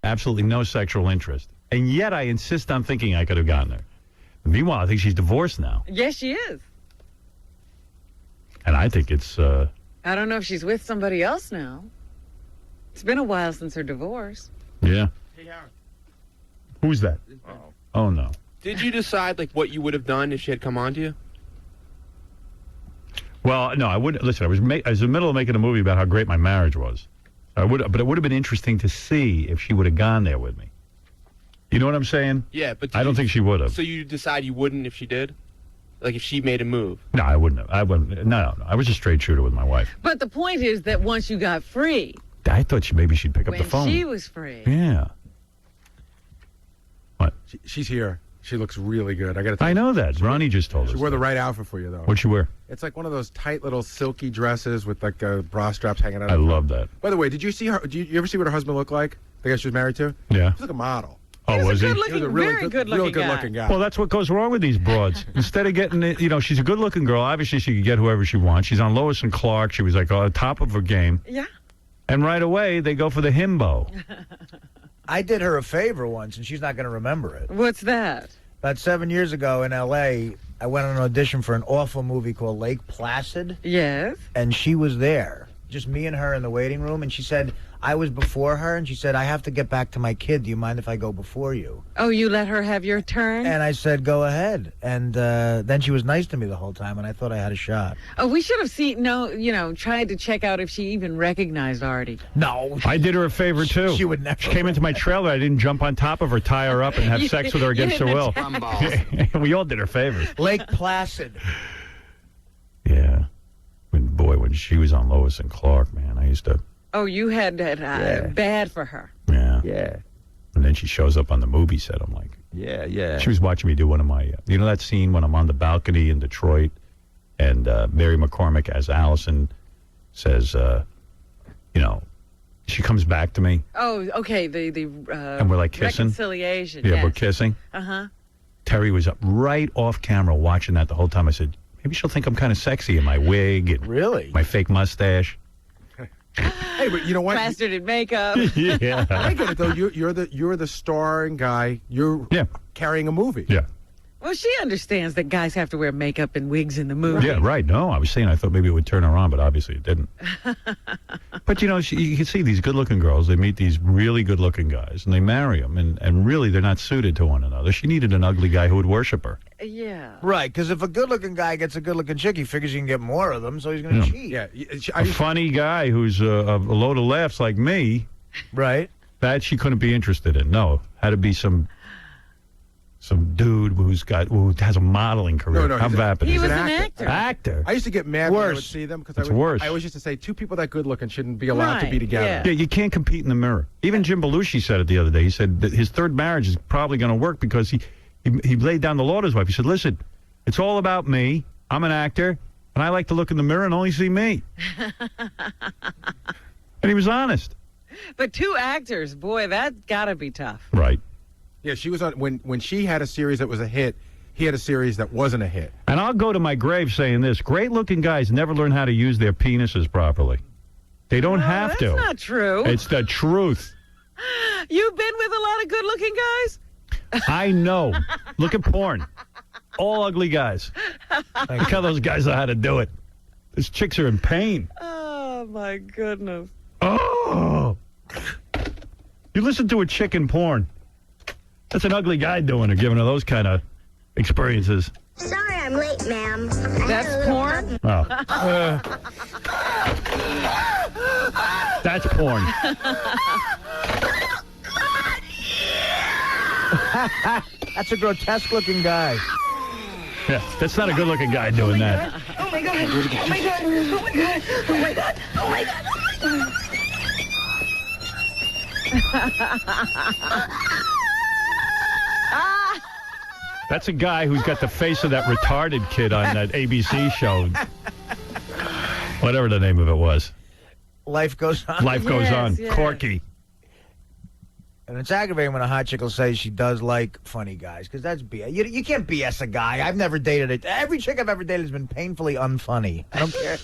absolutely no sexual interest. And yet I insist on thinking I could have gotten her. Meanwhile, I think she's divorced now. Yes, she is. And I think it's... I don't know if she's with somebody else now. It's been a while since her divorce. Yeah. Hey, Howard. Who's that? Oh, no. Did you decide like what you would have done if she had come on to you? Well, no, I wouldn't. Listen, I was in the middle of making a movie about how great my marriage was. But it would have been interesting to see if she would have gone there with me. You know what I'm saying? Yeah, but I don't think she would have. So you decide you wouldn't if she did? Like if she made a move? No, I wouldn't have. I wouldn't. No. I was a straight shooter with my wife. But the point is that once you got free, I thought maybe she'd pick up the phone. when she was free. Yeah. What? She's here. She looks really good. I got to tell you. I know that. Ronnie just told us. She wore the that. right outfit for you, though. What'd she wear? It's like one of those tight little silky dresses with like bra straps hanging out. I love that. By the way, did you see her? You ever see what her husband looked like? The guy she was married to? Yeah. He's like a model. Oh, was he? He was a Very good-looking real guy. good-looking guy. Well, that's what goes wrong with these broads. Instead of getting it, she's a good-looking girl. Obviously, she could get whoever she wants. She's on Lois and Clark. She was like on top of her game. Yeah. And right away, they go for the himbo. I did her a favor once, and she's not going to remember it. What's that? About 7 years ago in L.A., I went on an audition for an awful movie called Lake Placid, Yes. and she was there, just me and her in the waiting room, and she said, I was before her, and she said, I have to get back to my kid. Do you mind if I go before you? Oh, you let her have your turn? And I said, go ahead. And then she was nice to me the whole time, and I thought I had a shot. Oh, we should have tried to check out if she even recognized Artie. No. I did her a favor, too. She would never. She came into my trailer. I didn't jump on top of her, tie her up, and have sex with her against her will. We all did her favors. Lake Placid. Yeah. When she was on Lois and Clark, man, I used to... Oh, you had that bad for her. Yeah. Yeah. And then she shows up on the movie set. I'm like... Yeah. She was watching me do one of my... you know that scene when I'm on the balcony in Detroit and Mary McCormick as Allison says, she comes back to me. Oh, okay. And we're like kissing. Reconciliation. Yeah, yes. we're kissing. Uh-huh. Terry was up right off camera watching that the whole time. I said, maybe she'll think I'm kind of sexy in my wig and Really? my fake mustache. Hey, but you know what? Plastered in makeup. Yeah. I get it though. You're the starring guy. You're carrying a movie. Yeah. Well, she understands that guys have to wear makeup and wigs in the movie. Yeah, right. No, I was saying I thought maybe it would turn her on, but obviously it didn't. But, you can see these good-looking girls. They meet these really good-looking guys, and they marry them, and really they're not suited to one another. She needed an ugly guy who would worship her. Yeah. Right, because if a good-looking guy gets a good-looking chick, he figures he can get more of them, so he's going to cheat. Yeah. A funny guy who's a load of laughs like me, Right. that she couldn't be interested in. No, had to be some dude who has a modeling career. No, I'm vapid. He He's was an an actor. actor. I used to get mad when I would Worse. see them because It's worse. I always used to say 2 people that good looking shouldn't be allowed to be Right, together. yeah. Yeah, you can't compete in the mirror. Even Jim Belushi said it the other day. He said that his third marriage is probably going to work because he laid down the law to his wife. He said, listen, it's all about me. I'm an actor, and I like to look in the mirror and only see me. And he was honest. But 2 actors, boy, that's got to be tough. Right. Yeah, she was on when she had a series that was a hit. He had a series that wasn't a hit. And I'll go to my grave saying this. Great-looking guys never learn how to use their penises properly. They don't have that's to. That's not true. It's the truth. You've been with a lot of good-looking guys? I know. Look at porn. All ugly guys. Look how those guys know how to do it. Those chicks are in pain. Oh, my goodness. Oh! You listen to a chick in porn. That's an ugly guy doing it, giving her those kind of experiences. Sorry I'm late, ma'am. That's porn? Oh. That's porn. That's a grotesque-looking guy. Yeah, that's not a good-looking guy doing that. Oh my god. Oh my god. Oh my god. Oh my god. Oh my god. That's a guy who's got the face of that retarded kid on that ABC show. Whatever the name of it was. Life goes on. Life goes Yes, on. yes. Corky. And it's aggravating when a hot chick will say she does like funny guys, because that's BS. You can't BS a guy. I've never dated it. Every chick I've ever dated has been painfully unfunny. I don't care.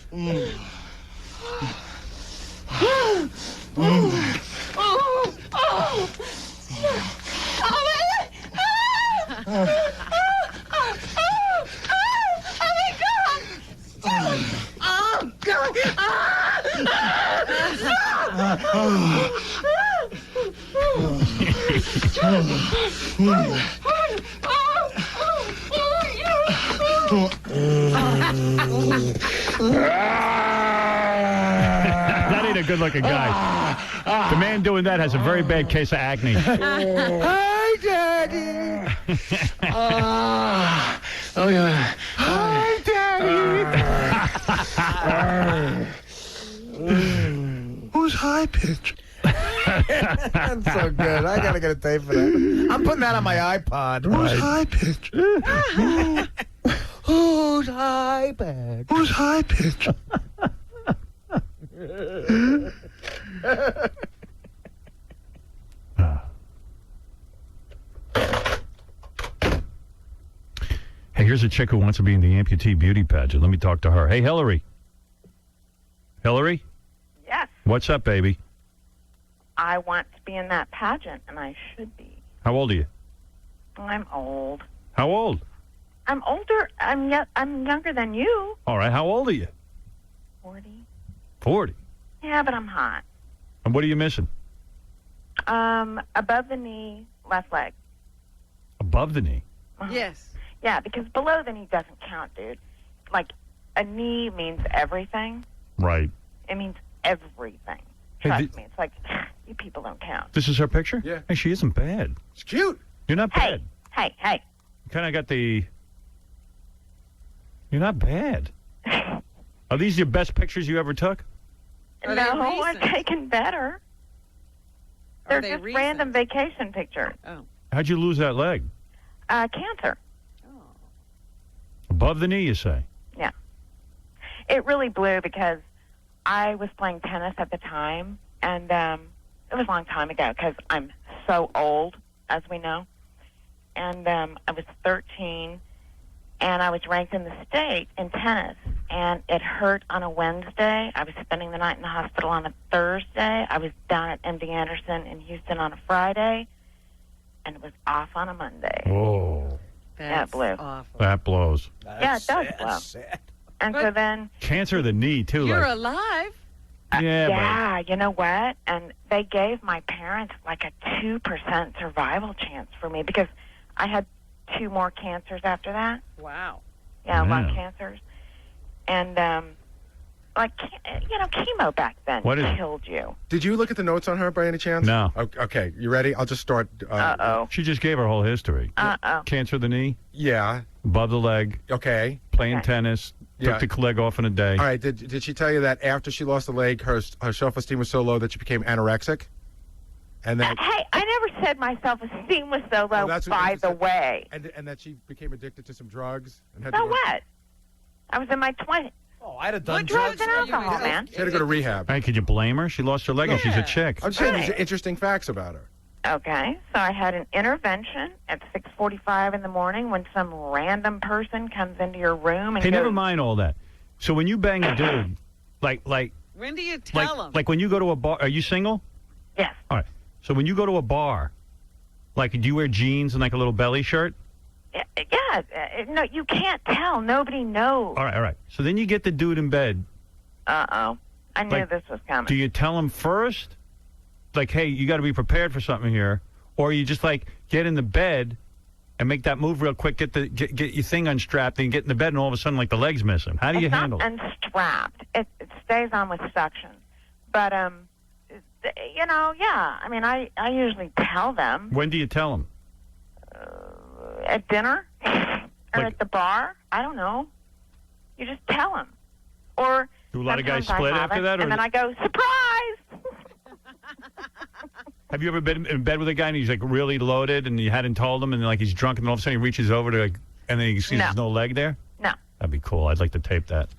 That ain't a good-looking guy. The man doing that has a very bad case of acne. Hi, Daddy. Oh, yeah. Hi, Daddy. Who's high pitch? That's so good. I gotta get a tape for that. I'm putting that on my iPod. Who's high pitch? Who's high pitch? Who's high pitch? Hey, here's a chick who wants to be in the amputee beauty pageant. Let me talk to her. Hey, Hillary. Hillary? Yes, What's up, baby? I want to be in that pageant, and I should be. How old are you? I'm old. How old? I'm older. I'm younger than you. All right, how old are you? 40. 40. Yeah, but I'm hot. And what are you missing? Above the knee, left leg. Above the knee. Yes. Yeah, because below the knee doesn't count, dude. Like, a knee means everything. Right. It means everything. Hey, Trust me. It's like, you people don't count. This is her picture? Yeah. Hey, she isn't bad. It's cute. You're not Hey, bad. hey. You kind of got the... You're not bad. Are these your best pictures you ever took? Are they No, I've recent? taken better. Are They're they just recent? random vacation pictures. Oh. How'd you lose that leg? Cancer. Above the knee, you say? Yeah. It really blew because I was playing tennis at the time, and it was a long time ago because I'm so old, as we know. And I was 13, and I was ranked in the state in tennis, and it hurt on a Wednesday. I was spending the night in the hospital on a Thursday. I was down at MD Anderson in Houston on a Friday, and it was off on a Monday. Whoa. That's blew. awful. That blows. Yeah, it does blow. Sad. And so then... Cancer of the knee, too. You're like, alive. yeah, yeah, you know what? And they gave my parents like a 2% survival chance for me because I had 2 more cancers after that. Wow. Yeah, lung Yeah. cancers. And, chemo back then What is- killed you. Did you look at the notes on her by any chance? No. Okay, you ready? I'll just start. Uh-oh. She just gave her whole history. Uh-oh. Cancer of the knee, Yeah. above the leg, Okay. playing Okay. tennis, Yeah. took the leg off in a day. All right. Did she tell you that after she lost the leg, her self-esteem was so low that she became anorexic? And that Hey, I never said my self-esteem was so low, that's what by you the said. way. and that she became addicted to some drugs and had So to go, what? I was in my 20s. Oh, I'd have done What drugs and were you alcohol, in? man? She had to go to rehab. Hey, could you blame her? She lost her leg and she's a Yeah. chick. I'm saying these are Right. interesting facts about her. Okay, so I had an intervention at 6:45 in the morning when some random person comes into your room and Hey, goes, never mind all that. So when you bang a dude, like When do you tell them? when you go to a bar, are you single? Yes. All right. So when you go to a bar, like, do you wear jeans and like a little belly shirt? Yeah, no, you can't tell. Nobody knows. All right. So then you get the dude in bed. Uh-oh. I knew Like, this was coming. Do you tell him first? Like, hey, you got to be prepared for something here. Or you just, like, get in the bed and make that move real quick, get your thing unstrapped, and get in the bed, and all of a sudden, like, the leg's missing. How do you It's handle not it? unstrapped. It stays on with suction. But, yeah. I mean, I usually tell them When do you tell him? at dinner or Like- at the bar. I don't know. You just tell them. Or Do a lot of guys sometimes I split after haven't, that? Or and then I go, surprise! have you ever been in bed with a guy and he's, like, really loaded and you hadn't told him, and, like, he's drunk, and all of a sudden he reaches over to, like, and then he sees No. there's no leg there? No. That'd be cool. I'd like to tape that.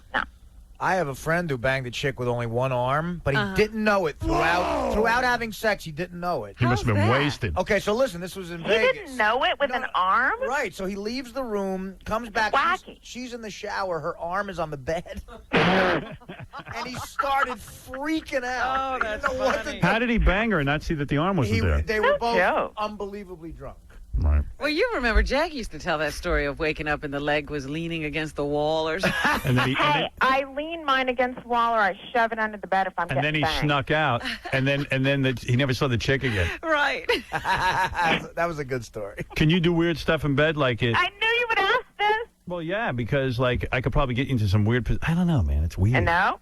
I have a friend who banged a chick with only one arm, but he didn't know it throughout having sex. He didn't know it. He must have been How's that? wasted. Okay, so listen, this was in He Vegas. didn't know it with No, an arm? Right, so he leaves the room, comes back. Wacky. She's in the shower. Her arm is on the bed. And he started freaking out. Oh, that's He didn't know what to funny. do. How did he bang her and not see that the arm wasn't there? They were No both joke. unbelievably drunk. Right. Well, you remember Jack used to tell that story of waking up and the leg was leaning against the wall or something. And then Hey, I lean mine against the wall or I shove it under the bed if I'm and then getting he banged. snuck out, and then he never saw the chick again. Right. That was a good story. Can you do weird stuff in bed like it? I knew you would ask this. Well, yeah, because like I could probably get you into some weird. I don't know, man. It's weird. And no,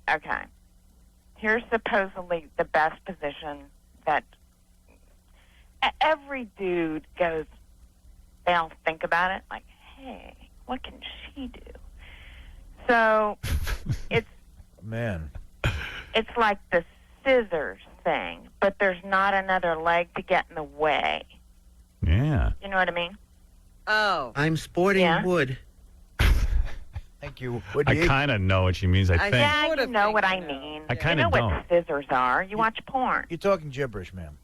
okay. Here's supposedly the best position that every dude goes, they all think about it, like, hey, what can she do? So it's Man. it's like the scissors thing, but there's not another leg to get in the way. Yeah. You know what I mean? Oh. I'm sporting Yeah. wood. Thank you. I kind of know what she means. I think. Yeah, Sort you of know think what you I know. mean. I kinda You know don't. what scissors are. You watch porn. You're talking gibberish, ma'am.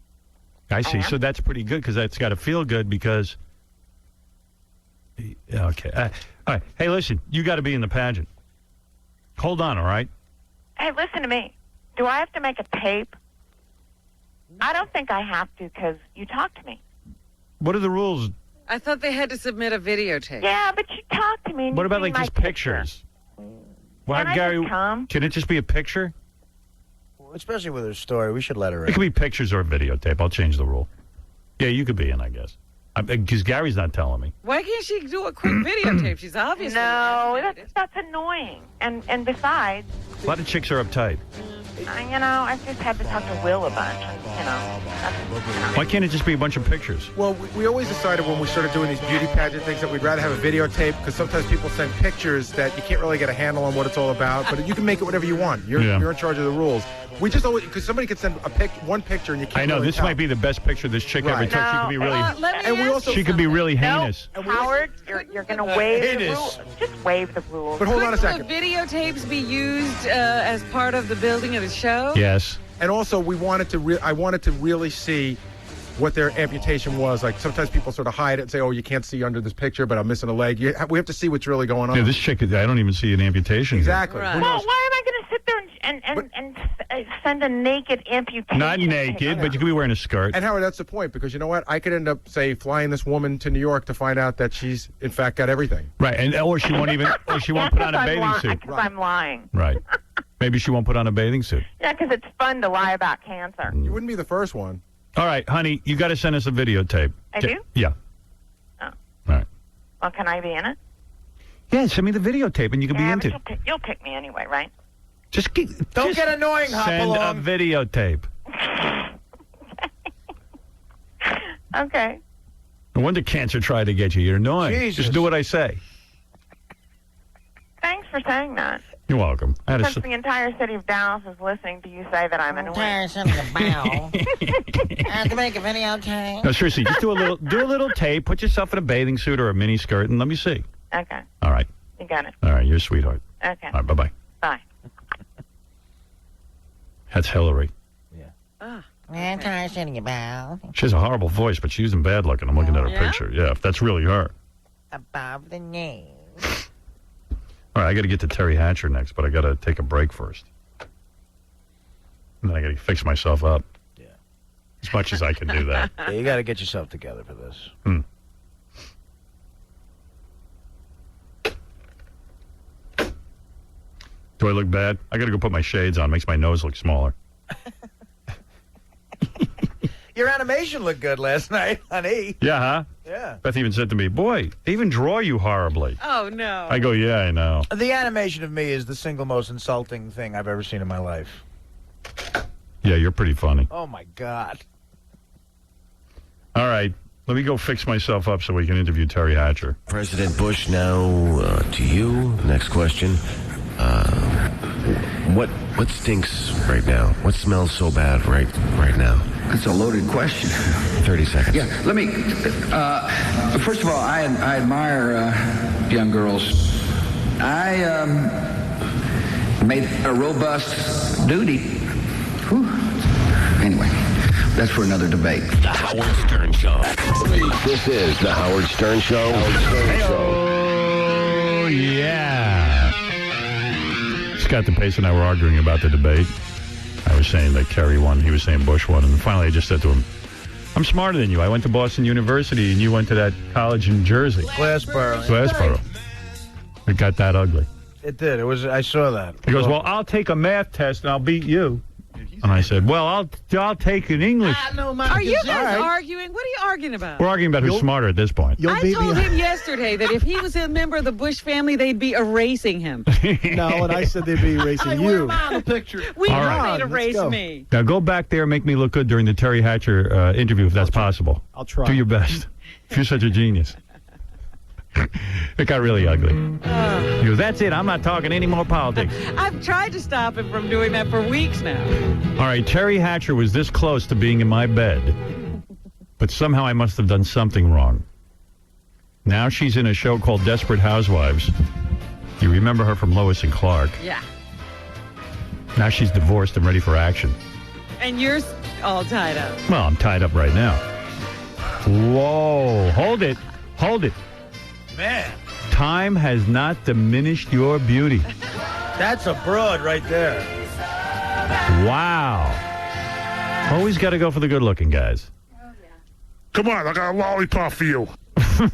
I see. I am. So that's pretty good because that's got to feel good because. Yeah, okay. All right. Hey, listen. You got to be in the pageant. Hold on. All right. Hey, listen to me. Do I have to make a tape? I don't think I have to because you talk to me. What are the rules? I thought they had to submit a videotape. Yeah, but you talk to me. And What you about see like my just picture. pictures? Well, Can I Gary, just come? can it just be a picture? Especially with her story. We should let her It in. could be pictures or a videotape. I'll change the rule. Yeah, you could be in, I guess. Because Gary's not telling me. Why can't she do a quick videotape? She's obviously No, animated. that's annoying. And besides, A lot of chicks are uptight. I've just had to talk to Will a bunch. And, Why can't it just be a bunch of pictures? Well, we always decided when we started doing these beauty pageant things that we'd rather have a videotape because sometimes people send pictures that you can't really get a handle on what it's all about. But you can make it whatever you want. You're in charge of the rules. We just always because somebody could send one picture and you can't. I know really this tell. might be the best picture this chick ever Right. took. She could be really. Let me And we ask also- you She could be something. really no, heinous. Howard, you're going to waive the Heinous. rules. Just waive the rules. But hold on a Couldn't second. the videotapes be used as part of the building of the show? Yes. And also, we wanted to. I wanted to really see what their amputation was. Like sometimes people sort of hide it and say, "Oh, you can't see under this picture, but I'm missing a leg." We have to see what's really going on. Yeah, this chick, I don't even see an amputation. here. Exactly. Right. Who Well, knows? why am I going to sit there and send a naked amputation? Not naked, but you could be wearing a skirt. And Howard, that's the point because you know what? I could end up, say, flying this woman to New York to find out that she's in fact got everything. Right, and or she won't put on a bathing suit. Because I'm lying. Right. Maybe she won't put on a bathing suit. Yeah, because it's fun to lie about cancer. You wouldn't be the first one. All right, honey, you got to send us a videotape. I do? Yeah. Oh. All right. Well, can I be in it? Yeah, send me the videotape and you can be Yeah, into but it. you'll pick me anyway, right? Don't get annoying, Send Hopalong. a videotape. Okay. No wonder cancer tried to get you. You're annoying. Jesus. Just do what I say. Thanks for saying that. You're welcome. I had a, Since the entire city of Dallas is listening to you say that I'm annoying. To make a video tape. no, seriously, just do a little tape. Put yourself in a bathing suit or a mini skirt, and let me see. Okay. All right. You got it. All right. You're a sweetheart. Okay. All right. Bye-bye. Bye. That's Hillary. Anti-city about. She has a horrible voice, but she's in bad looking. I'm looking at her Yeah? picture. Yeah, if that's really her. Above the knee. All right, I got to get to Teri Hatcher next, but I got to take a break first. And then I got to fix myself up. Yeah. As much as I can do that. Yeah, you got to get yourself together for this. Do I look bad? I got to go put my shades on. Makes my nose look smaller. Your animation looked good last night, honey. Yeah, huh? Yeah. Beth even said to me, boy, they even draw you horribly. Oh, no. I go, yeah, I know. The animation of me is the single most insulting thing I've ever seen in my life. Yeah, you're pretty funny. Oh, my God. All right, let me go fix myself up so we can interview Teri Hatcher. President Bush, now to you. Next question. What stinks right now? What smells so bad right now? That's a loaded question. 30 seconds. Yeah, let me. First of all, I admire young girls. I made a robust duty. Whew. Anyway, that's for another debate. The Howard Stern Show. This is the Howard Stern Show. Oh, yeah. Scott DePace and I were arguing about the debate. I was saying that Kerry won. He was saying Bush won. And finally I just said to him, I'm smarter than you. I went to Boston University, and you went to that college in Jersey. Glassboro. It got that ugly. It did. It was. I saw that. He goes, well, I'll take a math test, and I'll beat you. And I said, well, I'll take an English. Are you guys arguing? What are you arguing about? We're arguing about who's smarter at this point. I told him yesterday that if he was a member of the Bush family, they'd be erasing him. No, and I said they'd be erasing you. On a picture. We All know right. they'd erase me. Now go back there and make me look good during the Teri Hatcher interview, if that's possible. I'll try. Do your best. You're such a genius. It got really ugly. He goes, that's it. I'm not talking any more politics. I've tried to stop him from doing that for weeks now. All right, Teri Hatcher was this close to being in my bed, but somehow I must have done something wrong. Now she's in a show called Desperate Housewives. You remember her from Lois and Clark. Yeah. Now she's divorced and ready for action. And you're all tied up. Well, I'm tied up right now. Whoa. Hold it. Hold it. Man. Time has not diminished your beauty. That's a broad right there. Wow. Always got to go for the good-looking guys. Come on, I got a lollipop for you. Look,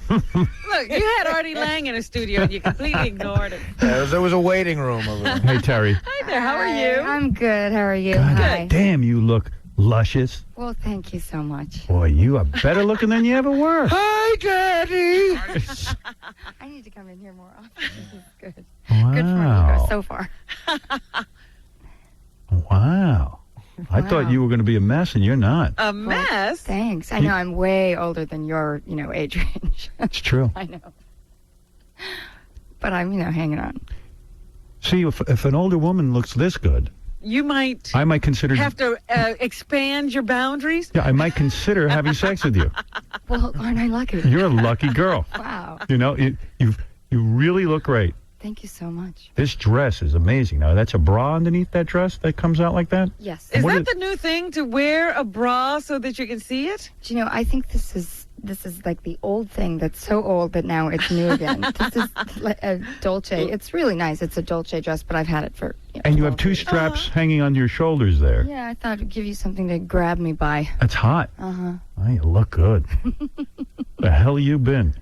you had Artie Lang in a studio and you completely ignored him. Yeah, there was a waiting room over there. Hey, Teri. Hi there, how are you? I'm good. How are you? God Hi. damn, you look luscious. Well, thank you so much. Boy, you are better looking than you ever were. Hi, Daddy. I need to come in here more often. This is good. Wow. Good for me so far. Wow. I thought you were going to be a mess, and you're not. A mess? Well, thanks. I know I'm way older than your, age range. It's true. I know. But I'm, hanging on. See, if an older woman looks this good, you might I might consider have to expand your boundaries. Yeah, I might consider having sex with you. Well, aren't I lucky? You're a lucky girl. Wow. You really look great. Thank you so much. This dress is amazing. Now, that's a bra underneath that dress that comes out like that? Yes. Is that the new thing, to wear a bra so that you can see it? Do you know, I think this is like the old thing that's so old that now it's new again. This is like a Dolce. It's really nice. It's a Dolce dress, but I've had it for... And you have two straps hanging on your shoulders there. Yeah, I thought it'd give you something to grab me by. That's hot. Uh-huh. Oh, you look good. The hell you been?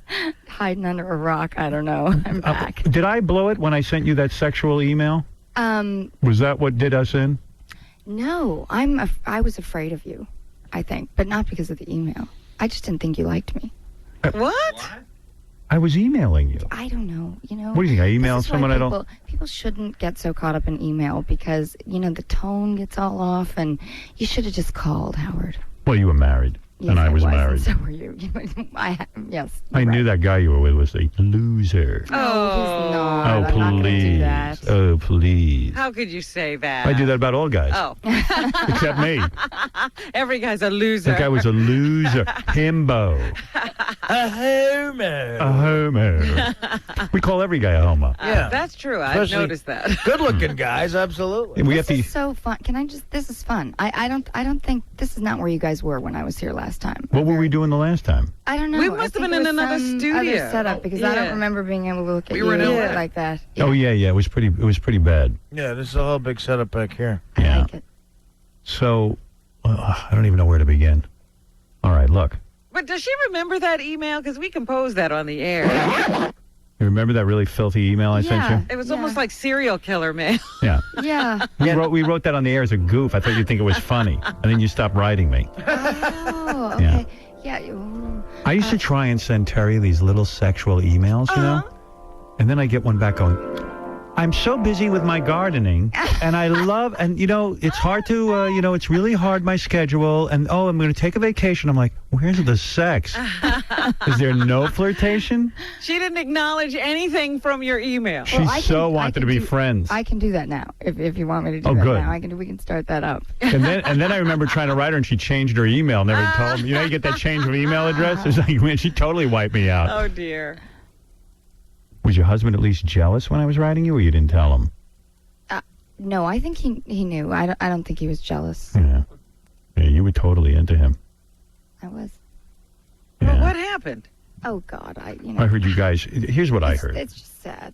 Hiding under a rock. I don't know. I'm back. Did I blow it when I sent you that sexual email? Was that what did us in? No, I was afraid of you, I think, but not because of the email. I just didn't think you liked me. What? I was emailing you. I don't know. What do you think? I emailed someone I don't... People shouldn't get so caught up in email because, the tone gets all off, and you should have just called, Howard. Well, you were married, yes, and I was married. So were you. Yes. I knew that guy you were with was a loser. No, he's not. Oh, I'm not gonna do that. Oh, please. How could you say that? I do that about all guys. Oh. Except me. Every guy's a loser. That guy was a loser. Himbo. A homo. A homo. We call every guy a homo. Yeah. That's true. I've noticed that. Good-looking guys, absolutely. This is so fun. This is fun. I don't think, this is not where you guys were when I was here last time. What were we doing the last time? I don't know. We must have been in another studio. Other setup, because I don't remember being able to look at you like that. Yeah. Oh, yeah. It was pretty bad. Yeah, this is a whole big setup back here. Yeah. I like it. So, I don't even know where to begin. All right, look. But does she remember that email? Because we composed that on the air. You remember that really filthy email I sent you? It was almost like serial killer mail. Yeah. Yeah. We wrote that on the air as a goof. I thought you'd think it was funny. And then you stopped writing me. Oh, okay. Yeah. I used to try and send Teri these little sexual emails, and then I get one back going, I'm so busy with my gardening, and I love, and it's hard to, it's really hard, my schedule, and I'm going to take a vacation. I'm like, where's the sex? Is there no flirtation? She didn't acknowledge anything from your email. She wanted to be friends. I can do that now. If you want me to do that good. now, we can start that up. And then I remember trying to write her, and she changed her email. Never told me. You get that change of email address? It's like, man, she totally wiped me out. Oh, dear. Was your husband at least jealous when I was writing you, or you didn't tell him? No, I think he knew. I don't think he was jealous. Yeah, you were totally into him. I was. Yeah. Well, what happened? Oh, God, I heard you guys. Here's what I heard. It's just sad.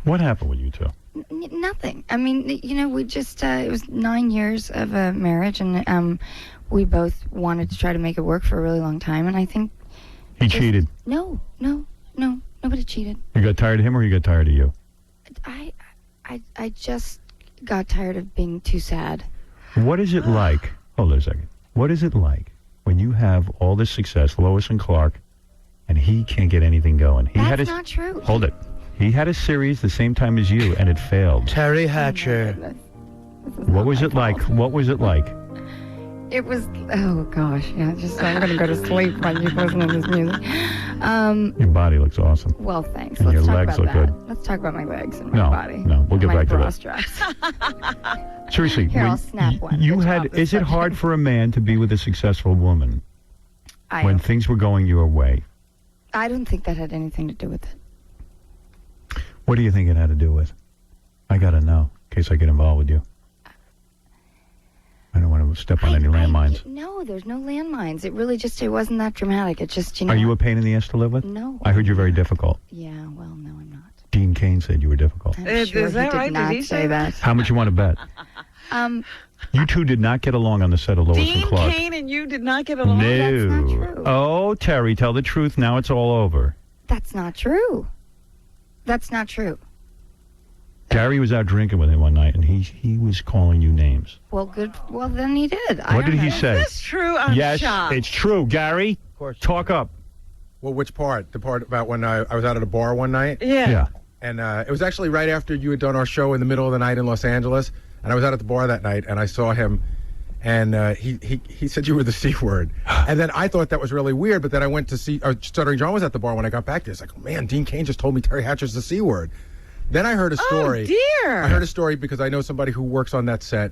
What happened with you two? Nothing. I mean, we just, it was 9 years of a marriage, and we both wanted to try to make it work for a really long time, and I think He cheated. No, nobody cheated. You got tired of him, or he got tired of you? I just got tired of being too sad. What is it like? Hold on a second. What is it like when you have all this success, Lois and Clark, and he can't get anything going? That's not true. Hold it. He had a series the same time as you, and it failed. Teri Hatcher. What was it like? What was it like? It was, oh gosh, yeah, just I'm going to go to sleep when you listen to this music. Your body looks awesome. Well, thanks. And Let's your talk legs about look that. good. Let's talk about my legs and my No, body. no, we'll get my back to bra that. straps. Seriously, Here, when I'll snap one. You Good had. job. Is it hard for a man to be with a successful woman when things were going your way? I don't think that had anything to do with it. What do you think it had to do with? I got to know in case I get involved with you. I don't want to step on any landmines. No, there's no landmines. It wasn't that dramatic. It just, Are you a pain in the ass to live with? No. I heard you're very difficult. Yeah, well, no, I'm not. Dean Cain said you were difficult. I'm sure is that he right? did not Did he say that. How much you want to bet? You two did not get along on the set of Lois and Dean Clark. Cain and you did not get along? No. That's not true. Oh, Terry, tell the truth. Now it's all over. That's not true. That's not true. Gary was out drinking with him one night, and he was calling you names. Well, good. Well, then he did. What did he say? Is this true? I'm yes, shocked. it's true. Gary, Of course. talk up. Well, which part? The part about when I was out at a bar one night? Yeah. And it was actually right after you had done our show in the middle of the night in Los Angeles. And I was out at the bar that night, and I saw him, and he said you were the C word. And then I thought that was really weird, but then I went to see, Stuttering John was at the bar when I got back there. It's like, oh, man, Dean Cain just told me Teri Hatcher's the C word. Then I heard a story. Oh, dear. I heard a story because I know somebody who works on that set,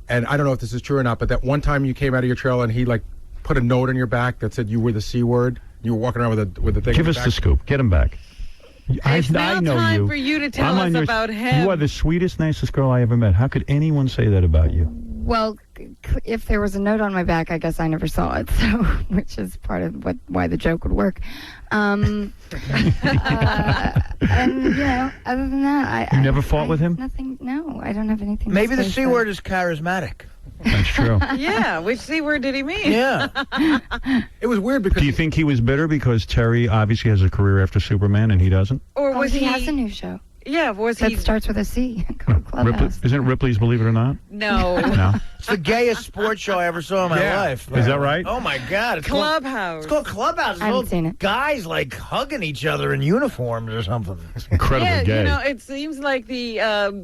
and I don't know if this is true or not, but that one time you came out of your trailer and he, like, put a note on your back that said you were the C word. You were walking around with a thing. Give on us your the back. scoop. Get him back. It's now know time you. for you to tell I'm on us your- about him. You are the sweetest, nicest girl I ever met. How could anyone say that about you? Well, if there was a note on my back, I guess I never saw it. So, which is part of why the joke would work. And other than that, You never fought with him? Nothing. No, I don't have anything. to Maybe the say C for- word is charismatic. That's true. Yeah, which C word did he mean? Yeah. It was weird because Do you think he was bitter because Terry obviously has a career after Superman and he doesn't? Or Oh, was he has a new show Yeah, was that he? starts with a C called Clubhouse. Isn't it Ripley's Believe It or Not? No. No. It's the gayest sports show I ever saw in my Yeah. life. Is that right? Oh, my God. It's called, Clubhouse. it's called Clubhouse. I haven't It's seen all it. guys, like, hugging each other in uniforms or something. Incredibly Yeah, gay. you know, it seems like the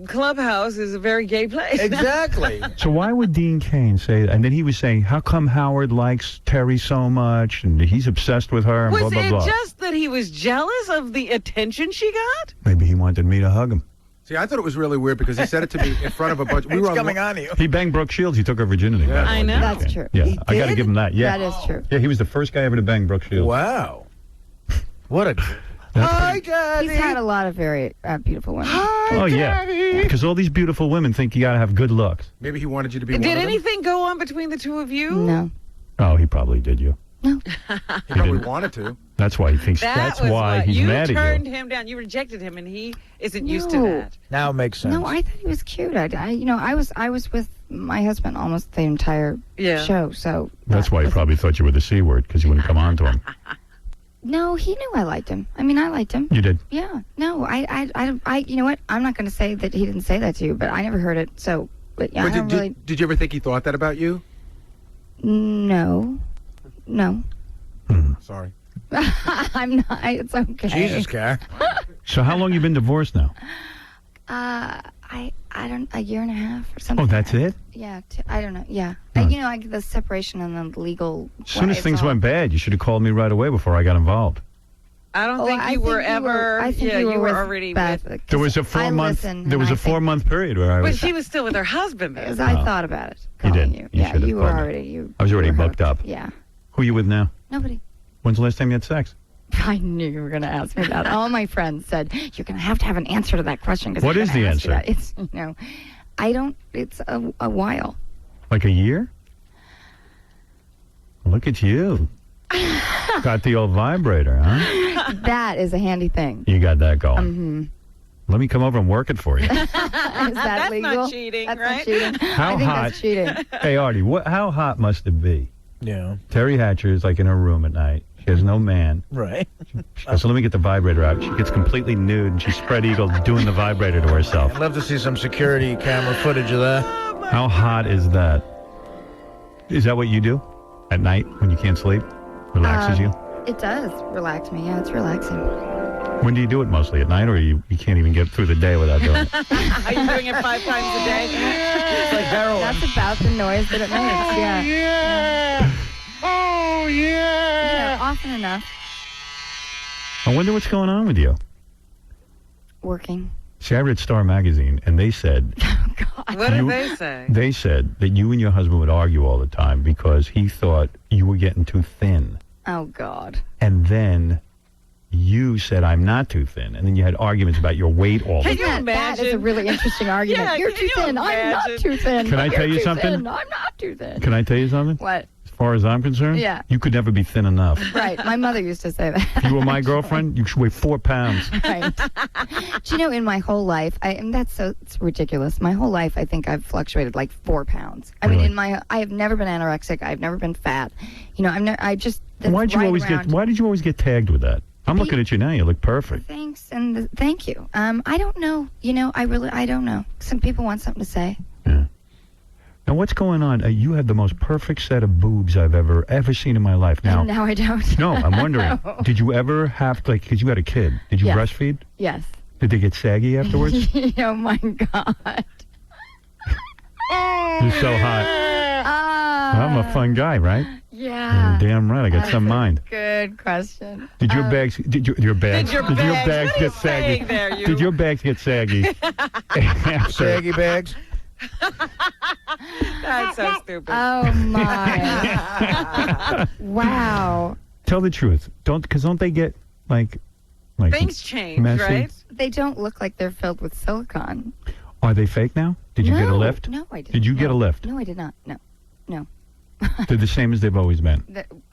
clubhouse is a very gay place. Exactly. So why would Dean Cain say that? And then he was saying, how come Howard likes Terry so much and he's obsessed with her and Was blah, blah, it blah. just that he was jealous of the attention she got? Maybe he wanted me to hug him. See, I thought it was really weird because he said it to me in front of a bunch. We It's were on coming on you. He banged Brooke Shields. He took her virginity. Yeah. by the way, I know. Dean That's Cain. true. Yeah, He I got to did? give him that. Yeah. That is true. Yeah, he was the first guy ever to bang Brooke Shields. Wow. What a... That's Hi, pretty- Daddy. He's had a lot of very beautiful women. Oh, yeah. Because all these beautiful women think you got to have good looks. Maybe he wanted you to be one Did of them. anything go on between the two of you? No. Oh, he probably did you. He probably wanted to. That's why he thinks. That That's was why what he's you mad at turned you. him down. You rejected him, and he isn't used to No. that. Now it makes sense. No, I thought he was cute. I was with my husband almost the entire Yeah. show, so That's why he probably thought you were the C word because you wouldn't come on to him. No, he knew I liked him. I mean, I liked him. You did. Yeah. No, I you know what? I'm not going to say that he didn't say that to you, but I never heard it. So, but yeah, Wait, I don't really. did you ever think he thought that about you? No. Sorry. I'm not. It's okay. Jesus, Car. So how long you been divorced now? I don't, a year and a half or something. Oh, that's it? Yeah, I don't know. Yeah. Huh. The separation and the legal. As soon as things went bad, you should have called me right away before I got involved. I don't think you were ever. I think yeah, you were with already Beth. with. There was a 4-month. There was a 4-month period where I But was. she was still with her husband. Then. Because I thought about it. You Calling did. You. You Yeah, should have you were called me. already. I was already you were booked up. Yeah. Who are you with now? Nobody. When's the last time you had sex? I knew you were going to ask me that. All my friends said, you're going to have an answer to that question. What is the answer? It's, I don't, it's a while. Like a year? Look at you. Got the old vibrator, huh? That is a handy thing. You got that going. Mm-hmm. Let me come over and work it for you. Is that That's legal? not cheating, That's right? not cheating. How I think hot? that's cheating. Hey, Artie, how hot must it be? Yeah. Terry Hatcher is like in her room at night. She has no man. Right. She goes, so let me get the vibrator out. She gets completely nude and she's spread eagle doing the vibrator to herself. I'd love to see some security camera footage of that. How hot is that? Is that what you do at night when you can't sleep? Relaxes you? It does relax me. Yeah, it's relaxing. When do you do it mostly? At night, or you can't even get through the day without doing it? Are you doing it 5 times a day? It's like heroin. That's about the noise that it makes. Yeah. Yeah. Oh, yeah. Often enough. I wonder what's going on with you. Working. See, I read Star Magazine, and they said... What did they say? They said that you and your husband would argue all the time because he thought you were getting too thin. Oh, God. And then you said, I'm not too thin. And then you had arguments about your weight all the Can time. you imagine? That is a really interesting argument. Yeah, You're can too you thin. I'm not imagine? too thin. Can I You're tell you too something? Thin. I'm not too thin. Can I tell you something? What? As far as I'm concerned, Yeah. you could never be thin enough. Right. My mother used to say that. If you were my girlfriend, you should weigh 4 pounds. Right. Do you know, in my whole life, and it's ridiculous. My whole life, I think I've fluctuated like 4 pounds. I Really? mean, I have never been anorexic. I've never been fat. You know, why did you always get tagged with that? I'm looking at you now. You look perfect. Thanks, and thank you. I don't know. You know, I don't know. Some people want something to say. Yeah. Now, what's going on? You have the most perfect set of boobs I've ever seen in my life. Now, No, I don't. No, I'm wondering. No. Did you ever have, because you had a kid, did you Yes. breastfeed? Yes. Did they get saggy afterwards? Oh, my God. You're so hot. I'm a fun guy, right? Yeah. You're damn right. I got some mind. Good question. Did your bags? Did your bags? Did your bags? bags What are get you saggy? saying there, you? Did your bags get saggy? Saggy bags. That's so stupid. Oh, my. Wow. Tell the truth. Don't they get like Things change, messy? right? They don't look like they're filled with silicone. Are they fake now? Did you get a lift? No, I didn't. Did you get a lift? No, I did not. No. They're the same as they've always been.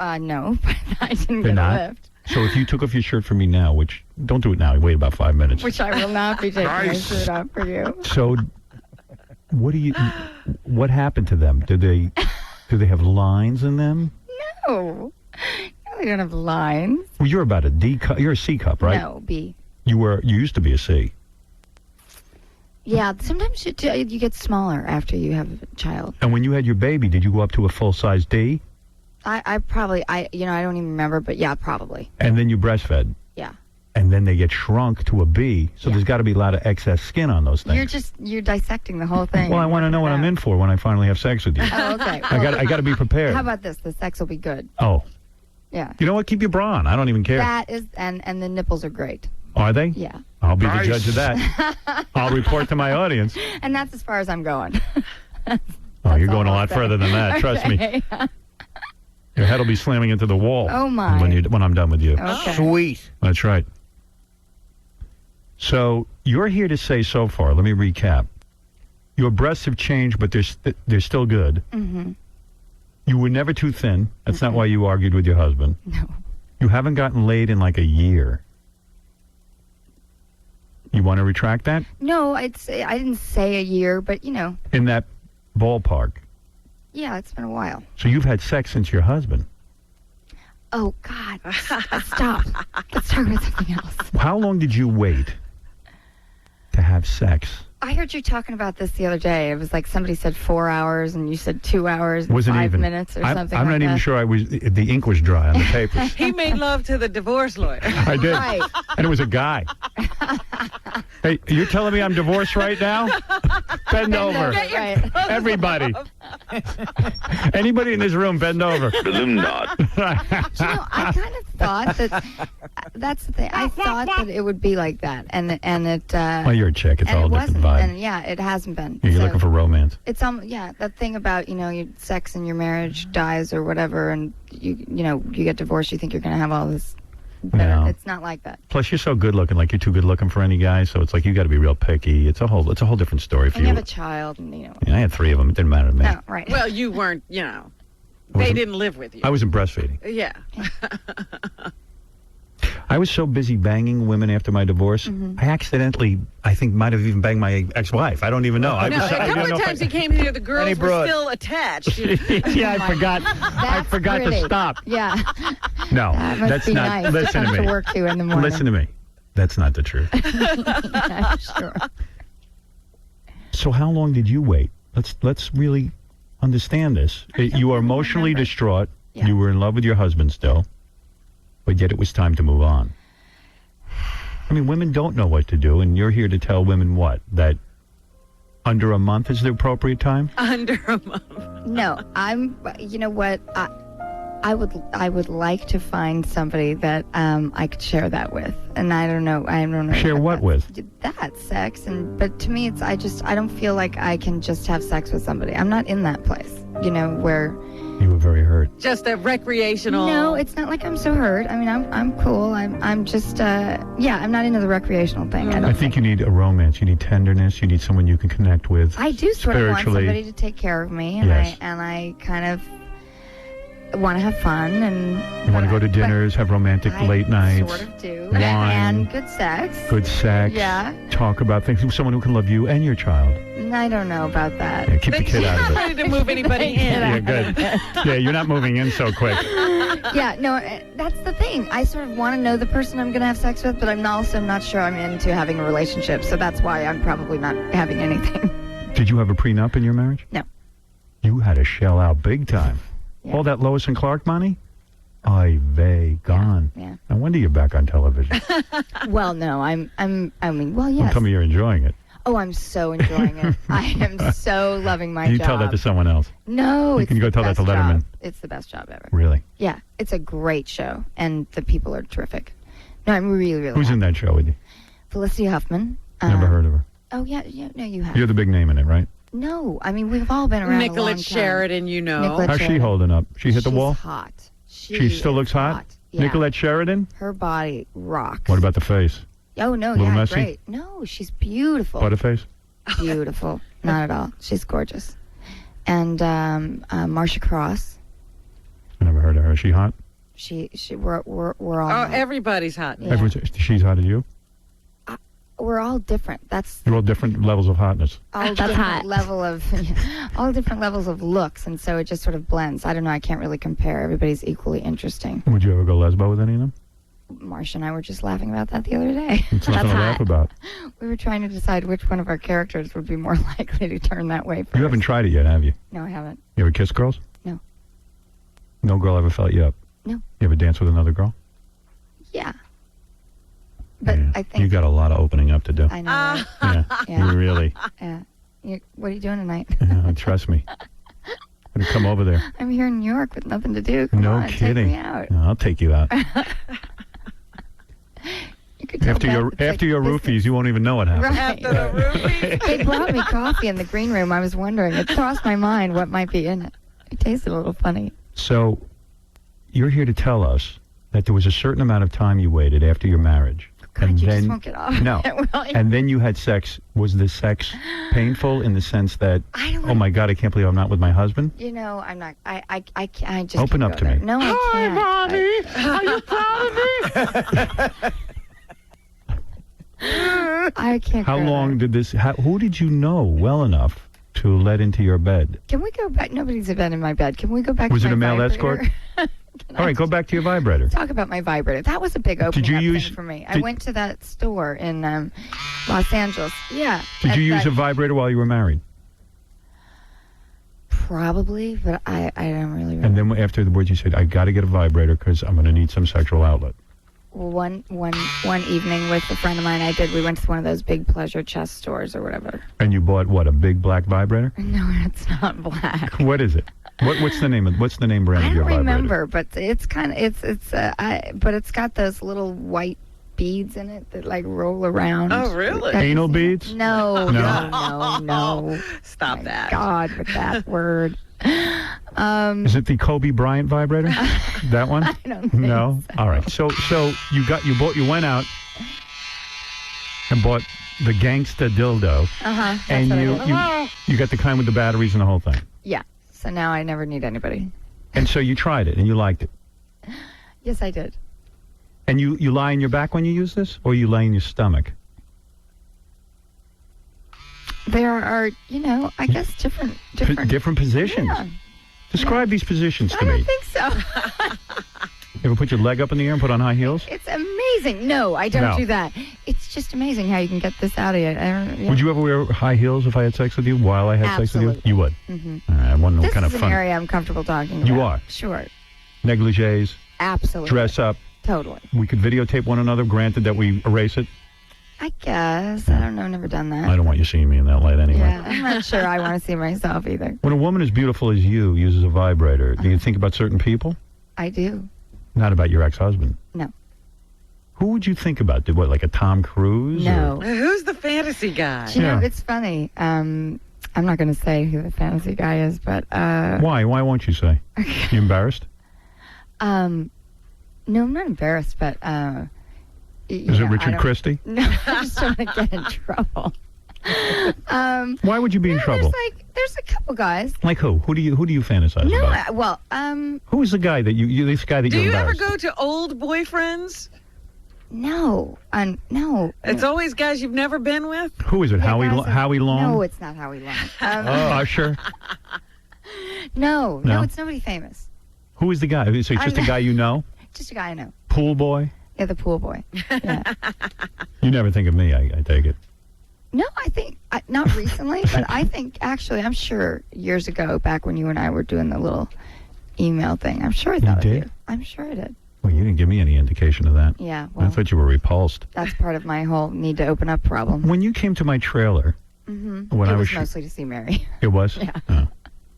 No, but I didn't They're get not? a lift. So if you took off your shirt for me now, which don't do it now, wait about 5 minutes. Which I will not be taking my Nice. shirt off for you. So, what happened to them? Do they have lines in them? No. No, they don't have lines. Well, you're about a D cup. You're a C cup, right? No, B. You used to be a C. Yeah, sometimes you get smaller after you have a child. And when you had your baby, did you go up to a full size D? I probably, I don't even remember, but yeah, probably. And then you breastfed. Yeah. And then they get shrunk to a B. So there's got to be a lot of excess skin on those things. You're dissecting the whole thing. Well, I want to know what I'm in for when I finally have sex with you. Oh, okay. I got to be prepared. How about this? The sex will be good. Oh. Yeah. You know what? Keep your bra on. I don't even care. That is, and the nipples are great. Are they? Yeah. I'll be Nice. the judge of that. I'll report to my audience. And that's as far as I'm going. Oh, you're going a lot further than that. Trust me. Okay. Your head will be slamming into the wall. Oh, my. When I'm done with you. Okay. Sweet. That's right. So you're here to say so far, let me recap. Your breasts have changed, but they're still good. Mm-hmm. You were never too thin. That's not why you argued with your husband. No. You haven't gotten laid in like a year. You want to retract that? No, I didn't say a year, but, In that ballpark. yeah, it's been a while. So you've had sex since your husband. Oh, God. Stop. Let's talk about something else. How long did you wait to have sex? I heard you talking about this the other day. It was like somebody said 4 hours, and you said 2 hours and Wasn't 5 even. minutes or something I'm like not even that. sure the ink was dry on the papers. He made love to the divorce lawyer. I did. Right. And it was a guy. Hey, you're telling me I'm divorced right now? Bend over. Right. Everybody. Anybody in this room, bend over. Balloon knot. I kind of thought that that's the thing. I thought that it would be like that, and it. Well, you're a chick. It's and all it a different wasn't, vibe. and yeah, it hasn't been. You're So looking for romance. It's that thing about your sex and your marriage dies or whatever, and you get divorced. You think you're going to have all this. Better. No. It's not like that. Plus, you're so good looking. Like, you're too good looking for any guy. So it's like you got to be real picky. It's a whole different story for And you you. have a child, and Yeah, I had 3 of them. It didn't matter to me. No, right. Well, you weren't, they wasn't- didn't live with you. I wasn't breastfeeding. Yeah. I was so busy banging women after my divorce, I accidentally, I think, might have even banged my ex-wife. I don't even know. No, a couple of times he came here, the girls were still attached. Yeah, I forgot to stop. Yeah. No, That must that's be not. nice. Listen to Come me. to work to in the morning. Listen to me. That's not the truth. I'm sure. So how long did you wait? Let's really understand this. You were emotionally distraught. Yeah. You were in love with your husband still, but yet it was time to move on. I mean, women don't know what to do, and you're here to tell women what? That under a month is the appropriate time? Under a month. No, you know what? I would like to find somebody that I could share that with, and I don't know. Share what with? That sex, but to me, I don't feel like I can just have sex with somebody. I'm not in that place, where. You were very hurt. Just a recreational. No, it's not like I'm so hurt. I mean, I'm cool. I'm just I'm not into the recreational thing. I think you need a romance. You need tenderness. You need someone you can connect with. I do sort of want somebody to take care of me, and Yes. I kind of want to have fun and You want to go to dinners, have romantic late nights. Sort of do. Wine. And good sex. Good sex. Yeah. Talk about things. Someone who can love you and your child. I don't know about that. Yeah, keep the kid out of it. Ready to move anybody in. Yeah, good. Yeah, you're not moving in so quick. Yeah, no, that's the thing. I sort of want to know the person I'm going to have sex with, but I'm also not sure I'm into having a relationship, so that's why I'm probably not having anything. Did you have a prenup in your marriage? No. You had to shell out big time. Yeah. All that Lois and Clark money? Ay vey, gone. Yeah. No wonder you're back on television. Well, no, well, Don't yes. tell me you're enjoying it. Oh, I'm so enjoying it. I am so loving my You job. tell that to someone else. No, You can go tell that to best Letterman. job. It's the best job ever. Really? Yeah, it's a great show, and the people are terrific. No, I'm really, really Who's happy. in that show with you? Felicity Huffman. Never heard of her. Oh, yeah, no, you have. You're the big name in it, right? No, I mean, we've all been around a long Nicolette time. Sheridan, Nicolette How's she Sheridan. holding up? She hit the She's wall? hot. She still looks hot? Yeah. Nicolette Sheridan? Her body rocks. What about the face? Oh, no, Little yeah, messy? great. No, she's beautiful. Butterface? Beautiful. Not at all. She's gorgeous. And Marcia Cross. I never heard of her. Is she hot? We're all hot. everybody's hot. Yeah. She's hot as you? We're all different. That's You're all different levels of hotness. all different level of all different levels of looks, and so it just sort of blends. I don't know. I can't really compare. Everybody's equally interesting. Would you ever go lesbo with any of them? Marcia and I were just laughing about that the other day. It's nothing to laugh about. We were trying to decide which one of our characters would be more likely to turn that way first. You haven't tried it yet, have you? No, I haven't. You ever kiss girls? No. No girl ever felt you up? No. You ever dance with another girl? Yeah. But Yeah. I think You got a lot of opening up to do. I know. Right? Yeah. Yeah. You really. Yeah. What are you doing tonight? Trust me. I'm gonna come over there. I'm here in New York with nothing to do. Come No on, kidding. Take me out. No, I'll take you out. You could tell After your roofies, you won't even know what happened. Right. After the roofies. They brought me coffee in the green room. I was wondering. It crossed my mind what might be in it. It tasted a little funny. So, you're here to tell us that there was a certain amount of time you waited after your marriage. God, and you then, just won't get off. No. Really? And then you had sex. Was the sex painful in the sense that, oh my God, I can't believe I'm not with my husband? You know, I'm not. I can't. I just Open can't up go to there. me. No, I can't. Are you proud of me? I can't. How go long there. did this, who did you know well enough to let into your bed? Can we go back? Nobody's been in my bed. Can we go back? Was to it my a male vibrator? escort? All right, go back to your vibrator. Talk about my vibrator. That was a big opening Did you up use- thing for me. I did- went to that store in Los Angeles. Yeah. Did you at use a that- vibrator while you were married? Probably, but I don't really remember. And then after the words, you said, I got to get a vibrator because I'm going to need some sexual outlet. One evening with a friend of mine, we went to one of those big pleasure chest stores or whatever. And you bought, what, a big black vibrator? No, it's not black. What is it? What's the name brand I of don't your vibrator? remember, but it's kind of but it's got those little white beads in it that like roll around. Oh, really? Anal beads? No, No? no. Stop that. God, with that word. Is it the Kobe Bryant vibrator? That one? I don't think No? so. All right. So you went out and bought the gangsta dildo. And you got the kind with the batteries and the whole thing. Yeah. So now I never need anybody. And so you tried it and you liked it. Yes, I did. And you lie on your back when you use this, or you lie on your stomach? There are, I guess Different positions. Yeah. Describe these positions to I don't me. think so. You ever put your leg up in the air and put on high heels? It's amazing. No, I don't do that. It's just amazing how you can get this out of you. Would you ever wear high heels if I had sex with you while I had sex with you? You would? Mm-hmm. All right, I want to know what kind of This is fun. an area I'm comfortable talking about. You are? Sure. Negligees? Absolutely. Dress up? Totally. We could videotape one another, granted that we erase it? I guess. I don't know. Never done that. I don't want you seeing me in that light anyway. Yeah, I'm not sure I want to see myself either. When a woman as beautiful as you uses a vibrator, do you think about certain people? I do. Not about your ex-husband? No. Who would you think about? Like a Tom Cruise? No. Who's the fantasy guy? You know, it's funny. I'm not going to say who the fantasy guy is, but... Why? Why won't you say? You embarrassed? No, I'm not embarrassed, but... Is it Richard Christie? No, I just don't want to get in trouble. Why would you be in trouble? There's a couple guys. Like who? Who do you fantasize about? Who is the guy that this guy that Do you're you ever embarrassed? go to old boyfriends? No. No. It's always guys you've never been with? Who is it? Howie Long? No, it's not Howie Long. Usher? No, it's nobody famous. Who is the guy? So it's just a guy you know? Just a guy I know. Pool boy? Yeah, the pool boy. Yeah. You never think of me, I take it. No, I think, not recently, but I think, actually, I'm sure years ago, back when you and I were doing the little email thing, I'm sure I thought of you. I'm sure I did. Well, you didn't give me any indication of that. Yeah, well. I thought you were repulsed. That's part of my whole need to open up problem. When you came to my trailer, when I was was mostly to see Mary. It was? Yeah. Oh.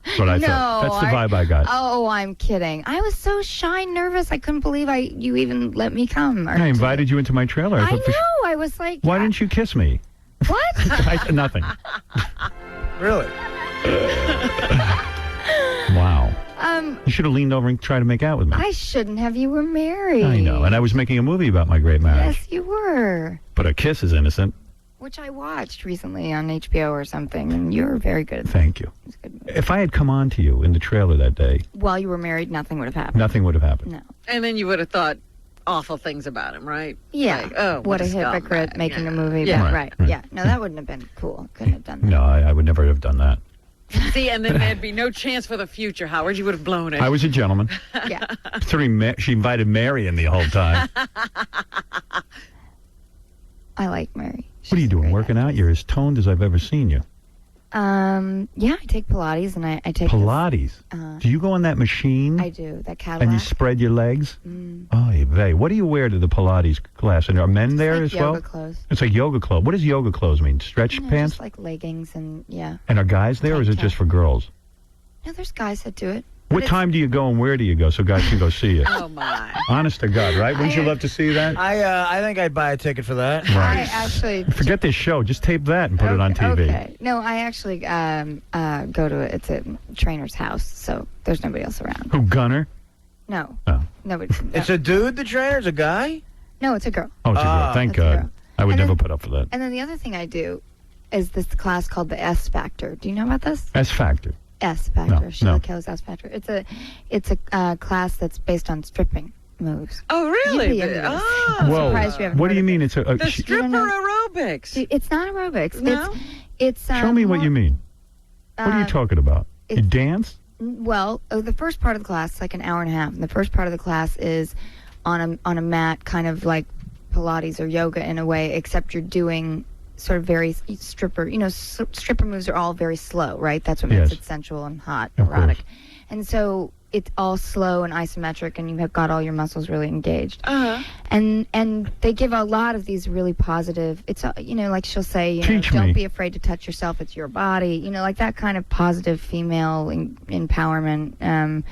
That's what I thought. That's the vibe I got. Oh, I'm kidding. I was so shy and nervous. I couldn't believe you even let me come. I invited you into my trailer. I know. I was like... Why didn't you kiss me? What? Nothing. Really? Wow. You should have leaned over and tried to make out with me. I shouldn't have. You were married. I know. And I was making a movie about my great marriage. Yes, you were. But a kiss is innocent. Which I watched recently on HBO or something, and you were very good at that. Thank you. If I had come on to you in the trailer that day... While you were married, nothing would have happened. Nothing would have happened. No. And then you would have thought awful things about him, right? Yeah. Like, oh, what a hypocrite making a movie. Yeah. Right. Yeah. No, that wouldn't have been cool. Couldn't have done that. No, I would never have done that. See, and then there'd be no chance for the future, Howard. You would have blown it. I was a gentleman. Yeah. She invited Mary in the whole time. I like Mary. What are you doing? Working out? You're as toned as I've ever seen you. Yeah, I take Pilates and I take Pilates. Do you go on that machine? I do. That Cadillac. And you spread your legs? Oh, vey. What do you wear to the Pilates class? And are men there as well? Yoga clothes. It's like yoga clothes. What does yoga clothes mean? Stretch pants? Just like leggings and And are guys there, or is it just for girls? No, there's guys that do it. What time do you go and where do you go so guys can go see you? Oh, my. Honest to God, right? Wouldn't you love to see that? I think I'd buy a ticket for that. Right. I actually... Forget this show. Just tape that and put it on TV. Okay. No, I actually go to it's a trainer's house, so there's nobody else around. Who, Gunner? No. Oh. Nobody. No. It's a dude, the trainer's a guy? No, it's a girl. Oh, it's a girl. Thank God. I would never put up for that. And then the other thing I do is this class called the S Factor. Do you know about this? S Factor. S Factor. No, Sheila no. Kell's S Factor. It's a class that's based on stripping moves. Oh, really? You'd be into this. Oh. I'm Whoa. surprised you haven't What do heard you of mean? it. It's a The stripper aerobics. It's not aerobics. No? It's Show me what you mean. What are you talking about? You dance? Well, the first part of the class is like an hour and a half. And the first part of the class is on a mat, kind of like Pilates or yoga in a way, except you're doing sort of very stripper. Stripper moves are all very slow, right? That's what makes it sensual and hot, erotic. And so it's all slow and isometric, and you have got all your muscles really engaged. And they give a lot of these really positive. It's like she'll say, don't be afraid to touch yourself. It's your body. Like that kind of positive female empowerment,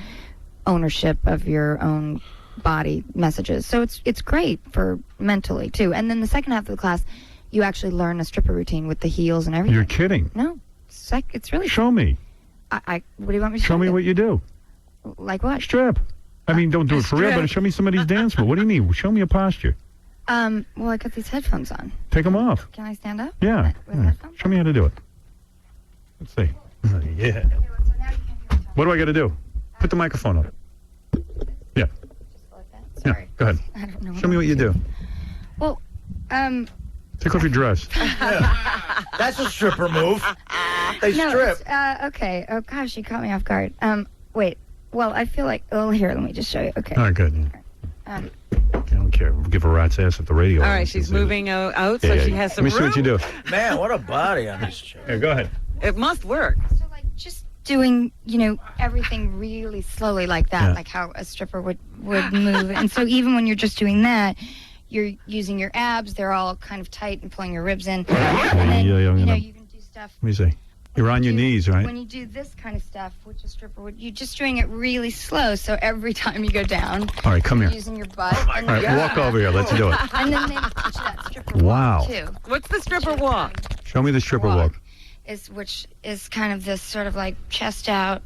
ownership of your own body messages. So it's great for mentally too. And then the second half of the class, you actually learn a stripper routine with the heels and everything. You're kidding. No, it's really. Show me. What do you want me to show me? you? What you do. Like what? Strip. I mean, don't do it for real, but show me somebody's dance move. What do you mean? Show me a posture. Well, I got these headphones on. Take them off. Can I stand up? Yeah. With headphones? Show me how to do it. Let's see. Yeah. What do I got to do? Put the microphone up. Yeah. Sorry. Go ahead. I don't know. Show me what you do. Well, Take off your dress. That's a stripper move. They no, strip. Okay. Oh gosh, you caught me off guard. Wait. Well, I feel like. Oh, here. Let me just show you. Okay. All right, good. Yeah. I don't care. We'll give a rat's ass at the radio. All right, she's moving out, so she has some Let me see room. what you do. Man, what a body on this chick. Here, go ahead. It must work. So, like, just doing, everything really slowly like that, like how a stripper would move. And so even when you're just doing that, you're using your abs. They're all kind of tight and pulling your ribs in. And then, you can do stuff. Let me see. You're on your knees, right? When you do this kind of stuff, which a stripper would, you're just doing it really slow. So every time you go down, all right, come you're here. using your butt. All right, walk over here. Let's do it. And then they teach that stripper Wow. walk, too. What's the stripper walk? Show me the stripper walk. Which is kind of this sort of like chest out,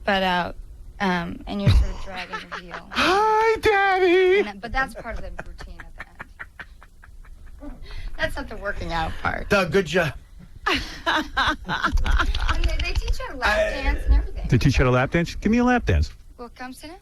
butt out, and you're sort of dragging your heel. Hi, Daddy. But that's part of the routine at the end. That's not the working out part. Doug, good job. And they teach you how to lap dance and everything. They teach you how to lap dance? Give me a lap dance. Well, come sit down.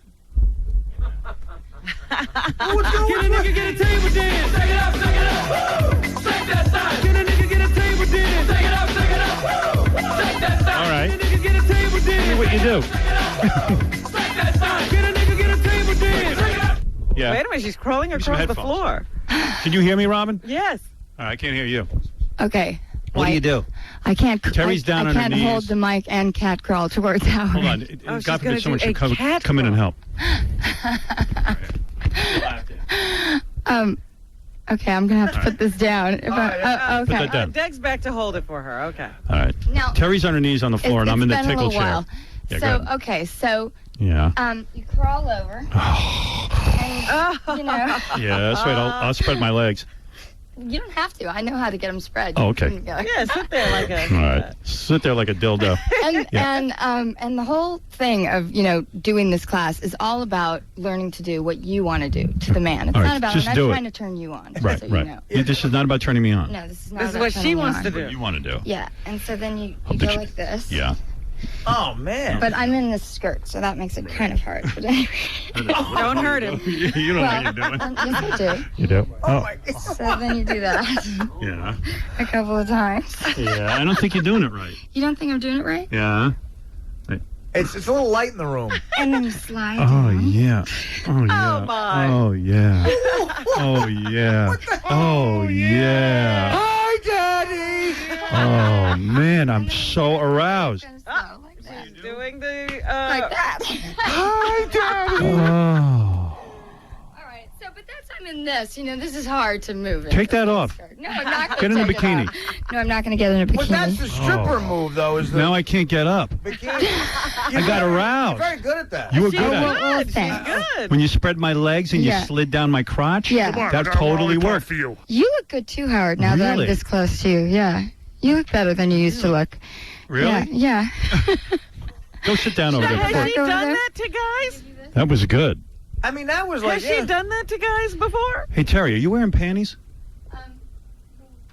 Get a nigga, get a table dance. Take it up, take it up. Woo! Take that side. Get a nigga, get a table dance. Take it up, take it up. Woo! Take that side. All right. Get a nigga, get a table dance. Give me what you do. Take that side. Get a nigga, get a table dance. Yeah. Wait a minute, she's crawling Give me some across the headphones. floor. Can you hear me, Robin? Yes. All right, I can't hear you. Okay. What do you do? I can't. Terry's down on her I can't knees. hold the mic and cat crawl towards Howard. Hold on. she's God gonna forbid someone do should a cat come in and help. Okay, I'm gonna have to put this down. If okay. Put that down. Deg's back to hold it for her. Okay. All right. Now, Terry's on her knees on the floor, and I'm in the it's been a tickle little chair. while. Yeah, go So ahead. okay, so Yeah. you crawl over, and Yeah, that's right. I'll spread my legs. you don't have to. I know how to get them spread. Oh, okay. You can go. Yeah, sit there like a. All right. Sit there like a dildo. And the whole thing of doing this class is all about learning to do what you want to do to the man. It's All right, not about just I'm do not it. trying to turn you on. Right, so right. You know. This is not about turning me on. No, this is not. This is about what she turning you wants on. to do. What you want to do. Yeah, and so then you Hope go that like this. Yeah. Oh, man. But I'm in this skirt, so that makes it kind of hard. But anyway. Don't hurt him. You don't know what you're doing. Yes, I do. You do? Oh. So then you do that Yeah. a couple of times. Yeah, I don't think you're doing it right. You don't think I'm doing it right? Yeah. It's a little light in the room. And then you slide Oh, down. yeah. Oh, yeah. Oh, my. Oh, yeah. Oh, yeah. Oh, yeah. Hi, Daddy. Oh, man, I'm so aroused. Kind of slow, like that. She's doing the. Like that. Hi, Daddy. Oh. All right. So, but that's I'm in this. This is hard to move. Take that off. No, I'm not going to Get in a take it bikini. off. No, I'm not going to get in a bikini. But that's the stripper move, though, is the Now I can't get up. bikini. I got aroused. You're very good at that. You were She's good at it. good. She's thanks. good. When you spread my legs and you Yeah. slid down my crotch, Yeah. Come on, that totally worked. You look good too, Howard, now that Really? I'm this close to you. Yeah. You look better than you used to look. Really? Yeah. Go sit down over there. Has before- she Over done there? that to guys? That was good. I mean, that was like. Has she done that to guys before? Hey, Terry, are you wearing panties?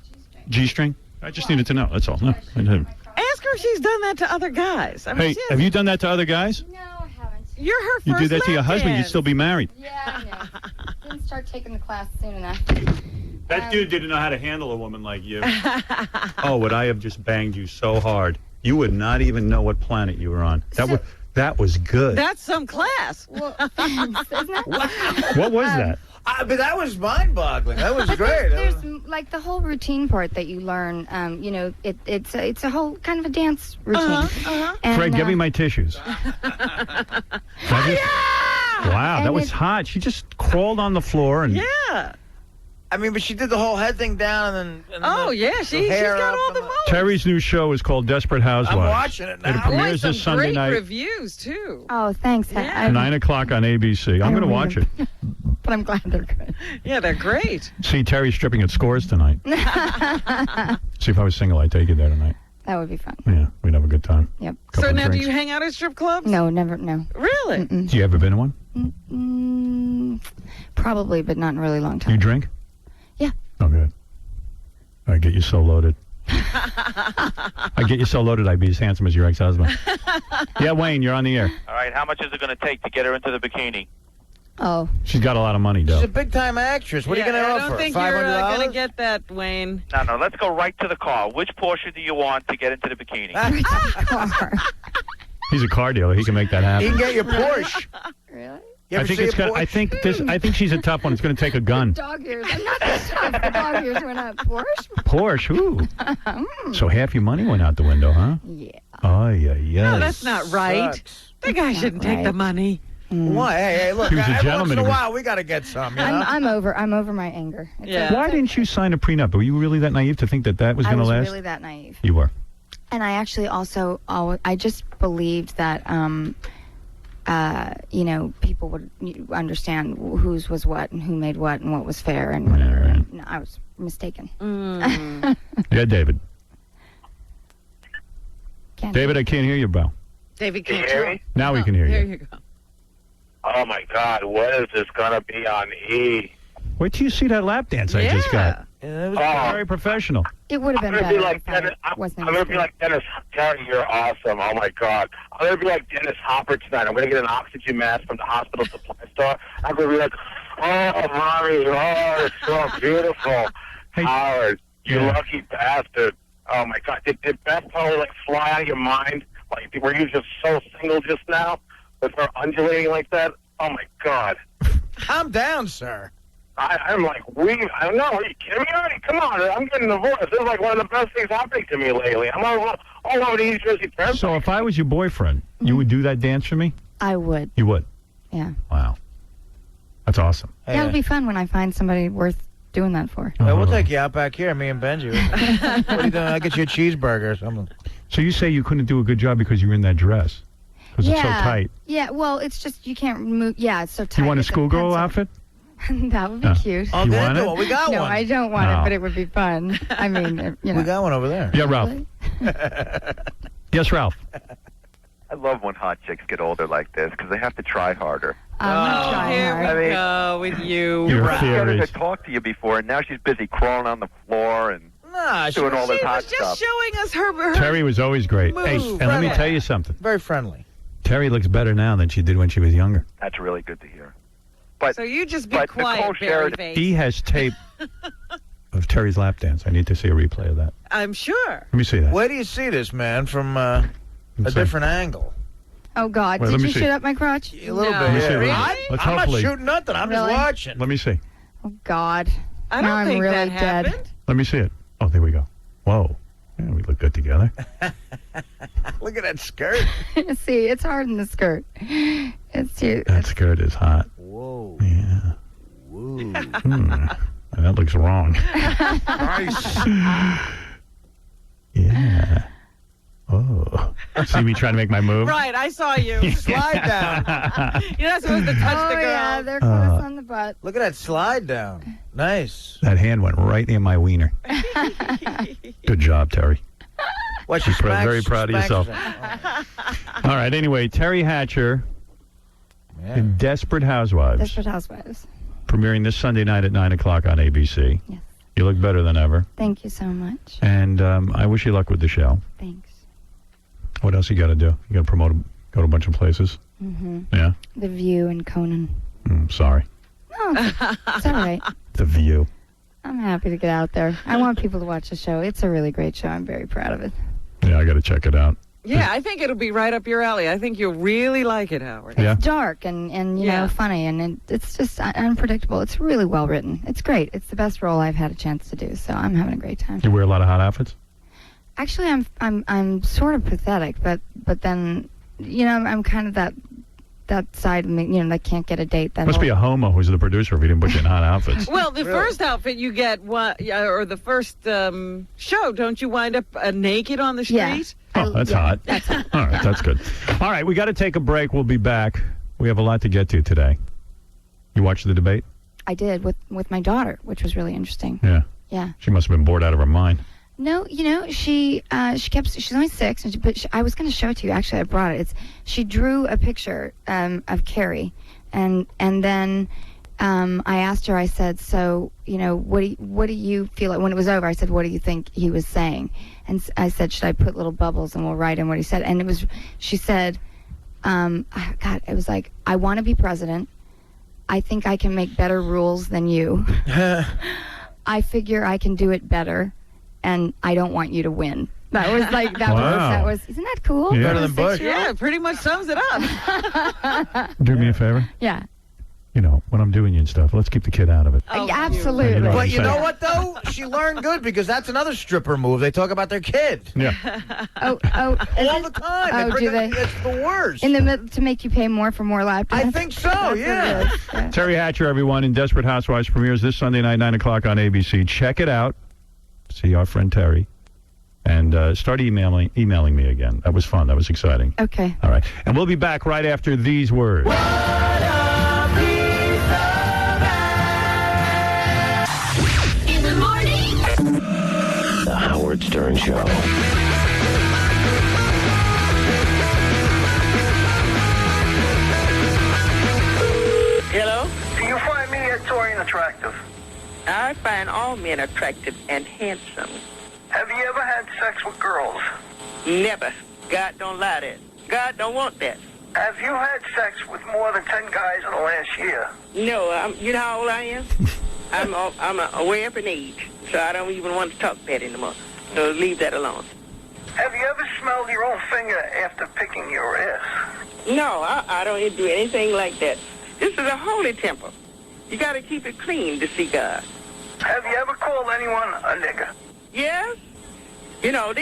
G-string. G-string? I just needed to know. That's all. No, I didn't. Ask her if she's done that to other guys. I mean, Hey, she have you done that to other guys? No, I haven't. You're her first You do that to your lap husband, you'd dance. still be married. Yeah, I know. Didn't start taking the class soon enough. That dude didn't know how to handle a woman like you. Oh, would I have just banged you so hard? You would not even know what planet you were on. That was good. That's some class. Well, thanks. Isn't that? What was that? But that was mind-boggling. That was great. There's like the whole routine part that you learn. It's a whole kind of a dance routine. And, Fred, give me my tissues. Wow, that And was hot. She just crawled on the floor and Yeah. I mean, but she did the whole head thing down and then. Oh, yeah. She's hair got up all and the moves. Terry's new show is called Desperate Housewives. I'm watching it now. It premieres Boy, this some Sunday great night, reviews, too. Oh, thanks. Yeah. 9 o'clock on ABC. I'm going to don't watch read it. But I'm glad they're good. Yeah, they're great. See Terry stripping at Scores tonight. See, if I was single, I'd take you there tonight. That would be fun. Yeah, we'd have a good time. Yep. Couple So of now, do drinks. you hang out at strip clubs? No, never. No. Really? Do you ever been to one? Probably, but not in a really long time. You drink? Yeah. Oh, good. I get you so loaded. I get you so loaded, I'd be as handsome as your ex-husband. Yeah, Wayne, you're on the air. All right, how much is it going to take to get her into the bikini? Oh. She's got a lot of money, She's though. a big-time actress. What are you going to I offer? don't think $500? you're going to get that, Wayne. No, let's go right to the car. Which Porsche do you want to get into the bikini? He's a car dealer. He can make that happen. He can get your Porsche. Really? I think it's gonna. I think she's a tough one. It's going to take a gun. Dog ears. I'm not this tough. The dog ears went up. Porsche? Porsche. Ooh. So half your money went out the window, huh? Yeah. Oh, yeah. No, that's not right. Sucks. The guy shouldn't take the money. Why? Hey, look. He was a Every gentleman. once in a while, we got to get some. You know? I'm over my anger. It's Yeah. okay. Why didn't you sign a prenup? Were you really that naive to think that was I going to was last? really that naive. You were. And I actually also, I just believed that, people would understand whose was what and who made what and what was fair and whatever. Right. And I was mistaken. Yeah, David. Can't David, I can't hear you, bro. David Can you can't hear talk. me? Now we can hear Here you. you go. Oh, my God. When is this going to be on E? Wait till you see that lap dance I just got. Yeah, it was Very professional. It would have I'm been going to better be like if I Dennis. wasn't I'm going to be like Dennis. Terry, you're awesome. Oh, my God. I'm going to be like Dennis Hopper tonight. I'm going to get an oxygen mask from the hospital supply store. I'm going to be like, oh, Mommy, oh, it's so beautiful. Hey, Howard, you yeah. lucky bastard. Oh, my God. Did Beth totally, like, fly out of your mind? Like, were you just so single just now with her undulating like that? Oh, my God. Calm down, sir. I'm like, I don't know. Are you kidding me already? Come on. I'm getting divorced. This is like one of the best things happening to me lately. I'm all over the East Jersey Turnpike. So if I was your boyfriend, you would do that dance for me? I would. You would? Yeah. Wow. That's awesome. Hey, That'll be fun when I find somebody worth doing that for. Hey, we'll take you out back here, me and Benji. What are you doing? I'll get you a cheeseburger or something. So you say you couldn't do a good job because you were in that dress? Because it's so tight. Yeah, well, it's just you can't move. Yeah, it's so tight. You want a It's schoolgirl pencil. outfit? That would be cute. Oh, You then want do it? it. We got No, one. I don't want No. it, but it would be fun. I mean, We got one over there. Yeah, Ralph. Yes, Ralph. I love when hot chicks get older like this because they have to try harder. I'm trying Here hard. we go with you. Your She got her theories. to talk to you before, and now she's busy crawling on the floor and Nah, doing all this She hot was just stuff. showing us her Terry was always great. Move, Hey, and let me brother. tell you something. very friendly. Terry looks better now than she did when she was younger. That's really good to hear. But So you just be but quiet, Nicole Barry Sheridan- Face. He has tape of Terry's lap dance. I need to see a replay of that. I'm sure. Let me see that. Where do you see this, man, from a Let's see. different angle? Oh God! Wait, Did let me you see. shoot up my crotch? A little No. bit. Let me see. Yeah. Really? Let's I'm not hopefully. shooting nothing. I'm Really? just watching. Let me see. Oh God! I Now don't I'm think really that dead. happened. Let me see it. Oh, there we go. Whoa. Yeah, we look good together. Look at that skirt. See, it's hard in the skirt. It's too. That skirt is hot. Whoa. Yeah. Whoa. That looks wrong. Nice. Yeah. Oh. See me trying to make my move? Right, I saw you. Slide down. You're not supposed to touch Oh the girl. yeah, they're close on the butt. Look at that slide down. Nice. That hand went right near my wiener. Good job, Terry. What, She's she smacks- very proud of smacks yourself. her. All right, anyway, Terry Hatcher Yeah. in Desperate Housewives, Desperate Housewives. premiering this Sunday night at 9 o'clock on ABC. Yes. You look better than ever. Thank you so much. And I wish you luck with the show. Thanks. What else you got to do? You got to promote, go to a bunch of places? Mm-hmm. Yeah? The View and Conan. Sorry. No, it's all right. The View. I'm happy to get out there. I want people to watch the show. It's a really great show. I'm very proud of it. Yeah, I got to check it out. Yeah, I think it'll be right up your alley. I think you'll really like it, Howard. Yeah. It's dark and you Yeah. know, funny, and it's just unpredictable. It's really well written. It's great. It's the best role I've had a chance to do, so I'm having a great time. You wear a lot of hot outfits? Actually, I'm sort of pathetic, but then, you know, I'm kind of that side of me, you know, that can't get a date. That Must be a homo who's the producer if he didn't put you in hot outfits. Well, the first outfit you get, or the first show, don't you wind up naked on the street? Oh, that's hot. That's hot. All right, that's good. All right, we got to take a break. We'll be back. We have a lot to get to today. You watched the debate? I did with my daughter, which was really interesting. Yeah. Yeah. She must have been bored out of her mind. No, you know, she's only 6, but I was going to show it to you. Actually, I brought it. She drew a picture of Carrie, and then I asked her. I said, so, you know, what do you feel like when it was over? I said, what do you think he was saying? And I said, should I put little bubbles and we'll write in what he said? And she said, God, it was like, I want to be president. I think I can make better rules than you. I figure I can do it better, and I don't want you to win. That was like, that was, isn't that cool? Yeah. Better than Bush. Yeah, pretty much sums it up. Do me a favor. Yeah. You know, when I'm doing you and stuff, let's keep the kid out of it. Absolutely. You know what But I'm you saying? know what, though? She learned good because that's another stripper move. They talk about their kid. Yeah. Oh, all the time. Oh, do they? It's the worst. In the middle to make you pay more for more lap dances? I think so, yeah. Teri Hatcher, everyone, in Desperate Housewives premieres this Sunday night, 9 o'clock on ABC. Check it out. See our friend Teri. And start emailing me again. That was fun. That was exciting. Okay. All right. And we'll be back right after these words. In the morning. The Howard Stern Show. Hello? Do you find me Torian attractive? I find all men attractive and handsome. Have you ever had sex with girls? Never. God don't lie to it. God don't want that. Have you had sex with more than 10 guys in the last year? No, you know how old I am? I'm away up in age, so I don't even want to talk that anymore. So leave that alone. Have you ever smelled your own finger after picking your ass? No, I don't do anything like that. This is a holy temple. You got to keep it clean to see God. Have you ever called anyone a nigger? Yes. You know,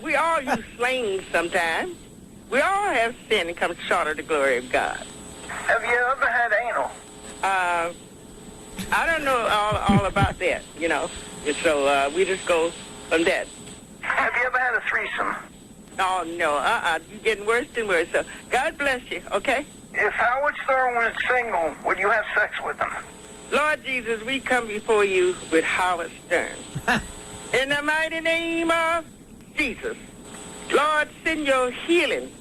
we all use slang sometimes. We all have sin and come short of the glory of God. Have you ever had anal? I don't know all about that, you know. So we just go from that. Have you ever had a threesome? Oh, no. You're getting worse and worse. So God bless you, okay? If Howard Stern was single, would you have sex with him? Lord Jesus, we come before you with Howard Stern. In the mighty name of Jesus, Lord, send your healing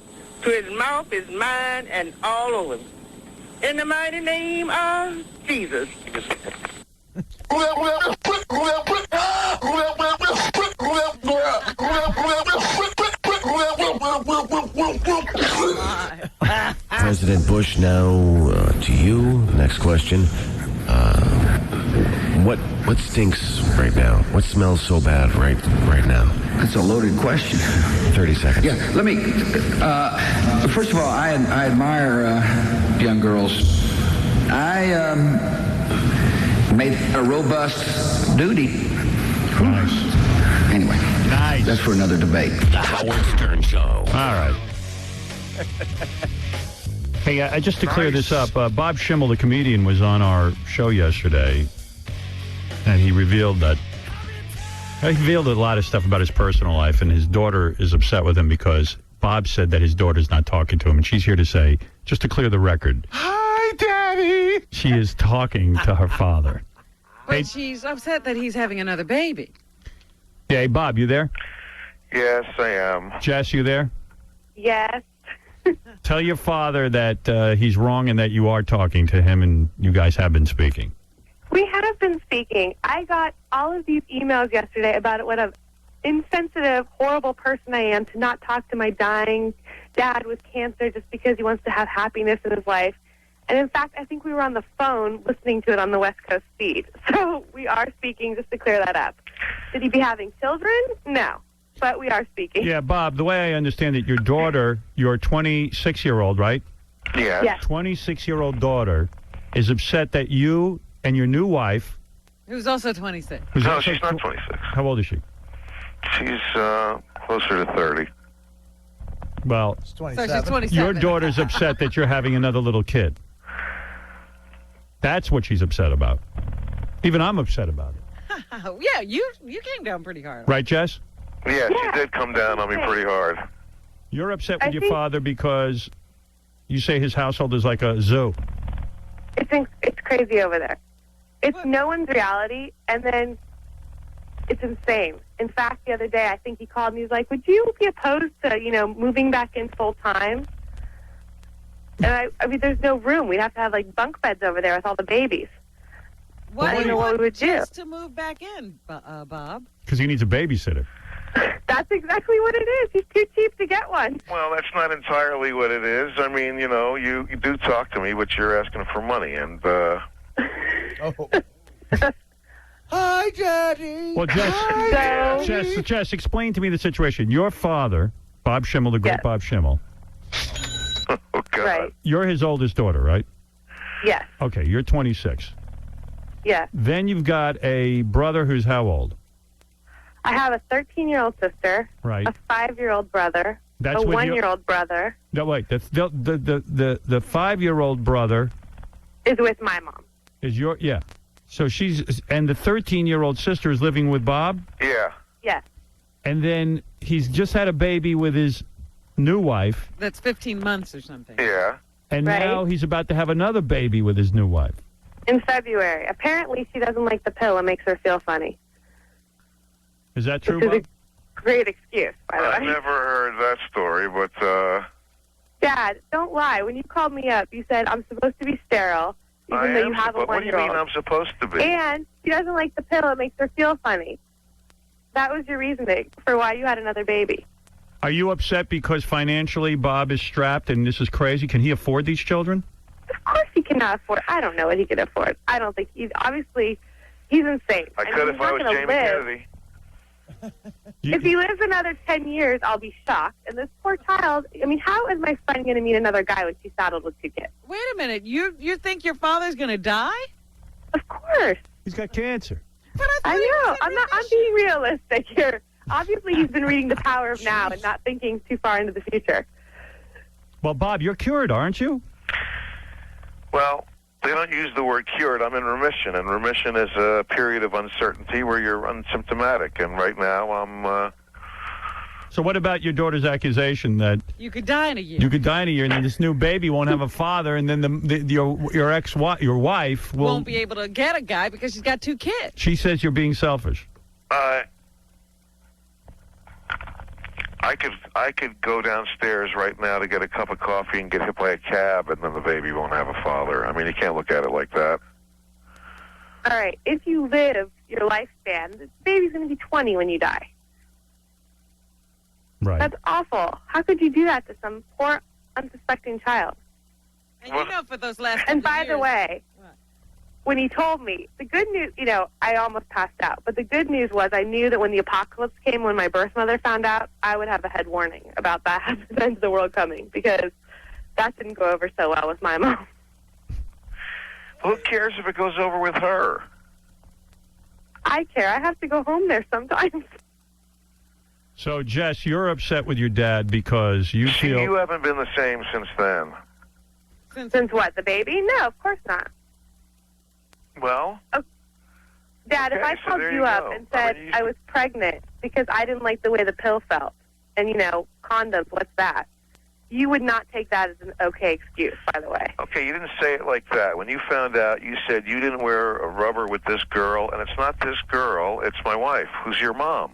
to his mouth, his mind, and all over him. In the mighty name of Jesus. President Bush, now to you. Next question. What stinks right now? What smells so bad right now? That's a loaded question. 30 seconds. Yeah, let me. First of all, I admire young girls. I made a robust duty. Nice. Anyway, Nice. that's for another debate. The Howard Stern Show. All right. Hey, just to clear this up, Bob Schimmel, the comedian, was on our show yesterday, and he revealed a lot of stuff about his personal life, and his daughter is upset with him because Bob said that his daughter's not talking to him, and she's here to say, just to clear the record, Hi, Daddy. she is talking to her father. But Hey. she's upset that he's having another baby. Hey, Bob, you there? Yes, I am. Jess, you there? Yes. Tell your father that he's wrong and that you are talking to him and you guys have been speaking. We have been speaking. I got all of these emails yesterday about what an insensitive, horrible person I am to not talk to my dying dad with cancer just because he wants to have happiness in his life. And in fact, I think we were on the phone listening to it on the West Coast feed. So we are speaking, just to clear that up. Should he be having children? No. But we are speaking. Yeah, Bob, the way I understand it, your daughter, your 26-year-old, right? Yes. Yes. 26-year-old daughter is upset that you and your new wife... Who's also 26. who's No, also she's not 26. How old is she? She's closer to 30. Well, It's So 27. she's 27. your daughter's upset that you're having another little kid. That's what she's upset about. Even I'm upset about it. Yeah, you came down pretty hard. Right, Jess? Yeah, she did come down on me pretty hard. You're upset with I your think- father because you say his household is like a zoo. It's crazy over there. It's no one's reality, and then it's insane. In fact, the other day, I think he called me. He's like, "Would you be opposed to, moving back in full time?" And I mean, there's no room. We'd have to have like bunk beds over there with all the babies. Why I do don't you know what want we would do. Jess to move back in, Bob? Because he needs a babysitter. That's exactly what it is. He's too cheap to get one. Well, that's not entirely what it is. I mean, you do talk to me, but you're asking for money, and Hi, Daddy. Well, Jess, explain to me the situation. Your father, Bob Schimmel, the great Bob Schimmel. Oh, God. Right. You're his oldest daughter, right? Yes. Okay, you're 26. Yes. Then you've got a brother who's how old? I have a 13-year-old sister, Right. a 5-year-old brother, That's a what 1-year-old brother No, wait. The 5-year-old brother is with my mom. is your So and the 13-year-old sister is living with Bob. Yeah. Yes. And then he's just had a baby with his new wife. That's 15 months or something. Yeah. And Right. now he's about to have another baby with his new wife. In February. Apparently, she doesn't like the pill. It makes her feel funny. Is that true, Which is Bob? a great excuse, by the way. I've never heard that story, but Dad, don't lie. When you called me up, you said I'm supposed to be sterile, even though you have a what do you mean 1-year-old. I'm supposed to be? And she doesn't like the pill. It makes her feel funny. That was your reasoning for why you had another baby. Are you upset because financially Bob is strapped and this is crazy? Can he afford these children? Of course he cannot afford. I don't know what he can afford. I don't think he's insane. I could if I was Jamie Kennedy. If he lives another 10 years, I'll be shocked. And this poor child, I mean, how is my friend going to meet another guy when she's saddled with 2 kids? Wait a minute. You think your father's going to die? Of course. He's got cancer. I know. I'm being realistic here. Obviously, he's been reading The Power of Now and not thinking too far into the future. Well, Bob, you're cured, aren't you? Well, they don't use the word cured. I'm in remission, and remission is a period of uncertainty where you're unsymptomatic. And right now, I'm. So what about your daughter's accusation that You could die in a year. you could die in a year and then this new baby won't have a father and then your wife won't be able to get a guy because she's got 2 kids. She says you're being selfish. I could go downstairs right now to get a cup of coffee and get hit by a cab, and then the baby won't have a father. I mean, you can't look at it like that. All right. If you live your lifespan, the baby's going to be 20 when you die. Right. That's awful. How could you do that to some poor, unsuspecting child? And you know, for those last And couple by the years- way, when he told me, the good news, I almost passed out. But the good news was I knew that when the apocalypse came, when my birth mother found out, I would have a head warning about that the end of the world coming, because that didn't go over so well with my mom. Who cares if it goes over with her? I care. I have to go home there sometimes. So, Jess, you're upset with your dad because you feel... You haven't been the same since then. Since what, the baby? No, of course not. Well? Dad, if Okay, I so called there you you up go. and said I was pregnant because I didn't like the way the pill felt, and, condoms, what's that? You would not take that as an okay excuse, by the way. Okay, you didn't say it like that. When you found out, you said you didn't wear a rubber with this girl, and it's not this girl, it's my wife, who's your mom.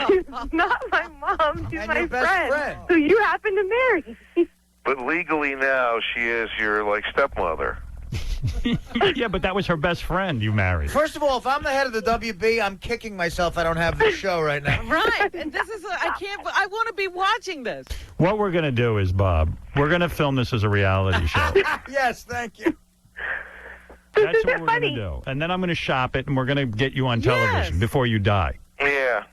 She's not my mom. She's my your best friend. who you happen to marry. But legally now, she is your, stepmother. Yeah, but that was her best friend you married. First of all, if I'm the head of the WB, I'm kicking myself I don't have this show right now. Right. And this is, I want to be watching this. What we're going to do is, Bob, we're going to film this as a reality show. Yes, thank you. That's what we're going to do. And then I'm going to shop it, and we're going to get you on television before you die. Yeah.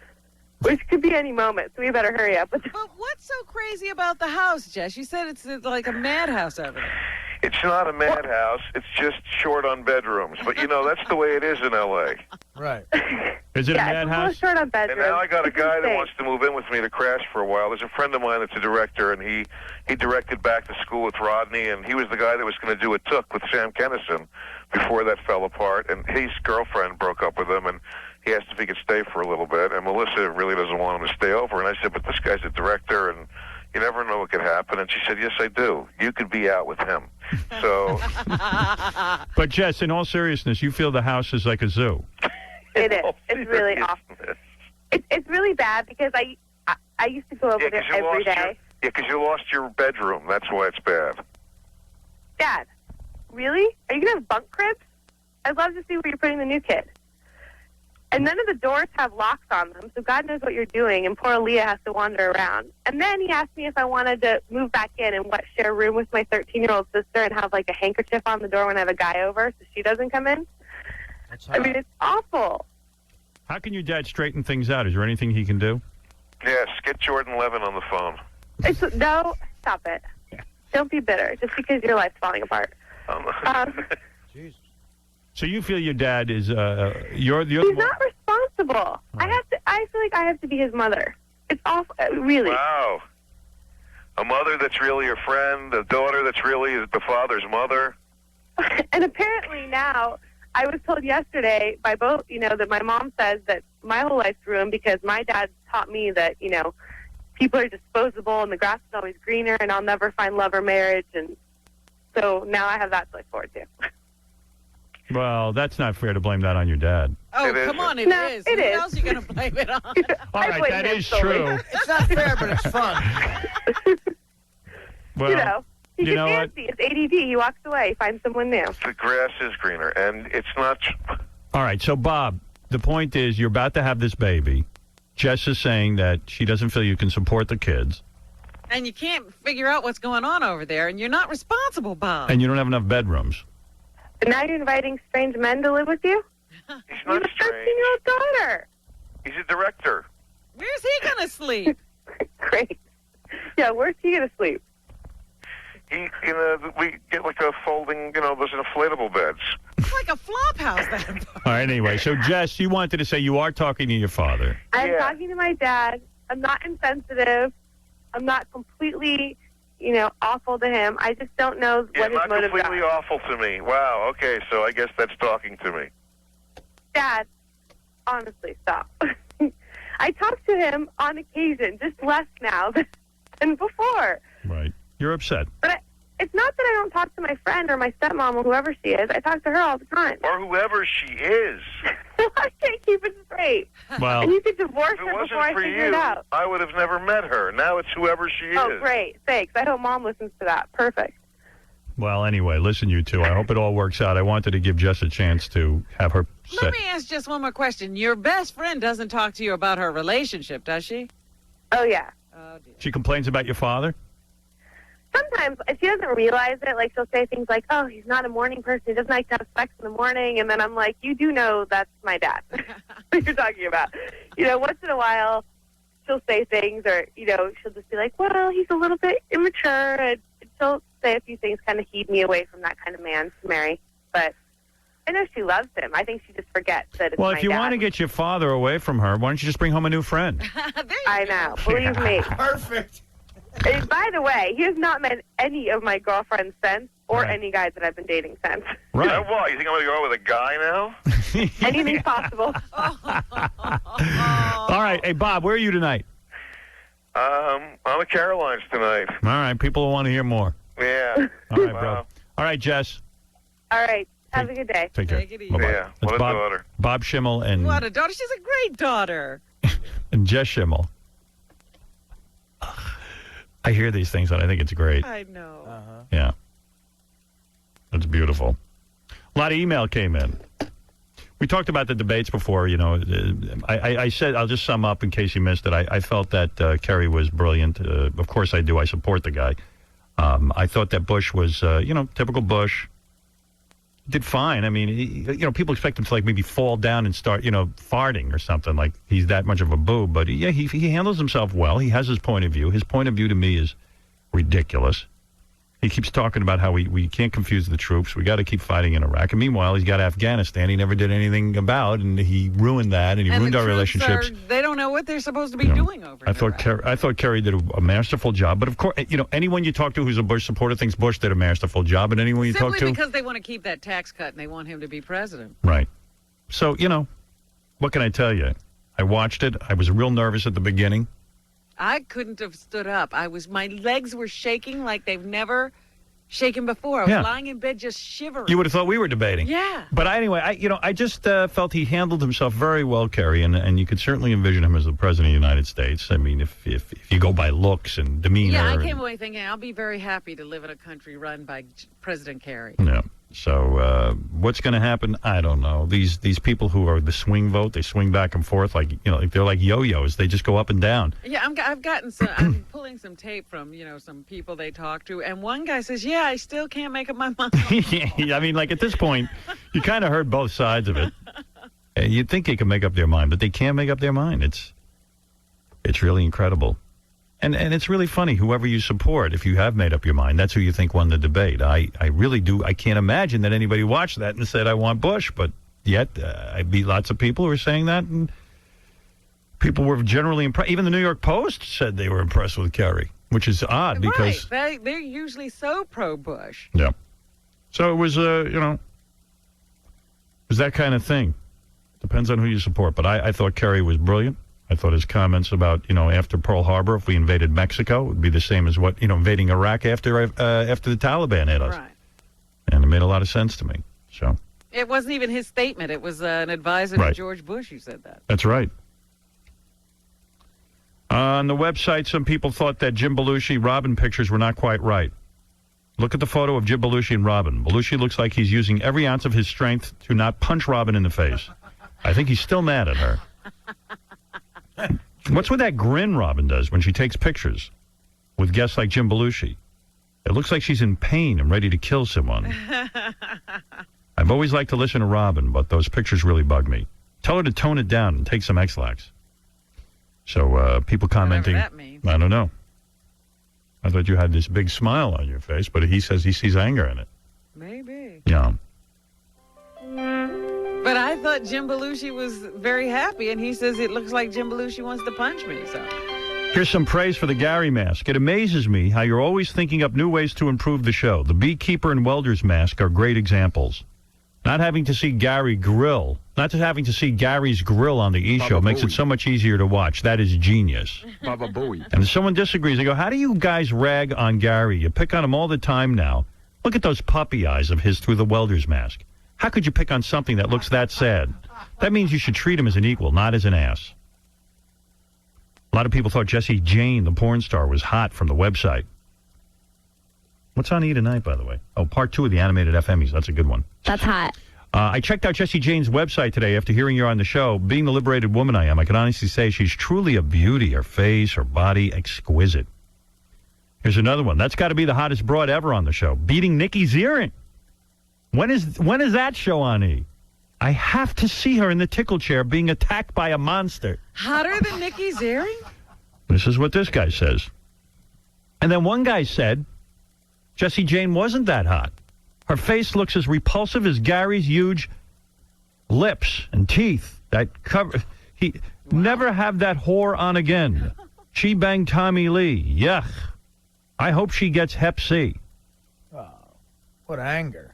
Which could be any moment, so we better hurry up. But what's so crazy about the house, Jess? You said it's like a madhouse over there. It's not a madhouse. It's just short on bedrooms. But, that's the way it is in L.A. Right. Is it a madhouse? Short on bedrooms. And now I got a It's guy that insane. wants to move in with me to crash for a while. There's a friend of mine that's a director, and he directed Back to School with Rodney, and he was the guy that was going to do a Took with Sam Kinison before that fell apart. And his girlfriend broke up with him, and he asked if he could stay for a little bit. And Melissa really doesn't want him to stay over. And I said, but this guy's a director, and you never know what could happen. And she said, yes, I do. You could be out with him. So, But, Jess, in all seriousness, you feel the house is like a zoo. It is. It's really awful. It's really bad because I used to go over there every day. Because you lost your bedroom. That's why it's bad. Dad, really? Are you going to have bunk cribs? I'd love to see where you're putting the new kid. And none of the doors have locks on them, so God knows what you're doing, and poor Leah has to wander around. And then he asked me if I wanted to move back in and share a room with my 13-year-old sister and have, like, a handkerchief on the door when I have a guy over so she doesn't come in. I mean, it's awful. How can your dad straighten things out? Is there anything he can do? Yes, get Jordan Levin on the phone. No, stop it. Don't be bitter just because your life's falling apart. So you feel your dad is you're He's not responsible. I feel like I have to be his mother. It's awful, really. Wow. A mother that's really your friend, a daughter that's really the father's mother. And apparently now, I was told yesterday by both, that my mom says that my whole life's ruined because my dad taught me that, people are disposable and the grass is always greener and I'll never find love or marriage. And so now I have that to look forward to. Well, that's not fair to blame that on your dad. Oh, come on, it is. Who else are you going to blame it on? All right, that is true. It's not fair, but it's fun. Well, he you gets know what? antsy. It's ADD. He walks away. He finds someone new. The grass is greener, and it's not... All right, so, Bob, the point is you're about to have this baby. Jess is saying that she doesn't feel you can support the kids. And you can't figure out what's going on over there, and you're not responsible, Bob. And you don't have enough bedrooms. And now you're inviting strange men to live with you? He's not a 13-year-old daughter. He's a director. Where's he going to sleep? Great. Yeah, where's he going to sleep? We get like a folding, those inflatable beds. It's like a flop house, that. All right, anyway, so, Jess, you wanted to say you are talking to your father. I'm talking to my dad. I'm not insensitive. I'm not completely, awful to him. I just don't know what his motives are. Not completely awful to me. Wow, okay, so I guess that's talking to me. Dad, honestly, stop. I talk to him on occasion, just less now than before. Right. You're upset. But it's not that I don't talk to my friend or my stepmom or whoever she is. I talk to her all the time. Or whoever she is. I can't keep it straight. Well, and you could divorce if it her wasn't before I for figure you, it out. I would have never met her. Now it's whoever she is. Oh, great. Thanks. I hope Mom listens to that. Perfect. Well, anyway, listen, you two. I hope it all works out. I wanted to give Jess a chance to have her say. Let me ask just one more question. Your best friend doesn't talk to you about her relationship, does she? Oh, yeah. Oh, dear. She complains about your father? Sometimes, if she doesn't realize it, like, she'll say things like, oh, he's not a morning person. He doesn't like to have sex in the morning. And then I'm like, you do know that's my dad. What you're talking about. Once in a while, she'll say things or, she'll just be like, well, he's a little bit immature. And she'll say a few things kind of heed me away from that kind of man to marry. But I know she loves him. I think she just forgets that it's Well, my if you dad. want to get your father away from her, why don't you just bring home a new friend? I know. Believe me. Perfect. And by the way, he has not met any of my girlfriends since or Right. any guys that I've been dating since. Right. Yeah, what? You think I'm going to go out with a guy now? Anything's possible. All right. Hey, Bob, where are you tonight? I'm at Caroline's tonight. All right. People will want to hear more. Yeah. All right, bro. All right, Jess. All right. Have a good day. Take care. Take it easy. Bye-bye. Yeah. That's What a Bob, daughter. Bob Schimmel and, What a daughter. She's a great daughter. and Jess Schimmel. I hear these things and I think it's great. I know. Yeah. That's beautiful. A lot of email came in. We talked about the debates before, I said, I'll just sum up in case you missed it. I felt that Kerry was brilliant. Of course I do. I support the guy. I thought that Bush was, typical Bush. Did fine. I mean, people expect him to maybe fall down and start, farting or something. Like he's that much of a boob. But yeah, he handles himself well. He has his point of view. His point of view to me is ridiculous. He keeps talking about how we can't confuse the troops. We got to keep fighting in Iraq. And meanwhile, he's got Afghanistan he never did anything about, and he ruined that, and he ruined our relationships. They don't know what they're supposed to be doing over there. I thought Kerry did a masterful job. But of course, anyone you talk to who's a Bush supporter thinks Bush did a masterful job, and anyone you talk to... Simply because they want to keep that tax cut and they want him to be president. Right. So, what can I tell you? I watched it. I was real nervous at the beginning. I couldn't have stood up. My legs were shaking like they've never shaken before. I was lying in bed just shivering. You would have thought we were debating. Yeah. But anyway, I just felt he handled himself very well, Kerry, and you could certainly envision him as the president of the United States. I mean, if you go by looks and demeanor. Yeah, I came away thinking I'll be very happy to live in a country run by President Kerry. Yeah. So what's going to happen? I don't know. These people who are the swing vote, they swing back and forth like they're like yo-yos. They just go up and down. Yeah, I've gotten some. I'm pulling some tape from some people they talk to, and one guy says, "Yeah, I still can't make up my mind." I mean, like at this point, you kind of heard both sides of it. You'd think they could make up their mind, but they can't make up their mind. It's really incredible. And it's really funny, whoever you support, if you have made up your mind, that's who you think won the debate. I really do. I can't imagine that anybody watched that and said, I want Bush. But yet, I beat lots of people who were saying that. And people were generally impressed. Even the New York Post said they were impressed with Kerry, which is odd because... Right. They're usually so pro-Bush. Yeah. So it was, it was that kind of thing. Depends on who you support. But I thought Kerry was brilliant. I thought his comments about, after Pearl Harbor, if we invaded Mexico, it would be the same as what, invading Iraq after the Taliban hit us. Right. And it made a lot of sense to me. So it wasn't even his statement. It was an advisor to George Bush who said that. That's right. On the website, some people thought that Jim Belushi-Robin pictures were not quite right. Look at the photo of Jim Belushi and Robin. Belushi looks like he's using every ounce of his strength to not punch Robin in the face. I think he's still mad at her. What's with that grin Robin does when she takes pictures with guests like Jim Belushi? It looks like she's in pain and ready to kill someone. I've always liked to listen to Robin, but those pictures really bug me. Tell her to tone it down and take some X-Lax. So people commenting, whatever that means. I don't know. I thought you had this big smile on your face, but he says he sees anger in it. Maybe. Yeah. But I thought Jim Belushi was very happy, and he says it looks like Jim Belushi wants to punch me. So here's some praise for the Gary mask. It amazes me how you're always thinking up new ways to improve the show. The beekeeper and welder's mask are great examples. Not having to see Gary's grill on the E! Show makes it so much easier to watch. That is genius. Baba Booey. And if someone disagrees, they go, how do you guys rag on Gary? You pick on him all the time now. Look at those puppy eyes of his through the welder's mask. How could you pick on something that looks that sad? That means you should treat him as an equal, not as an ass. A lot of people thought Jessie Jane, the porn star, was hot from the website. What's on E! tonight, by the way? Oh, part 2 of the animated FMEs. That's a good one. That's hot. I checked out Jessie Jane's website today after hearing her on the show. Being the liberated woman I am, I can honestly say she's truly a beauty. Her face, her body, exquisite. Here's another one. That's got to be the hottest broad ever on the show. Beating Nikki Ziering. When is that show on E! I have to see her in the tickle chair being attacked by a monster. Hotter than Nikki Ziering? This is what this guy says. And then one guy said, Jessie Jane wasn't that hot. Her face looks as repulsive as Gary's huge lips and teeth that cover... Never have that whore on again. She banged Tommy Lee. Yuck. I hope she gets Hep C. Oh, what anger.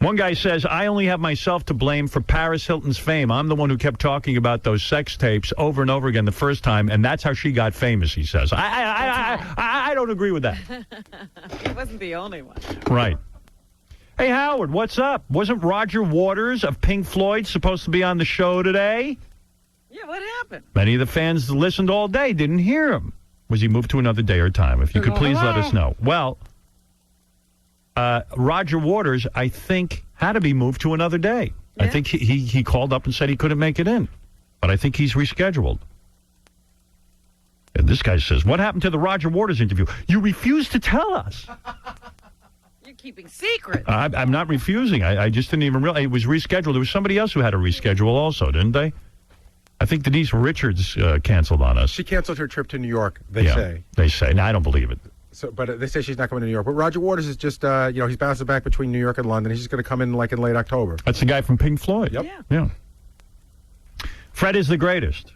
One guy says, I only have myself to blame for Paris Hilton's fame. I'm the one who kept talking about those sex tapes over and over again the first time, and that's how she got famous, he says. I don't agree with that. He wasn't the only one. Right. Hey, Howard, what's up? Wasn't Roger Waters of Pink Floyd supposed to be on the show today? Yeah, what happened? Many of the fans listened all day, didn't hear him. Was he moved to another day or time? If you could please let us know. Well... Roger Waters, I think, had to be moved to another day. Yeah. I think he called up and said he couldn't make it in. But I think he's rescheduled. And this guy says, what happened to the Roger Waters interview? You refused to tell us. You're keeping secrets. I'm not refusing. I just didn't even realize. It was rescheduled. There was somebody else who had to reschedule also, didn't they? I think Denise Richards canceled on us. She canceled her trip to New York, they say. They say. No, I don't believe it. So, but they say she's not coming to New York. But Roger Waters is just, he's bouncing back between New York and London. He's just going to come in like in late October. That's the guy from Pink Floyd. Yep. Yeah. Fred is the greatest.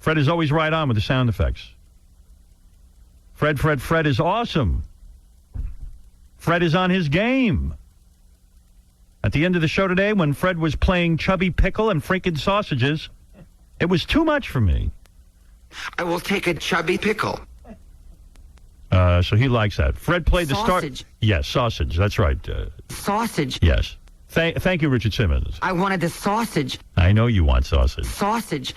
Fred is always right on with the sound effects. Fred is awesome. Fred is on his game. At the end of the show today, when Fred was playing Chubby Pickle and freaking sausages, it was too much for me. I will take a Chubby Pickle. So he likes that. Fred played sausage. the start. Yes, sausage. That's right. Sausage. Yes. Thank you, Richard Simmons. I wanted the sausage. I know you want sausage. Sausage.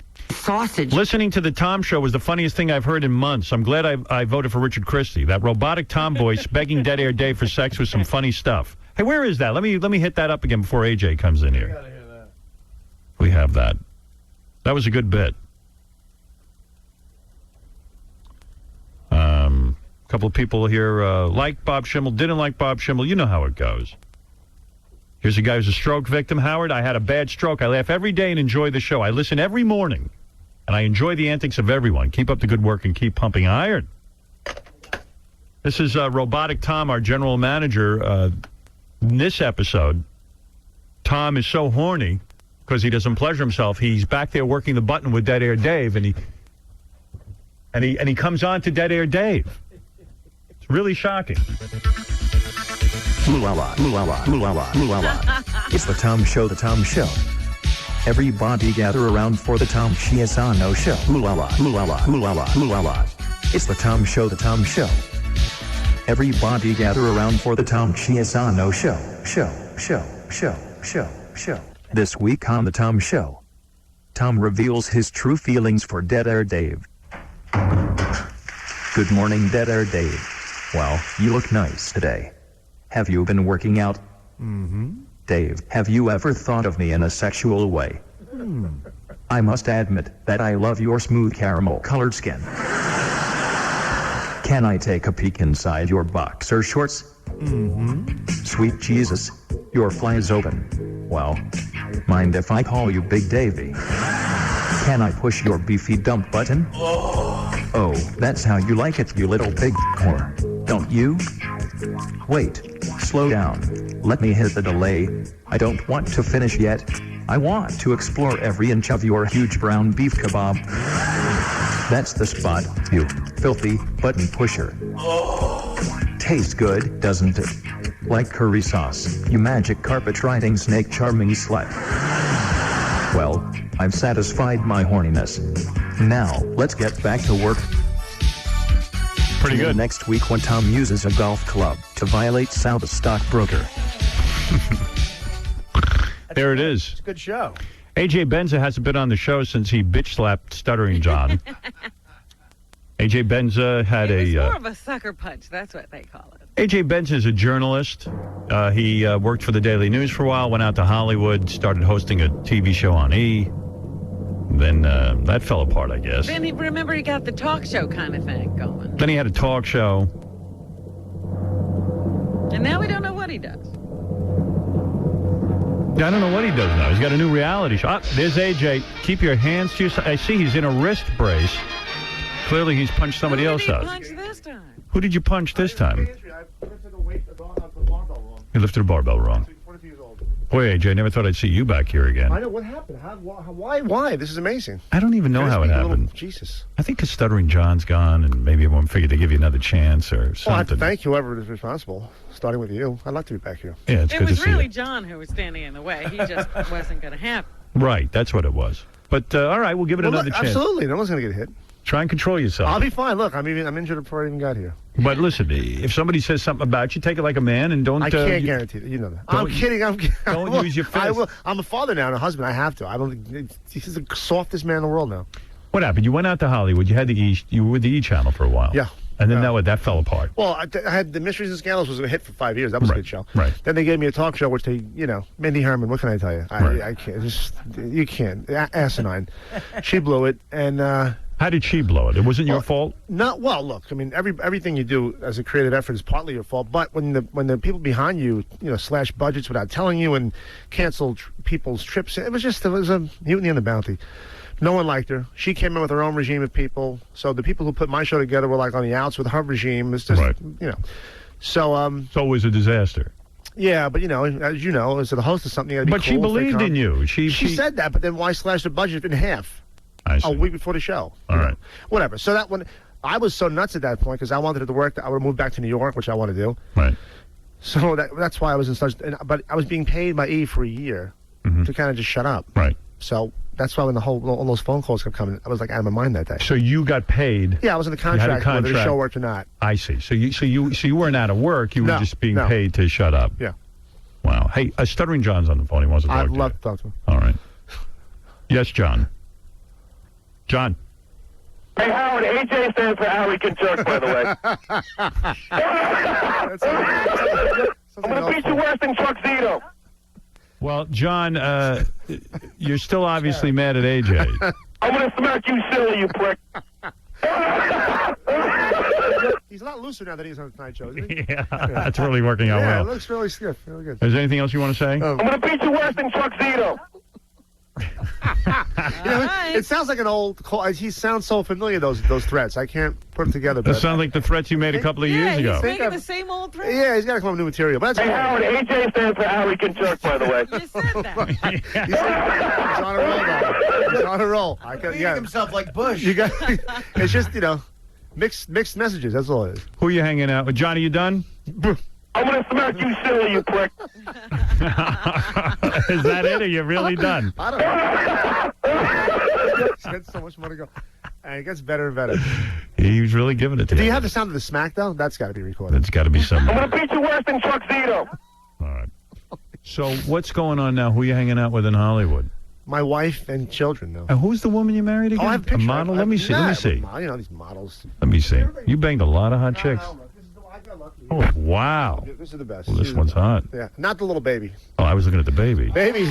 Listening to the Tom Show was the funniest thing I've heard in months. I'm glad I voted for Richard Christie. That robotic Tom voice begging Dead Air Dave for sex was some funny stuff. Hey, where is that? Let me hit that up again before AJ comes in here. Gotta hear that. We have that. That was a good bit. A couple of people here liked Bob Schimmel, didn't like Bob Schimmel. You know how it goes. Here's a guy who's a stroke victim. Howard, I had a bad stroke. I laugh every day and enjoy the show. I listen every morning, and I enjoy the antics of everyone. Keep up the good work and keep pumping iron. This is Robotic Tom, our general manager. In this episode, Tom is so horny because he doesn't pleasure himself. He's back there working the button with Dead Air Dave, and he comes on to Dead Air Dave. It's really shocking. Moolah, moolah, moolah, moolah. It's the Tom Show, the Tom Show. Everybody gather around for the Tom Chiasano Show. Moolah, moolah, moolah, moolah. It's the Tom Show, the Tom Show. Everybody gather around for the Tom Chiasano Show. Show. This week on the Tom Show, Tom reveals his true feelings for Dead Air Dave. Good morning, Dead Air Dave. Wow, you look nice today. Have you been working out? Mm-hmm. Dave, have you ever thought of me in a sexual way? I must admit that I love your smooth caramel-colored skin. Can I take a peek inside your boxer shorts? Mm-hmm. Sweet Jesus, your fly is open. Well, mind if I call you Big Davy? Can I push your beefy dump button? Oh, that's how you like it, you little big whore. Don't you? Wait, slow down. Let me hit the delay. I don't want to finish yet. I want to explore every inch of your huge brown beef kebab. That's the spot, you filthy button pusher. Tastes good, doesn't it? Like curry sauce, you magic carpet-riding snake charming slut. Well, I've satisfied my horniness. Now, let's get back to work. Pretty good. Next week when Tom uses a golf club to violate South stockbroker. There it is. It's a good show. AJ Benza hasn't been on the show since he bitch-slapped Stuttering John. AJ Benza had It's more of a sucker punch. That's what they call it. AJ Benza is a journalist. He worked for the Daily News for a while, went out to Hollywood, started hosting a TV show on E! Then that fell apart, I guess. Then he got the talk show kind of thing going. Then he had a talk show. And now we don't know what he does. I don't know what he does now. He's got a new reality show. Ah, there's AJ. Keep your hands to yourself. I see he's in a wrist brace. Clearly he's punched somebody else out. Who did he punch this time? Who did you punch this time? You lifted a barbell wrong. Boy, AJ, I never thought I'd see you back here again. I know what happened. Why? This is amazing. I don't even know how it happened. Jesus. I think because Stuttering John's gone, and maybe everyone figured they'd give you another chance or something. Well, I have to thank whoever is responsible, starting with you. I'd like to be back here. Yeah, it's it good to was see really you. John who was standing in the way. He just wasn't going to happen. Right, that's what it was. But, all right, we'll give it another chance. Absolutely. No one's going to get hit. Try and control yourself. I'll be fine. Look, I'm injured before I even got here. But listen, if somebody says something about you, take it like a man and don't... I can't guarantee that. You know that. I'm kidding. Don't use your fist. I will. I'm a father now and a husband. I have to. He's the softest man in the world now. What happened? You went out to Hollywood. You had you were with the E! Channel for a while. Yeah. And then that fell apart. Well, I had the Mysteries and Scandals was a hit for 5 years. That was a good show. Right. Then they gave me a talk show, which they, Mindy Herman. What can I tell you? I can't. You can't. Asinine. She blew it, and. How did she blow it? It wasn't your fault? Well, look, I mean, everything you do as a creative effort is partly your fault, but when the people behind you, slash budgets without telling you and canceled people's trips, it was a mutiny on the bounty. No one liked her. She came in with her own regime of people, so the people who put my show together were like on the outs with her regime. It's just, So it was a disaster. Yeah, but as you know, as the host of something, you gotta be But she believed in you. She said that, but then why slash the budget in half? I see. A week before the show. All right. Whatever. So that one, I was so nuts at that point because I wanted it to work. I would move back to New York, which I want to do. Right. So that's why I was in such. But I was being paid by E! for a year to kind of just shut up. Right. So that's why when all those phone calls kept coming, I was like out of my mind that day. So you got paid. Yeah, I was in the contract whether the show worked or not. I see. So you weren't out of work. You were just being paid to shut up. Yeah. Wow. Hey, Stuttering John's on the phone. He wants to talk to you. I'd love to talk to him. All right. Yes, John. John. Hey, Howard, AJ stands for Howie Can Jerk, by the way. I'm going to beat you worse than Chuck Zito. Well, John, you're still obviously mad at AJ. I'm going to smack you silly, you prick. He's a lot looser now that he's on the Tonight Show, isn't he? Yeah, that's really working out Yeah, well. it looks really stiff. Really good. Is there anything else you want to say? I'm going to beat you worse than Chuck Zito. It sounds like an old. He sounds so familiar. Those threats. I can't put them together. That sounds like the threats you made a couple of years ago. He's making the same old threat. Yeah, he's got to come up with new material. But that's Hey, Howard, AJ stands for Harry Kinchurk, by the way. You said that. He's on a roll, though. He's on a roll. He's himself like Bush. You got. It's just mixed messages. That's all it is. Who are you hanging out with? Johnny, you done? I'm going to smack you silly, you prick. Is that it? Or you really done? I don't know. He's got so much more to go. And it gets better and better. He's really giving it to Do you. you have the sound of the smack, though? That's got to be recorded. That's got to be something. I'm going to beat you worse than Chuck Zito. All right. So what's going on now? Who are you hanging out with in Hollywood? My wife and children, though. And who's the woman you married again? Oh, I have a picture. model? Let me see. Let me see. You know these models. Let me see. You banged a lot of hot chicks. Oh, wow. This is the best. Well, this one's hot. Yeah, not the little baby. Oh, I was looking at the baby. Baby.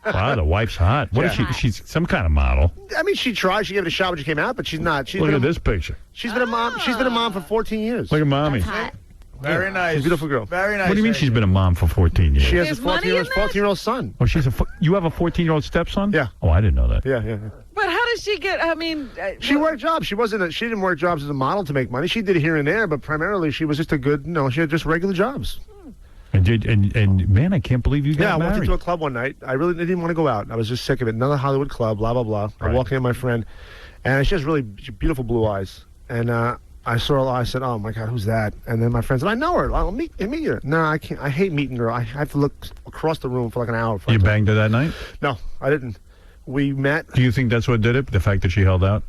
Wow, the wife's hot. What is she? She's some kind of model. I mean, she tried. She gave it a shot when she came out, but she's not. Look at this picture. She's been a mom. She's been a mom for 14 years. Look at mommy. Very nice. She's a beautiful girl. Very nice. What do you mean she's been a mom for 14 years? She has There's a money in that? 14-year-old son. Oh, you have a 14-year-old stepson? Yeah. Oh, I didn't know that. Yeah. But how does she get? I mean, She worked jobs. She didn't work jobs as a model to make money. She did it here and there, but primarily she was just a good. She had just regular jobs. And man, I can't believe you got Yeah, I married. went into a club one night. I really didn't want to go out. I was just sick of it. Another Hollywood club, blah, blah, blah. I walk in with my friend, and she has really beautiful blue eyes. And I saw her. I said, "Oh my God, who's that?" And then my friend said, "I know her. I'll meet her." No, I can't. I hate meeting her. I have to look across the room for like an hour. You banged her that night? No, I didn't. We met. Do you think that's what did it? The fact that she held out?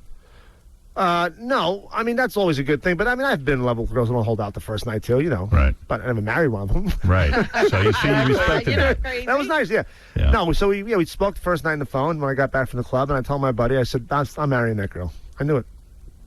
No, I mean that's always a good thing. But I mean, I've been in love with girls who don't hold out the first night too, Right. But I never married one of them. Right. So you see, you respected that. That was nice. Yeah. No, so we spoke the first night on the phone when I got back from the club, and I told my buddy, I said, I'm marrying that girl. I knew it.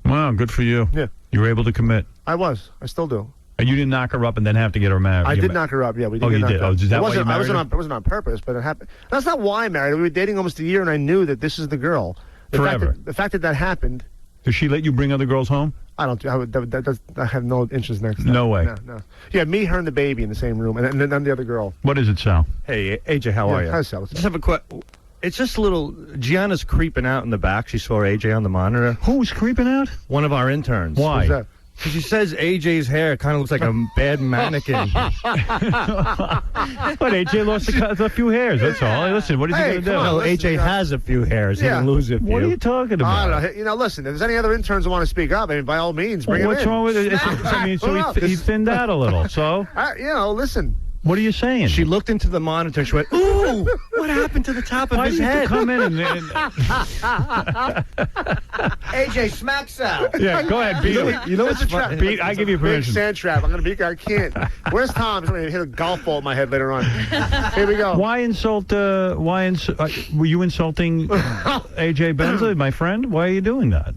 Wow, good for you. Yeah. You were able to commit. I was. I still do. And you didn't knock her up and then have to get her married. I did knock her up. Yeah, we did. Oh, get you knocked did. up. Oh, is that why you married her? It wasn't on purpose, but it happened. That's not why I married her. We were dating almost a year, and I knew that this is the girl. Forever. The fact that happened. Does she let you bring other girls home? I don't. I have no interest next. No way. No. Yeah, me, her, and the baby in the same room, and then the other girl. What is it, Sal? Hey, AJ, how are you? Hi, Sal. Just have a question. It's just a little. Gianna's creeping out in the back. She saw AJ on the monitor. Who's creeping out? One of our interns. Why? Who's that? Because she says AJ's hair kind of looks like a bad mannequin. But AJ lost a few hairs. That's all. Hey, listen, what is he going to do? No, AJ has a few hairs. He didn't lose a few. What are you talking about? I don't know. Listen, if there's any other interns who want to speak up, I mean, by all means, bring What's them in. wrong with it? I mean, so he thinned out a little. So, listen. What are you saying? She looked into the monitor and she went, "Ooh, what happened to the top of Why his did you head?" come in and AJ, smack Sal. Yeah, go ahead, beat him. You know what's It's a funny? trap. Beat, I give you Big permission. sand trap. I'm going to beat. I can't. Where's Tom? I'm going to hit a golf ball in my head later on. Here we go. Why insult? Were you insulting AJ Benza, my friend? Why are you doing that?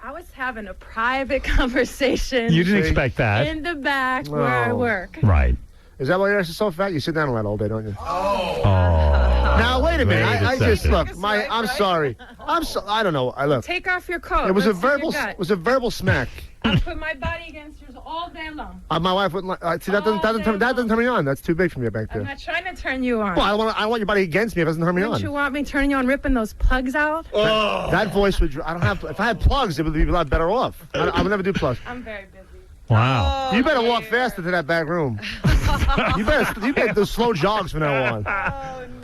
I was having a private conversation. You didn't expect that. In the back where I work. Right. Is that why you're so fat? You sit down a lot all day, don't you? Oh. Now wait a minute. Very I just deceptive. look. I'm sorry. I don't know. I look. Take off your coat. It was Let's a see your verbal. gut. It was a verbal smack. I put my body against yours all day long. My wife wouldn't. See, that doesn't turn me on. That's too big for me back there. I'm not trying to turn you on. Well, I don't want your body against me if it doesn't turn me Don't on. you want me turning you on, ripping those plugs out? That voice would. I don't have. If I had plugs, it would be a lot better off. I would never do plugs. I'm very busy. Wow. You better walk faster to that back room. You better do slow jogs from now on.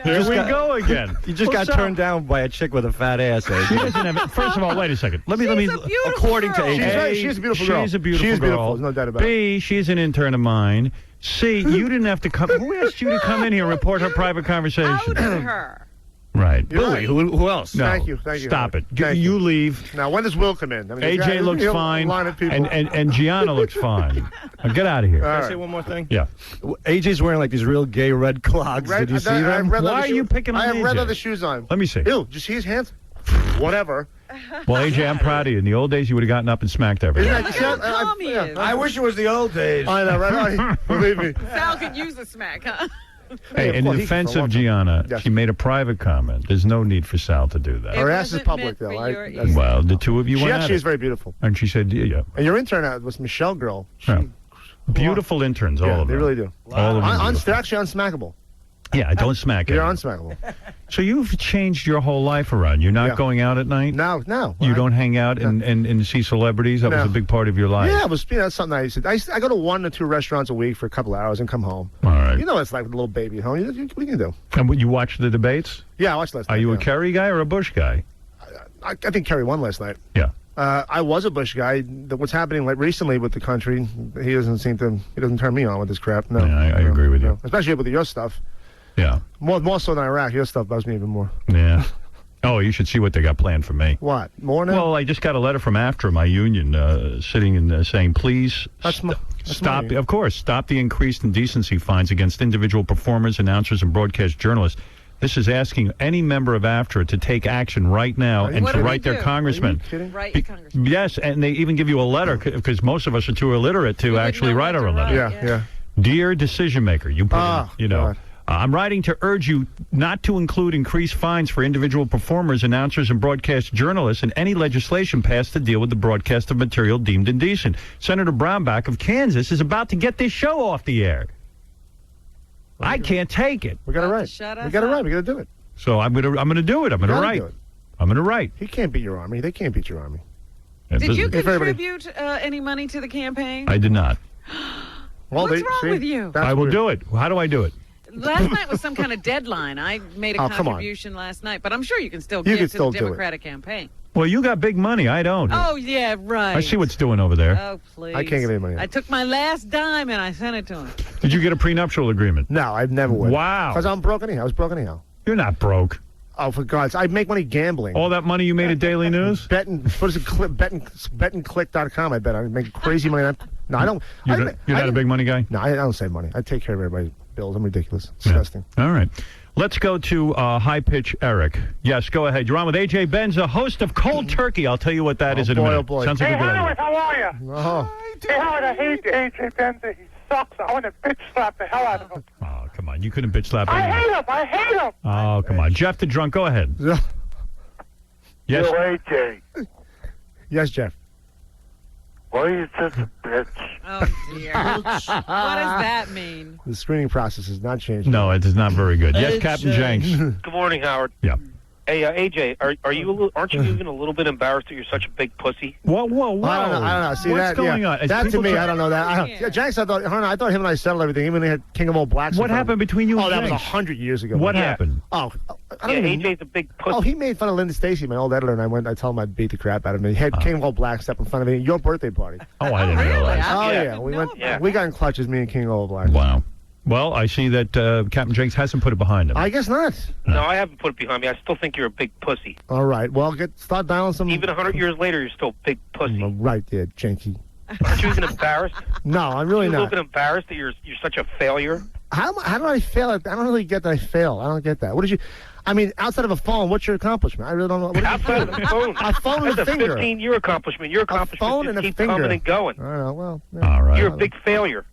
Here we go again. You just What's got turned down by a chick with a fat ass. She doesn't have. First of all, wait a second. Let me. According to AJ, She's a beautiful girl. She's a beautiful She is girl. beautiful. There's no doubt about it. B, she's an intern of mine. C, you didn't have to come. Who asked you to come in here and report her private conversation? outed her. Right. You're Billy, right. who else? No. Thank you. Stop it. Thank you leave. Now, when does Will come in? I mean, AJ looks fine, and Gianna looks fine. Now get out of here. Can I say one more thing? Yeah. AJ's wearing like these real gay red clogs. Did you see them? Why are you picking on I have AJ? red leather shoes on. Let me see. Ew, did you see his hands? Whatever. Well, AJ, I'm proud of you. In the old days, you would have gotten up and smacked everyone. Look how calm he is. I wish it was the old days. I know, right? Believe me. Sal could use a smack, huh? Hey, in defense of Gianna, she made a private comment. There's no need for Sal to do that. Her ass is public, though, right? Well, the two of you She went actually at is very beautiful. And she said, yeah. And your intern was Michelle Girl. Beautiful interns, all of them. They really do. All of them. They're actually unsmackable. Yeah, don't smack it. You're unsmackable. So you've changed your whole life around. You're not going out at night? No. You don't hang out and see celebrities? That was a big part of your life. Yeah, it was that's something I used to. I go to 1 to 2 restaurants a week for a couple hours and come home. All right. You know what it's like with a little baby at home. What are you going to do? And you watch the debates? Yeah, I watched last night. Are you a Kerry guy or a Bush guy? I think Kerry won last night. Yeah. I was a Bush guy. What's happening recently with the country, he doesn't turn me on with this crap. No. Yeah, I agree with you. Especially with your stuff. Yeah. More so than Iraq. Your stuff bugs me even more. Yeah. Oh, you should see what they got planned for me. What? More now? Well, I just got a letter from AFTRA, my union, sitting and saying, please stop. Of course, stop the increased indecency fines against individual performers, announcers, and broadcast journalists. This is asking any member of AFTRA to take action right now and to write their congressman. Write your congressman. Yes, and they even give you a letter because most of us are too illiterate to actually write our own letter. Yeah. Dear decision maker, you put in, I'm writing to urge you not to include increased fines for individual performers, announcers, and broadcast journalists in any legislation passed to deal with the broadcast of material deemed indecent. Senator Brownback of Kansas is about to get this show off the air. I can't take it. We got to write. We got to write. We got to do it. So I'm gonna do it. I'm gonna write. I'm gonna write. He can't beat your army. They can't beat your army. Did you contribute any money to the campaign? I did not. What's wrong with you? I will do it. How do I do it? Last night was some kind of deadline. I made a contribution last night, but I'm sure you can still give to the Democratic campaign. Well, you got big money. I don't. Oh, yeah, right. I see what's doing over there. Oh, please. I can't get any money. I took my last dime and I sent it to him. Did you get a prenuptial agreement? No, I've never would. Wow. Because I'm broke anyhow. I was broke anyhow. You're not broke. Oh, for God's sake. I make money gambling. All that money you made at Daily News? Bettingclick.com, I bet. I make crazy money. No, I don't. You're not a big money guy? No, I don't save money. I take care of everybody's bills. I'm ridiculous. It's disgusting. All right. Let's go to High Pitch Eric. Yes, go ahead. You're on with A.J. Benza, host of Cold Turkey. I'll tell you what that is in a minute. Boy. Sounds like a good idea. How are you? Oh. Hey, Howard, I hate A.J. Benza. He sucks. I want to bitch slap the hell out of him. Oh, come on. You couldn't bitch slap I anyone. hate him. Oh, come on. Jeff the Drunk, go ahead. Yes. Yo, A.J. Yes, Jeff. Why are you such a bitch? Oh, dear. What does that mean? The screening process has not changed. No, it is not very good. Yes, Captain Jenks. Good morning, Howard. Yeah. Hey, AJ, aren't you even a little bit embarrassed that you're such a big pussy? Whoa. I don't know. See, What's that, going on? That to me, I don't know that. Jenks, I thought him and I settled everything. Even they had King of All Blacks. What happened between you and that Jenks? was 100 years ago. What happened? Oh, I don't even. AJ's a big pussy. Oh, he made fun of Linda Stacy, my old editor, and I told him I'd beat the crap out of him. He had King of All Blacks step in front of me at your birthday party. Oh, I didn't realize. Oh, yeah. We got in clutches, me and King of All Blacks. Wow. Well, I see that Captain Jenks hasn't put it behind him. I guess not. No, I haven't put it behind me. I still think you're a big pussy. All right. Well, start dialing some. Even 100 years later, you're still a big pussy. Right there, Jenky. Aren't you even embarrassed? No, I'm really You're not. a little bit embarrassed that you're such a failure. How do I fail? I don't really get that I fail. I don't get that. What did you? I mean, outside of a phone, what's your accomplishment? I really don't know. What Outside of a phone. A phone and a That's finger. a 15-year accomplishment. Your accomplishment phone just and a keep finger. coming and going. I don't know. Well, all right. You're a big failure.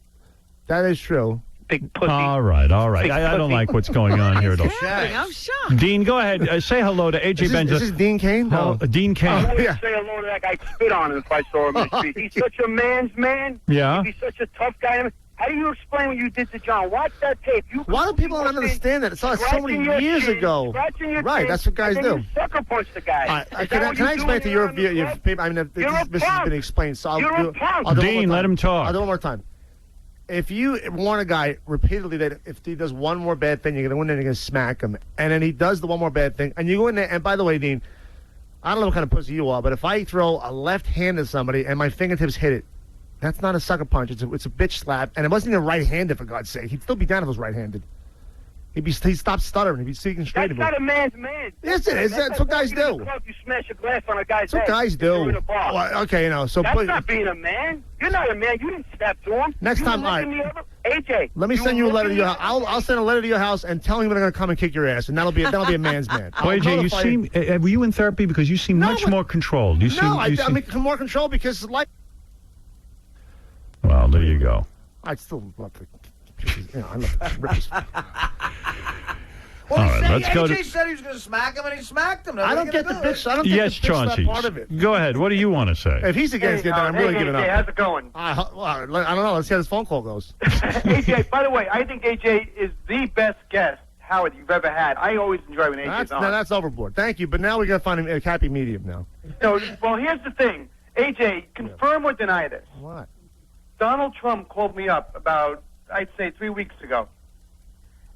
That is true. Big pussy. All right. I don't like what's going on here at all. I'm shocked. Dean, go ahead. Say hello to A.J. Benza. This is Dean Kane? No, Dean Kane. I wouldn't say hello to that guy. I'd spit on him if I saw him in the street. He's such a man's man. Yeah. He's such a tough guy. How do you explain what you did to John? Watch that tape. Why do people not understand that? It's not so many years ago. Right, that's what guys do. Sucker punch the guy. Can I explain to your people? I mean, this has been explained. So I'll do Dean, let him talk. I'll do it one more time. If you warn a guy repeatedly that if he does one more bad thing, you're going to go in there and you're going to smack him, and then he does the one more bad thing, and you go in there, and by the way, Dean, I don't know what kind of pussy you are, but if I throw a left hand at somebody and my fingertips hit it, that's not a sucker punch. It's a bitch slap, and it wasn't even right-handed, for God's sake. He'd still be down if it was right-handed. He'd stop stuttering. He'd be speaking straight. That's not a man's man. Yes, it is. That's what guys do. You smash a glass on a guy's That's what head. guys do. You're in a bar. Well, okay, so that's not being a man. You're not a man. You didn't step to him. Next time, all all right. AJ. Let me send you a letter to your house. I'll send a letter to your house and tell him that I'm going to come and kick your ass, and that'll be a man's man. Well, AJ, you seem. Were you in therapy? Because you seem much more controlled. You seem. I'm more control because life. Well, there you go. I'd still love to. I love to rip his. Well, All right, let's go AJ to. said he was going to smack him, and he smacked him. I don't get the bitch. I don't get Yes, the bitch Chauncey. part of it. Go ahead. What do you want to say? If he's against it, then I'm really giving up. How's it going? I don't know. Let's see how this phone call goes. AJ, by the way, I think AJ is the best guest, Howard, you've ever had. I always enjoy when AJ's on. That's overboard. Thank you, but now we got to find a happy medium now. So, well, here's the thing. AJ, confirm or deny this. What? Donald Trump called me up about, I'd say, 3 weeks ago.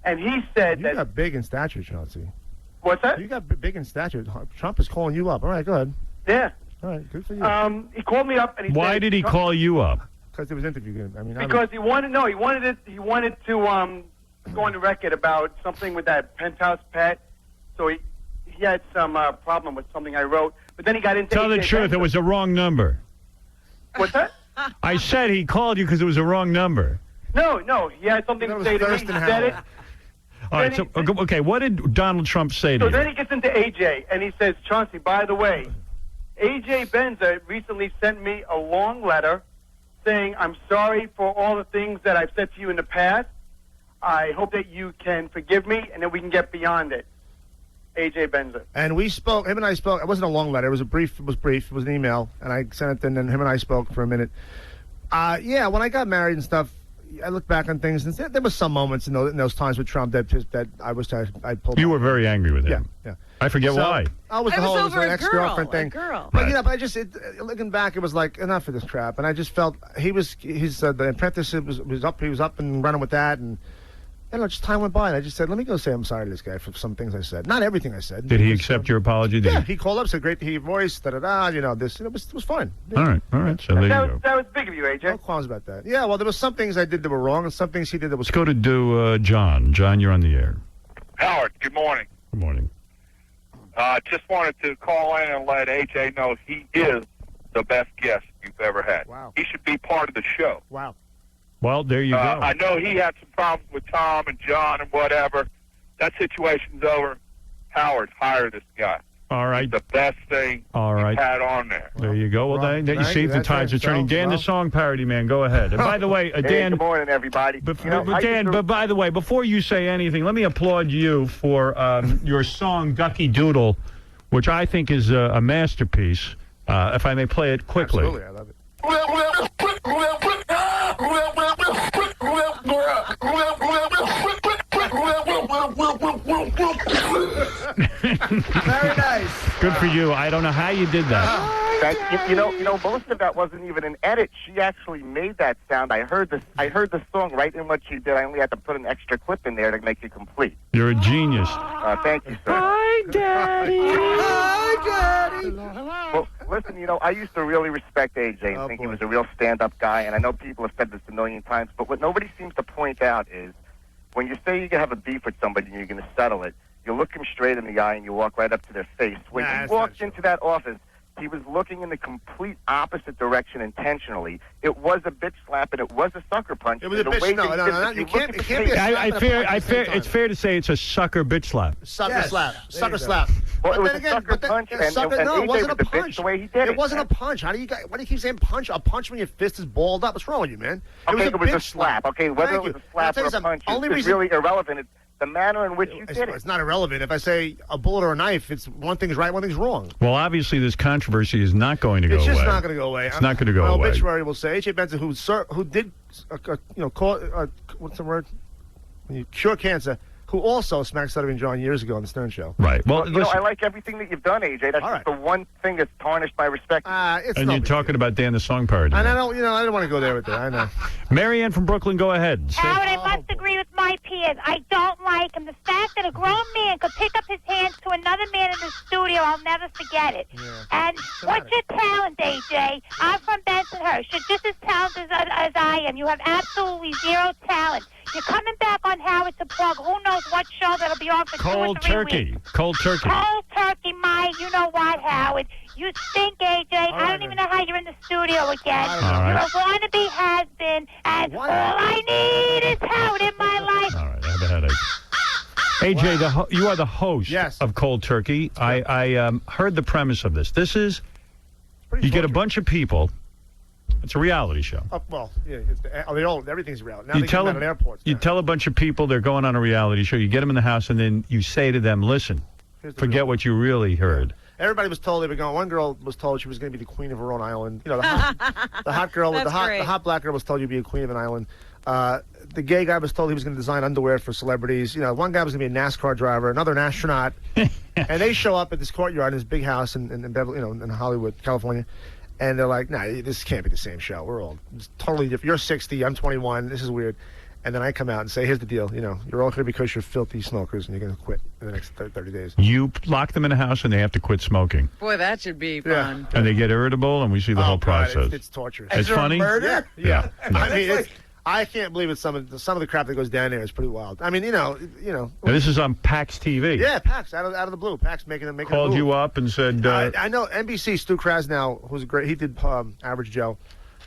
And he said You got big in stature, Chauncey. What's that? You got big in stature. Trump is calling you up. All right, go ahead. Yeah. All right, good for you. He called me up and he said... Why did he call you up? Because there was interview. I mean, because he wanted to go on the record about something with that penthouse pet. So he had some problem with something I wrote. But then he got into... Tell the truth. It was a wrong number. What's that? I said he called you because it was a wrong number. No. He had something to say to me. He said it. All right, so, okay, what did Donald Trump say to So you? then he gets into AJ, and he says, Chauncey, by the way, AJ Benza recently sent me a long letter saying, I'm sorry for all the things that I've said to you in the past. I hope that you can forgive me, and that we can get beyond it. AJ Benza. And we spoke, him and I spoke. It wasn't a long letter. It was brief. It was an email, and I sent it, and then him and I spoke for a minute. Yeah, when I got married and stuff, I look back on things, and there was some moments in those times with Trump that I pulled. You were very angry with him. Yeah. I forget why. I was the whole over an a ex-girlfriend thing. girl. But but I just looking back, it was like enough of this crap, and I just felt the apprenticeship was up. He was up and running with that, and just time went by, and I just said, let me go say I'm sorry to this guy for some things I said. Not everything I said. Did he accept your apology? Yeah, he called up, said great to hear your voice, this. It was fun. All right. So there you go. That was big of you, AJ. No qualms about that. Yeah, well, there was some things I did that were wrong, and some things he did that was. Let's go to John. John, you're on the air. Howard, good morning. Good morning. Just wanted to call in and let AJ know he is the best guest you've ever had. Wow. He should be part of the show. Wow. Well, there you go. I know he had some problems with Tom and John and whatever. That situation's over. Howard, hire this guy. All right. He's the best thing you've had on there. There you go. Well, then you see the tides are turning. Dan, the song parody man, go ahead. And by the way, Dan. Good morning, everybody. But by the way, before you say anything, let me applaud you for your song Ducky Doodle, which I think is a masterpiece. If I may play it quickly. Absolutely, I love it. Very nice. Good for you. I don't know how you did that. You know, most of that wasn't even an edit. She actually made that sound. I heard the song right in what she did. I only had to put an extra clip in there to make it complete. You're a genius. Thank you, sir. Hi, Daddy. Hi, Daddy. Well, listen, I used to really respect AJ and think he was a real stand-up guy, and I know people have said this a million times, but what nobody seems to point out is when you say you're going to have a beef with somebody and you're going to settle it, you look them straight in the eye and you walk right up to their face. When he walked into that office, he was looking in the complete opposite direction intentionally. It was a bitch slap and it was a sucker punch. It was a bitch. No. You can't be a slap. It's fair to say it's a sucker bitch slap. Sucker slap. Well, it was then a again, sucker punch, and no, it AJ wasn't a was the bitch punch. the way he did it. It wasn't a punch. Why do you keep saying punch? A punch when your fist is balled up. What's wrong with you, man? Okay, it was a bitch slap. Okay, whether it was a slap or a punch is really irrelevant. It's the manner in which you did it. It's not irrelevant. If I say a bullet or a knife, it's one thing's right, one thing's wrong. Well, obviously, this controversy is not going to go away. It's just not going to go away. It's not going to go away. My obituary will say AJ Benson, who did, what's the word? When you cure cancer, who also smacked Sullivan John years ago on the Stern Show. Right. Well, I like everything that you've done, AJ. That's just the one thing that's tarnished my respect. And you're talking about Dan the song parody. And I don't want to go there with that. I know. Marianne from Brooklyn, go ahead. Howard, I must agree with my peers. I don't like him. The fact that a grown man could pick up his hands to another man in the studio, I'll never forget it. Yeah. And what's your talent, AJ? I'm from Bensonhurst. You're just as talented as I am. You have absolutely zero talent. You're coming back on Howard to plug who knows what show that'll be on for 2 or 3 weeks. Cold turkey. Cold turkey, You know what, Howard? You stink, AJ. I don't even know how you're in the studio again. You're a wannabe has-been, and all I need is Howard in my life. All right, I have a headache. AJ, you are the host of Cold Turkey. I heard the premise of this. This is, you get a bunch of people. It's a reality show. Well, yeah, everything's reality. Now they get them out at airports. You tell a bunch of people they're going on a reality show. You get them in the house, and then you say to them, listen, forget what you really heard. Everybody was told they were going. One girl was told she was going to be the queen of her own island. You know, the hot girl, the hot black girl was told you'd be a queen of an island. The gay guy was told he was going to design underwear for celebrities. You know, one guy was going to be a NASCAR driver, another an astronaut, and they show up at this courtyard in this big house in Beverly, in Hollywood, California, and they're like, "Nah, this can't be the same show. We're all totally different. You're 60, I'm 21. This is weird." And then I come out and say, here's the deal. You know, you're all here because you're filthy smokers, and you're going to quit in the next 30 days. You lock them in a house, and they have to quit smoking. Boy, that should be fun. And they get irritable, and we see the whole process. It's torture. It's funny? Murder? Yeah. I mean, I can't believe it's some of the crap that goes down there is pretty wild. I mean, you know. And this is on PAX TV. Yeah, PAX, out of the blue. PAX making a Called you up and said... I know NBC, Stu Krasnow, who's great. He did Average Joe.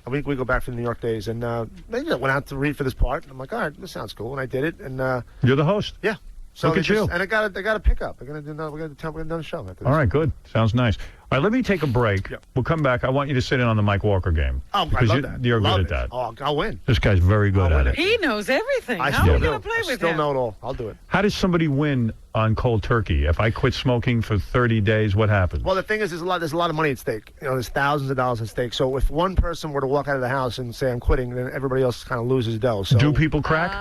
We go back from the New York days, and they just went out to read for this part. I'm like, all right, this sounds cool, and I did it. And you're the host. Yeah. So look at you. And I got a pickup. We're gonna do another show. After this. All right, good. Sounds nice. All right, let me take a break. Yep. We'll come back. I want you to sit in on the Mike Walker game. Oh, because I love that. You're love good at that. Oh, I'll win. This guy's very good at it. He knows everything. I How still are we do. going to play with him? Still know it all. I'll do it. How does somebody win on Cold Turkey? If I quit smoking for 30 days, what happens? Well, the thing is, there's a lot of money at stake. You know, there's thousands of dollars at stake. So if one person were to walk out of the house and say I'm quitting, then everybody else kind of loses dough. So do people crack?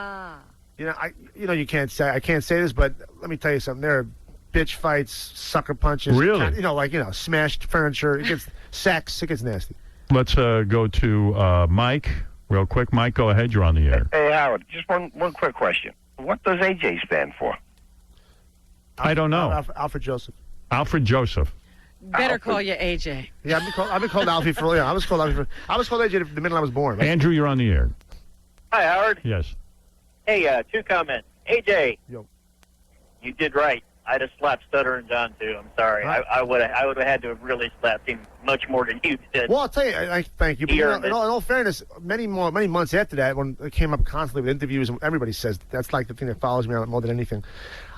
You know, I can't say this, but let me tell you something. There are bitch fights, sucker punches. Really? Smashed furniture. It gets sex. It gets nasty. Let's go to Mike real quick. Mike, go ahead. You're on the air. Hey, Howard, just one quick question. What does AJ stand for? I don't know. Alfred Joseph. Alfred Joseph. Better call you AJ. Yeah, I've been called Alfie for. Yeah, I was called AJ the minute I was born. Right? Andrew, you're on the air. Hi, Howard. Yes. Hey, 2 comments. AJ, Yo. You did right. I'd have slapped Stutter and John too. I'm sorry. Right. I would have had to have really slapped him much more than you did. Well, I'll tell you, I thank you. But in all fairness, many months after that, when it came up constantly with interviews, and everybody says that's like the thing that follows me around more than anything.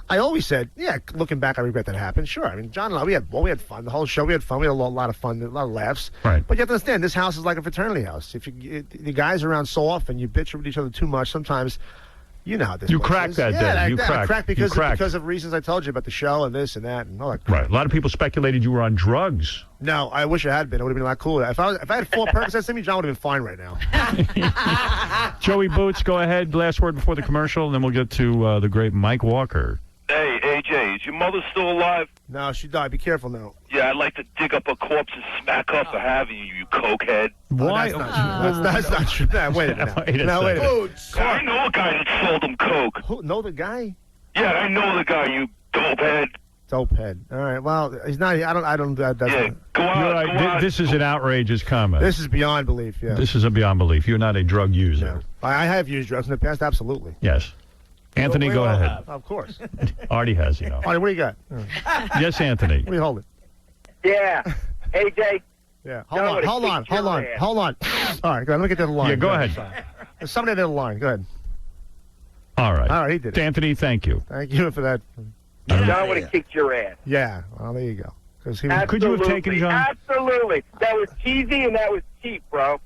I always said, yeah, looking back, I regret that happened. Sure. I mean, John and I, we had fun. The whole show, we had fun. We had a lot of fun, a lot of laughs. Right. But you have to understand, this house is like a fraternity house. If the guys are around so often, you bitch with each other too much, sometimes... You know how this You place crack is. that day. I crack. cracked because of reasons I told you about the show and this and that and all that crap. Right. A lot of people speculated you were on drugs. No, I wish I had been. It would have been a lot cooler. If I had 4 Percocets in me, John would have been fine right now. Joey Boots, go ahead. Last word before the commercial, and then we'll get to the great Mike Walker. Hey, AJ, is your mother still alive? No, she died. Be careful now. Yeah, I'd like to dig up a corpse and smack her for having you cokehead. Why? That's not true. Wait a minute. Wait a second. I know a guy that sold him coke. Who, know the guy? Yeah, I know the guy, you dopehead. Dopehead. All right. Well, he's not. I don't. That's Yeah, go You're out. right. This is an outrageous comment. This is beyond belief. Yeah. This is a beyond belief. You're not a drug user. I have used drugs in the past. Absolutely. Yes. Anthony, go ahead. Of course. Artie has, you know. Artie, what do you got? Yes, Anthony. Let me hold it. Yeah. AJ. Yeah. Hold on. All right, go ahead. Let me get to the line. Yeah, go ahead. There's somebody at the line. Go ahead. All right. All right, he did it. Anthony, thank you. Thank you for that. John would have kicked your ass. Yeah. Well, there you go. Could you have taken John? Absolutely. That was cheesy and that was cheap, bro.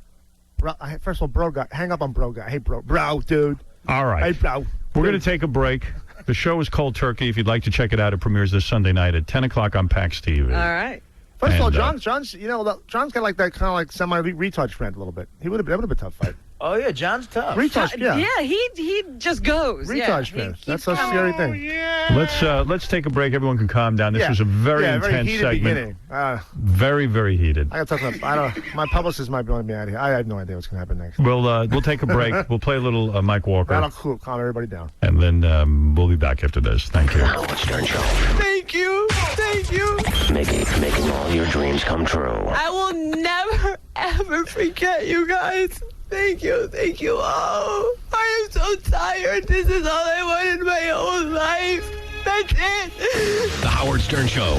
First of all, bro guy. Hang up on bro guy. Hey, bro, dude. All right. Hey, bro. We're going to take a break. The show is Cold Turkey. If you'd like to check it out, it premieres this Sunday night at 10 o'clock on PAX TV. All right. First of all, John's, John's got like that kind of like semi-retouch friend a little bit. That would have been a tough fight. Oh, yeah, John's tough. Retouch, yeah. Yeah, he just goes. Retouch yeah, fans. That's a scary thing. Yeah. Let's take a break. Everyone can calm down. This was a very intense heated segment. Beginning. Very, very heated. I got to talk about. My publicist might be on me out of here. I have no idea what's going to happen next. We'll take a break. We'll play a little Mike Walker. That'll calm everybody down. And then we'll be back after this. Thank you. Howard Stern Show. Thank you. Thank you. Making all your dreams come true. I will never, ever forget you guys. Thank you. Thank you. Oh, I am so tired. This is all I wanted my whole life. That's it. The Howard Stern Show.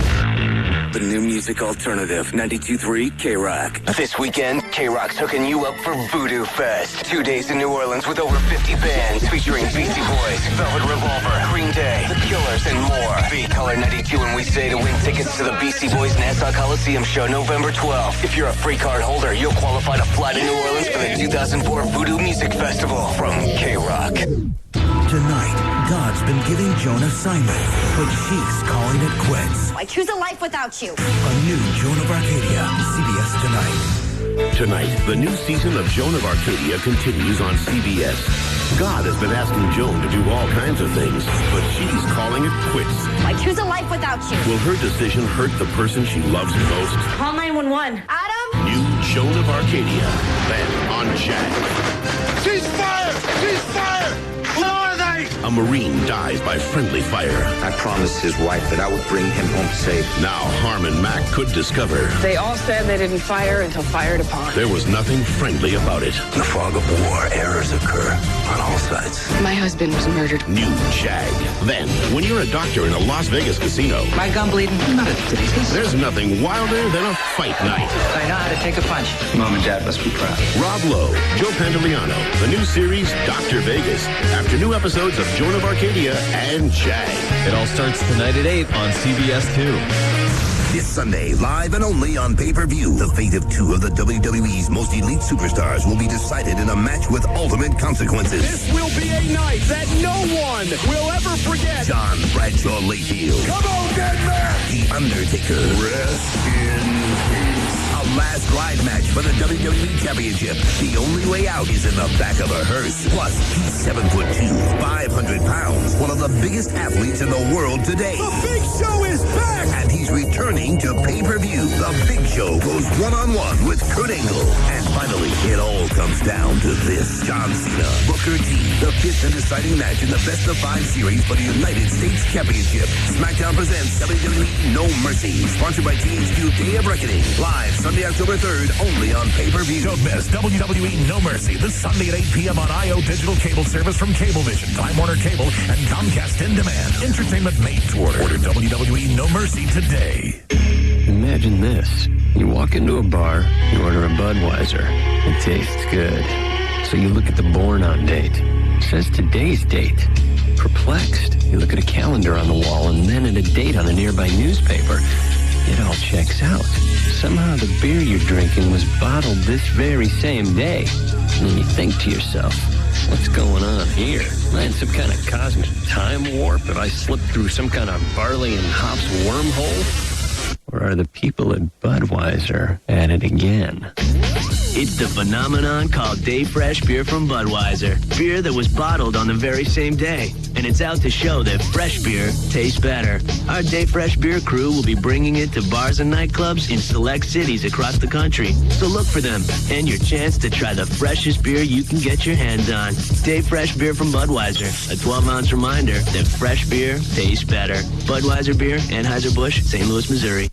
the new music alternative, 92.3 K-Rock. This weekend, K-Rock's hooking you up for Voodoo Fest. 2 days in New Orleans with over 50 bands featuring Beastie Boys, Velvet Revolver, Green Day, The Killers, and more. Be Color 92 and we say to win tickets to the Beastie Boys Nassau Coliseum show November 12th. If you're a free card holder, you'll qualify to fly to New Orleans for the 2004 Voodoo Music Festival from K-Rock. Tonight, God's been giving Joan assignments, but she's calling it quits. I choose a life without you. A new Joan of Arcadia, CBS Tonight. Tonight, the new season of Joan of Arcadia continues on CBS. God has been asking Joan to do all kinds of things, but she's calling it quits. I choose a life without you. Will her decision hurt the person she loves most? Call 911. Adam? New Joan of Arcadia, then on Jack. She's fired! She's fired! Who are they? A Marine dies by friendly fire. I promised his wife that I would bring him home safe. Now Harmon Mack could discover They all said they didn't fire until fired upon. there was nothing friendly about it. In the fog of war, errors occur on all sides. My husband was murdered. New Jag. Then, when you're a doctor in a Las Vegas casino, My gun bleeding. Not a there's nothing wilder than a fight night. I know how to take a punch. Mom and Dad must be proud. Rob Lowe, Joe Pantoliano, the new series Dr. Vegas, after new episodes of Joan of Arcadia and Jag. It all starts tonight at 8 on CBS 2. This Sunday, live and only on pay-per-view, the fate of two of the WWE's most elite superstars will be decided in a match with ultimate consequences. This will be a night that no one will ever forget. John Bradshaw Layfield. Come on, dead man! The Undertaker. Rest in peace. A last ride match for the WWE Championship. The only way out is in the back of a hearse. Plus, he's 7'2", 500 pounds, one of the biggest athletes in the world today. The Big Show is back! And he's returning to pay-per-view. The Big Show goes one-on-one with Kurt Angle. And finally, it all comes down to this. John Cena, Booker T, the fifth and deciding match in the best-of-5 series for the United States Championship. SmackDown presents WWE No Mercy. Sponsored by THQ Day of Reckoning. Live Sunday, October 3rd, only on pay-per-view. Don't miss WWE No Mercy this Sunday at 8 p.m. on IO Digital Cable Service from Cablevision, Time Warner Cable, and Comcast In Demand. Entertainment made to order. Order WWE No Mercy today. Imagine this. You walk into a bar, you order a Budweiser. It tastes good. So you look at the born on date. It says today's date. Perplexed, you look at a calendar on the wall and then at a date on a nearby newspaper. It all checks out. Somehow the beer you're drinking was bottled this very same day. And then you think to yourself, what's going on here? Am I in some kind of cosmic time warp? Have I slipped through some kind of barley and hops wormhole? Or are the people at Budweiser at it again? It's the phenomenon called Day Fresh Beer from Budweiser. Beer that was bottled on the very same day. And it's out to show that fresh beer tastes better. Our Day Fresh Beer crew will be bringing it to bars and nightclubs in select cities across the country. So look for them and your chance to try the freshest beer you can get your hands on. Day Fresh Beer from Budweiser. A 12-ounce reminder that fresh beer tastes better. Budweiser Beer, Anheuser-Busch, St. Louis, Missouri.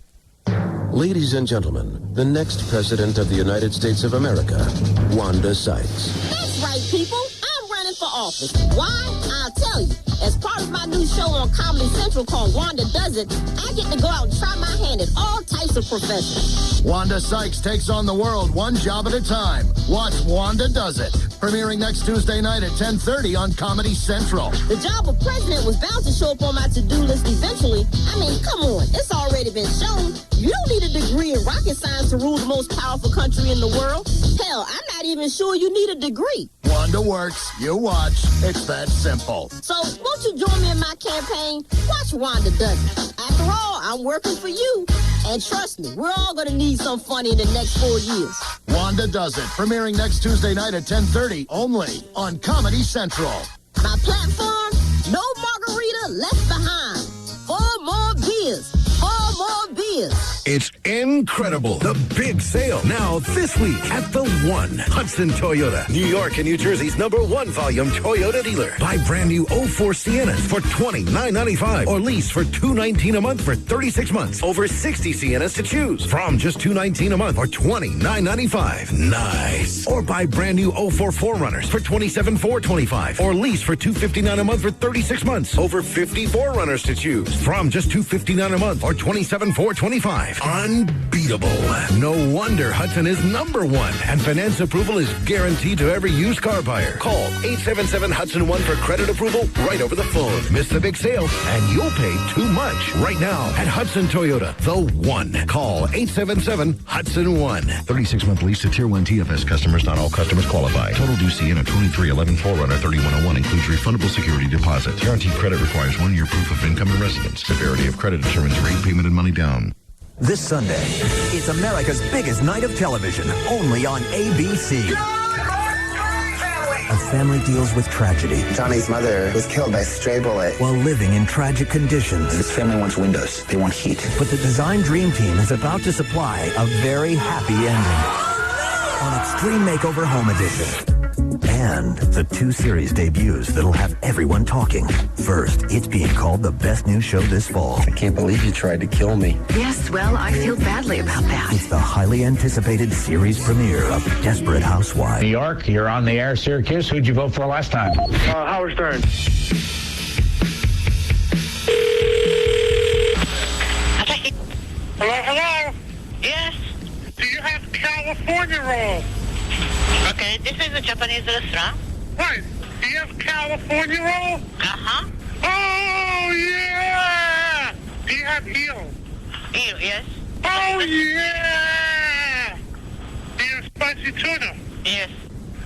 Ladies and gentlemen, the next president of the United States of America, Wanda Sykes. That's right, people. I'm running for office. Why? I'll tell you. As part of my new show on Comedy Central called Wanda Does It, I get to go out and try my hand at all types of professions. Wanda Sykes takes on the world one job at a time. Watch Wanda Does It. Premiering next Tuesday night at 10:30 on Comedy Central. The job of president was bound to show up on my to-do list eventually. I mean, come on. It's already been shown. You don't need a degree in rocket science to rule the most powerful country in the world. Hell, I'm not even sure you need a degree. Wanda works. You watch. It's that simple. So, won't you join me in my campaign? Watch Wanda Does It. After all, I'm working for you. And trust me, we're all going to need some funny in the next 4 years. Wanda Does It. Premiering next Tuesday night at 10:30 only on Comedy Central. My platform, no margarita left behind. 4 more beers. 4 more beers. It's incredible. The big sale now this week at the One. Hudson Toyota, New York and New Jersey's #1 volume Toyota dealer. Buy brand new 04 Siennas for $29.95 or lease for $219 a month for 36 months. Over 60 Siennas to choose from just $219 a month or $29.95. Nice. Or buy brand new 04 4Runners for $27,425 or lease for $259 a month for 36 months. Over 50 4Runners to choose from just $259 a month or $27,425. 25. Unbeatable. No wonder Hudson is number one, and finance approval is guaranteed to every used car buyer. Call 877-HUDSON-1 for credit approval right over the phone. Miss the big sale, and you'll pay too much. Right now at Hudson Toyota, the one. Call 877-HUDSON-1. 36-month lease to Tier 1 TFS customers. Not all customers qualify. Total due Sienna 2311 4Runner 3101 includes refundable security deposit. Guaranteed credit requires 1 year proof of income and residence. Severity of credit determines rate, payment, and money down. This Sunday, it's America's biggest night of television, only on ABC. A family deals with tragedy. Johnny's mother was killed by a stray bullet. While living in tragic conditions. This family wants windows. They want heat. But the design dream team is about to supply a very happy ending on Extreme Makeover Home Edition. And the 2 series debuts that'll have everyone talking. First, it's being called the best new show this fall. I can't believe you tried to kill me. Yes, well, I feel badly about that. It's the highly anticipated series premiere of Desperate Housewives. New York, you're on the air. Syracuse, who'd you vote for last time? Howard Stern. Hello? Yes? Do you have California roll? Okay, this is a Japanese restaurant. Right. Do you have California roll? Uh-huh. Oh, yeah! Do you have eel? Eel, yes. Oh, yeah! Do you have spicy tuna? Yes.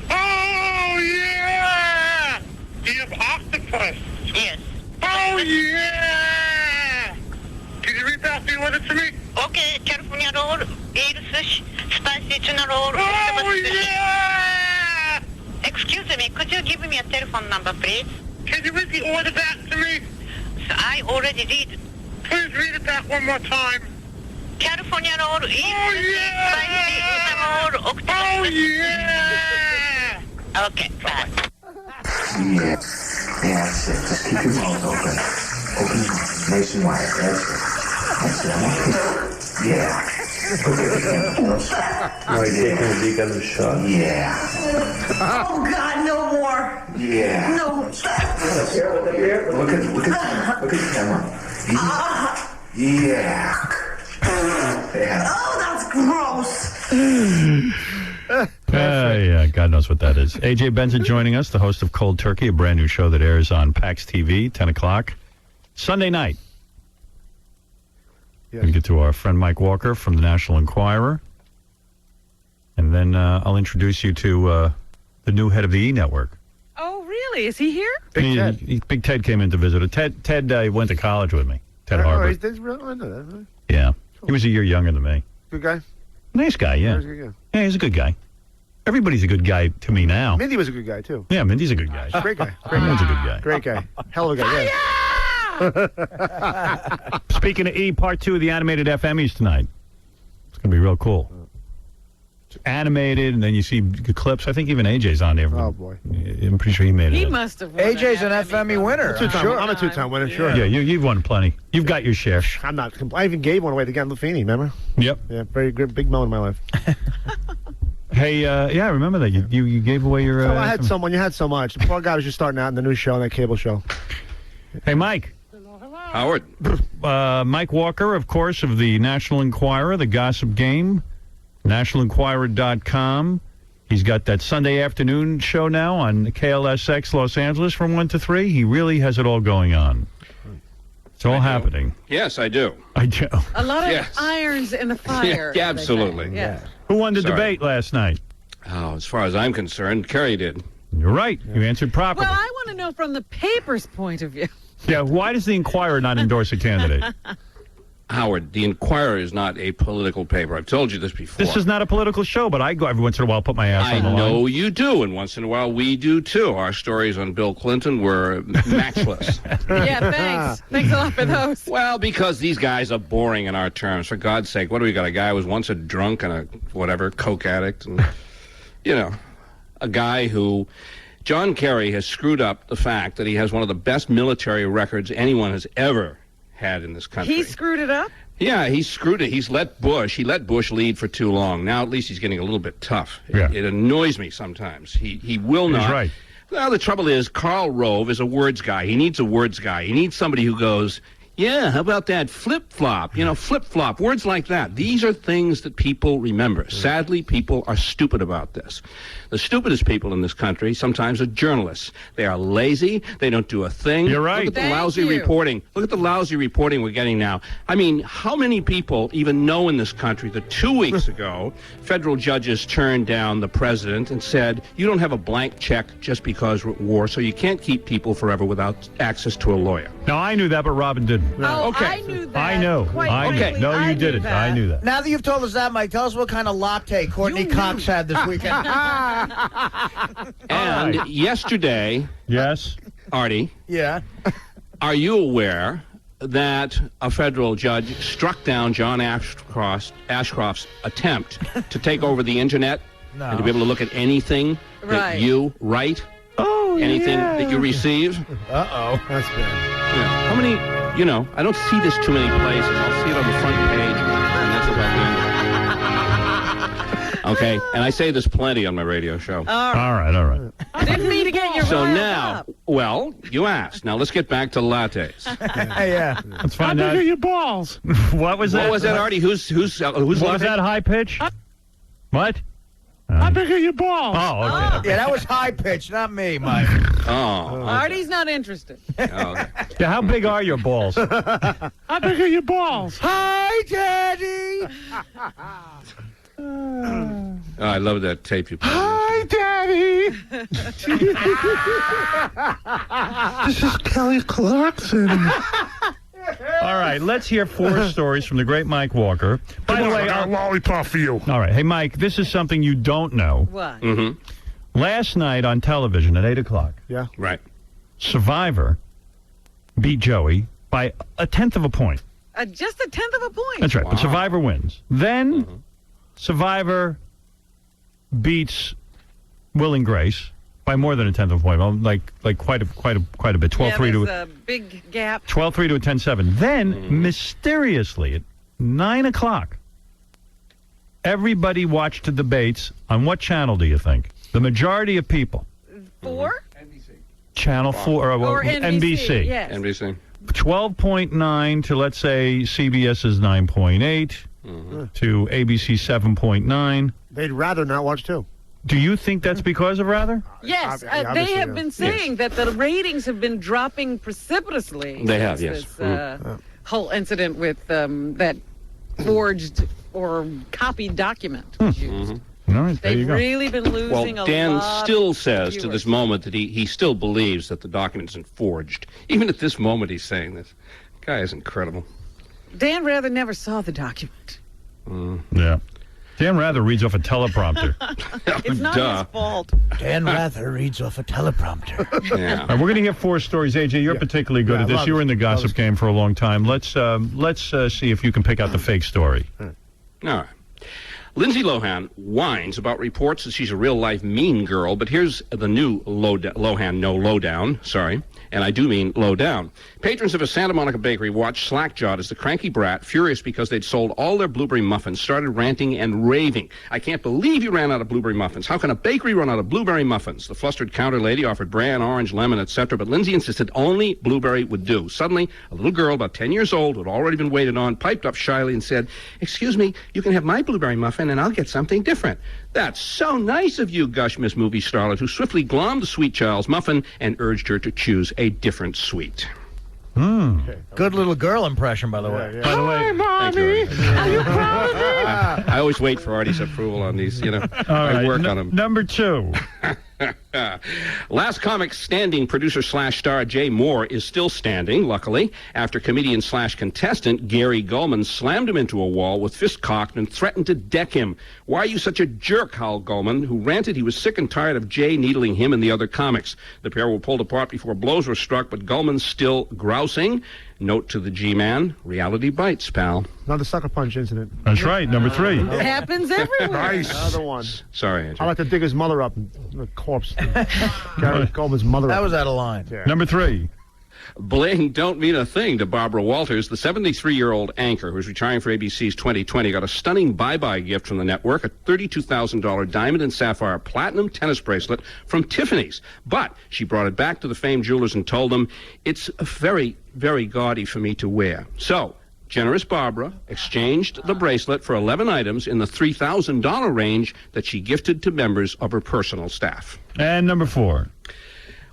Oh, yeah! Do you have octopus? Yes. Oh, yeah! Can you read back the order to me? Okay, California roll, eel fish, spicy tuna roll, Oh, octopus fish. yeah! Excuse me, could you give me a telephone number, please? Can you read the order back to me? So I already did. Please read it back one more time. California roll, eel fish, yeah! spicy tuna roll, octopus Oh, fish. yeah! Okay, bye. Yeah, that's it. Just keep your mouth open. Open your mouth. Nice and wide. That's it. That's it. Yeah. Right there. Taking a peek on the shot. Yeah. Oh, God, no more. Yeah. No. Look at the camera. Yeah. Yeah. Oh, that's gross. Yeah, God knows what that is. AJ Benson joining us, the host of Cold Turkey, a brand new show that airs on PAX TV, 10 o'clock, Sunday night. Yes. We get to our friend Mike Walker from the National Enquirer. And then I'll introduce you to the new head of the E! Network. Oh, really? Is he here? Big Ted. Big Ted came in to visit. Ted went to college with me. Ted Oh, Harvard. I know that. Right? Yeah. He was a year younger than me. Good guy? Nice guy, yeah. He's a good guy. Yeah, he's a good guy. Everybody's a good guy to me now. Mindy was a good guy, too. Yeah, Mindy's a good guy. Great guy. Mindy's a good guy. Great guy. Hell of a guy, yeah. Speaking of E, part 2 of the animated FMEs tonight. It's going to be real cool. It's animated, and then you see clips. I think even AJ's on there. Oh, boy. I'm pretty sure he made it. He must have won. AJ's an FME winner. I'm a two-time winner, sure. Yeah, you've won plenty. You've got your share. I'm not. I even gave one away to Gan Lufini, remember? Yep. Yeah, very good, big moment in my life. Hey, yeah, I remember that. You gave away your... I had someone. You had so much. The poor guy was just starting out in the new show, on that cable show. Hey, Mike. Howard. Mike Walker, of course, of the National Enquirer, the Gossip Game, nationalenquirer.com. He's got that Sunday afternoon show now on KLSX Los Angeles from 1 to 3. He really has it all going on. It's all happening. Yes, I do. I do. A lot of Yes. irons in the fire. Yeah, absolutely. Yeah. Who won the Sorry. debate last night? Oh, as far as I'm concerned, Kerry did. You're right. You answered properly. Well, I want to know from the paper's point of view. Yeah, why does the Enquirer not endorse a candidate? Howard, the Enquirer is not a political paper. I've told you this before. This is not a political show, but I go every once in a while, put my ass on the I line. know you do, and once in a while we do too. Our stories on Bill Clinton were matchless. Yeah, thanks. Thanks a lot for those. Well, because these guys are boring in our terms. For God's sake, what do we got? A guy who was once a drunk and a whatever, coke addict, and a guy who... John Kerry has screwed up the fact that he has one of the best military records anyone has ever had in this country. He screwed it up? Yeah, he screwed it. He let Bush lead for too long. Now at least he's getting a little bit tough. Yeah. It annoys me sometimes. He will not. He's right. Well, the trouble is Karl Rove is a words guy. He needs a words guy. He needs somebody who goes, Yeah, how about that flip-flop? Flip-flop, words like that. These are things that people remember. Sadly, people are stupid about this. The stupidest people in this country sometimes are journalists. They are lazy. They don't do a thing. You're right. Look at the lousy reporting. Look at the lousy reporting we're getting now. I mean, how many people even know in this country that 2 weeks ago, federal judges turned down the president and said, you don't have a blank check just because we're at war, so you can't keep people forever without access to a lawyer. No, I knew that, but Robin didn't. Oh, Okay. I knew that. I know. Frankly, No, you knew didn't. that. I knew that. Now that you've told us that, Mike, tell us what kind of latte Courtney Cox had this weekend. And yesterday, yes, Artie, yeah, are you aware that a federal judge struck down John Ashcroft's attempt to take over the internet and to be able to look at anything that you write? Oh, anything that you receive? Uh-oh, that's bad. Yeah. How many, I don't see this too many places. I'll see it on the front page, and that's about the end of it. Okay, and I say this plenty on my radio show. All right. Didn't mean to get your So riled now, up. well, you asked. Now let's get back to lattes. Yeah. Let's find out. your balls. What was that? What was that, Artie? Who's What was latte? that high pitch? What? How big are your balls? Oh, okay. Yeah, that was high pitch, not me, Mike. Oh. Artie's not interested. Okay. Yeah, how big are your balls? How big are your balls? Hi, Daddy. Oh, I love that tape you played. Hi, Daddy. This is Kelly Clarkson. All right, let's hear 4 stories from the great Mike Walker. By the way, I got a lollipop for you. All right, hey, Mike, this is something you don't know. What? Mm-hmm. Last night on television at 8 o'clock, Yeah. Right. Survivor beat Joey by 1/10 of a point. Just 1/10 of a point. That's right, Wow. but Survivor wins. Then Survivor beats Will and Grace by more than 1/10 of a point. Well, like quite a bit. 12-3 to a big gap. 12-3 to a 10-7. Then mysteriously at 9 o'clock, everybody watched the debates on what channel do you think? The majority of people. 4? Channel 4 Or NBC. Yes. NBC. 12.9 to, let's say, CBS's 9.8 to ABC 7.9. They'd rather not watch too. Do you think that's because of rather? Yes, Obviously, they have yeah. been saying that the ratings have been dropping precipitously. They have, since yes. This whole incident with that forged or copied document was used. All right, there you They've go. really been losing Well, a Dan lot still of says to viewers. this moment that he still believes that the document isn't forged. Even at this moment, he's saying this. Guy is incredible. Dan Rather never saw the document. Yeah. Dan Rather reads off a teleprompter. It's not his fault. Dan Rather reads off a teleprompter. Yeah. All right, we're going to hear 4 stories. AJ, you're particularly good Yeah, at this. love You were in the it. gossip game for a long time. Let's see if you can pick out the fake story. All right. Lindsay Lohan whines about reports that she's a real-life mean girl, but here's the new Lohan lowdown, and I do mean low down. Patrons of a Santa Monica bakery watched slack-jawed as the cranky brat, furious because they'd sold all their blueberry muffins, started ranting and raving. I can't believe you ran out of blueberry muffins. How can a bakery run out of blueberry muffins? The flustered counter lady offered bran, orange, lemon, etc., but Lindsay insisted only blueberry would do. Suddenly, a little girl about 10 years old, who had already been waited on, piped up shyly and said, "Excuse me, you can have my blueberry muffin and I'll get something different." "That's so nice of you," gushed Miss Movie starlet, who swiftly glommed the sweet child's muffin and urged her to choose a different sweet. Good little girl impression, by the way. By the way, Hi, Mommy. Thank you, Are you proud of me? I always wait for Artie's approval on these, all I right, work on them. Number 2. Last comic standing, producer/star Jay Moore is still standing, luckily, after comedian/contestant Gary Gulman slammed him into a wall with fist cocked and threatened to deck him. "Why are you such a jerk?" howled Gulman, who ranted he was sick and tired of Jay needling him and the other comics. The pair were pulled apart before blows were struck, but Gulman's still grousing. Note to the G-Man, reality bites, pal. Another sucker punch incident. That's right, number 3. It happens everywhere. Nice. Another one. Sorry, Andrew. I like to dig his mother up, the corpse. Gary Goldman's mother That up. was out of line. Yeah. Number 3. Bling don't mean a thing to Barbara Walters. The 73-year-old anchor who's retiring for ABC's 2020 got a stunning bye-bye gift from the network, a $32,000 diamond and sapphire platinum tennis bracelet from Tiffany's. But she brought it back to the famed jewelers and told them, "It's very very gaudy for me to wear. So, generous Barbara exchanged the bracelet for 11 items in the $3,000 range that she gifted to members of her personal staff. And number 4.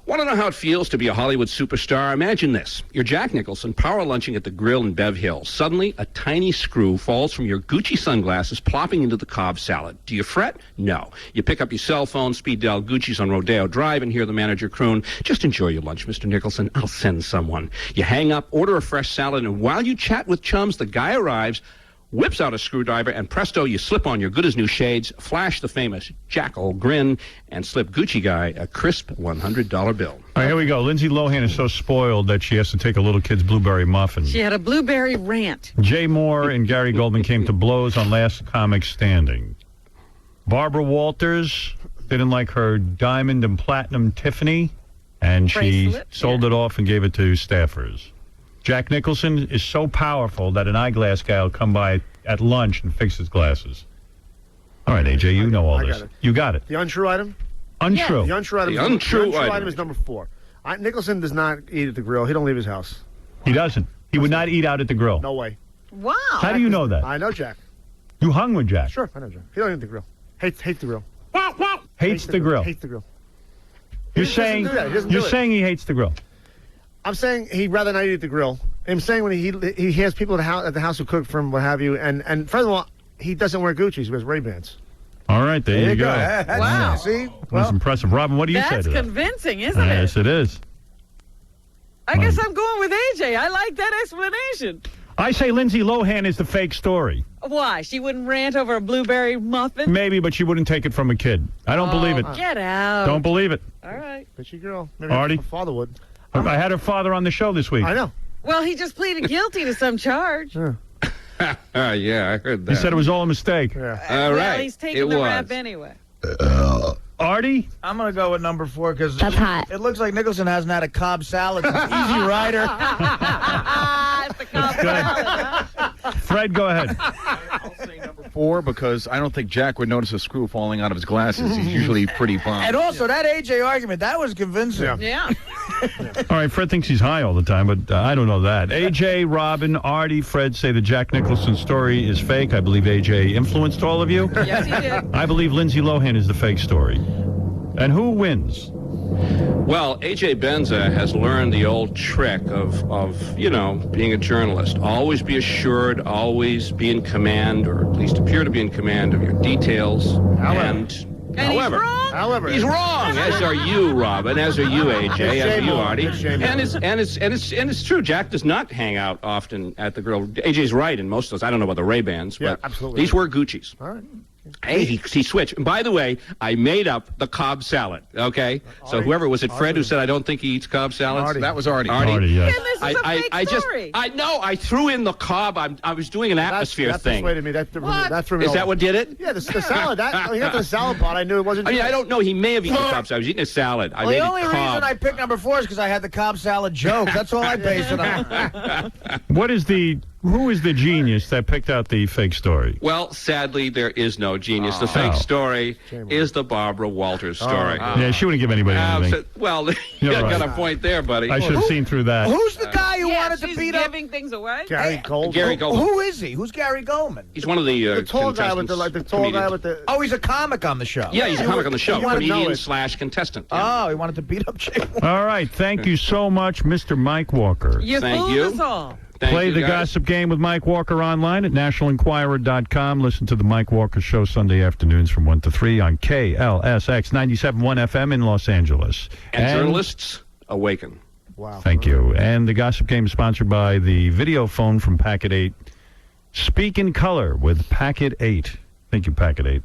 Want to know how it feels to be a Hollywood superstar? Imagine this. You're Jack Nicholson, power lunching at the grill in Bev Hills. Suddenly, a tiny screw falls from your Gucci sunglasses, plopping into the Cobb salad. Do you fret? No. You pick up your cell phone, speed dial Gucci's on Rodeo Drive, and hear the manager croon, "Just enjoy your lunch, Mr. Nicholson. I'll send someone." You hang up, order a fresh salad, and while you chat with chums, the guy arrives, whips out a screwdriver, and presto, you slip on your good-as-new shades, flash the famous jackal grin, and slip Gucci guy a crisp $100 bill. All right, here we go. Lindsay Lohan is so spoiled that she has to take a little kid's blueberry muffin. She had a blueberry rant. Jay Moore and Gary Goldman came to blows on Last Comic Standing. Barbara Walters didn't like her diamond and platinum Tiffany, and she sold it off and gave it to staffers. Jack Nicholson is so powerful that an eyeglass guy will come by at lunch and fix his glasses. All right, AJ, you know all this. You got it. The untrue item? Untrue. The untrue item. The untrue item is number 4. Nicholson does not eat at the grill. He don't leave his house. He doesn't. He would not eat out at the grill. No way. Wow. How do you know that? I know Jack. You hung with Jack. Sure, I know Jack. He don't eat at the grill. Hates the grill. Hates the grill. Hates the grill. You're saying he hates the grill. I'm saying he'd rather not eat at the grill. I'm saying when he has people at the house who cook for him, what have you, and furthermore, he doesn't wear Gucci's. He wears Ray-Bans. All right, there you go. Wow. See? That's impressive. Robin, what do you say to that? That's convincing, isn't it? Yes, it is. I guess I'm going with AJ. I like that explanation. I say Lindsay Lohan is the fake story. Why? She wouldn't rant over a blueberry muffin? Maybe, but she wouldn't take it from a kid. I don't believe it. Get out. Don't believe it. All right. Bitchy girl. Maybe Artie? her father would. I had her father on the show this week. I know. Well, he just pleaded guilty to some charge. Yeah. Yeah, I heard that. He said it was all a mistake. Yeah. All right. Well, he's taking the rap anyway. Artie? I'm going to go with number 4 because That's hot. it looks like Nicholson hasn't had a Cobb salad since Easy Rider. It's the Cobb salad, huh? Fred, go ahead. I'll say number 4 because I don't think Jack would notice a screw falling out of his glasses. He's usually pretty prompt. And also, that AJ argument, that was convincing. Yeah. All right, Fred thinks he's high all the time, but I don't know that. AJ, Robin, Artie, Fred say the Jack Nicholson story is fake. I believe AJ influenced all of you. Yes, he did. I believe Lindsay Lohan is the fake story. And who wins? Well, A.J. Benza has learned the old trick of being a journalist. Always be assured, always be in command, or at least appear to be in command of your details. However, he's wrong. As are you, Robin. As are you, A.J. As are you, Artie. And it's true. Jack does not hang out often at the grill. A.J.'s right in most of those. I don't know about the Ray-Bans, but absolutely. these were Gucci's. All right. Hey, he switched. And by the way, I made up the Cobb salad, okay? So whoever, was it Fred who said I don't think he eats Cobb salads? Artie. That was Artie. Artie, yes. And this is a fake story. I know, I threw in the Cobb. I was doing an atmosphere thing. That persuaded me. That threw me Is off. that what did it? Yeah, the salad. When you got to the salad pot, I knew it wasn't. I mean, I don't know. He may have eaten the Cobb salad. I was eating a salad. I Well, made the it only Cobb. reason I picked number 4 is because I had the Cobb salad joke. That's all I based it on. Who is the genius that picked out the fake story? Well, sadly, there is no genius. The fake story is the Barbara Walters story. Yeah, she wouldn't give anybody anything. Well, you got a point there, buddy. I should have seen through that. Who's the guy who wanted to beat up? giving things away? Gary Goldman. Gary Goldman. Who is he? Who's Gary Goldman? He's one of the tall guy with contestants, the tall guy with the. Oh, he's a comic on the show. Yeah, he's a comic on the show. You wanted to know Comedian it. / contestant. Yeah. Oh, he wanted to beat up Jay. All right, thank you so much, Mr. Mike Walker. You Thank fooled you. us all. Thank Play you, the guys. Gossip Game with Mike Walker online at nationalenquirer.com. Listen to the Mike Walker Show Sunday afternoons from 1 to 3 on KLSX 97.1 FM in Los Angeles. And journalists, awaken. Wow. Thank you. And the Gossip Game is sponsored by the video phone from Packet 8. Speak in color with Packet 8. Thank you, Packet 8.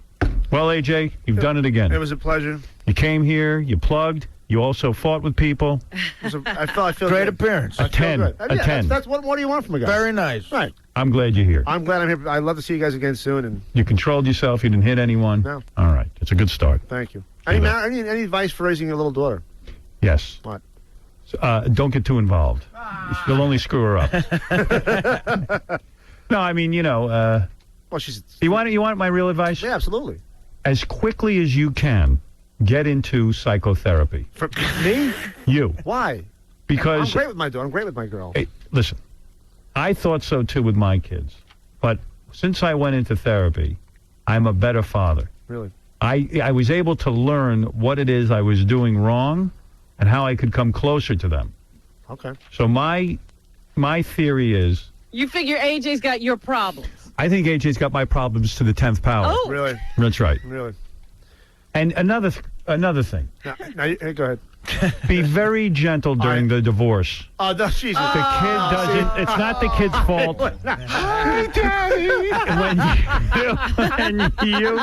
Well, AJ, you've done it again. It was a pleasure. You came here, you plugged, you also fought with people. I feel Great good. appearance. A 10. A 10. That's what do you want from a guy? Very nice. Right. I'm glad you're here. I'm glad I'm here. I'd love to see you guys again soon. And You controlled yourself. You didn't hit anyone. No. All right. It's a good start. thank you. Any advice for raising your little daughter? Yes. What? Don't get too involved. You'll only screw her up. No, I mean, Well, she's. You want my real advice? Yeah, absolutely. As quickly as you can, get into psychotherapy. For me? You. Why? Because I'm great with my daughter. I'm great with my girl. Hey, listen, I thought so too with my kids, but since I went into therapy, I'm a better father. Really? I was able to learn what it is I was doing wrong and how I could come closer to them. Okay. So my theory is, You figure AJ's got your problems. I think AJ's got my problems to the 10th power. Oh. Really? That's right. Really? And another thing. Now, hey, go ahead. Be very gentle during the divorce. Oh, no, Jesus. The kid doesn't. It's not the kid's fault. Hi, Daddy. when you,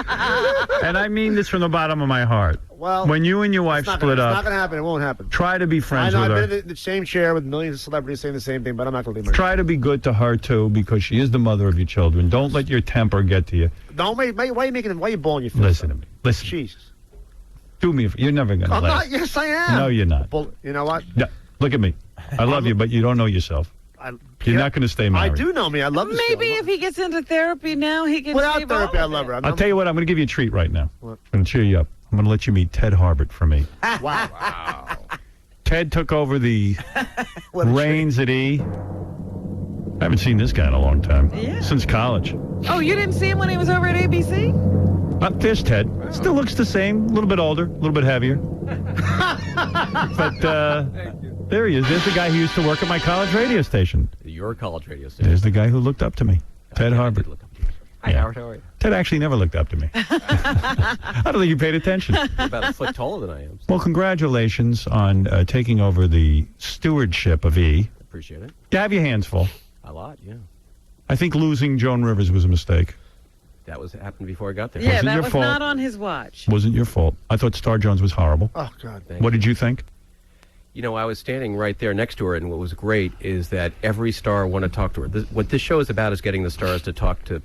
and I mean this from the bottom of my heart. Well, when you and your wife split It's up, not going to happen. It won't happen. Try to be friends I know, with her. I've been in the same chair with millions of celebrities saying the same thing, but I'm not going to leave her. Try to be good to her too, because she is the mother of your children. Don't let your temper get to you. No, why are you balling your fist? Listen to me. Listen. Jesus. Do me. You're never going to I'm let. not. Yes, I am. No, you're not. You know what? Yeah. Look at me. I love you, but you don't know yourself. You're not going to stay married. I do know me. I love this Maybe girl. if he gets into therapy now, he can Without save therapy, all I of love it. her. I'll tell you what. I'm going to give you a treat right now. What? I'm going to cheer you up. I'm going to let you meet Ted Harbert for me. Wow. Ted took over the reins at E. I haven't seen this guy in a long time. Yeah. Since college. Oh, you didn't see him when he was over at ABC? There's Ted. Still looks the same. A little bit older. A little bit heavier. But there he is. There's the guy who used to work at my college radio station. Your college radio station. There's the guy who looked up to me. Ted Harbert. Hi, Howard. How are you? Ted actually never looked up to me. I don't think you paid attention. You're about a foot taller than I am. Well, congratulations on taking over the stewardship of E. Appreciate it. You have your hands full. A lot, yeah. I think losing Joan Rivers was a mistake. That happened before I got there. Yeah, Wasn't that your was fault. not on his watch. Wasn't your fault. I thought Star Jones was horrible. Oh, God. What did you think? You know, I was standing right there next to her, and what was great is that every star wanted to talk to her. What this show is about is getting the stars to talk to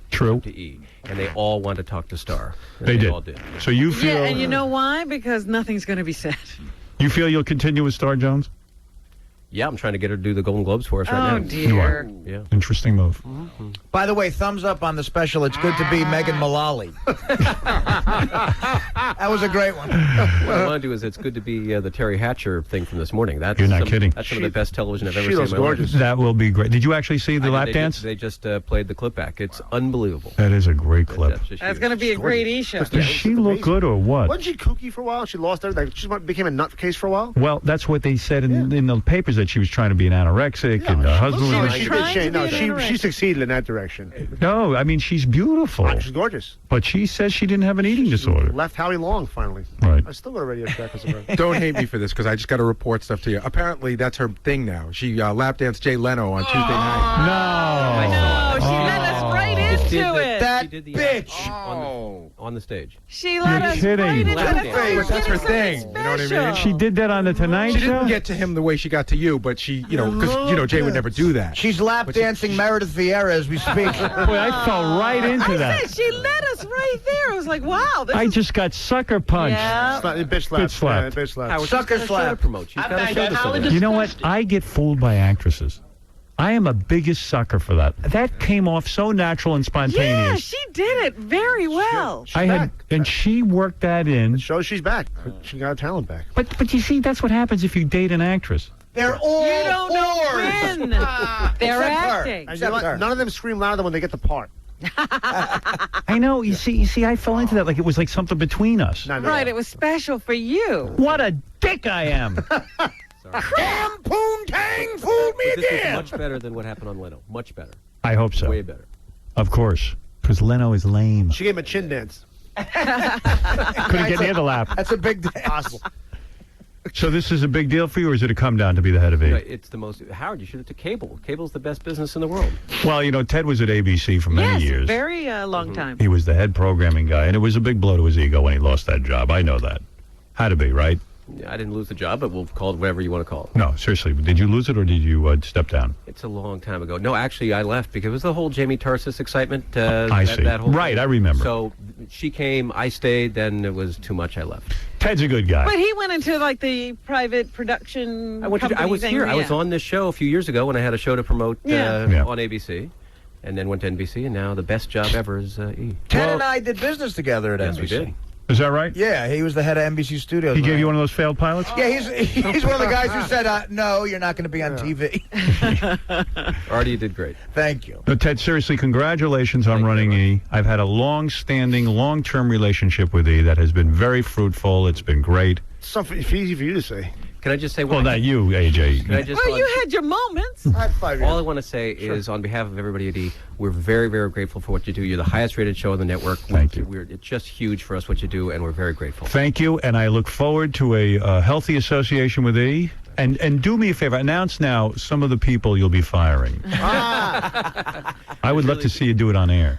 E, and they all want to talk to Star. And They did. all did. So you feel Yeah, and you know why? Because nothing's going to be said. you feel you'll continue with Star Jones? Yeah, I'm trying to get her to do the Golden Globes for us right now. Oh, dear. Yeah. Interesting move. By the way, thumbs up on the special. It's good to be Megan Mullally. That was a great one. What I want to do is it's good to be the Terry Hatcher thing from this morning. That's You're not kidding. That's some of the best television I've ever she seen looks in my life. gorgeous. That will be great. Did you actually see the lap dance? They just played the clip back. It's unbelievable. That is a great clip. That's going to be a great E-show. Does she look good or what? Wasn't she kooky for a while? She lost everything. She became a nutcase for a while. Well, that's what they said in the papers, that she was trying to be an anorexic and her husband was... She succeeded in that direction. No, I mean, she's beautiful. She's gorgeous. But she says she didn't have an eating disorder. Left Howie Long, finally. Right. I still got a radio track as a Don't hate me for this, because I just got to report stuff to you. Apparently, that's her thing now. She lap danced Jay Leno on Tuesday night. No, she let us right into it. That bitch. On the stage. She let us kidding. right into Lap the dance. face. That's her thing. You know what I mean? She did that on the Tonight She Show? didn't get to him the way she got to you, but she, because, Jay would never do that. She's lap dancing Meredith Vieira as we speak. Boy, I fell right into I that. said she let us right there. I was like, wow. This I is... just got sucker punched. Yeah. Bitch slap. Bitch slap. Yeah, bitch slap. Howard, Sucker she's got a show to slap. promote. She's got a show to promote. You know what? I get fooled by actresses. I am a biggest sucker for that. That came off so natural and spontaneous. Yeah, she did it very well. And she worked that in. Shows she's back. She got her talent back. But you see, that's what happens if you date an actress. They're all You don't know when. They're Except her. acting. And you know what? None of them scream louder when they get the part. I know. You see, I fell into that like it was like something between us. Right, it was special for you. What a dick I am. Damn poontang fooled me But this is again. much better than what happened on Leno. Much better. I hope so. Way better. Of course. Because Leno is lame. She gave him a chin dance. Couldn't get near the lap. That's a big dance. Possible. So this is a big deal for you, or is it a come down to be the head of You know, E? it's the most. Howard, you should have to cable. Cable's the best business in the world. Well, Ted was at ABC for many Yes, years. very long time. He was the head programming guy, and it was a big blow to his ego when he lost that job. I know that. Had to be, right? I didn't lose the job, but we'll call it whatever you want to call it. No, seriously. Did you lose it, or did you step down? It's a long time ago. No, actually, I left because it was the whole Jamie Tarsis excitement. I see. That whole Right, thing. I remember. So she came, I stayed, then it was too much, I left. Ted's a good guy. But he went into like the private production I was thing, here. yeah. I was on this show a few years ago when I had a show to promote Yeah. on ABC. And then went to NBC, and now the best job ever is E. Ted and I did business together at Yes, NBC. we did. Is that right? Yeah, he was the head of NBC Studios. He gave you one of those failed pilots? Yeah, he's one of the guys who said, no, you're not going to be on TV. Artie, you did great. Thank you. No, Ted, seriously, congratulations on running E. I've had a long-standing, long-term relationship with E that has been very fruitful. It's been great. Something easy for you to say. Can I just say Well, not you, AJ. Can I just Well, you had your moments. I had 5 years. All I want to say is, on behalf of everybody at E, we're very, very grateful for what you do. You're the highest-rated show on the network. Thank you. It's just huge for us what you do, and we're very grateful. Thank you, and I look forward to a healthy association with E. And do me a favor, announce now some of the people you'll be firing. I would love to see you do it on air.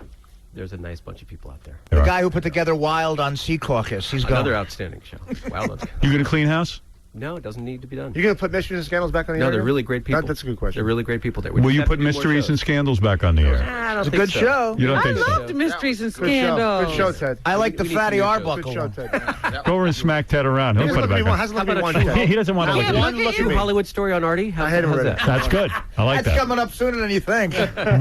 There's a nice bunch of people out there. The guy who put together Wild on Sea Caucus. He's gone. Another outstanding show. Wild on Sea You going to clean house? No, it doesn't need to be done. You're going to put Mysteries and Scandals back on the No, air? they're really great people. That's a good question. They're really great people there. Will you put Mysteries and Scandals back on the air? I don't It's a think good so. show. You don't I think so? loved Mysteries and Good show. Scandals. Good show, Ted. I like the Fatty Arbuckle Good show, one. Ted. Go over and smack Ted around. He'll put it back on. Hasn't let me How one about a Ted. He doesn't want to Yeah, look look at at it. you. True Hollywood story on Artie? I hate him how's already. that? That's good. I like That's that. coming up sooner than you think.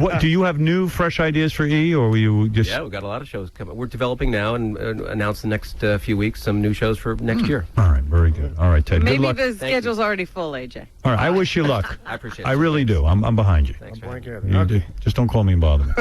What, do you have new, fresh ideas for E, or will you just... Yeah, we've got a lot of shows coming. We're developing now and announce the next few weeks some new shows for next year. All right, very good. All right, Ted, good Maybe luck. the schedule's already full, AJ. All right, I wish you luck. I appreciate it. I really do. I'm behind you. Thanks, Blank man. it. You Okay. just don't call me and bother me.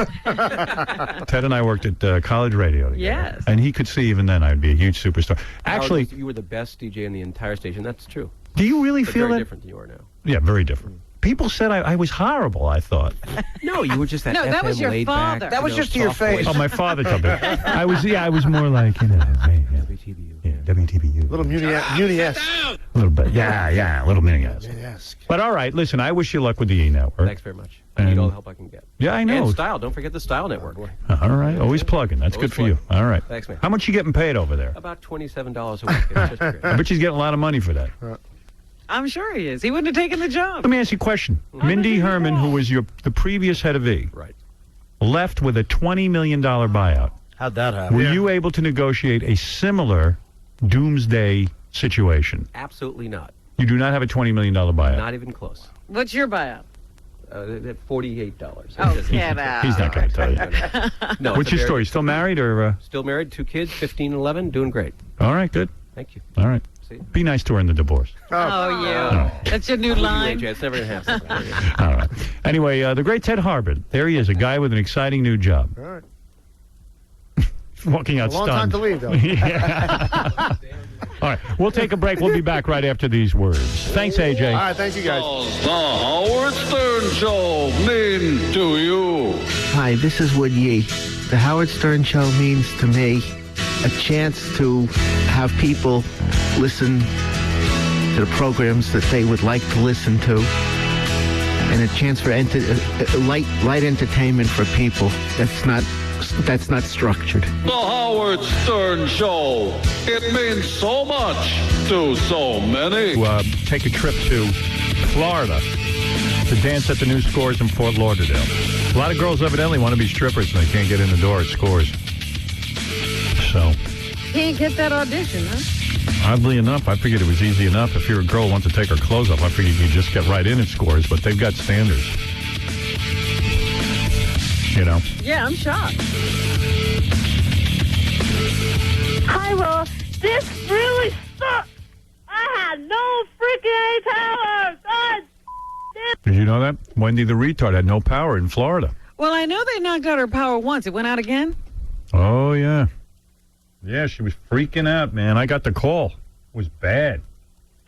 Ted and I worked at college radio together. Yes. And he could see even then I'd be a huge superstar. Actually, you were the best DJ in the entire station. That's true. do you really But feel very that? different than you are now. Yeah, very different. People said I was horrible, I thought. No, you were just that No, that FM was your laid father. back. That was just to your soft face. voice. Oh, my father told me. I was more like, WTBU. yeah, WTBU. Little Muni-esque. A little bit. Yeah, a little mini guys. Muni-esque. But all right, listen, I wish you luck with the E Network. Thanks very much. I need all the help I can get. Yeah, I know. And Style. Don't forget the Style Network. All right, always plugging. That's Always good for you. plugging. All right. Thanks, man. How much you getting paid over there? About $27 a week. It's just great. I bet she's getting a lot of money for that. I'm sure he is. He wouldn't have taken the job. Let me ask you a question. Mindy Herman, who was the previous head of E, Right. left with a $20 million buyout. How'd that happen? Were you able to negotiate a similar doomsday situation? Absolutely not. You do not have a $20 million buyout. Not even close. What's your buyout? $48. Oh, get out. He's not going to tell you. No. What's it's a your very- story? Still married or? Still married, 2 kids, 15 and 11, doing great. All right, good. Thank you. All right. See? Be nice to her in the divorce. Oh, yeah. That's your new line. AJ, it's never going to happen. All right. Anyway, the great Ted Harbin. There he is, a guy with an exciting new job. All right. Walking out A long time stunned. to leave, though. Yeah. All right. We'll take a break. We'll be back right after these words. Thanks, AJ. All right, thank you, guys. The Howard Stern Show mean to you? Hi, this is Wood Yee. The Howard Stern Show means to me a chance to have people listen to the programs that they would like to listen to, and a chance for light entertainment for people. That's not structured. The Howard Stern Show. It means so much to so many. Take a trip to Florida to dance at the new Scores in Fort Lauderdale. A lot of girls evidently want to be strippers and they can't get in the door at Scores. So, Can't get that audition, huh? oddly enough, I figured it was easy enough. If you're a girl who wants to take her clothes off, I figured you just get right in at Scores, but they've got standards. You know? Yeah, I'm shocked. Hi, well, this really sucks. I had no freaking power. God damn. Did you know that? Wendy the retard had no power in Florida. Well, I know they knocked out her power once. It went out again? Oh, yeah. Yeah, she was freaking out, man. I got the call. It was bad.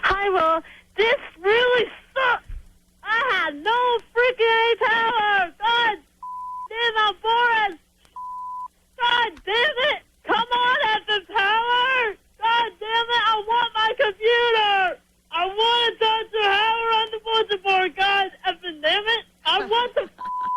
Hi, well, this really sucks. I had no freaking power. God damn, I'm bored. God damn it. Come on, effing power. God damn it, I want my computer. I want to talk to Howard on the bulletin board. God effing damn it. I want the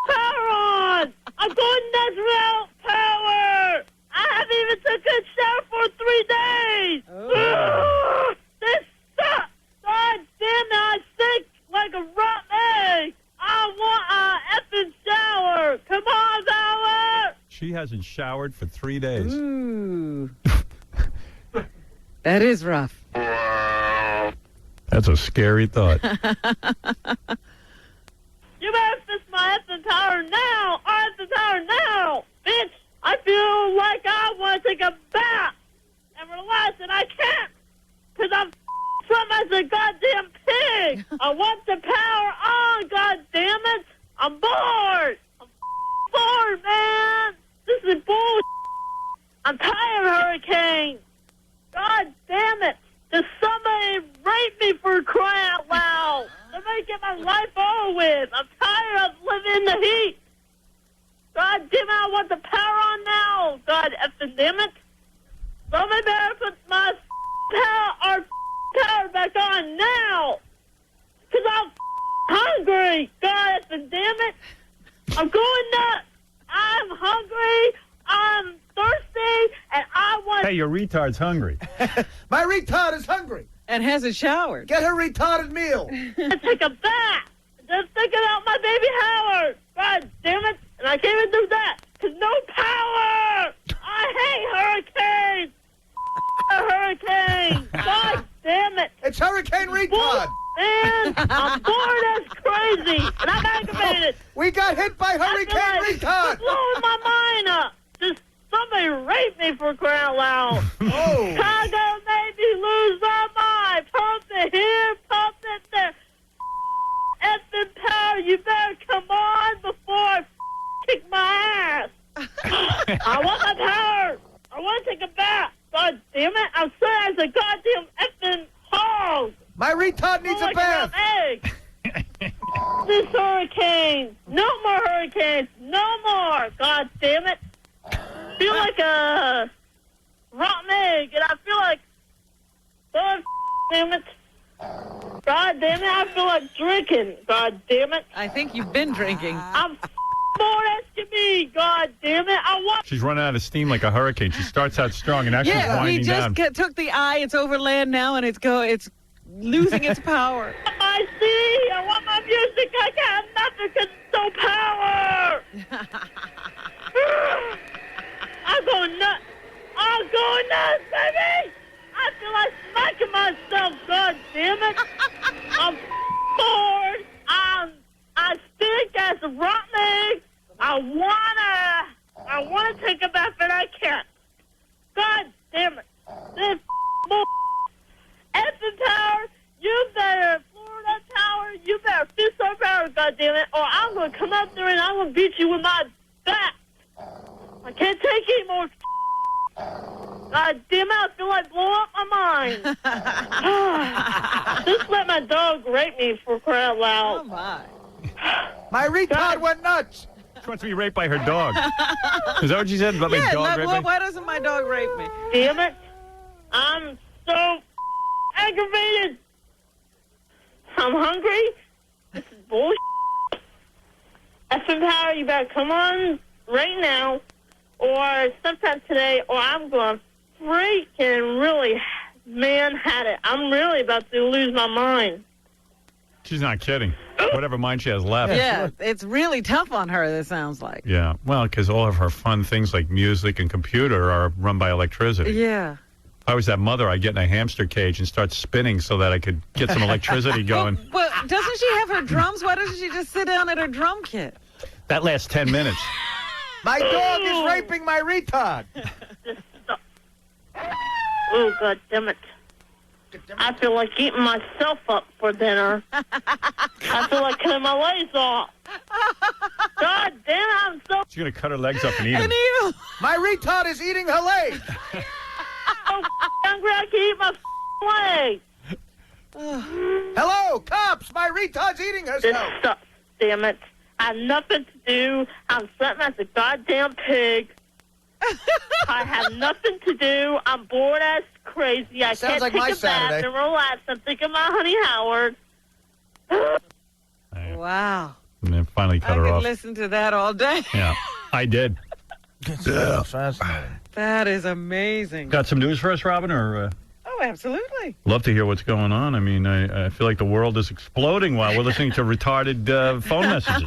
power on. I'm going nuts without power. I haven't even took a shower for 3 days. Oh. This sucks. God damn it, I'm sick like a rotten egg. I want an effing shower. Come on, Howard. She hasn't showered for 3 days. Ooh. That is rough. That's a scary thought. You better fix my effing power now. Our effing power now. Bitch, I feel like I want to take a bath. for less, and I can't. Because I'm some as a goddamn pig. I want the power on, god damn it. I'm bored. I'm bored, man. This is bullshit. I'm tired of hurricanes. God damn it. Does somebody rape me for crying out loud? Somebody get my life over with. I'm tired of living in the heat. God damn it, I want the power on now. God effing damn it. Somebody better put my power back on now. Because I'm hungry. God effing damn it. I'm going nuts. I'm hungry. I'm thirsty. And I want... Hey, your retard's hungry. My retard is hungry. And hasn't showered. Get her retarded meal. Take a bath. Just thinking about my baby Howard. God damn it. And I can't even do that. Because no power. I hate hurricanes. Hurricane. God damn it. It's Hurricane Retard. Man, I'm bored as crazy. And I'm aggravated. We got hit by Hurricane Retard. It's blowing my mind up. Just somebody rape me for crying out loud. Oh. Chicago made me lose my mind. Pump it here, pump it there. Effing power, you better come on before I kick my ass. I want my power. I want to take a bath. God damn it, I'm sorry as a goddamn effing hog. My retard needs a bath. Egg. This hurricane. No more hurricanes. No more. God damn it. I feel like a rotten egg, and I feel like, God damn it. God damn it, I feel like drinking. God damn it. I think you've been drinking. I'm bored as can be. God damn it. I want... She's running out of steam like a hurricane. She starts out strong, and now she's Yeah, winding we down. just took the eye. It's over land now, and it's losing its power. I see. I want my music. I got nothing because it's no power. I'm going nuts. I'm going nuts, baby. I feel like smacking myself. God damn it. I'm bored. I stink as a rotten egg. I wanna take a bath, but I can't. God damn it. This bull. Effing power, you better, Florida Tower, you better fist our power, goddammit, or I'm going to come up there and I'm going to beat you with my bat. I can't take any more. God damn it, I feel like blowing up my mind. Just let my dog rape me for crying out loud. Oh, my. My retard went nuts. She wants to be raped by her dog. Is that what she said? About my dog raping me? Why doesn't my dog rape me? Damn it. I'm so aggravated. I'm hungry. This is bullshit. Effing power, you better come on right now or sometime today or I'm going to freaking really had it. I'm really about to lose my mind. She's not kidding. Whatever mind she has left. Yeah, it's really tough on her, it sounds like. Yeah, well, because all of her fun things like music and computer are run by electricity. Yeah. If I was that mother, I'd get in a hamster cage and start spinning so that I could get some electricity going. Well, doesn't she have her drums? Why doesn't she just sit down at her drum kit? That lasts 10 minutes. My dog is raping my retard. Oh, God damn it. I feel like eating myself up for dinner. I feel like cutting my legs off. God damn it, I'm so... She's going to cut her legs up and eat them. My retard is eating her leg. I'm hungry, I can eat my leg. Hello, cops. My retard's eating herself. This sucks, damn it. I have nothing to do. I'm sitting as a goddamn pig. I have nothing to do. I'm bored as crazy. I Sounds can't like take my a bath Saturday. and relax. I'm thinking about Honey Howard. Wow. And then finally cut I her could off. listen to that all day. Yeah, I did. Yeah. Fascinating. That is amazing. Got some news for us, Robin? Or Oh, absolutely. love to hear what's going on. I mean, I feel like the world is exploding while we're listening to retarded phone messages.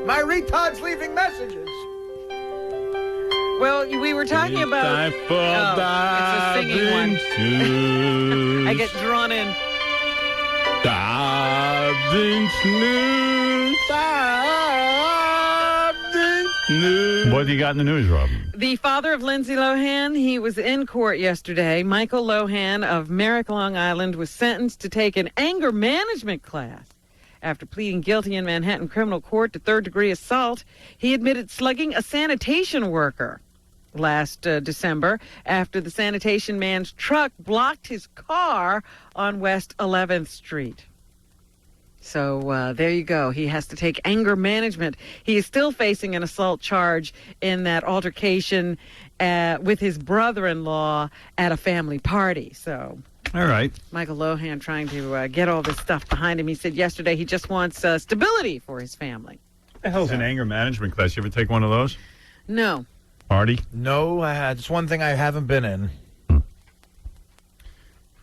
My retard's leaving messages. Well, we were talking about... it's a singing one. I get drawn in. What do you got in the news, Robin? The father of Lindsay Lohan, he was in court yesterday. Michael Lohan of Merrick, Long Island, was sentenced to take an anger management class. After pleading guilty in Manhattan criminal court to third-degree assault, he admitted slugging a sanitation worker last December after the sanitation man's truck blocked his car on West 11th Street. So there you go. He has to take anger management. He is still facing an assault charge in that altercation with his brother-in-law at a family party. So, all right. Michael Lohan trying to get all this stuff behind him. He said yesterday he just wants stability for his family. What the hell's an anger management class? You ever take one of those? No. Marty? No, it's one thing I haven't been in.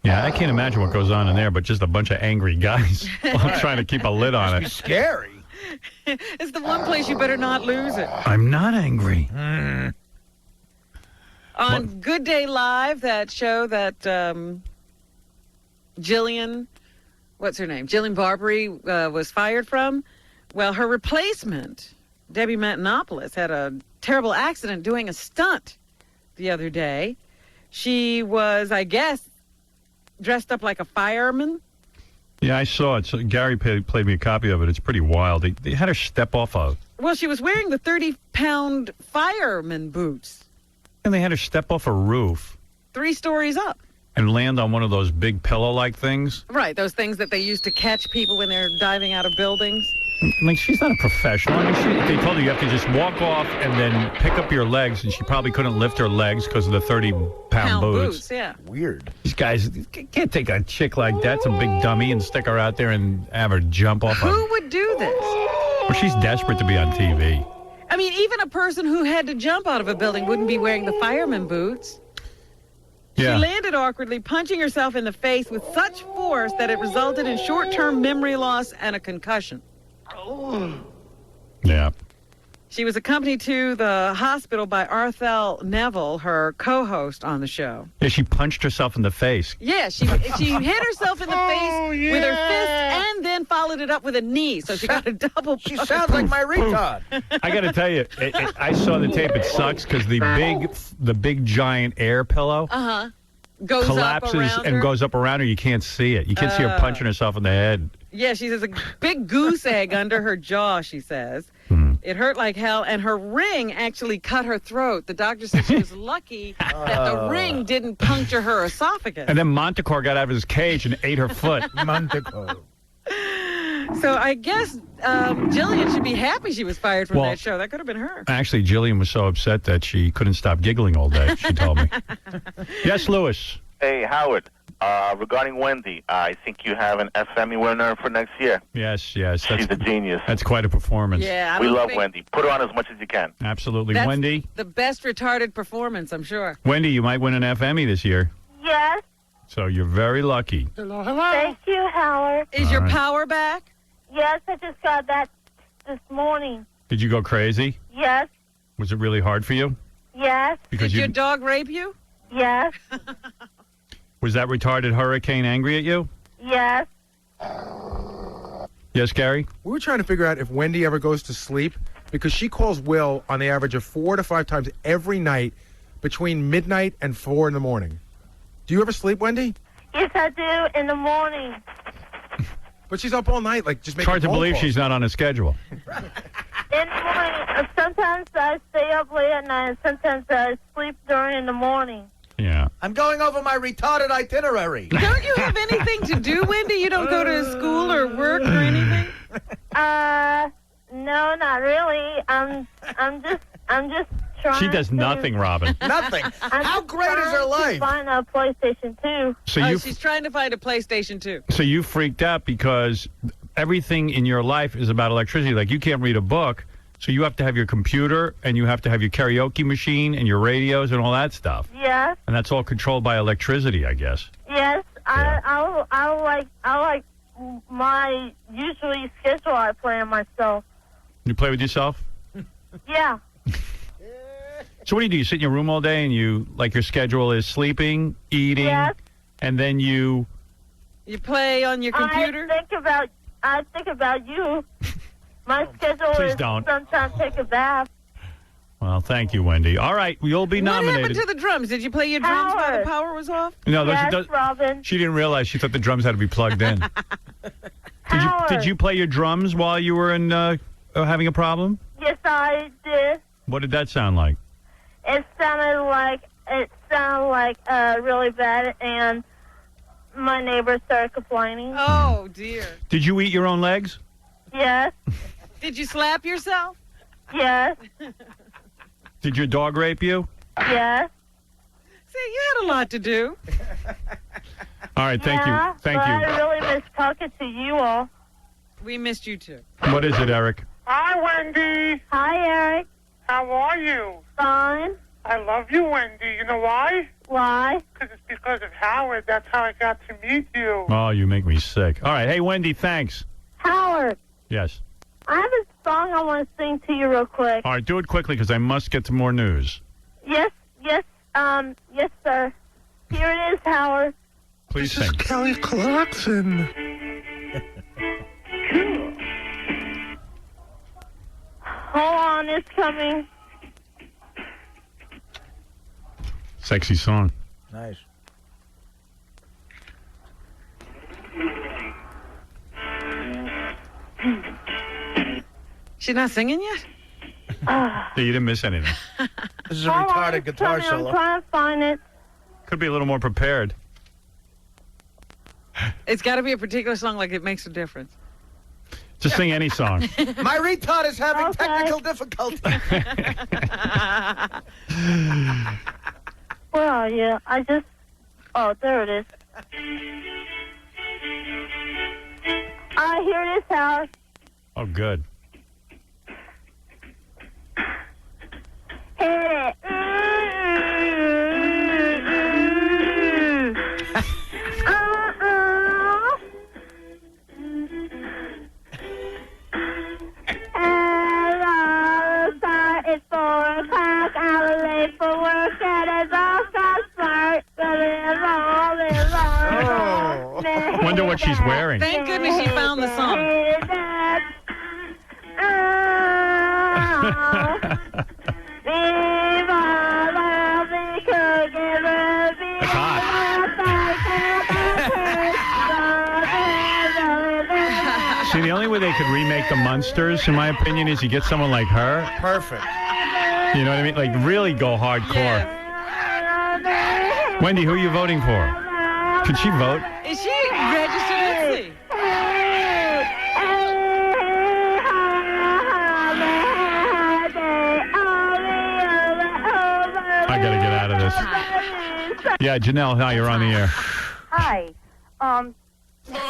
Yeah, I can't imagine what goes on in there, but just a bunch of angry guys trying to keep a lid on it. Scary. It's the one place you better not lose it. I'm not angry. On Good Day Live, that show that Jillian, what's her name? Jillian Barbary was fired from. Well, her replacement, Debbie Matenopoulos, had a terrible accident doing a stunt the other day. She was, I guess, dressed up like a fireman. Yeah, I saw it. So Gary played me a copy of it. It's pretty wild. They had her step off a... Well, she was wearing the 30-pound fireman boots. And they had her step off a roof. 3 stories up. And land on one of those big pillow-like things. Right, those things that they use to catch people when they're diving out of buildings. Like, she's not a professional. I mean, they told her you have to just walk off and then pick up your legs, and she probably couldn't lift her legs because of the 30-pound boots. Yeah. Weird. These guys can't take a chick like that, some big dummy, and stick her out there and have her jump off. Who would do this? Well, she's desperate to be on TV. I mean, even a person who had to jump out of a building wouldn't be wearing the fireman boots. Yeah. She landed awkwardly, punching herself in the face with such force that it resulted in short-term memory loss and a concussion. Yeah. She was accompanied to the hospital by Arthel Neville, her co-host on the show. Yeah, she punched herself in the face. Yeah, she hit herself in the face with her fist and then followed it up with a knee. So she got a double. She sounds like my retard. I got to tell you, I saw the tape. It sucks because the big giant air pillow goes collapses up around and her. goes up around her. You can't see it. You can't see her punching herself in the head. Yeah, she says a big goose egg under her jaw, she says. It hurt like hell, and her ring actually cut her throat. The doctor said she was lucky that the ring didn't puncture her esophagus. And then Montecore got out of his cage and ate her foot. Montecore. So I guess Jillian should be happy she was fired from that show. That could have been her. Actually, Jillian was so upset that she couldn't stop giggling all day, she told me. Yes, Lewis. Hey, Howard. Regarding Wendy, I think you have an Emmy winner for next year. Yes. She's a genius. That's quite a performance. Yeah, we love Wendy. Put her on as much as you can. Absolutely. That's Wendy? the best retarded performance, I'm sure. Wendy, you might win an Emmy this year. Yes. So you're very lucky. Hello. Thank you, Howard. Is your power back? Yes, I just got that this morning. Did you go crazy? Yes. Was it really hard for you? Yes. Because Did your dog rape you? Yes. Was that retarded hurricane angry at you? Yes. Yes, Gary? We were trying to figure out if Wendy ever goes to sleep because she calls Will on the average of 4 to 5 times every night between midnight and 4 in the morning. Do you ever sleep, Wendy? Yes, I do in the morning. But she's up all night, like just It's making hard to phone believe calls. she's not on a schedule. In the morning, sometimes I stay up late at night, and sometimes I sleep during the morning. Yeah. I'm going over my retarded itinerary. Don't you have anything to do, Wendy? You don't go to school or work or anything? No, not really. I'm just trying. She does nothing, Robin. Nothing. How great is her life? Find a PlayStation 2. So she's trying to find a PlayStation 2. So you freaked out because everything in your life is about electricity. Like you can't read a book, so you have to have your computer and you have to have your karaoke machine and your radios and all that stuff. Yes. And that's all controlled by electricity, I guess. Yes. I like my usually schedule I plan myself. You play with yourself? Yeah. So what do? You sit in your room all day and your schedule is sleeping, eating, and then you play on your computer? I think about you. My schedule Please is don't. sometimes take a bath. Well, thank you, Wendy. All right, you'll be What nominated. happened to the drums? Did you play your drums while the power was off? No, Yes, Robin. she didn't realize. She thought the drums had to be plugged in. Did you play your drums while you were in having a problem? Yes, I did. What did that sound like? It sounded like really bad, and my neighbors started complaining. Oh dear. Did you eat your own legs? Yes. Did you slap yourself? Yes. Did your dog rape you? Yes. See, you had a lot to do. All right, thank you. Thank but you. I really miss talking to you all. We missed you too. What is it, Eric? Hi, Wendy. Hi, Eric. How are you? Fine. I love you, Wendy. You know why? Why? Because it's because of Howard. That's how I got to meet you. Oh, you make me sick. All right, hey, Wendy, thanks. Howard, Yes. I have a song I want to sing to you real quick. All right, do it quickly because I must get to more news. Yes, sir. Here it is, Howard. Please sing. Kelly Clarkson. Hold on, it's coming. Sexy song. Nice. She's not singing yet? Yeah, you didn't miss anything. This is a retarded guitar solo. I'm trying to find it. Could be a little more prepared. It's got to be a particular song, like it makes a difference. Just sing any song. My retard is having technical difficulties. Where are you? Oh, there it is. Here it is, Howard. Oh, good. Hit it. It's 4 o'clock. I was late for work, and it's all got smart. But it's all. Wonder what she's wearing. Thank goodness she found the song. That's hot. See, the only way they could remake the Munsters, in my opinion, is you get someone like her. Perfect. You know what I mean? Like, really go hardcore. Wendy, who are you voting for? Could she vote? Is she registered? Let's see. I gotta get out of this. Yeah, Janelle, hi, you're on the air. Hi.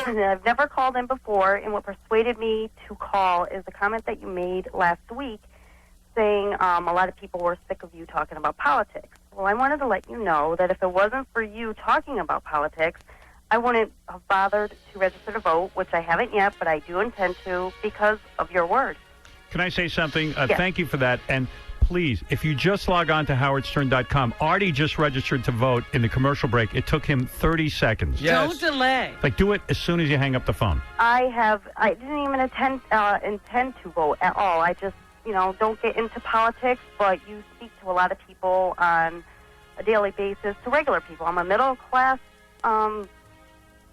I've never called in before, and what persuaded me to call is a comment that you made last week saying a lot of people were sick of you talking about politics. Well, I wanted to let you know that if it wasn't for you talking about politics, I wouldn't have bothered to register to vote, which I haven't yet, but I do intend to because of your word. Can I say something? Yes. Thank you for that. And please, if you just log on to howardstern.com, Artie just registered to vote in the commercial break. It took him 30 seconds. Don't delay. Like, do it as soon as you hang up the phone. I didn't even intend to vote at all. I just, don't get into politics, but you speak to a lot of people on a daily basis, to regular people. I'm a middle-class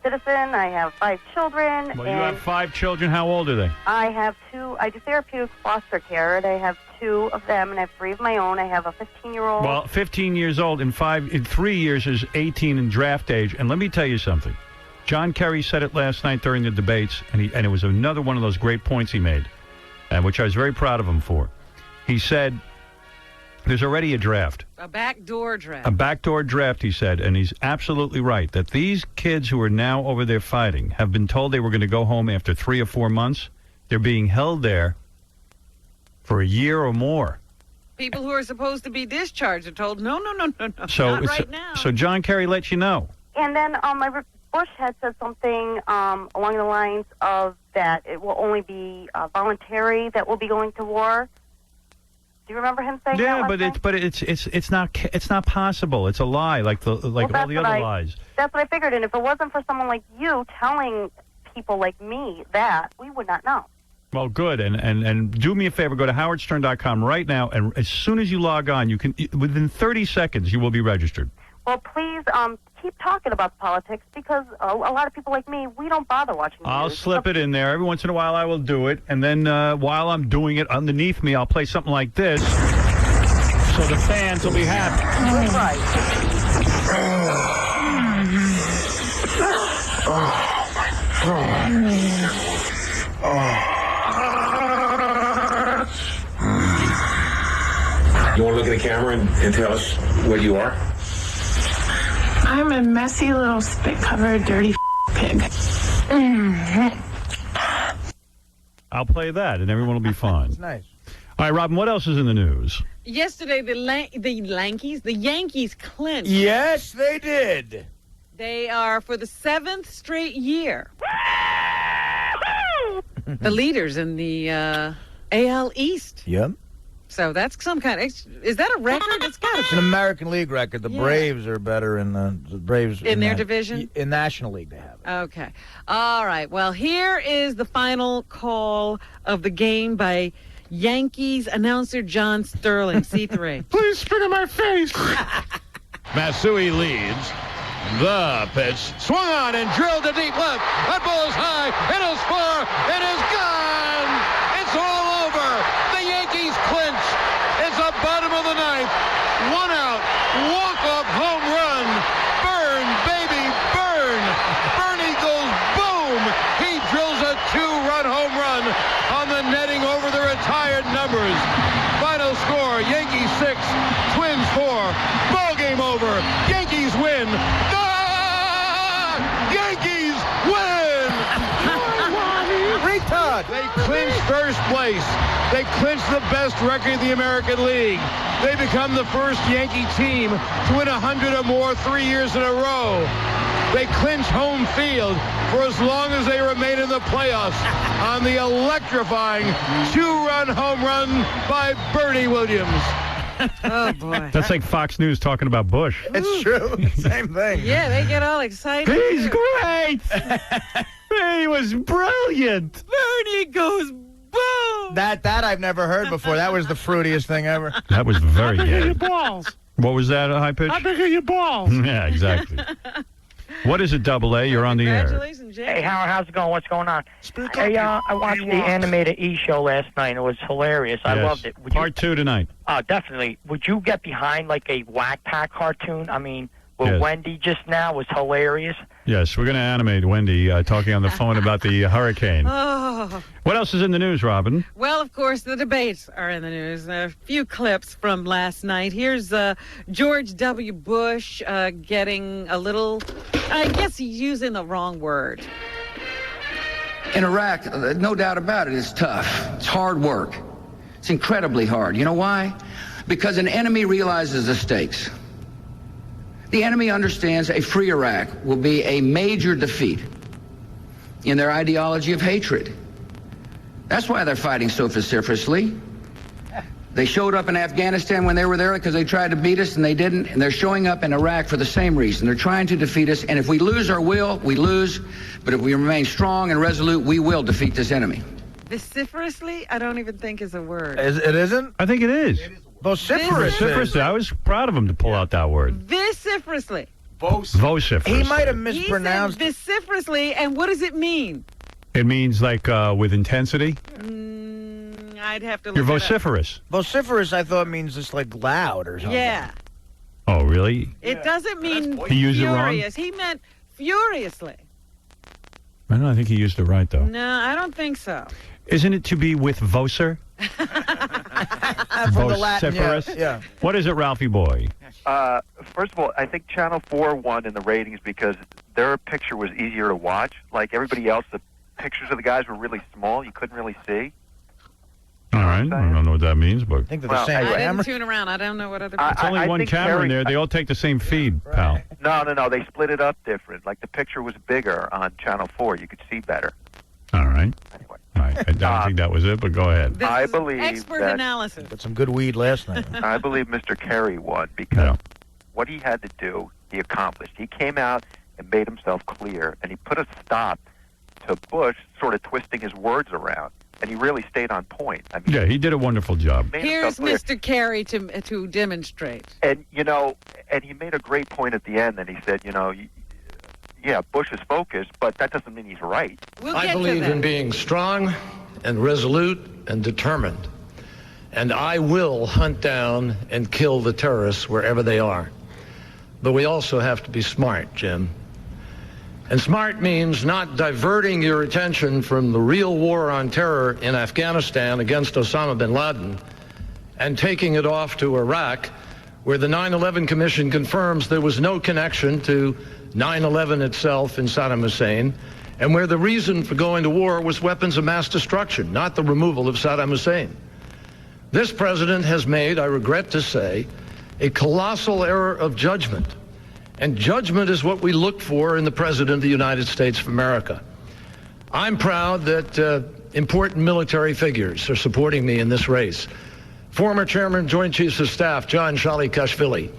citizen. I have 5 children. Well, you have 5 children. How old are they? I have 2. I do therapeutic foster care, and I have 2 of them, and I have 3 of my own. I have a 15-year-old. Well, 15 years old. In 3 years is 18 in draft age. And let me tell you something. John Kerry said it last night during the debates, and it was another one of those great points he made, which I was very proud of him for. He said, there's already a draft. A backdoor draft. A backdoor draft, he said, and he's absolutely right, that these kids who are now over there fighting have been told they were going to go home after 3 or 4 months. They're being held there for a year or more. People who are supposed to be discharged are told, no, So, not right now. So John Kerry lets you know. And then Bush had said something along the lines of that it will only be voluntary that will be going to war. Do you remember him saying that? Yeah, it's not possible. It's a lie, like all the other lies. That's what I figured. And if it wasn't for someone like you telling people like me that, we would not know. Well, good. And do me a favor. Go to howardstern.com right now. And as soon as you log on, you can, within 30 seconds, you will be registered. Well, please keep talking about the politics because a lot of people like me, we don't bother watching the I'll news. slip it in there. Every once in a while, I will do it. And then while I'm doing it, underneath me, I'll play something like this so the fans will be happy. Right. You want to look at the camera and tell us what you are? I'm a messy little spit-covered dirty pig. I'll play that, and everyone will be fine. It's nice. All right, Robin, what else is in the news? Yesterday, the Yankees clinched. Yes, they did. They are, for the 7th straight year, the leaders in the AL East. Yep. So that's some kind of... Is that a record? It's got to be. It's an American League record. The Braves are better in the Braves... In their division? In National League, they have it. Okay. All right. Well, here is the final call of the game by Yankees announcer John Sterling, C3. Please spit in my face. Masui leads. The pitch swung on and drilled to deep left. That ball is high. It is far. It is gone. It's all over. The Yankees clinch. It's the bottom of the ninth. 1 out. Walk-off home run. Burn, baby, burn. Bernie goes boom. He drills a 2-run home run on the netting over the retired numbers. Final score, Yankees 6, Twins 4. Ball game over. Yankees win. Yankees win! Retard! They clinched first place. They clinched the best record in the American League. They become the first Yankee team to win 100 or more 3 years in a row. They clinch home field for as long as they remain in the playoffs on the electrifying 2-run home run by Bernie Williams. Oh, boy. That's like Fox News talking about Bush. It's true. Same thing. Yeah, they get all excited. He's great! He was brilliant! Bernie goes boom! That I've never heard before. That was the fruitiest thing ever. That was very How big are good. your balls? What was that, a high pitch? How big are your balls? Yeah, exactly. What is it, Double A? You're on the air. Congratulations, Jay. Hey, Howard, how's it going? What's going on? Hey, I watched the animated E! show last night. It was hilarious. I Yes. loved it. Would you, Part 2 tonight. Oh, definitely. Would you get behind, like, a Whack Pack cartoon? I mean, with Yes. Wendy just now was hilarious. Yes, we're going to animate Wendy talking on the phone about the hurricane. Oh. What else is in the news, Robin? Well, of course, the debates are in the news. A few clips from last night. Here's George W. Bush getting a little... I guess he's using the wrong word. In Iraq, no doubt about it, it's tough. It's hard work. It's incredibly hard. You know why? Because an enemy realizes the stakes. The enemy understands a free Iraq will be a major defeat in their ideology of hatred. That's why they're fighting so vociferously. They showed up in Afghanistan when they were there because they tried to beat us and they didn't. And they're showing up in Iraq for the same reason. They're trying to defeat us. And if we lose our will, we lose. But if we remain strong and resolute, we will defeat this enemy. Vociferously? I don't even think is a word. It isn't? I think it is. Vociferous. Vociferously. I was proud of him to pull out that word. Vociferously. Vociferous. He might have He mispronounced. said vociferously, and what does it mean? It means like with intensity. I'd have to look You're it up. vociferous. Vociferous, I thought, means just like loud or something. Yeah. Oh, really? It doesn't mean He used it wrong? furious. He meant furiously. I don't know. I think he used it right, though. No, I don't think so. Isn't it to be with vocer? From the Latin, Vociferous? yeah. What is it, Ralphie boy? First of all, I think Channel 4 won in the ratings because their picture was easier to watch. Like everybody else, the pictures of the guys were really small. You couldn't really see. All right. I don't know what that means, but... I think they're the same I camera. didn't tune around. I don't know what other It's only I one think camera in Terry- there. They all take the same feed, pal. No. They split it up different. Like the picture was bigger on Channel 4. You could see better. All right. All right. I don't think that was it, but go ahead. This I is believe expert that- analysis. Got some good weed last night. I believe Mr. Kerry won because what he had to do, he accomplished. He came out and made himself clear, and he put a stop to Bush sort of twisting his words around. and he really stayed on point. I mean, Yeah, he did a wonderful job. made Here's himself clear. Mr. Kerry to demonstrate. And, and he made a great point at the end that he said, yeah, Bush is focused, but that doesn't mean he's right. I believe in being strong and resolute and determined. And I will hunt down and kill the terrorists wherever they are. But we also have to be smart, Jim. And smart means not diverting your attention from the real war on terror in Afghanistan against Osama bin Laden and taking it off to Iraq, where the 9/11 Commission confirms there was no connection to 9/11 itself in Saddam Hussein, and where the reason for going to war was weapons of mass destruction, not the removal of Saddam Hussein. This president has made, I regret to say, a colossal error of judgment. And judgment is what we look for in the President of the United States of America. I'm proud that important military figures are supporting me in this race. Former Chairman, Joint Chiefs of Staff, John Shalikashvili.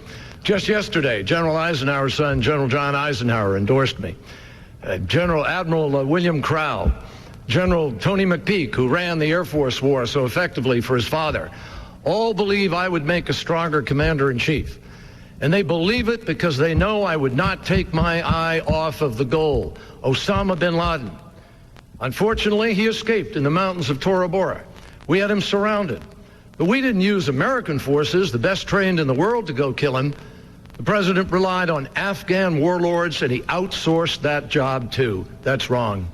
Just yesterday, General Eisenhower's son, General John Eisenhower, endorsed me. Admiral William Crowell, General Tony McPeak, who ran the Air Force war so effectively for his father, all believe I would make a stronger commander-in-chief. And they believe it because they know I would not take my eye off of the goal, Osama bin Laden. Unfortunately, he escaped in the mountains of Tora Bora. We had him surrounded. But we didn't use American forces, the best trained in the world, to go kill him. The president relied on Afghan warlords, and he outsourced that job, too. That's wrong.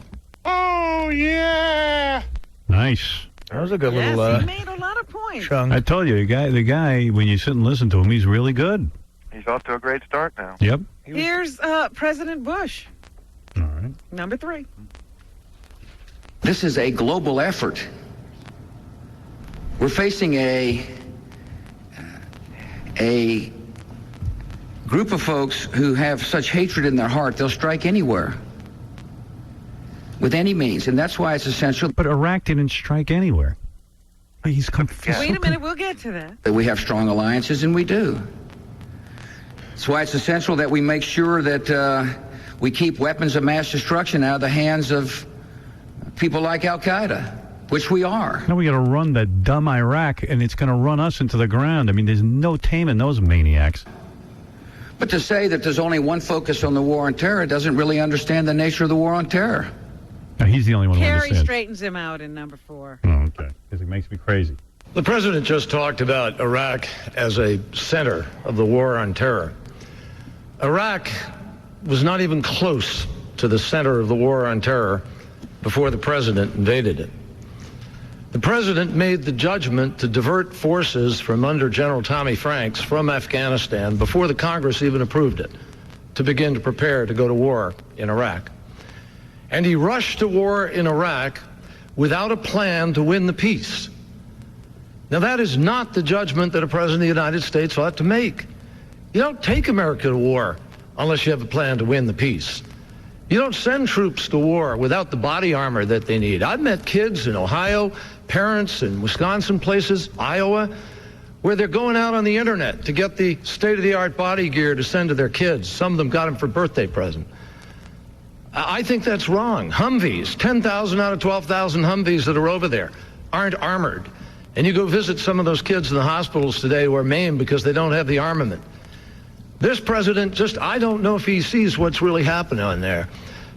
Oh, yeah! Nice. That was a good Yes, little he made a lot of points. chunk. I told you, the guy, when you sit and listen to him, he's really good. He's off to a great start now. Yep. Here's President Bush. All right. Number 3. This is a global effort. We're facing a group of folks who have such hatred in their heart, they'll strike anywhere with any means, and that's why it's essential. But Iraq didn't strike anywhere. He's confused. Wait a minute, we'll get to that. That we have strong alliances, and we do. That's why it's essential that we make sure that we keep weapons of mass destruction out of the hands of people like Al-Qaeda, which we are. Now we got to run that dumb Iraq, and it's going to run us into the ground. I mean, there's no taming those maniacs. But to say that there's only one focus on the war on terror doesn't really understand the nature of the war on terror. No, he's the only one who Kerry understands. straightens him out in number 4. Oh, okay. Because it makes me crazy. The president just talked about Iraq as a center of the war on terror. Iraq was not even close to the center of the war on terror before the president invaded it. The president made the judgment to divert forces from under General Tommy Franks from Afghanistan before the Congress even approved it, to begin to prepare to go to war in Iraq. And he rushed to war in Iraq without a plan to win the peace. Now, that is not the judgment that a president of the United States ought to make. You don't take America to war unless you have a plan to win the peace. You don't send troops to war without the body armor that they need. I've met kids in Ohio, parents in Wisconsin places, Iowa, where they're going out on the internet to get the state-of-the-art body gear to send to their kids. Some of them got them for birthday present. I think that's wrong. Humvees, 10,000 out of 12,000 Humvees that are over there aren't armored. And you go visit some of those kids in the hospitals today who are maimed because they don't have the armament. This president I don't know if he sees what's really happening on there,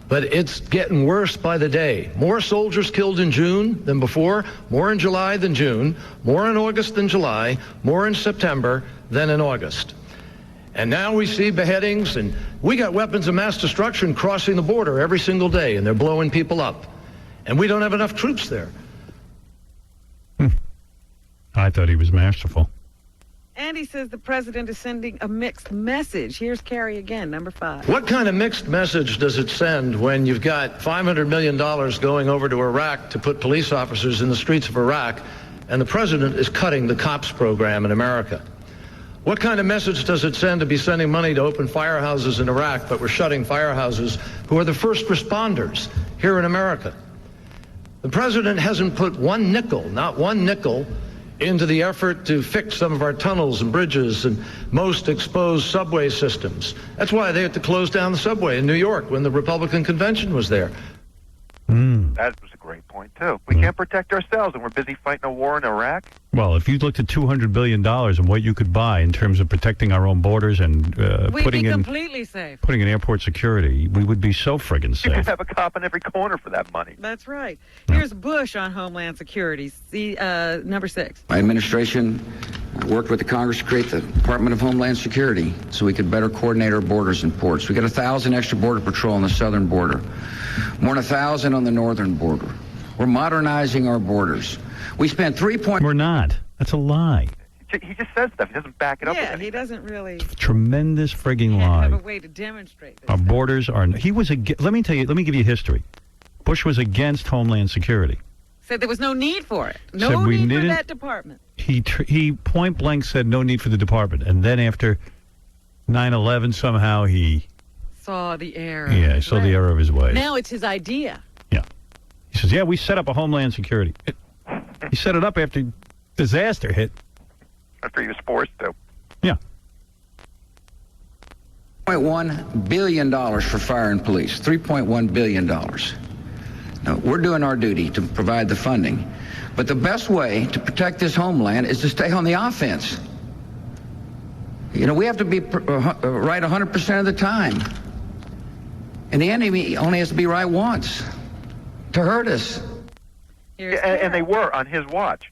but it's getting worse by the day. More soldiers killed in June than before, more in July than June, more in August than July, more in September than in August. And now we see beheadings, and we got weapons of mass destruction crossing the border every single day, and they're blowing people up. And we don't have enough troops there. I thought he was masterful. And he says the president is sending a mixed message. Here's Kerry again, number 5. What kind of mixed message does it send when you've got $500 million going over to Iraq to put police officers in the streets of Iraq, and the president is cutting the COPS program in America? What kind of message does it send to be sending money to open firehouses in Iraq, but we're shutting firehouses who are the first responders here in America? The president hasn't put one nickel, not one nickel, into the effort to fix some of our tunnels and bridges and most exposed subway systems. That's why they had to close down the subway in New York when the Republican convention was there. That was a great point, too. We can't protect ourselves, and we're busy fighting a war in Iraq. Well, if you looked at $200 billion and what you could buy in terms of protecting our own borders and We'd putting be in completely safe. putting in airport security, we would be so friggin' You safe. could have a cop in every corner for that money. That's right. Here's Bush on Homeland Security. See, number 6. My administration worked with the Congress to create the Department of Homeland Security so we could better coordinate our borders and ports. We got 1,000 extra border patrol on the southern border, more than 1,000 on the northern border. We're modernizing our borders. We spent We're not. That's a lie. He just says stuff. He doesn't back it up. Yeah, he doesn't really Tremendous frigging have a lie. way to demonstrate this. Our borders are. He was. Let me tell you. Let me give you history. Bush was against Homeland Security. Said there was no need for it. Said No we need for didn't- that department. He point blank said no need for the department, and then after 9/11, somehow he Saw the error. he saw the error of his ways. Now it's his idea. He says, "Yeah, we set up a Homeland Security." He set it up after disaster hit. After he was forced to. Yeah. $3.1 billion for fire and police. $3.1 billion. Now, we're doing our duty to provide the funding. But the best way to protect this homeland is to stay on the offense. You know, we have to be right 100% of the time. And the enemy only has to be right once to hurt us. And they were on his watch.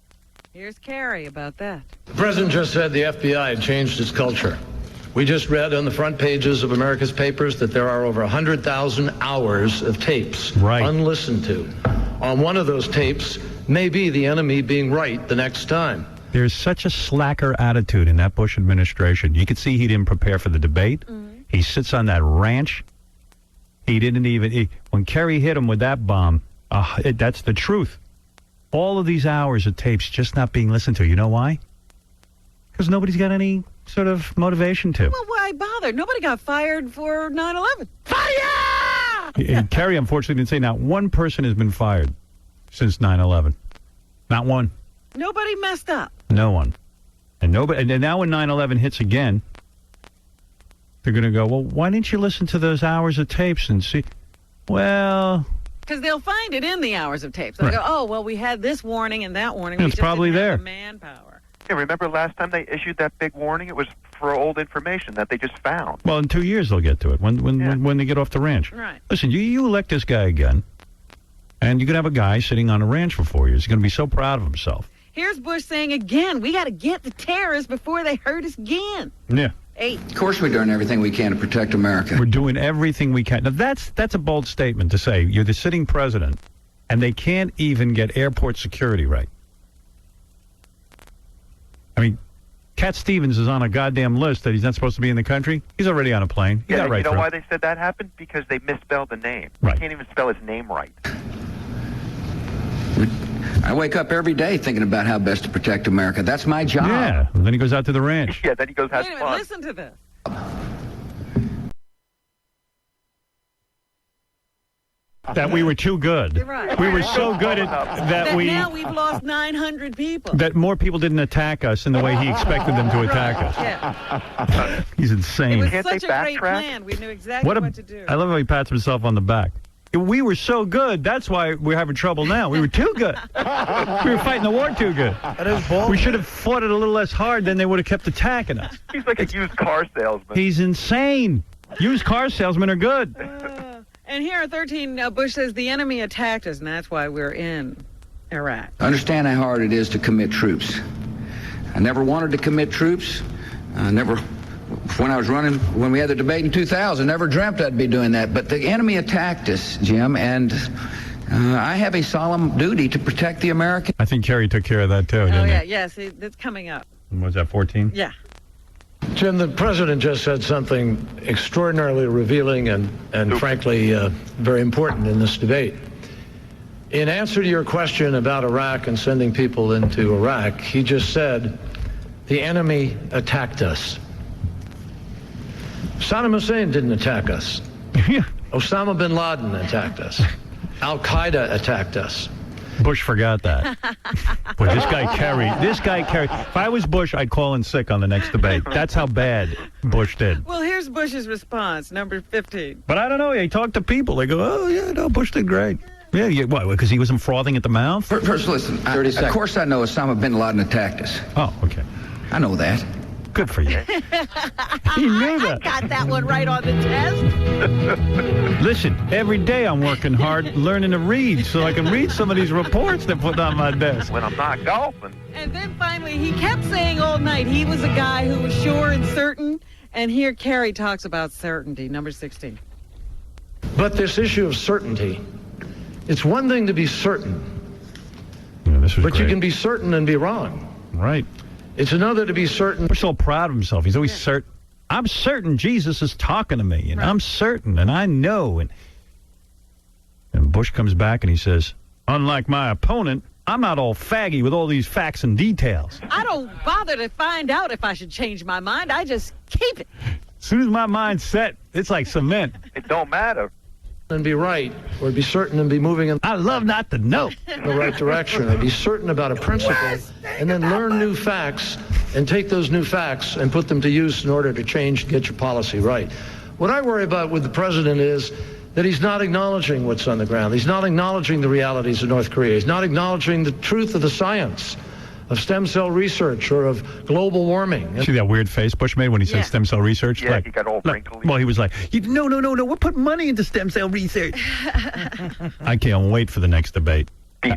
Here's Kerry about that. The president just said the FBI had changed its culture. We just read on the front pages of America's papers that there are over 100,000 hours of tapes unlistened to. On one of those tapes may be the enemy being right the next time. There's such a slacker attitude in that Bush administration. You could see he didn't prepare for the debate. He sits on that ranch. He didn't even... when Kerry hit him with that bomb, that's the truth. All of these hours of tapes just not being listened to. You know why? Because nobody's got any sort of motivation to. Well, why bother? Nobody got fired for 9/11. And Kerry, unfortunately, didn't say not one person has been fired since 9/11. Not one. Nobody messed up. No one. And nobody. And now when 9/11 hits again, they're going to go, well, why didn't you listen to those hours of tapes and see? Well... Because they'll find it in the hours of tapes. They'll go, oh, well, we had this warning and that warning. It's We just probably didn't there. have the manpower. Yeah, remember last time they issued that big warning? It was for old information that they just found. Well, in 2 years they'll get to it when they get off the ranch. Right. Listen, you elect this guy again, and you can have a guy sitting on a ranch for 4 years. He's going to be so proud of himself. Here's Bush saying again, we got to get the terrorists before they hurt us again. Yeah. 8. Of course we're doing everything we can to protect America. We're doing everything we can. Now, that's a bold statement to say. You're the sitting president, and they can't even get airport security right. I mean, Cat Stevens is on a goddamn list that he's not supposed to be in the country. He's already on a plane. He Yeah, got right you know through. why they said that happened? Because they misspelled the name. Right. They can't even spell his name right. I wake up every day thinking about how best to protect America. That's my job. Yeah, and then he goes out to the ranch. Yeah, then he goes, has Wait a minute, fun. listen to this. That we were too good. You're right. We were so good that now we've lost 900 people. that more people didn't attack us in the way he expected them to attack us. Yeah. He's It insane. was such a great plan. We knew exactly what to do. I love how he pats himself on the back. We were so good. That's why we're having trouble now. We were too good. We were fighting the war too good. That is bold. We should have fought it a little less hard, then they would have kept attacking us. He's like a used car salesman. He's insane. Used car salesmen are good. And here at 13, Bush says the enemy attacked us, and that's why we're in Iraq. Understand how hard it is to commit troops. I never wanted to commit troops. When we had the debate in 2000, never dreamt I'd be doing that. But the enemy attacked us, Jim, and I have a solemn duty to protect the American. I think Kerry took care of that, too, Oh, didn't yeah, he? yes, that's coming up. Was that 14? Yeah. Jim, the president just said something extraordinarily revealing and frankly, very important in this debate. In answer to your question about Iraq and sending people into Iraq, he just said, the enemy attacked us. Saddam Hussein didn't attack us. Osama bin Laden attacked us. Al-Qaeda attacked us. Bush forgot that. Boy, this guy Kerry. If I was Bush, I'd call in sick on the next debate. That's how bad Bush did. Well, here's Bush's response, number 15. But I don't know. He talked to people. They go, oh, yeah, no, Bush did great. Yeah, what, because he wasn't frothing at the mouth? First, listen, of course I know Osama bin Laden attacked us. Oh, okay. I know that. Good for you. He knew that. I got that one right on the test. Listen, every day I'm working hard learning to read so I can read some of these reports they're putting on my desk. When I'm not golfing. And then finally, he kept saying all night he was a guy who was sure and certain. And here Kerry talks about certainty, number 16. But this issue of certainty, it's one thing to be certain. Yeah, this was but great. you can be certain and be wrong. Right. It's another to be certain. Bush so proud of himself. He's always certain. I'm certain Jesus is talking to me, and I'm certain, and I know. And Bush comes back and he says, unlike my opponent, I'm not all faggy with all these facts and details. I don't bother to find out if I should change my mind. I just keep it. As soon as my mind's set, it's like cement. It don't matter. And be right, or be certain and be moving in I love not to know. the right direction, and be certain about a principle, and then learn new facts and take those new facts and put them to use in order to change, get your policy right. What I worry about with the president is that he's not acknowledging what's on the ground. He's not acknowledging the realities of North Korea. He's not acknowledging the truth of the science of stem cell research or of global warming. See that weird face Bush made when he said stem cell research? Yeah, he got all wrinkly. Well, he was like, no, we're putting money into stem cell research. I can't wait for the next debate.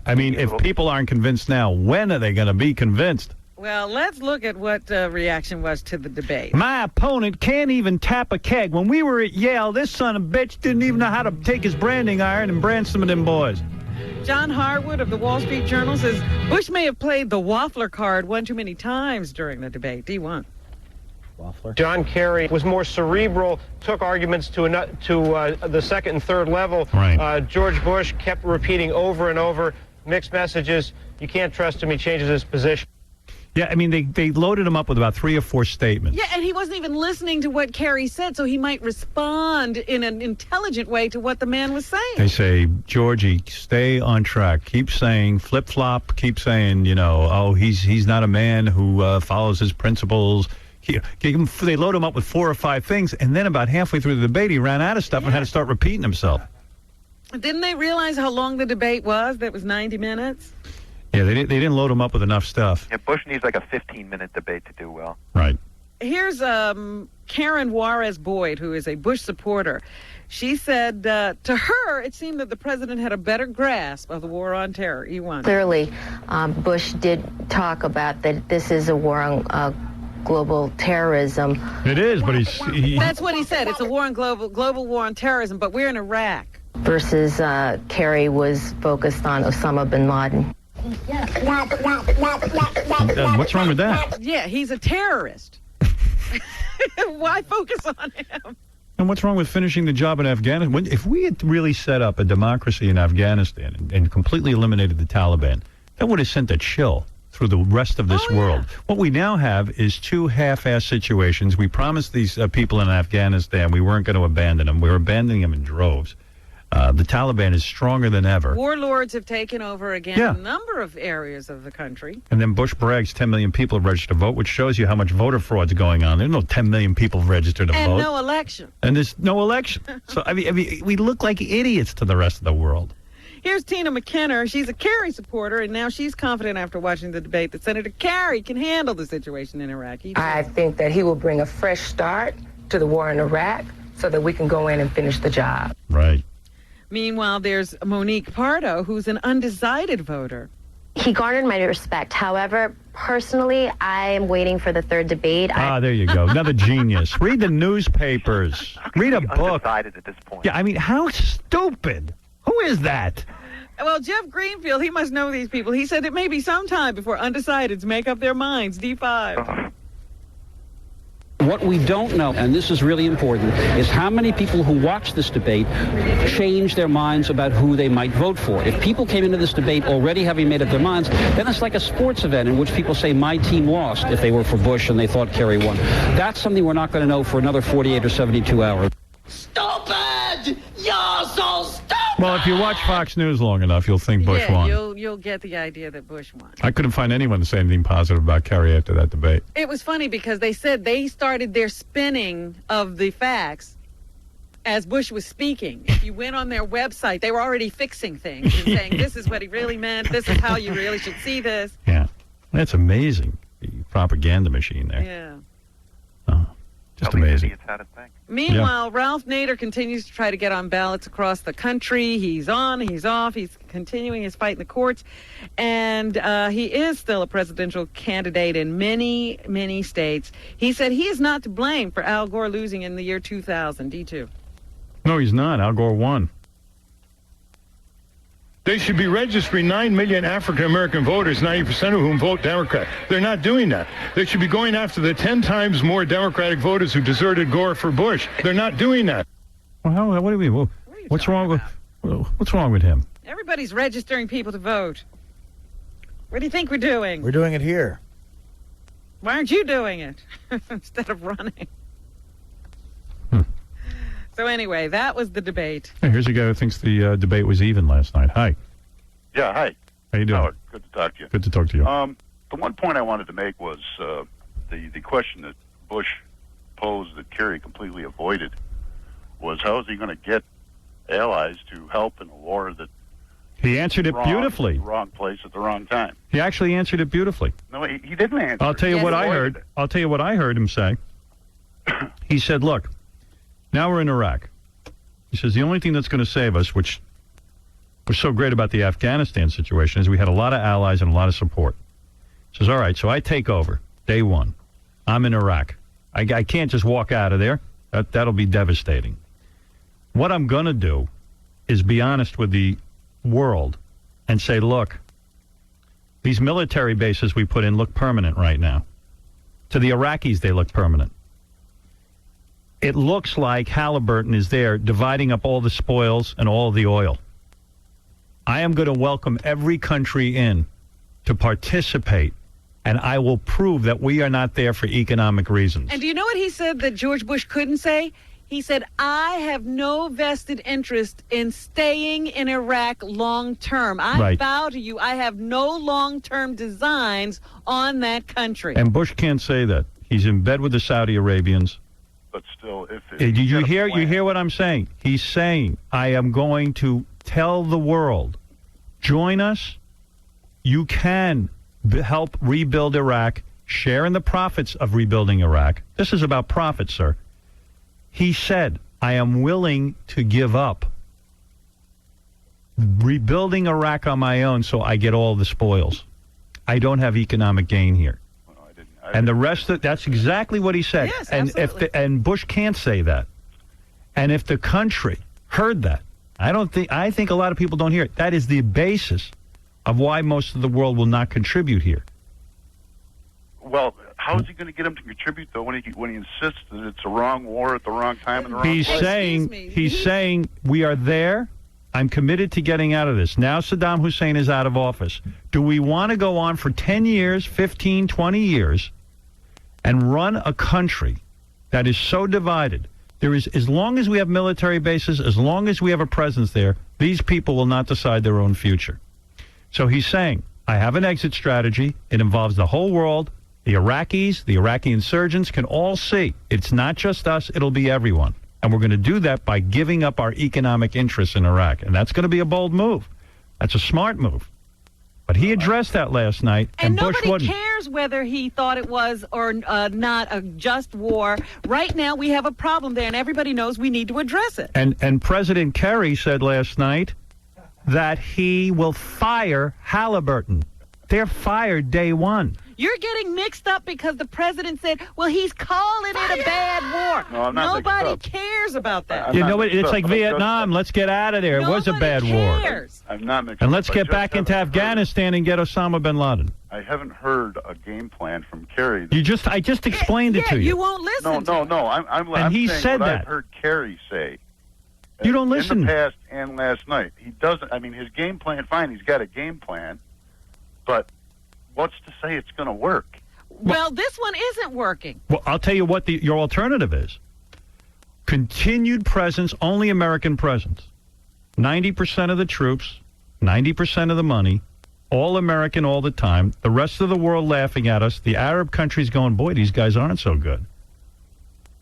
I mean, if people aren't convinced now, when are they going to be convinced? Well, let's look at what reaction was to the debate. My opponent can't even tap a keg. When we were at Yale, this son of a bitch didn't even know how to take his branding iron and brand some of them boys. John Harwood of the Wall Street Journal says Bush may have played the waffler card one too many times during the debate. D1. Waffler. John Kerry was more cerebral, took arguments to the second and third level. Right. George Bush kept repeating over and over mixed messages. You can't trust him. He changes his position. Yeah, I mean, they loaded him up with about 3 or 4 statements. Yeah, and he wasn't even listening to what Kerry said, so he might respond in an intelligent way to what the man was saying. They say, Georgie, stay on track. Keep saying flip-flop. Keep saying, he's not a man who follows his principles. They load him up with 4 or 5 things, and then about halfway through the debate, he ran out of stuff and had to start repeating himself. Didn't they realize how long the debate was? That was 90 minutes? Yeah, they didn't load him up with enough stuff. Yeah, Bush needs like a 15-minute debate to do well. Right. Here's Karen Juarez Boyd, who is a Bush supporter. She said to her, it seemed that the president had a better grasp of the war on terror. E1. Clearly, Bush did talk about that this is a war on global terrorism. It is, but That's what he said. It's a war on global war on terrorism, but we're in Iraq. Versus Kerry was focused on Osama bin Laden. What's wrong with that? Yeah, he's a terrorist. Why focus on him? And what's wrong with finishing the job in Afghanistan? If we had really set up a democracy in Afghanistan and completely eliminated the Taliban, that would have sent a chill through the rest of this world. What we now have is 2 half-ass situations. We promised these people in Afghanistan we weren't going to abandon them. We were abandoning them in droves. The Taliban is stronger than ever. Warlords have taken over again a number of areas of the country. And then Bush brags 10 million people have registered to vote, which shows you how much voter fraud's going on. There's no 10 million people registered to vote. And no election. And there's no election. So, I mean, we look like idiots to the rest of the world. Here's Tina McKenna. She's a Kerry supporter, and now she's confident after watching the debate that Senator Kerry can handle the situation in Iraq. I think that he will bring a fresh start to the war in Iraq so that we can go in and finish the job. Right. Meanwhile, there's Monique Pardo, who's an undecided voter. He garnered my respect. However, personally, I am waiting for the third debate. There you go. Another genius. Read the newspapers. Read a book. Undecided at this point. Yeah, I mean, how stupid. Who is that? Well, Jeff Greenfield, he must know these people. He said it may be some time before undecideds make up their minds. D5. What we don't know, and this is really important, is how many people who watch this debate change their minds about who they might vote for. If people came into this debate already having made up their minds, then it's like a sports event in which people say, my team lost, if they were for Bush and they thought Kerry won. That's something we're not going to know for another 48 or 72 hours. Stupid! You're so stupid! Well, if you watch Fox News long enough, you'll think Bush won. You'll get the idea that Bush won. I couldn't find anyone to say anything positive about Kerry after that debate. It was funny because they said they started their spinning of the facts as Bush was speaking. If you went on their website, they were already fixing things and saying, this is what he really meant. This is how you really should see this. Yeah. That's amazing. The propaganda machine there. Yeah. Just amazing. Meanwhile, Ralph Nader continues to try to get on ballots across the country. He's on, he's off, he's continuing his fight in the courts. And he is still a presidential candidate in many, many states. He said he is not to blame for Al Gore losing in the year 2000. D2. No, he's not. Al Gore won. They should be registering 9 million African-American voters, 90% of whom vote Democrat. They're not doing that. They should be going after the 10 times more Democratic voters who deserted Gore for Bush. They're not doing that. Well, what do you mean? What's wrong with him? Everybody's registering people to vote. What do you think we're doing? We're doing it here. Why aren't you doing it instead of running? So anyway, that was the debate. Hey, here's a guy who thinks the debate was even last night. Hi. Yeah, hi. How you doing? Howard, good to talk to you. Good to talk to you. The one point I wanted to make was the question that Bush posed that Kerry completely avoided was how is he going to get allies to help in a war that he answered it beautifully. Wrong place at the wrong time. He actually answered it beautifully. No, he didn't answer. I'll tell you what I heard. I'll tell you what I heard him say. He said, look, now we're in Iraq. He says the only thing that's going to save us, which was so great about the Afghanistan situation, is we had a lot of allies and a lot of support. He says, all right, so I take over day one. I'm in Iraq. I can't just walk out of there. That'll be devastating. What I'm going to do is be honest with the world and say, look, these military bases we put in look permanent right now. To the Iraqis, they look permanent. It looks like Halliburton is there dividing up all the spoils and all the oil. I am going to welcome every country in to participate, and I will prove that we are not there for economic reasons. And do you know what he said that George Bush couldn't say? He said, I have no vested interest in staying in Iraq long term. I vow to you, I have no long-term designs on that country. And Bush can't say that. He's in bed with the Saudi Arabians. But still, if you hear what I'm saying? He's saying, I am going to tell the world, join us. You can help rebuild Iraq, share in the profits of rebuilding Iraq. This is about profit, sir. He said, I am willing to give up rebuilding Iraq on my own so I get all the spoils. I don't have economic gain here. And the rest of that's exactly what he said. Yes, and and Bush can't say that. And if the country heard that, I think a lot of people don't hear it. That is the basis of why most of the world will not contribute here. Well, how is he going to get them to contribute though when he insists that it's a wrong war at the wrong time and the wrong place? He's saying we are there. I'm committed to getting out of this. Now Saddam Hussein is out of office. Do we want to go on for 10 years, 15, 20 years and run a country that is so divided? There is, as long as we have military bases, as long as we have a presence there, these people will not decide their own future. So he's saying, I have an exit strategy. It involves the whole world. The Iraqis, the Iraqi insurgents can all see. It's not just us. It'll be everyone. And we're going to do that by giving up our economic interests in Iraq. And that's going to be a bold move. That's a smart move. But he addressed that last night, and Bush wouldn't. Nobody cares whether he thought it was or not a just war. Right now, we have a problem there, and everybody knows we need to address it. And President Kerry said last night that he will fire Halliburton. They're fired day one. You're getting mixed up because the president said, well, he's calling it a bad war. No, I'm not Nobody cares about that. You know what? It's like Vietnam. Let's get out of there. It was a bad war. I'm not mixed And up. let's get back into Afghanistan and get Osama bin Laden. I haven't heard a game plan from Kerry. I just explained it to you. You won't listen. No. I'm he saying said what that. I've heard Kerry say. You don't listen. In the past and last night. He doesn't. I mean, his game plan, fine, he's got a game plan, but what's to say it's going to work? Well, this one isn't working. Well, I'll tell you what your alternative is. Continued presence, only American presence. 90% of the troops, 90% of the money, all American all the time. The rest of the world laughing at us. The Arab countries going, boy, these guys aren't so good.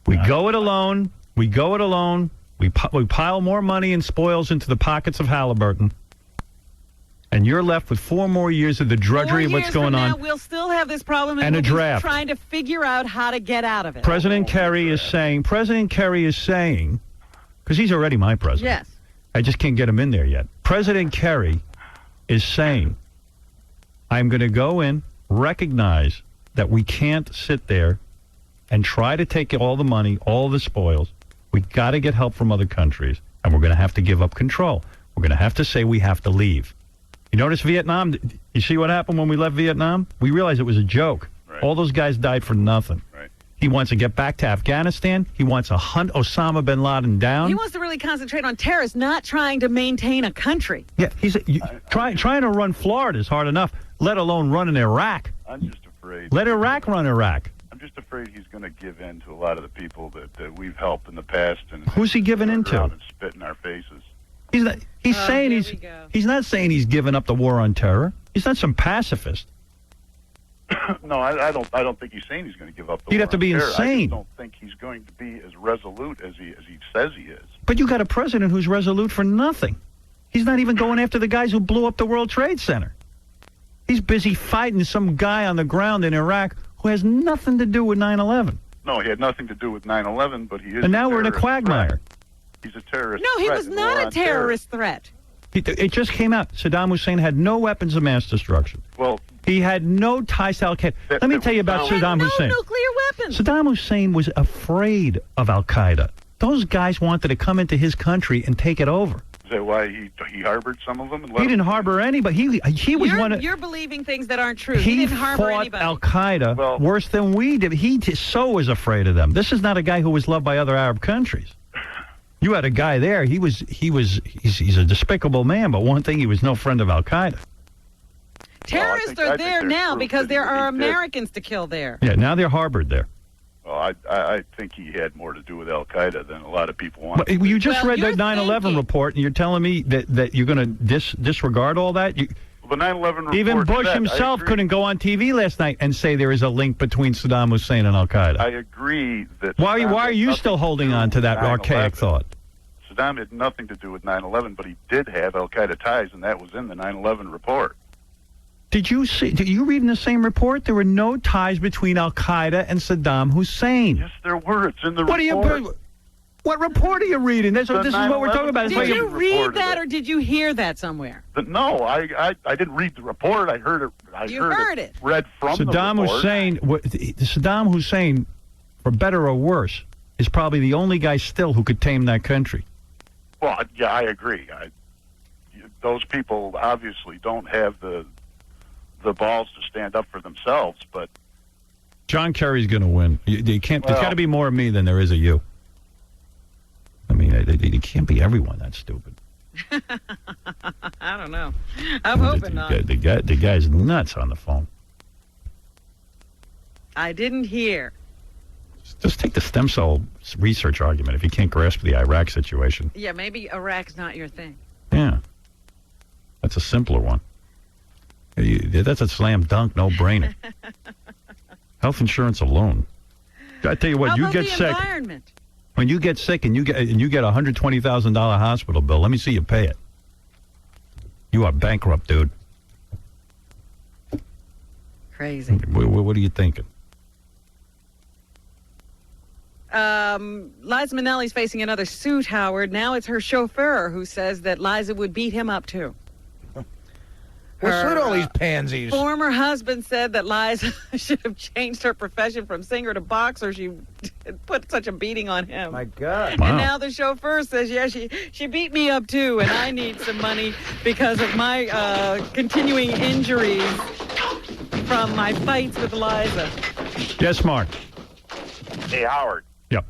We go it alone. We We pile more money and spoils into the pockets of Halliburton, and you're left with 4 more years of the drudgery of what's going on. We'll still have this problem, and we'll a draft. Be trying to figure out how to get out of it. President Kerry is saying, because he's already my president. Yes. I just can't get him in there yet. President Kerry is saying, I'm going to go in, recognize that we can't sit there and try to take all the money, all the spoils. We got to get help from other countries, and we're going to have to give up control. We're going to have to say we have to leave. You notice Vietnam? You see what happened when we left Vietnam? We realized it was a joke. Right. All those guys died for nothing. Right. He wants to get back to Afghanistan. He wants to hunt Osama bin Laden down. He wants to really concentrate on terrorists, not trying to maintain a country. Yeah, trying to run Florida is hard enough, let alone running Iraq. I'm just afraid. Let Iraq run Iraq. I'm just afraid he's going to give in to a lot of the people that we've helped in the past. And who's he giving in to? And spit in our faces. He's not saying he's giving up the war on terror. He's not some pacifist. No, I don't think he's saying he's going to give up the war. You'd have to be on terror. I insane. just don't think he's going to be as resolute as he says he is. But you got a president who's resolute for nothing. He's not even going after the guys who blew up the World Trade Center. He's busy fighting some guy on the ground in Iraq who has nothing to do with 9/11. No, he had nothing to do with 9/11, but he is. And now we're in a quagmire. He's a terrorist. No, he was not a terrorist threat. It just came out. Saddam Hussein had no weapons of mass destruction. Well, he had no ties to Al-Qaeda. Let me tell you about Saddam Hussein. No nuclear weapons. Saddam Hussein was afraid of Al-Qaeda. Those guys wanted to come into his country and take it over. Is that why he harbored some of them? And he didn't harbor anybody. He was one of. You're believing things that aren't true. He didn't harbor fought anybody. Al-Qaeda worse than we did. He so was afraid of them. This is not a guy who was loved by other Arab countries. You had a guy there. He's a despicable man, but one thing, he was no friend of Al-Qaeda. Terrorists are there now because there are Americans to kill there. Yeah, now they're harbored there. Well, I think he had more to do with Al-Qaeda than a lot of people want. But you just read the 9/11 report, and you're telling me that you're going to disregard all that? The 9/11 report. Even Bush himself couldn't go on TV last night and say there is a link between Saddam Hussein and Al-Qaeda. I agree that. Why are you still holding on to that archaic thought? Saddam had nothing to do with 9/11, but he did have Al-Qaeda ties, and that was in the 9/11 report. Did you read in the same report? There were no ties between Al-Qaeda and Saddam Hussein. Yes, there were. It's in the report. What report are you reading? This is what we're talking about. Did you read that, or did you hear that somewhere? No, I didn't read the report. I heard it. You heard it. Read from Saddam the report. Saddam Hussein, for better or worse, is probably the only guy still who could tame that country. Well, yeah, I agree. Those people obviously don't have the balls to stand up for themselves, but John Kerry's going to win. There's got to be more of me than there is of you. I mean, it can't be everyone that's stupid. I don't know. I'm hoping not. The guy's nuts on the phone. I didn't hear. Just take the stem cell research argument if you can't grasp the Iraq situation. Yeah, maybe Iraq's not your thing. Yeah. That's a simpler one. That's a slam dunk, no brainer. Health insurance alone. I tell you what, you get sick. When you get sick and you get a $120,000 hospital bill, let me see you pay it. You are bankrupt, dude. Crazy. What are you thinking? Liza Minnelli's facing another suit, Howard. Now it's her chauffeur who says that Liza would beat him up, too. What's with all these pansies? Former husband said that Liza should have changed her profession from singer to boxer. She put such a beating on him. My God. Wow. And now the chauffeur says, yeah, she beat me up, too, and I need some money because of my continuing injuries from my fights with Liza. Yes, Mark. Hey, Howard. Yep.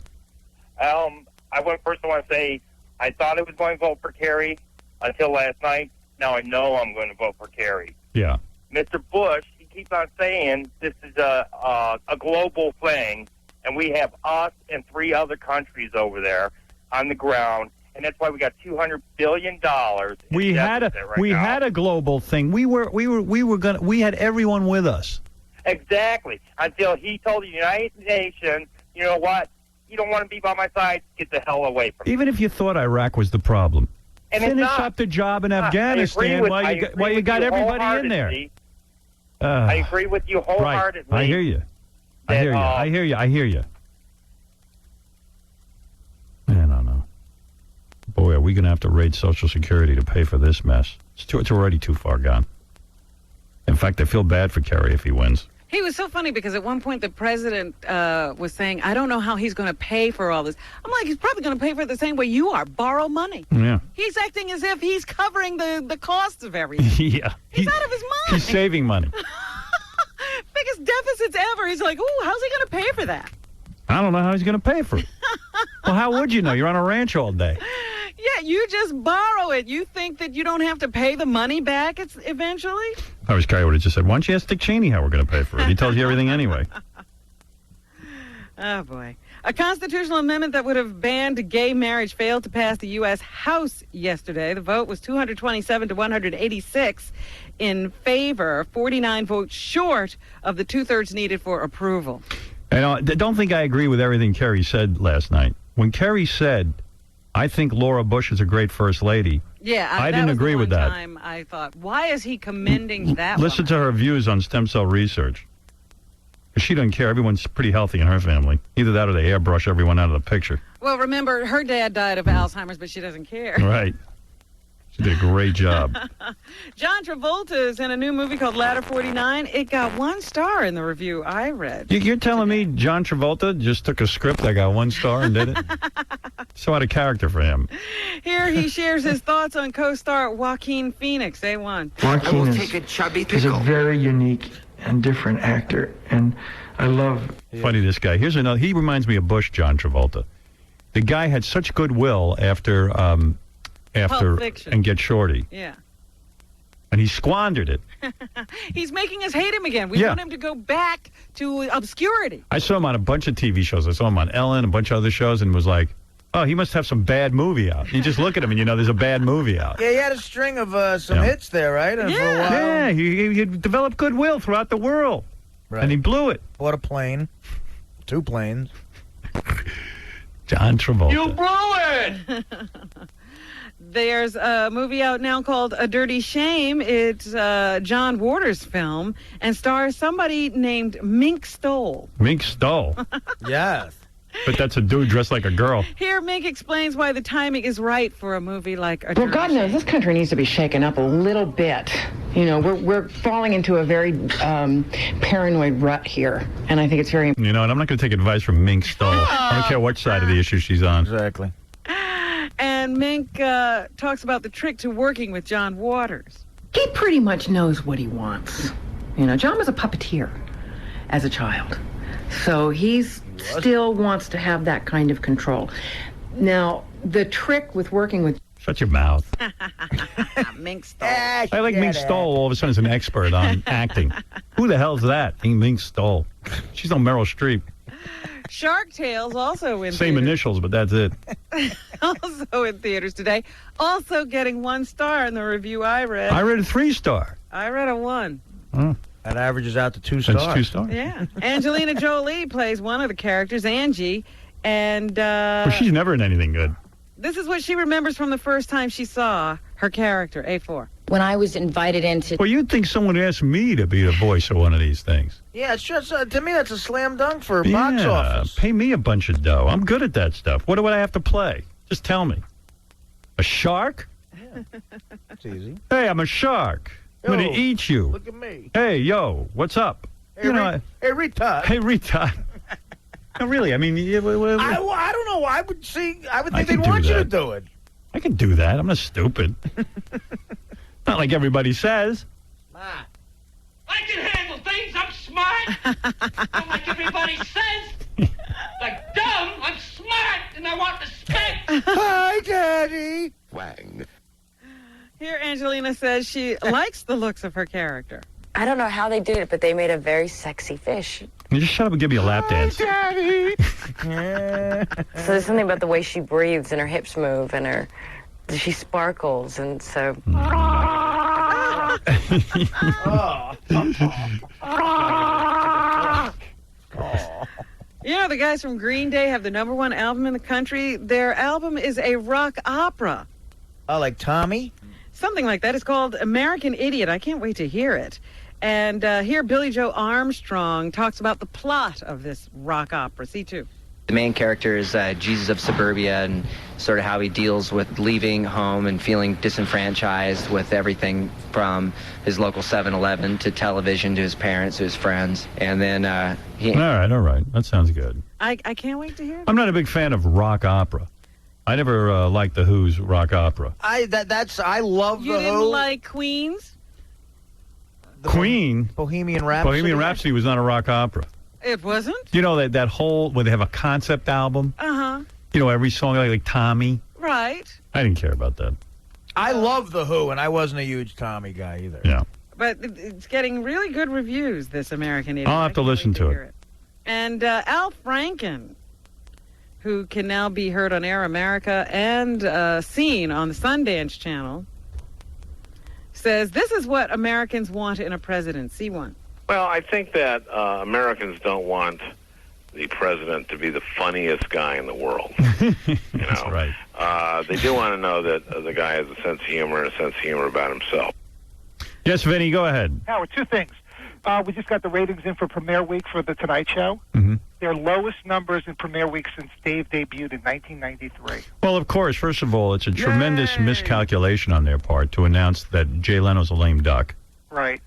I first want to say I thought I was going to vote for Kerry until last night. Now I know I'm going to vote for Kerry. Yeah. Mr. Bush, he keeps on saying this is a global thing, and we have us and 3 other countries over there on the ground, and that's why we got $200 billion. We had a global thing. We had everyone with us. Exactly. Until he told the United Nations, you know what? you don't want to be by my side, get the hell away from me. Even if you thought Iraq was the problem, And it's finish not. up the job in I Afghanistan agree while you with got you everybody in there. wholeheartedly. I agree with you wholeheartedly. Right. I hear you. I hear you. I hear you. I hear you. I don't know. Boy, are we going to have to raid Social Security to pay for this mess? It's already too far gone. In fact, I feel bad for Kerry if he wins. He was so funny because at one point the president was saying, I don't know how he's going to pay for all this. I'm like, he's probably going to pay for it the same way you are, borrow money. Yeah. He's acting as if he's covering the costs of everything. Yeah. He's out of his mind. He's saving money. Biggest deficits ever. He's like, ooh, how's he going to pay for that? I don't know how he's going to pay for it. Well, how would you know? You're on a ranch all day. Yeah, you just borrow it. You think that you don't have to pay the money back eventually? If I was Kerry, I would have just said, why don't you ask Dick Cheney how we're going to pay for it? He tells you everything anyway. Oh, boy. A constitutional amendment that would have banned gay marriage failed to pass the U.S. House yesterday. The vote was 227 to 186 in favor, 49 votes short of the two-thirds needed for approval. I don't think I agree with everything Kerry said last night. When Kerry said, I think Laura Bush is a great first lady, Yeah, I didn't agree with that. Time I thought, why is he commending that Listen to her views on stem cell research. She doesn't care. Everyone's pretty healthy in her family. Either that or they airbrush everyone out of the picture. Well, remember, her dad died of Alzheimer's, but she doesn't care. Right. She did a great job. John Travolta is in a new movie called Ladder 49. It got 1 star in the review I read. You're telling me John Travolta just took a script that got 1 star and did it? So out of character for him. Here he shares his thoughts on co-star Joaquin Phoenix. A1. Joaquin is a very unique and different actor, and I love... Funny, this guy. Here's another. He reminds me of Bush, John Travolta. The guy had such goodwill after Pulp Fiction. and Get Shorty. Yeah. And he squandered it. He's making us hate him again. We want him to go back to obscurity. I saw him on a bunch of TV shows. I saw him on Ellen, a bunch of other shows, and was like, oh, he must have some bad movie out. You just look at him and you know there's a bad movie out. Yeah, he had a string of some hits there, right? And for a while. Yeah, he developed goodwill throughout the world. Right. And he blew it. Bought a plane. 2 planes. John Travolta. You blew it! There's a movie out now called A Dirty Shame. It's John Waters' film and stars somebody named Mink Stole. Mink Stole. Yes. But that's a dude dressed like a girl. Here, Mink explains why the timing is right for a movie like A Well, Dirty God Shame. knows this country needs to be shaken up a little bit. You know, we're falling into a very paranoid rut here, and I think it's very... You know, and I'm not going to take advice from Mink Stole. I don't care what side of the issue she's on. Exactly. And Mink talks about the trick to working with John Waters. He pretty much knows what he wants. You know, John was a puppeteer as a child, so he's still wants to have that kind of control. Now, the trick with working with... Shut your mouth. Mink Stole. I like Mink Stole all of a sudden is an expert on acting. Who the hell's that? Mink Stole. She's no Meryl Streep. Shark Tales also in Same theaters. initials, but that's it. Also in theaters today. Also getting 1 star in the review I read. I read a 3-star. I read a 1. Oh. That averages out to 2 stars. That's 2 stars. Yeah. Angelina Jolie plays one of the characters, Angie, and Well, she's never in anything good. this is what she remembers from the first time she saw her character, A4. When I was invited into... Well, you'd think someone asked me to be the voice of one of these things. Yeah, it's just, to me, that's a slam dunk for box Yeah, office. pay me a bunch of dough. I'm good at that stuff. What do I have to play? Just tell me. A shark? It's easy. Hey, I'm a shark. I'm going to eat you. Look at me. Hey, yo, what's up? Hey, hey, retard. Hey, retard. No, really, I mean... I don't know. I would think can they'd do want you to that. do it. I can do that. I'm not stupid. Not like everybody says. I can handle things. I'm smart. Not like everybody says. Like dumb, I'm smart, and I want respect. Hi, Daddy. Wang. Here, Angelina says she likes the looks of her character. I don't know how they did it, but they made a very sexy fish. You just shut up and give me a lap dance. Daddy. So there's something about the way she breathes and her hips move and she sparkles, and so... You You know, the guys from Green Day have the #1 album in the country. Their album is a rock opera. Oh, like Tommy? Something like that. It's called American Idiot. I can't wait to hear it. And here, Billy Joe Armstrong talks about the plot of this rock opera. C2. The main character is Jesus of Suburbia, and sort of how he deals with leaving home and feeling disenfranchised with everything from his local 7-Eleven to television to his parents to his friends. And then All right. That sounds good. I can't wait to hear it. I'm not a big fan of rock opera. I never liked the Who's rock opera. I love You the didn't Who. like Queens? Queen. Bohemian Rhapsody. Bohemian Rhapsody was not a rock opera. It wasn't? You know that whole, where they have a concept album? Uh-huh. You know, every song like Tommy? Right. I didn't care about that. I love the Who, and I wasn't a huge Tommy guy either. Yeah. But it's getting really good reviews, this American Idiot. I'll have to listen to it. And Al Franken, who can now be heard on Air America and seen on the Sundance Channel, says this is what Americans want in a president. C1. Well, I think that Americans don't want the president to be the funniest guy in the world. That's right. They do want to know that the guy has a sense of humor and a sense of humor about himself. Yes, Vinny, go ahead. Howard, two things. We just got the ratings in for premiere week for The Tonight Show. Mm-hmm. Their lowest numbers in premiere week since Dave debuted in 1993. Well, of course, first of all, it's a tremendous miscalculation on their part to announce that Jay Leno's a lame duck. Right.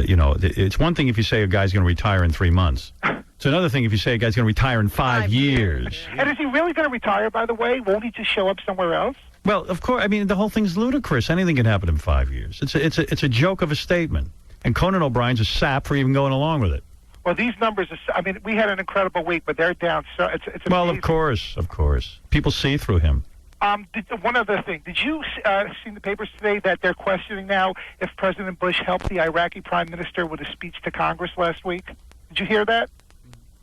You know, it's one thing if you say a guy's going to retire in 3 months. It's another thing if you say a guy's going to retire in 5 years. And is he really going to retire, by the way? Won't he just show up somewhere else? Well, of course. I mean, the whole thing's ludicrous. Anything can happen in 5 years. It's a joke of a statement. And Conan O'Brien's a sap for even going along with it. Well, these numbers, I mean, we had an incredible week, but they're down. So it's amazing. Well, of course. People see through him. One other thing. Did you see in the papers today that they're questioning now if President Bush helped the Iraqi prime minister with a speech to Congress last week? Did you hear that?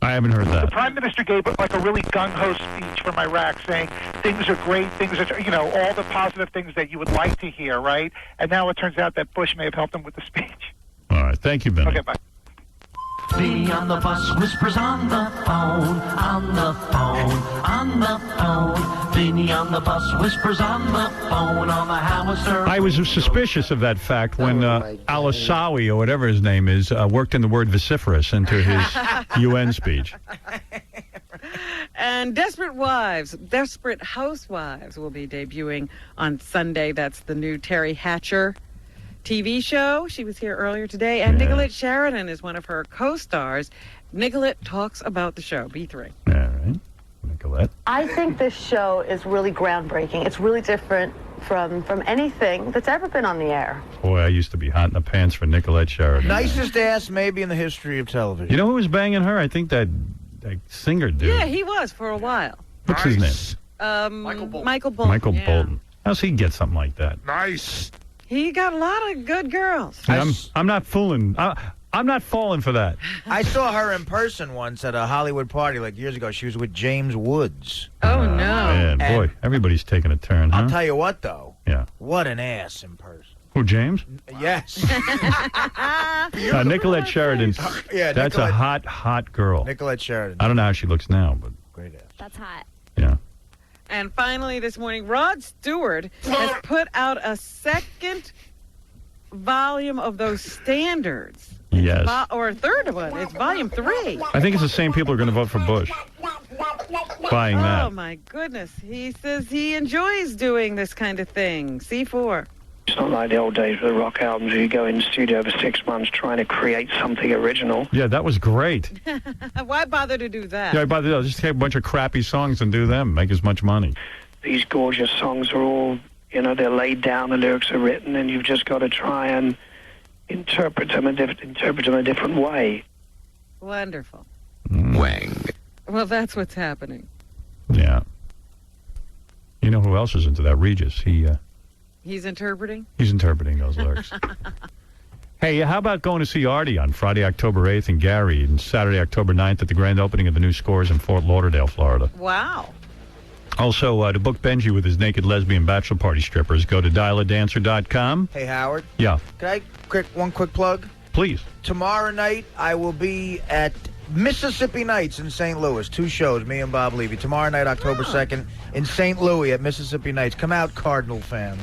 I haven't heard that. The prime minister gave like a really gung-ho speech from Iraq saying things are great, things are, you know, all the positive things that you would like to hear, right? And now it turns out that Bush may have helped him with the speech. All right. Thank you, Ben. Okay, bye. Vinny on the bus whispers on the phone, on the phone, on the phone. Vinny on the bus whispers on the phone on the howitzer. I was suspicious of that fact when Al-Asawi, or whatever his name is, worked in the word vociferous into his UN speech. And Desperate Housewives will be debuting on Sunday. That's the new Teri Hatcher TV show. She was here earlier today. And Nicolette Sheridan is one of her co-stars. Nicolette talks about the show. B3. All right. Nicolette. I think this show is really groundbreaking. It's really different from anything that's ever been on the air. Boy, I used to be hot in the pants for Nicolette Sheridan. Nicest ass maybe in the history of television. You know who was banging her? I think that singer dude. Yeah, he was for a while. What's his name? Michael Bolton. Michael Bolton. How's he get something like that? Nice. He got a lot of good girls. I'm not fooling. I'm not falling for that. I saw her in person once at a Hollywood party like years ago. She was with James Woods. Oh, no. Man, boy, everybody's taking a turn, huh? I'll tell you what, though. Yeah. What an ass in person. Who, James? Yes. Nicolette Sheridan. That's a hot girl. Nicolette Sheridan. I don't know how she looks now, but great ass. That's hot. Yeah. And finally this morning, Rod Stewart has put out a second volume of those standards. Yes. Or a third one. It's volume 3. I think it's the same people who are going to vote for Bush. Buying that. Oh, my goodness. He says he enjoys doing this kind of thing. C4. It's not like the old days with the rock albums where you go in the studio for 6 months trying to create something original. Yeah, that was great. Why bother to do that? Yeah, just take a bunch of crappy songs and do them. Make as much money. These gorgeous songs are all, you know, they're laid down, the lyrics are written, and you've just got to try and interpret them a different way. Wonderful. Wang. Well, that's what's happening. Yeah. You know who else is into that? Regis. He's interpreting? He's interpreting those lyrics. Hey, how about going to see Artie on Friday, October 8th in Gary and Saturday, October 9th at the grand opening of the new Scores in Fort Lauderdale, Florida. Wow. Also, to book Benji with his naked lesbian bachelor party strippers, go to dialadancer.com. Hey, Howard. Yeah. Can I one quick plug? Please. Tomorrow night, I will be at Mississippi Nights in St. Louis. 2 shows, me and Bob Levy. Tomorrow night, October 2nd, in St. Louis at Mississippi Nights. Come out, Cardinal fans.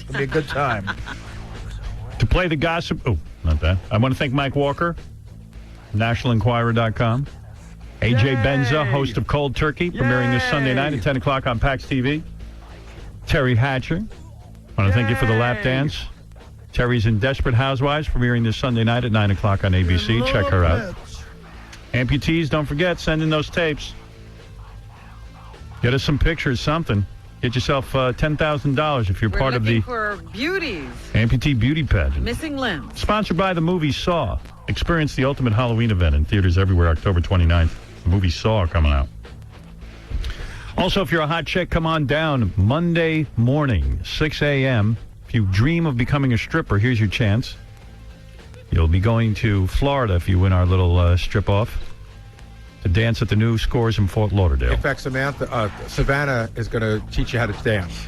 It'll be a good time. To play the gossip... Oh, not that. I want to thank Mike Walker, NationalEnquirer.com. AJ Benza, host of Cold Turkey, premiering this Sunday night at 10 o'clock on PAX TV. Terry Hatcher. I want to thank you for the lap dance. Terry's in Desperate Housewives, premiering this Sunday night at 9 o'clock on ABC. Check her out. Amputees, don't forget, send in those tapes. Get us some pictures, something. Get yourself $10,000 if you're part of the for beauties. Amputee Beauty Pageant. Missing limbs. Sponsored by the movie Saw. Experience the ultimate Halloween event in theaters everywhere October 29th. The movie Saw coming out. Also, if you're a hot chick, come on down Monday morning, 6 a.m. If you dream of becoming a stripper, here's your chance. You'll be going to Florida if you win our little strip-off to dance at the new Scores in Fort Lauderdale. In fact, Savannah is going to teach you how to dance.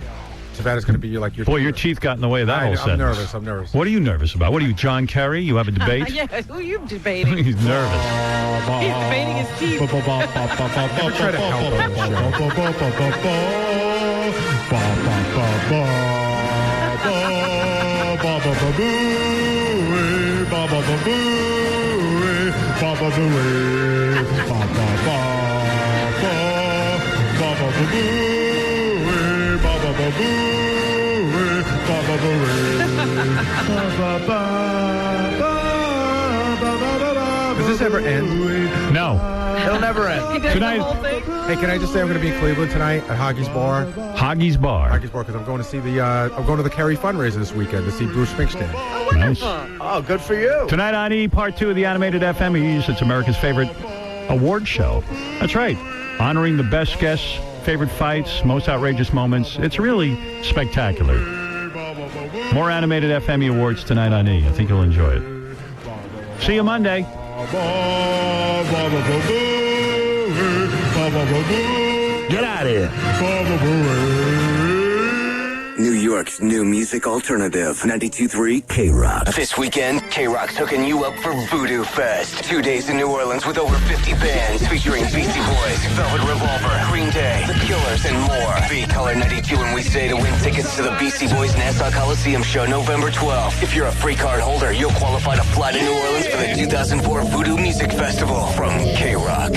Savannah's going to be like your... Boy, your teeth got in the way of that whole sentence. I'm nervous. What are you nervous about? What are you, John Kerry? You have a debate? Yeah, who are you debating? He's nervous. He's debating his teeth. Never try to help Does this ever end? No. It'll never end. Tonight. Hey, can I just say I'm going to be in Cleveland tonight at Hoggy's Bar? Hoggy's Bar. Hoggy's Bar, because I'm going to see I'm going to the Kerry fundraiser this weekend to see Bruce Springsteen. Oh, wonderful. Nice. Oh, good for you. Tonight on E! Part 2 of the Animated FMEs. It's America's favorite award show. That's right. Honoring the best guests, favorite fights, most outrageous moments. It's really spectacular. More Animated FME awards tonight on E! I think you'll enjoy it. See you Monday. Get out of here. New York's new music alternative, 92.3 K-Rock. This weekend, K-Rock's hooking you up for Voodoo Fest. 2 days in New Orleans with over 50 bands featuring Beastie Boys, Velvet Revolver, Green Day, The Killers, and more. Be Color 92 and we say to win tickets to the Beastie Boys Nassau Coliseum show November 12th. If you're a free card holder, you'll qualify to fly to New Orleans for the 2004 Voodoo Music Festival from K-Rock.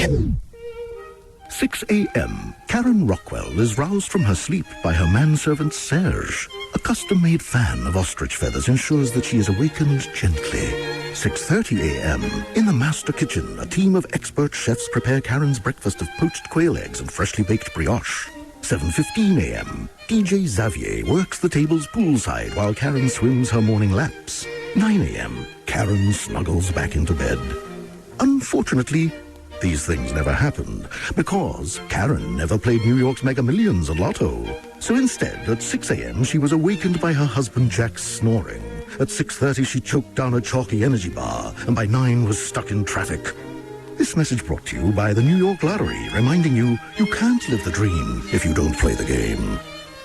6 a.m. Karen Rockwell is roused from her sleep by her manservant Serge. A custom-made fan of ostrich feathers ensures that she is awakened gently. 6:30 a.m. In the master kitchen, a team of expert chefs prepare Karen's breakfast of poached quail eggs and freshly baked brioche. 7:15 a.m. DJ Xavier works the tables poolside while Karen swims her morning laps. 9 a.m. Karen snuggles back into bed. Unfortunately, these things never happened because Karen never played New York's Mega Millions or Lotto. So instead, at 6 a.m., she was awakened by her husband Jack's snoring. At 6:30, she choked down a chalky energy bar, and by 9 was stuck in traffic. This message brought to you by the New York Lottery, reminding you can't live the dream if you don't play the game.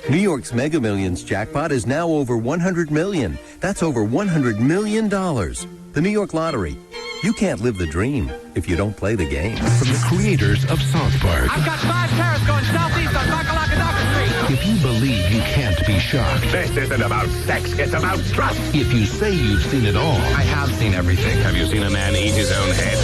New York's Mega Millions jackpot is now over $100 million. That's over $100 million. The New York Lottery. You can't live the dream if you don't play the game. From the creators of South Park. I've got 5 carrots going southeast on Bakalakadaka Street. If you believe you can't be shocked. This isn't about sex, it's about trust. If you say you've seen it all. I have seen everything. Have you seen a man eat his own head?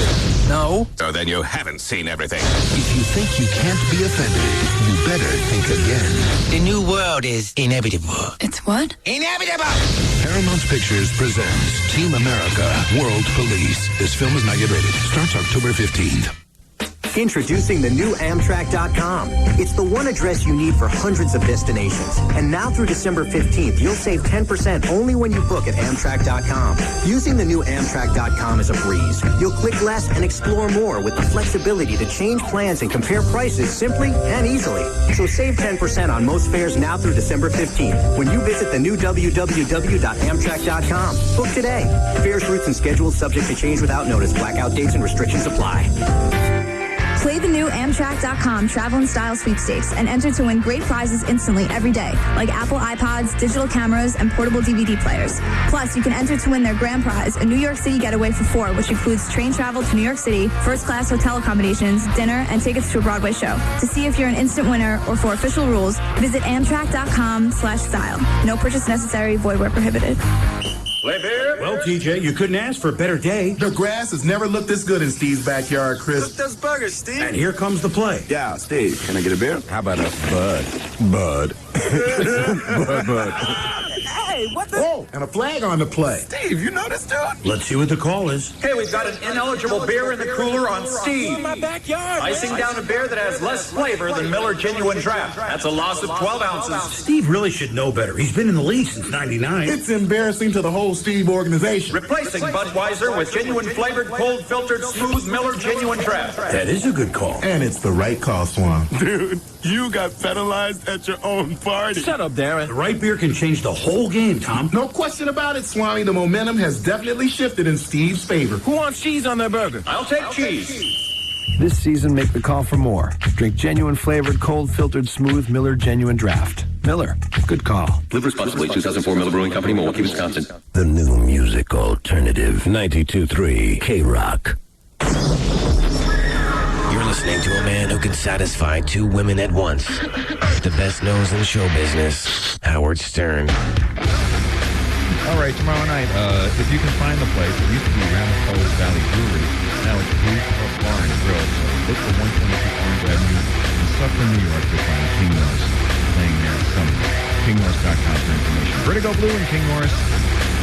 No. So then you haven't seen everything. If you think you can't be offended, you better think again. The new world is inevitable. It's what? Inevitable! Paramount Pictures presents Team America, World Police. This film is not yet rated. Starts October 15th. Introducing the new Amtrak.com. It's the one address you need for hundreds of destinations. And now through December 15th, you'll save 10% only when you book at Amtrak.com. Using the new Amtrak.com is a breeze. You'll click less and explore more with the flexibility to change plans and compare prices simply and easily. So save 10% on most fares now through December 15th when you visit the new www.amtrak.com. Book today. Fares, routes, and schedules subject to change without notice. Blackout dates and restrictions apply. Play the new Amtrak.com Travel and Style Sweepstakes and enter to win great prizes instantly every day, like Apple iPods, digital cameras, and portable DVD players. Plus, you can enter to win their grand prize, a New York City getaway for 4, which includes train travel to New York City, first-class hotel accommodations, dinner, and tickets to a Broadway show. To see if you're an instant winner or for official rules, visit Amtrak.com/style. No purchase necessary, void where prohibited. Play beer? Well, TJ, you couldn't ask for a better day. The grass has never looked this good in Steve's backyard, Chris. Cook those burgers, Steve. And here comes the play. Yeah, Steve, can I get a beer? How about a bud? Bud. Bud. Hey, what the? Oh, and a flag on the play. Steve, you know this dude? Let's see what the call is. Hey, we've got an ineligible beer in the cooler on Steve. In my backyard. Icing down a beer that has less flavor than Miller Genuine Draft. That's a loss of 12 ounces. Steve really should know better. He's been in the league since '99. It's embarrassing to the whole Steve organization. Replacing Budweiser with genuine flavored, cold filtered, smooth Miller Genuine Draft. That is a good call. And it's the right call, Swan. Dude, you got penalized at your own party. Shut up, Darren. The right beer can change the whole game, Tom. No question about it, Swami. The momentum has definitely shifted in Steve's favor. Who wants cheese on their burger? I'll take cheese. This season, make the call for more. Drink genuine flavored, cold filtered, smooth Miller Genuine Draft. Miller, good call. Live responsibly. 2004 Miller Brewing Company, Milwaukee, Wisconsin. The new music alternative. 92.3 K-Rock. You're listening to a man who can satisfy 2 women at once. The best nose in show business, Howard Stern. All right, tomorrow night, if you can find the place, it used to be Ramapo's Valley Brewery. Now it's Blues Pub Bar and Grill, so look for 122 Orange Avenue in Suffern, New York to find King Norris playing there summer. KingNorris.com for information. Vertigo Blue and King Norris,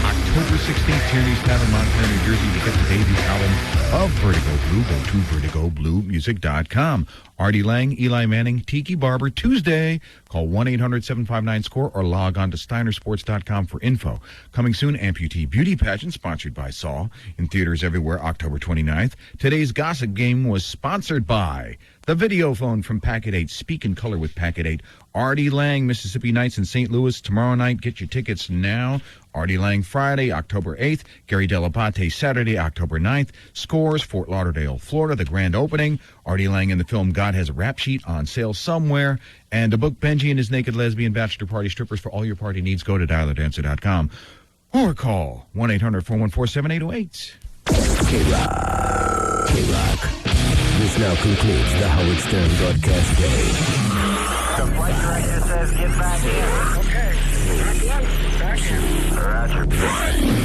October 16th, Tierney's Tavern, Montclair, New Jersey, to get the debut album of Vertigo Blue. Go to vertigobluemusic.com. Artie Lang, Eli Manning, Tiki Barber, Tuesday. Call 1-800-759-SCORE or log on to steinersports.com for info. Coming soon, Amputee Beauty Pageant, sponsored by Saw, in theaters everywhere, October 29th. Today's Gossip Game was sponsored by the Video Phone from Packet 8. Speak in color with Packet 8. Artie Lang, Mississippi Nights in St. Louis tomorrow night. Get your tickets now. Artie Lang Friday, October 8th. Gary Delapate Saturday, October 9th. Scores, Fort Lauderdale, Florida, the grand opening. Artie Lang in the film God Has a Rap Sheet on sale somewhere. And to book Benji and his naked lesbian bachelor party strippers for all your party needs, go to dialerdancer.com or call 1-800-414-7808. K-Rock. K-Rock. This now concludes the Howard Stern broadcast day. The flight director says get back in. Okay. Back in. Roger.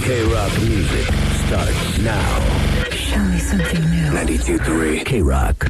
K-Rock music starts now. Show me something new. 92.3 K-Rock.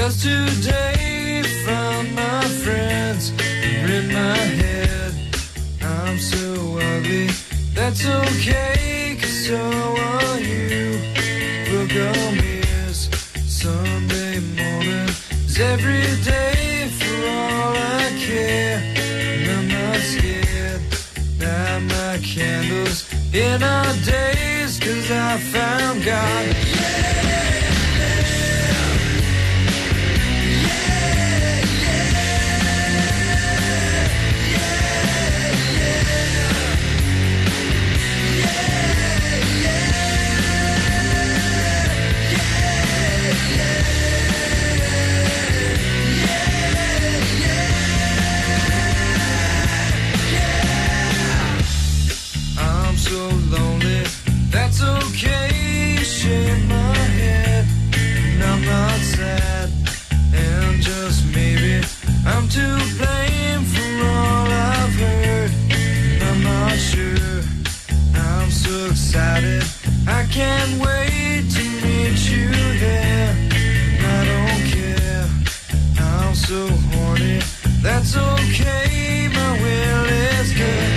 'Cause today found my friends are in my head. I'm so ugly, that's okay, 'cause so are you. Look on me as Sunday morning is every day for all I care. And I'm not scared, light my candles in our days, 'cause I found God. I'm so lonely, that's okay, shake my head, and I'm not sad, and just maybe I'm to blame for all I've heard, and I'm not sure, I'm so excited, I can't wait to meet you there, and I don't care, I'm so horny, that's okay, my will is good.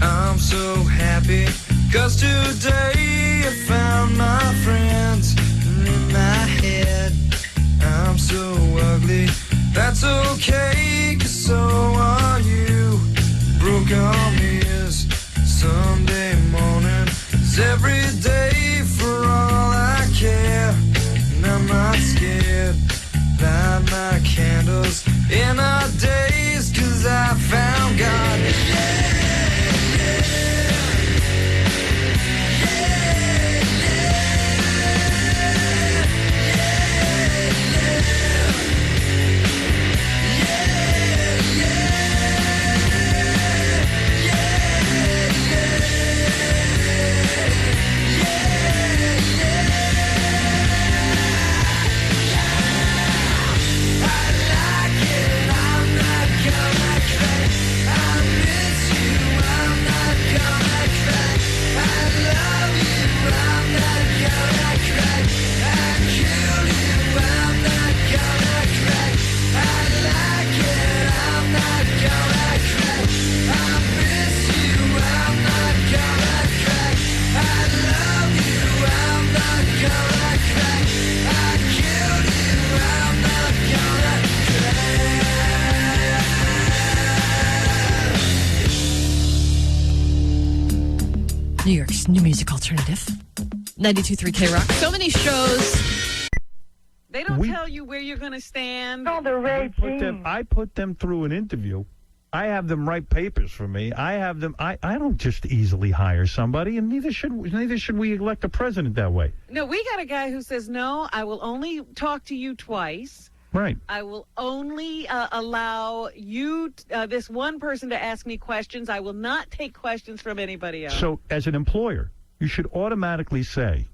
I'm so happy, 'cause today I found my friends in my head. I'm so ugly, that's okay, 'cause so are you. Broke arm is Sunday morning, it's every day for all I care. And I'm not scared, light my candles in our days, 'cause I found God. New York's new music alternative. 92.3 K-Rock. So many shows. They don't tell you where you're going to stand. I put them through an interview. I have them write papers for me. I have them. I don't just easily hire somebody, and neither should we elect a president that way. No, we got a guy who says, no, I will only talk to you twice. Right. I will only allow you, this one person, to ask me questions. I will not take questions from anybody else. So, as an employer, you should automatically say,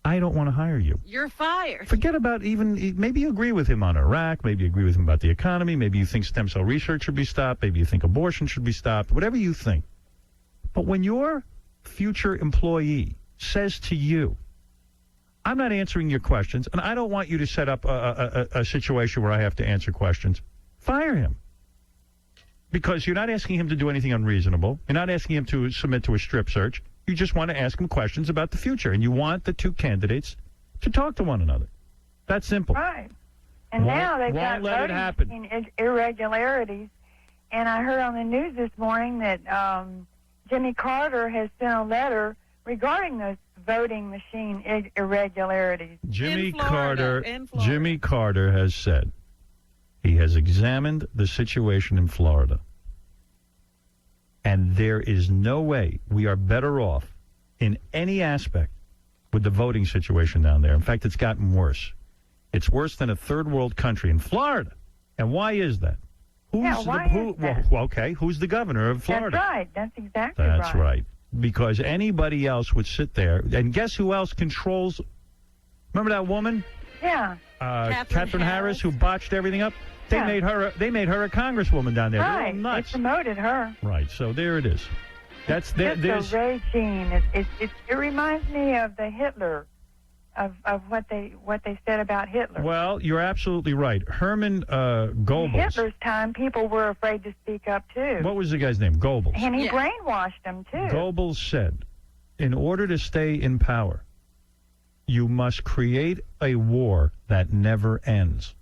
I don't want to hire you. You're fired. Forget about maybe you agree with him on Iraq, maybe you agree with him about the economy, maybe you think stem cell research should be stopped, maybe you think abortion should be stopped, whatever you think. But when your future employee says to you, I'm not answering your questions, and I don't want you to set up a situation where I have to answer questions, fire him. Because you're not asking him to do anything unreasonable. You're not asking him to submit to a strip search. You just want to ask him questions about the future. And you want the two candidates to talk to one another. That's simple. Right. And now they've got let it happen. Irregularities. And I heard on the news this morning that Jimmy Carter has sent a letter regarding those voting machine irregularities. Jimmy Carter has said he has examined the situation in Florida. And there is no way we are better off in any aspect with the voting situation down there. In fact, it's gotten worse. It's worse than a third world country in Florida. And why is that? Okay, who's the governor of Florida? That's right. That's exactly right. That's right. Because anybody else would sit there. And guess who else controls? Remember that woman? Yeah. Catherine Harris, who botched everything up? They made her a congresswoman down there. Right. They're all nuts. They promoted her. Right. So there it is. There's a regime. It reminds me of the Hitler, of what they said about Hitler. Well, you're absolutely right. Herman Goebbels. In Hitler's time, people were afraid to speak up too. What was the guy's name? Goebbels. And he brainwashed them too. Goebbels said, in order to stay in power, you must create a war that never ends.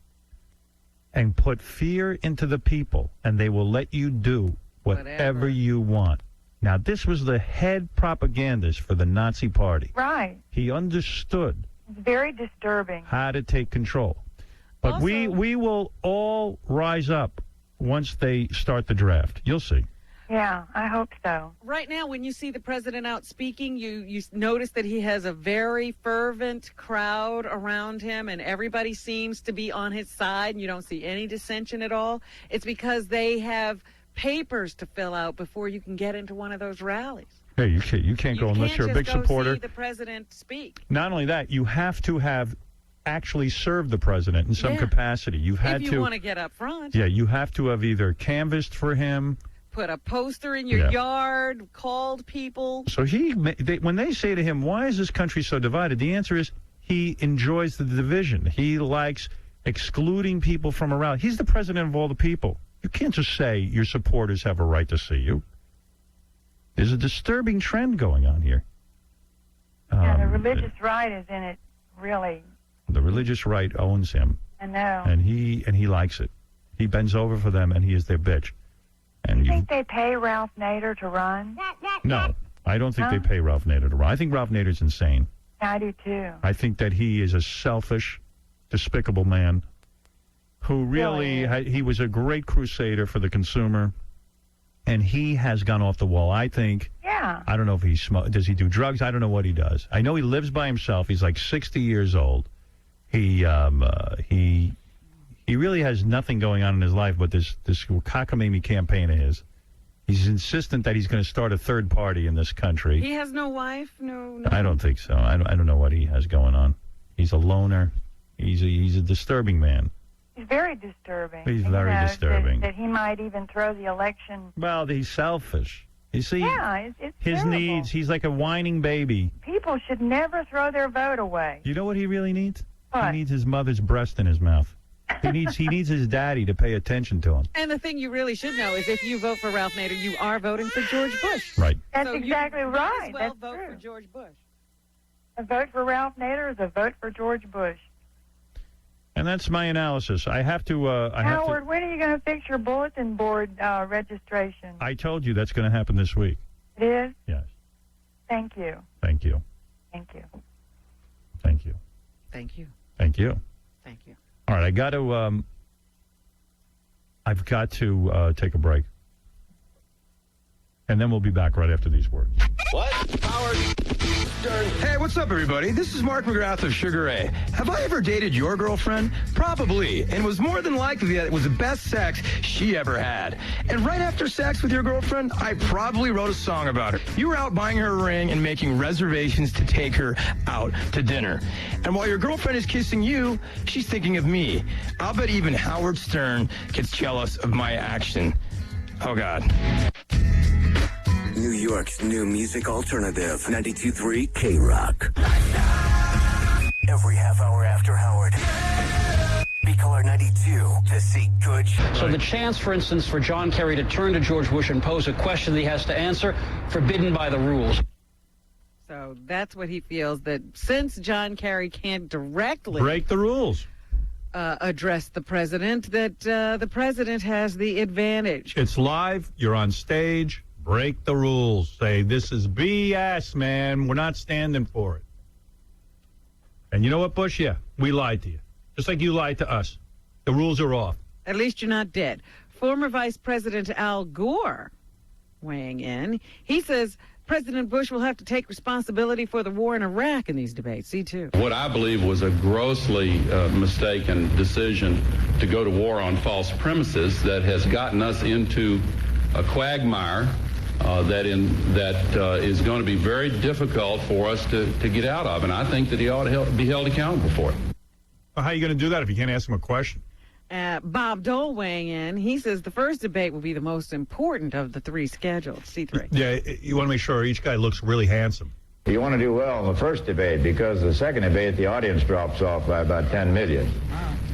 And put fear into the people, and they will let you do whatever you want. Now, this was the head propagandist for the Nazi Party. Right. He understood. It's very disturbing. How to take control. But Also, we will all rise up once they start the draft. You'll see. Yeah, I hope so. Right now, when you see the president out speaking, you notice that he has a very fervent crowd around him, and everybody seems to be on his side, and you don't see any dissension at all. It's because they have papers to fill out before you can get into one of those rallies. Hey, you can't go unless you're a big supporter. You can't just go see the president speak. Not only that, you have to have actually served the president in some capacity. You've had if you want to get up front. Yeah, you have to have either canvassed for him, put a poster in your yard, called people. So when they say to him, why is this country so divided? The answer is he enjoys the division. He likes excluding people from a rally. He's the president of all the people. You can't just say your supporters have a right to see you. There's a disturbing trend going on here. Yeah, the religious right is in it, really. The religious right owns him. I know. And he likes it. He bends over for them, and he is their bitch. And you think they pay Ralph Nader to run? No, I don't think they pay Ralph Nader to run. I think Ralph Nader's insane. I do too. I think that he is a selfish, despicable man who really he was a great crusader for the consumer, and he has gone off the wall. I think. Yeah. I don't know if he does he do drugs? I don't know what he does. I know he lives by himself. He's like 60 years old. He really has nothing going on in his life but this cockamamie campaign of his. He's insistent that he's going to start a third party in this country. He has no wife? No. I don't think so. I don't know what he has going on. He's a loner. He's a disturbing man. He's very disturbing. He's very disturbing. That he might even throw the election. Well, he's selfish. You see, it's his terrible. needs, he's like a whining baby. People should never throw their vote away. You know what he really needs? What? He needs his mother's breast in his mouth. He needs his daddy to pay attention to him. And the thing you really should know is if you vote for Ralph Nader, you are voting for George Bush. Right. That's exactly right. You might as well vote for George Bush. A vote for Ralph Nader is a vote for George Bush. And that's my analysis. I have to... Howard, when are you going to fix your bulletin board registration? I told you that's going to happen this week. It is? Yes. Thank you. Thank you. Thank you. Thank you. Thank you. Thank you. Thank you. All right, I've got to take a break. And then we'll be back right after these words. What? Howard Stern. Hey, what's up, everybody? This is Mark McGrath of Sugar Ray. Have I ever dated your girlfriend? Probably. And was more than likely that it was the best sex she ever had. And right after sex with your girlfriend, I probably wrote a song about her. You were out buying her a ring and making reservations to take her out to dinner. And while your girlfriend is kissing you, she's thinking of me. I'll bet even Howard Stern gets jealous of my action. Oh, God. New York's new music alternative, 92.3 K-Rock. Every half hour after Howard. B-Color 92 to see good. So the chance, for instance, for John Kerry to turn to George Bush and pose a question that he has to answer, forbidden by the rules. So that's what he feels, that since John Kerry can't directly break the rules, address the president, that the president has the advantage. It's live. You're on stage. Break the rules. Say, this is BS, man. We're not standing for it. And you know what, Bush? Yeah, we lied to you. Just like you lied to us. The rules are off. At least you're not dead. Former Vice President Al Gore weighing in. He says President Bush will have to take responsibility for the war in Iraq in these debates. See, too. What I believe was a grossly mistaken decision to go to war on false premises that has gotten us into a quagmire that is going to be very difficult for us to get out of. And I think that he ought to be held accountable for it. Well, how are you going to do that if you can't ask him a question? Bob Dole weighing in. He says the first debate will be the most important of the three scheduled. C3. Yeah, you want to make sure each guy looks really handsome. You want to do well in the first debate because the second debate, the audience drops off by about 10 million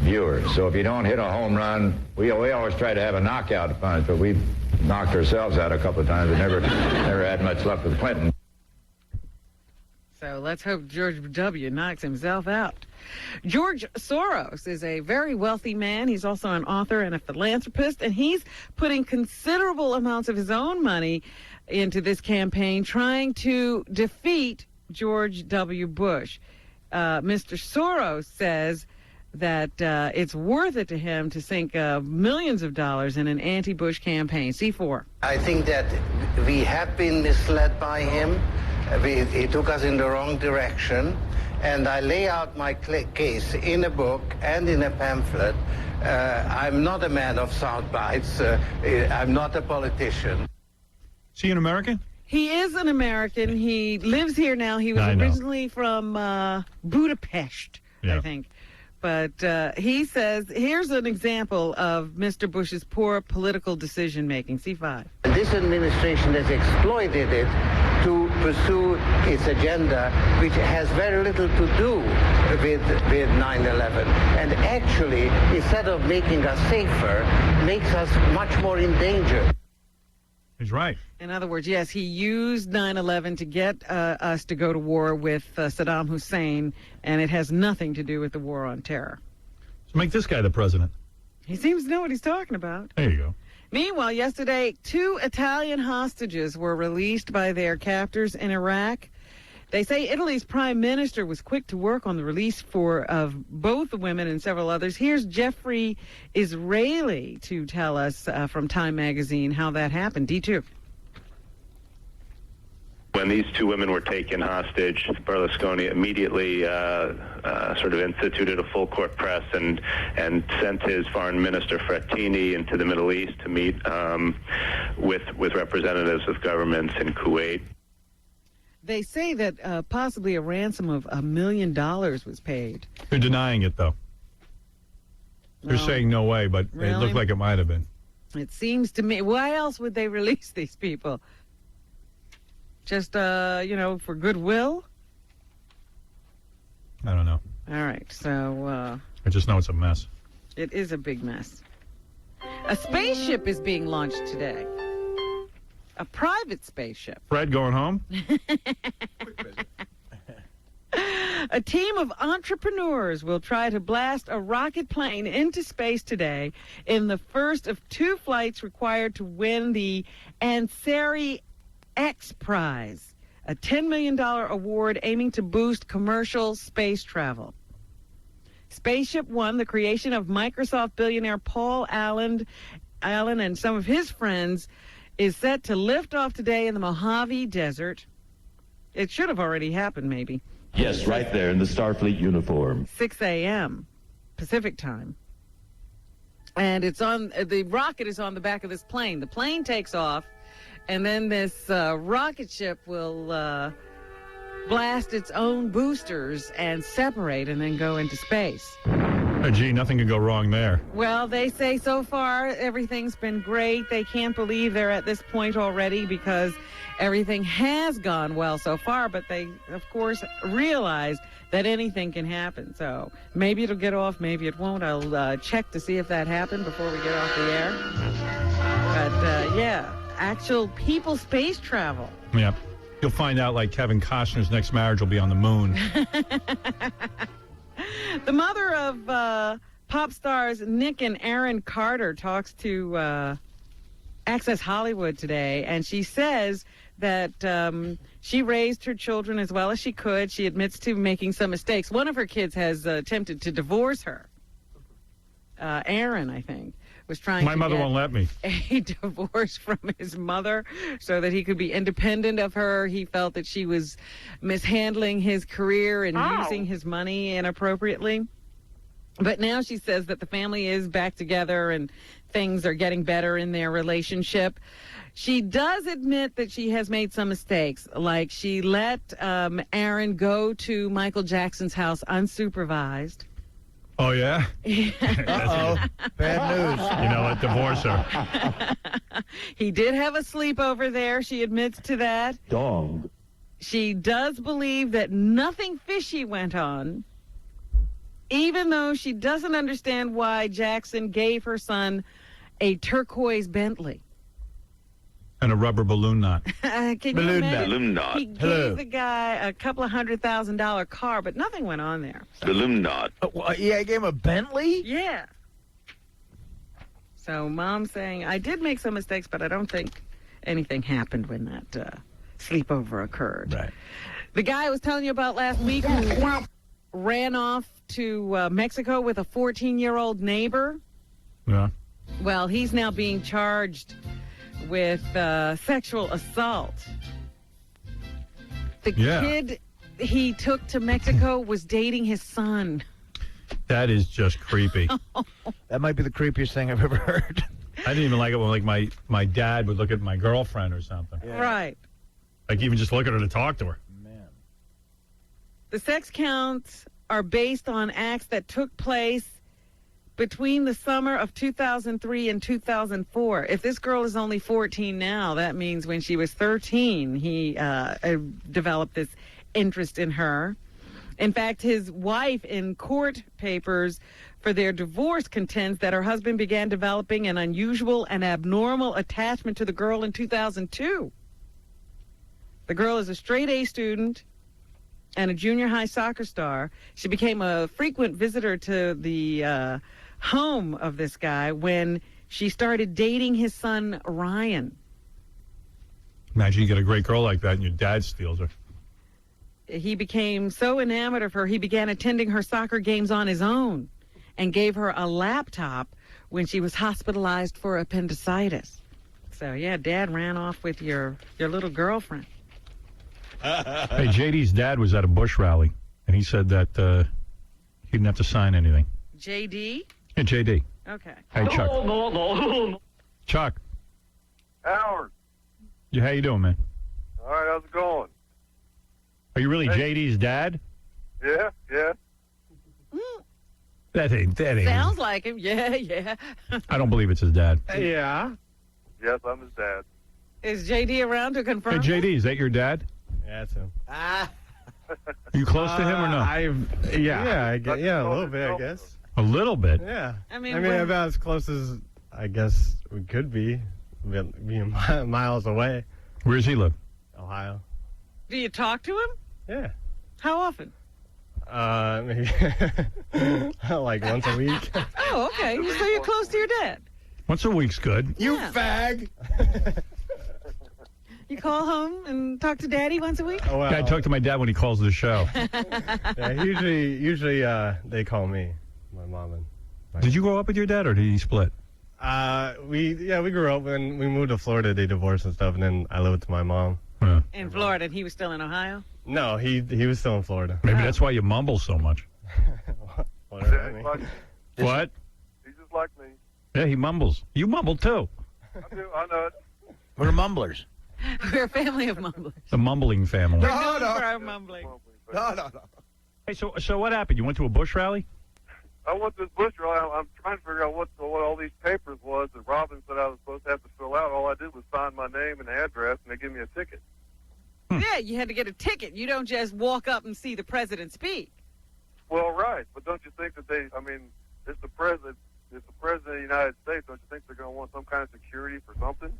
viewers. So if you don't hit a home run, we always try to have a knockout punch, but we've knocked ourselves out a couple of times and never had much luck with Clinton. So let's hope George W. knocks himself out. George Soros is a very wealthy man. He's also an author and a philanthropist, and he's putting considerable amounts of his own money into this campaign, trying to defeat George W. Bush. Mr. Soros says that it's worth it to him to sink millions of dollars in an anti-Bush campaign. C4. I think that we have been misled by him. He took us in the wrong direction, and I lay out my case in a book and in a pamphlet. I'm not a man of sound bites. I'm not a politician. Is he an American? He is an American. He lives here now. He was originally from Budapest, I think. But he says, here's an example of Mr. Bush's poor political decision-making. C5. This administration has exploited it to pursue its agenda, which has very little to do with 9/11. And actually, instead of making us safer, makes us much more in danger. He's right. In other words, yes, he used 9/11 to get us to go to war with Saddam Hussein, and it has nothing to do with the war on terror. So make this guy the president. He seems to know what he's talking about. There you go. Meanwhile, yesterday, 2 Italian hostages were released by their captors in Iraq. They say Italy's prime minister was quick to work on the release of both the women and several others. Here's Jeffrey Israeli to tell us from Time magazine how that happened. D2. When these 2 women were taken hostage, Berlusconi immediately sort of instituted a full court press and sent his foreign minister Frattini into the Middle East to meet with representatives of governments in Kuwait. They say that possibly a ransom of $1 million was paid. They're denying it, though. They're saying no way, but really? It looked like it might have been. It seems to me. Why else would they release these people? Just, for goodwill? I don't know. All right, so... I just know it's a mess. It is a big mess. A spaceship is being launched today. A private spaceship. Fred going home? A team of entrepreneurs will try to blast a rocket plane into space today in the first of 2 flights required to win the Ansari X Prize, a $10 million award aiming to boost commercial space travel. Spaceship One, the creation of Microsoft billionaire Paul Allen and some of his friends, is set to lift off today in the Mojave Desert. It should have already happened, maybe. Yes, right there in the Starfleet uniform. 6 a.m. Pacific time. And the rocket is on the back of this plane. The plane takes off, and then this rocket ship will blast its own boosters and separate and then go into space. Gee, nothing could go wrong there. Well, they say so far everything's been great. They can't believe they're at this point already because everything has gone well so far, but they, of course, realize that anything can happen. So maybe it'll get off, maybe it won't. I'll check to see if that happened before we get off the air. But, yeah, actual people space travel. Yeah. You'll find out, like, Kevin Costner's next marriage will be on the moon. The mother of pop stars Nick and Aaron Carter talks to Access Hollywood today, and she says that she raised her children as well as she could. She admits to making some mistakes. One of her kids has attempted to divorce her. Aaron, I think, was trying My to mother get won't let me. a divorce from his mother so that he could be independent of her. He felt that she was mishandling his career and using his money inappropriately. But now she says that the family is back together and things are getting better in their relationship. She does admit that she has made some mistakes, like she let Aaron go to Michael Jackson's house unsupervised. Oh, yeah? Uh-oh. Bad news. You know what? Divorce her. He did have a sleepover there. She admits to that. Dog. She does believe that nothing fishy went on, even though she doesn't understand why Jackson gave her son a turquoise Bentley. And a rubber balloon knot. Can you Balloon imagine? knot. Balloon knot. He Hello. gave the guy a couple of $100,000 car, but nothing went on there. Balloon knot. Yeah, I gave him a Bentley? Yeah. So Mom's saying, I did make some mistakes, but I don't think anything happened when that sleepover occurred. Right. The guy I was telling you about last week who ran off to Mexico with a 14-year-old neighbor, Yeah. well, he's now being charged with sexual assault. The kid he took to Mexico was dating his son. That is just creepy. That might be the creepiest thing I've ever heard. I didn't even like it when, like, my dad would look at my girlfriend or something. Yeah. Right. Like, even just look at her to talk to her. The sex counts are based on acts that took place between the summer of 2003 and 2004. If this girl is only 14 now, that means when she was 13, he developed this interest in her. In fact, his wife in court papers for their divorce contends that her husband began developing an unusual and abnormal attachment to the girl in 2002. The girl is a straight A student and a junior high soccer star. She became a frequent visitor to the home of this guy when she started dating his son, Ryan. Imagine you get a great girl like that and your dad steals her. He became so enamored of her, he began attending her soccer games on his own and gave her a laptop when she was hospitalized for appendicitis. So, yeah, Dad ran off with your little girlfriend. Hey, JD's dad was at a Bush rally, and he said that he didn't have to sign anything. JD? Yeah, JD. Okay. Hey, Chuck. Chuck. Howard. Yeah, how you doing, man? All right, how's it going? Are you really JD's dad? Yeah. That ain't. Sounds like him. Yeah. I don't believe it's his dad. Yeah. Yes, I'm his dad. Is JD around to Hey, confirm? JD, is that your dad? Yeah, that's him. Are you close to him or no? Yeah, a little bit, I guess. A little bit? Yeah. I mean, about as close as I guess we could be, being miles away. Where does he live? Ohio. Do you talk to him? Yeah. How often? Maybe like once a week. Oh, okay. So you're close to your dad. Once a week's good. You Yeah. fag. You call home and talk to Daddy once a week? Oh, well, Yeah, I talk to my dad when he calls the show. yeah, usually they call me, my mom and. Did you grow up with your dad, or did he split? We grew up and we moved to Florida. They divorced and stuff, and then I lived with my mom. Yeah. In Florida, and he was still in Ohio? No, he was still in Florida. Maybe that's why you mumble so much. What does that mean? What? He's just like me. Yeah, he mumbles. You mumble too. I know it. We're mumblers. We're a family of mumblers. The mumbling family. We're known for our mumbling. No. Hey, so what happened? You went to a Bush rally? I went to this Bush rally. I'm trying to figure out what all these papers was that Robin said I was supposed to have to fill out. All I did was sign my name and address, and they give me a ticket. Yeah, you had to get a ticket. You don't just walk up and see the president speak. Well, right, but don't you think that it's the president of the United States. Don't you think they're going to want some kind of security for something?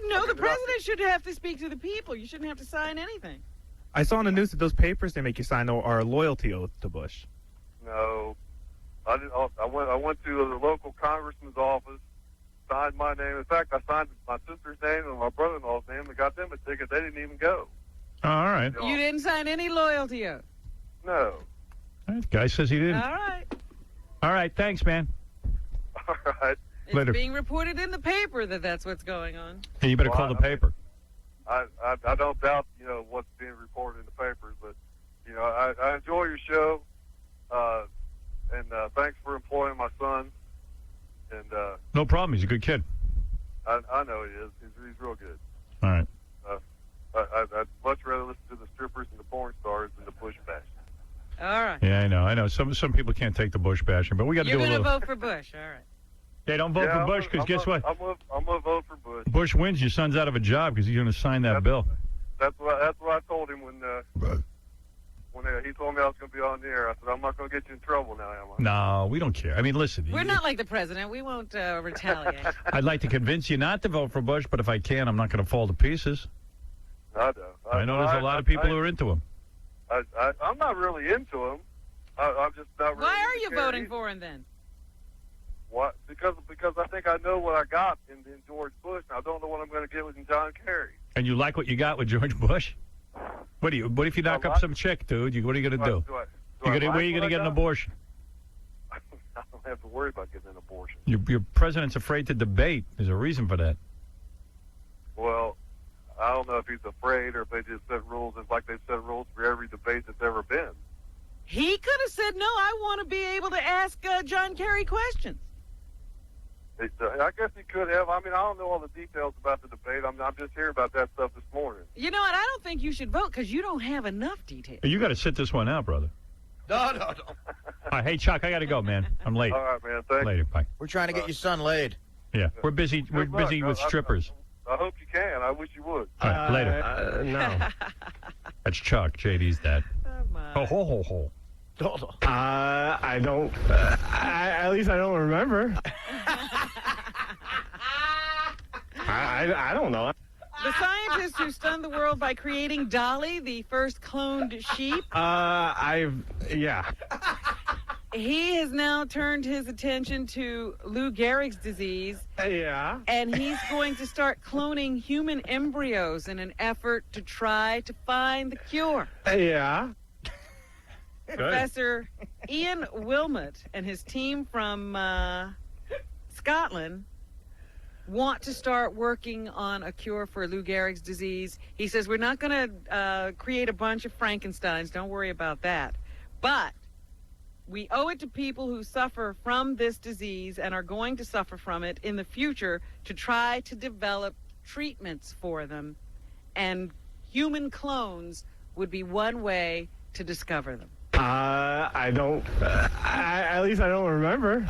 No, the president should have to speak to the people. You shouldn't have to sign anything. I saw on the news that those papers they make you sign are a loyalty oath to Bush. No, I went to the local congressman's office, signed my name. In fact, I signed my sister's name and my brother-in-law's name and got them a ticket. They didn't even go. Oh, all right. You didn't sign any loyalty oath? No. The guy says he didn't. All right. All right, thanks, man. All right. It's Later. being reported in the paper that that's what's going on. Hey, you better call the paper. I don't doubt, what's being reported in the papers, but, I enjoy your show, and thanks for employing my son. And No problem. He's a good kid. I know he is. He's real good. All right. I'd much rather listen to the strippers and the porn stars than the Bush bashing. All right. Yeah, I know. Some people can't take the Bush bashing, but we got to do a You're little. going to vote for Bush. All right. Yeah, don't vote for Bush because guess what? I'm gonna vote for Bush. Bush wins, your son's out of a job because he's going to sign that bill. That's what I told him when he told me I was going to be on the air. I said, I'm not going to get you in trouble now, am I? No, we don't care. I mean, listen. We're not like the president. We won't retaliate. I'd like to convince you not to vote for Bush, but if I can, I'm not going to fall to pieces. I know there's a lot of people who are into him. I'm not really into him. I'm just not really. Why are you voting for him then? What? Because I think I know what I got in George Bush, and I don't know what I'm going to get with John Kerry. And you like what you got with George Bush? What if you knock up some chick, dude? What are you going to do? Where are you going to get an abortion? I don't have to worry about getting an abortion. Your president's afraid to debate. There's a reason for that. Well, I don't know if he's afraid or if they just set rules. It's like they've set rules for every debate that's ever been. He could have said, no, I want to be able to ask John Kerry questions. I guess he could have. I mean, I don't know all the details about the debate. I'm just hearing about that stuff this morning. You know what? I don't think you should vote because you don't have enough details. You got to sit this one out, brother. No. All right, hey, Chuck, I got to go, man. I'm late. All right, man. Thanks. Later, bye. We're trying to get your son laid. Yeah, we're busy. We're busy with strippers. I hope you can. I wish you would. All right, later. No. That's Chuck. JD's dad. Oh, ho, ho, ho. I don't. At least I don't remember. I don't know. The scientist who stunned the world by creating Dolly, the first cloned sheep. Yeah. He has now turned his attention to Lou Gehrig's disease. Yeah. And he's going to start cloning human embryos in an effort to try to find the cure. Yeah. Professor Ian Wilmot and his team from Scotland want to start working on a cure for Lou Gehrig's disease. He says, we're not going to create a bunch of Frankensteins. Don't worry about that. But we owe it to people who suffer from this disease and are going to suffer from it in the future to try to develop treatments for them. And human clones would be one way to discover them. I don't. At least I don't remember.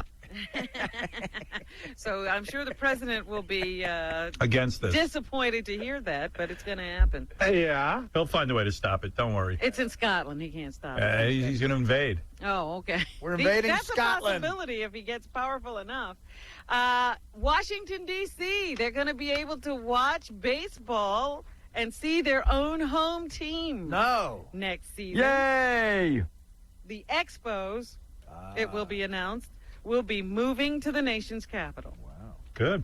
So I'm sure the president will be against this. Disappointed to hear that, but it's going to happen. Yeah. He'll find a way to stop it. Don't worry. It's in Scotland. He can't stop it. He's going to invade. Oh, okay. We're invading That's Scotland. That's a possibility if he gets powerful enough. Washington, D.C., they're going to be able to watch baseball and see their own home team. Next season. Yay! The Expos, it will be announced, will be moving to the nation's capital. Wow. Good.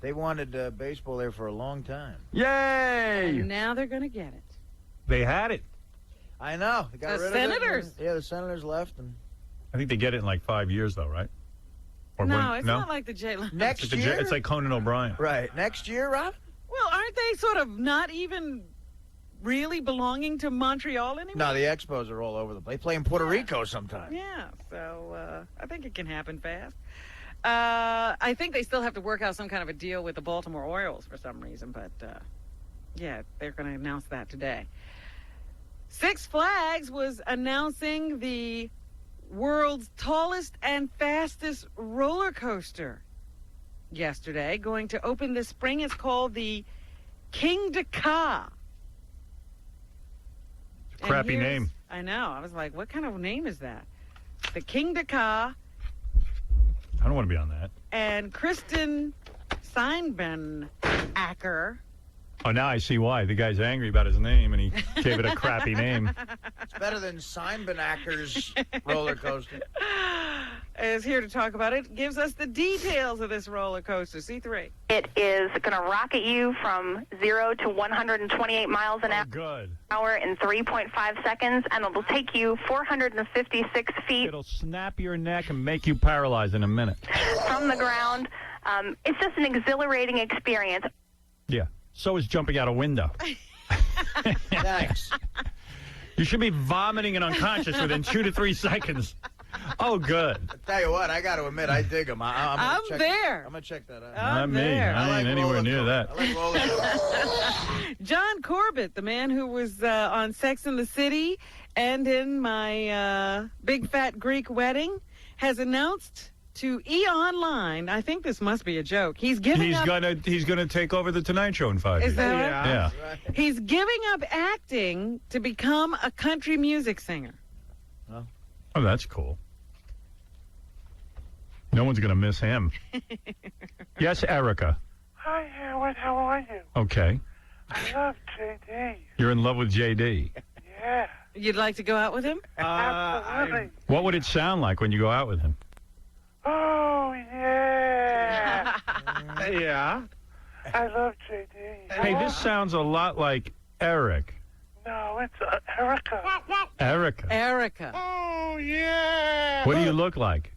They wanted baseball there for a long time. Yay! And now they're going to get it. They had it. I know. They got The rid Senators. Of it. Yeah, the Senators left. And I think they get it in like 5 years, though, right? Or No, it's not like the J-Lo. Next it's like year? It's like Conan O'Brien. Right. Next year, Rob? Well, aren't they sort of not even really belonging to Montreal anymore? No, the Expos are all over the place. They play in Puerto Rico sometimes. Yeah, so I think it can happen fast. I think they still have to work out some kind of a deal with the Baltimore Orioles for some reason, but yeah, they're going to announce that today. Six Flags was announcing the world's tallest and fastest roller coaster yesterday, going to open this spring. It's called the King de Ka. Crappy name. I know. I was like, what kind of name is that? The King de Ka. I don't want to be on that. And Kristen Steinbenacker. Oh, now I see why. The guy's angry about his name, and he gave it a crappy name. It's better than Steinbenacker's roller coaster. Is here to talk about it. Gives us the details of this roller coaster. C3. It is going to rocket you from 0 to 128 miles an hour in 3.5 seconds, and it'll take you 456 feet. It'll snap your neck and make you paralyzed in a minute. From the ground. It's just an exhilarating experience. Yeah. So is jumping out a window. Thanks. You should be vomiting and unconscious within 2 to 3 seconds. Oh, good. I tell you what, I got to admit, I dig them. I'm there. I'm going to check that out. Not me. I ain't anywhere near that. I like roller coasters. John Corbett, the man who was on Sex and the City and in my Big Fat Greek Wedding, has announced to E! Online, I think this must be a joke. He's giving up. He's gonna take over the Tonight Show in 5 years. Is that right? Yeah. He's giving up acting to become a country music singer. Oh, that's cool. No one's gonna miss him. Yes, Erica. Hi, Howard. How are you? Okay. I love JD. You're in love with JD. Yeah. You'd like to go out with him? Absolutely. What would it sound like when you go out with him? Oh, yeah. Yeah. I love JD. Hey, this sounds a lot like Eric. No, it's Erica. Erica. Oh, yeah. What do you look like?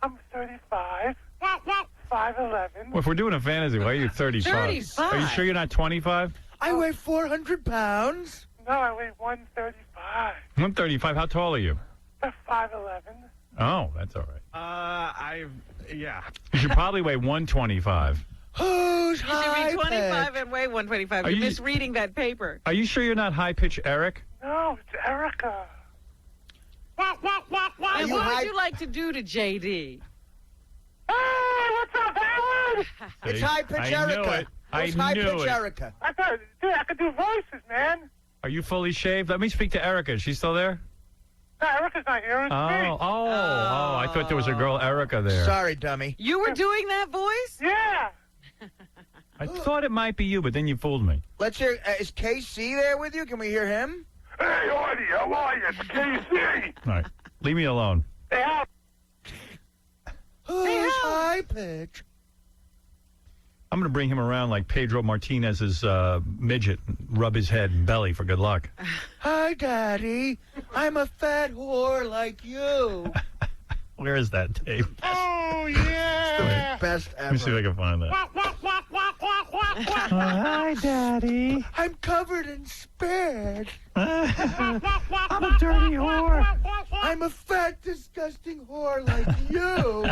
I'm 35. 5'11". Well, if we're doing a fantasy, why are you 35? 35? Are you sure you're not 25? I weigh 400 pounds. No, I weigh 135. 135. How tall are you? 5'11". Oh, that's all right. Yeah. You should probably weigh 125. Who's You should be 25 and weigh 125. You're misreading that paper. Are you sure you're not high-pitch Eric? No, it's Erica. And what would you like to do to JD? Hey, what's up, Howard? It's high-pitch I Erica. knew it. It's I high-pitch knew it. Erica. I could do voices, man. Are you fully shaved? Let me speak to Erica. Is she still there? No, Erica's not here. It's me. Oh, I thought there was a girl Erica there. Sorry, dummy. You were doing that voice? Yeah. I thought it might be you, but then you fooled me. Let's hear. Is KC there with you? Can we hear him? Hey, Artie, how are you? It's KC. All right. Leave me alone. Hey, Howard. Who's high-pitch? I'm going to bring him around like Pedro Martinez's midget and rub his head and belly for good luck. Hi, Daddy. I'm a fat whore like you. Where is that tape? Oh, yeah. Best ever. Let me see if I can find that. Hi, Daddy. I'm covered in spit. I'm a dirty whore. I'm a fat, disgusting whore like you.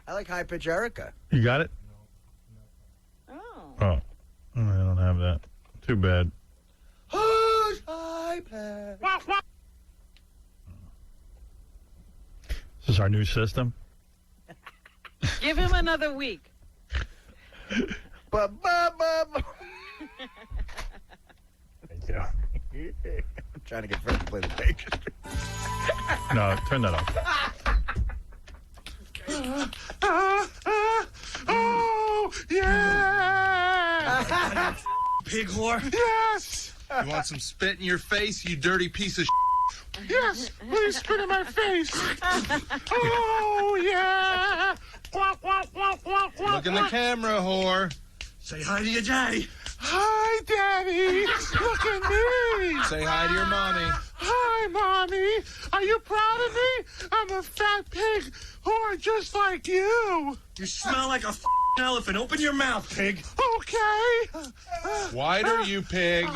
I like high-pitch Erica. You got it? Oh, I don't have that. Too bad. Who's high-pitch? Is this our new system? Give him another week. Thank you. I'm trying to get Fred to play the Baker Street. No, turn that off. Oh, yeah. Pig whore? Yes. You want some spit in your face, you dirty piece of Yes, please spit in my face. Oh, yeah. Look in the camera, whore. Say hi to your daddy. Hi, Daddy. Look at me. Say hi to your mommy. Hi, Mommy. Are you proud of me? I'm a fat pig whore just like you. You smell like a elephant. Open your mouth, pig. Okay. Wider, you pig. Look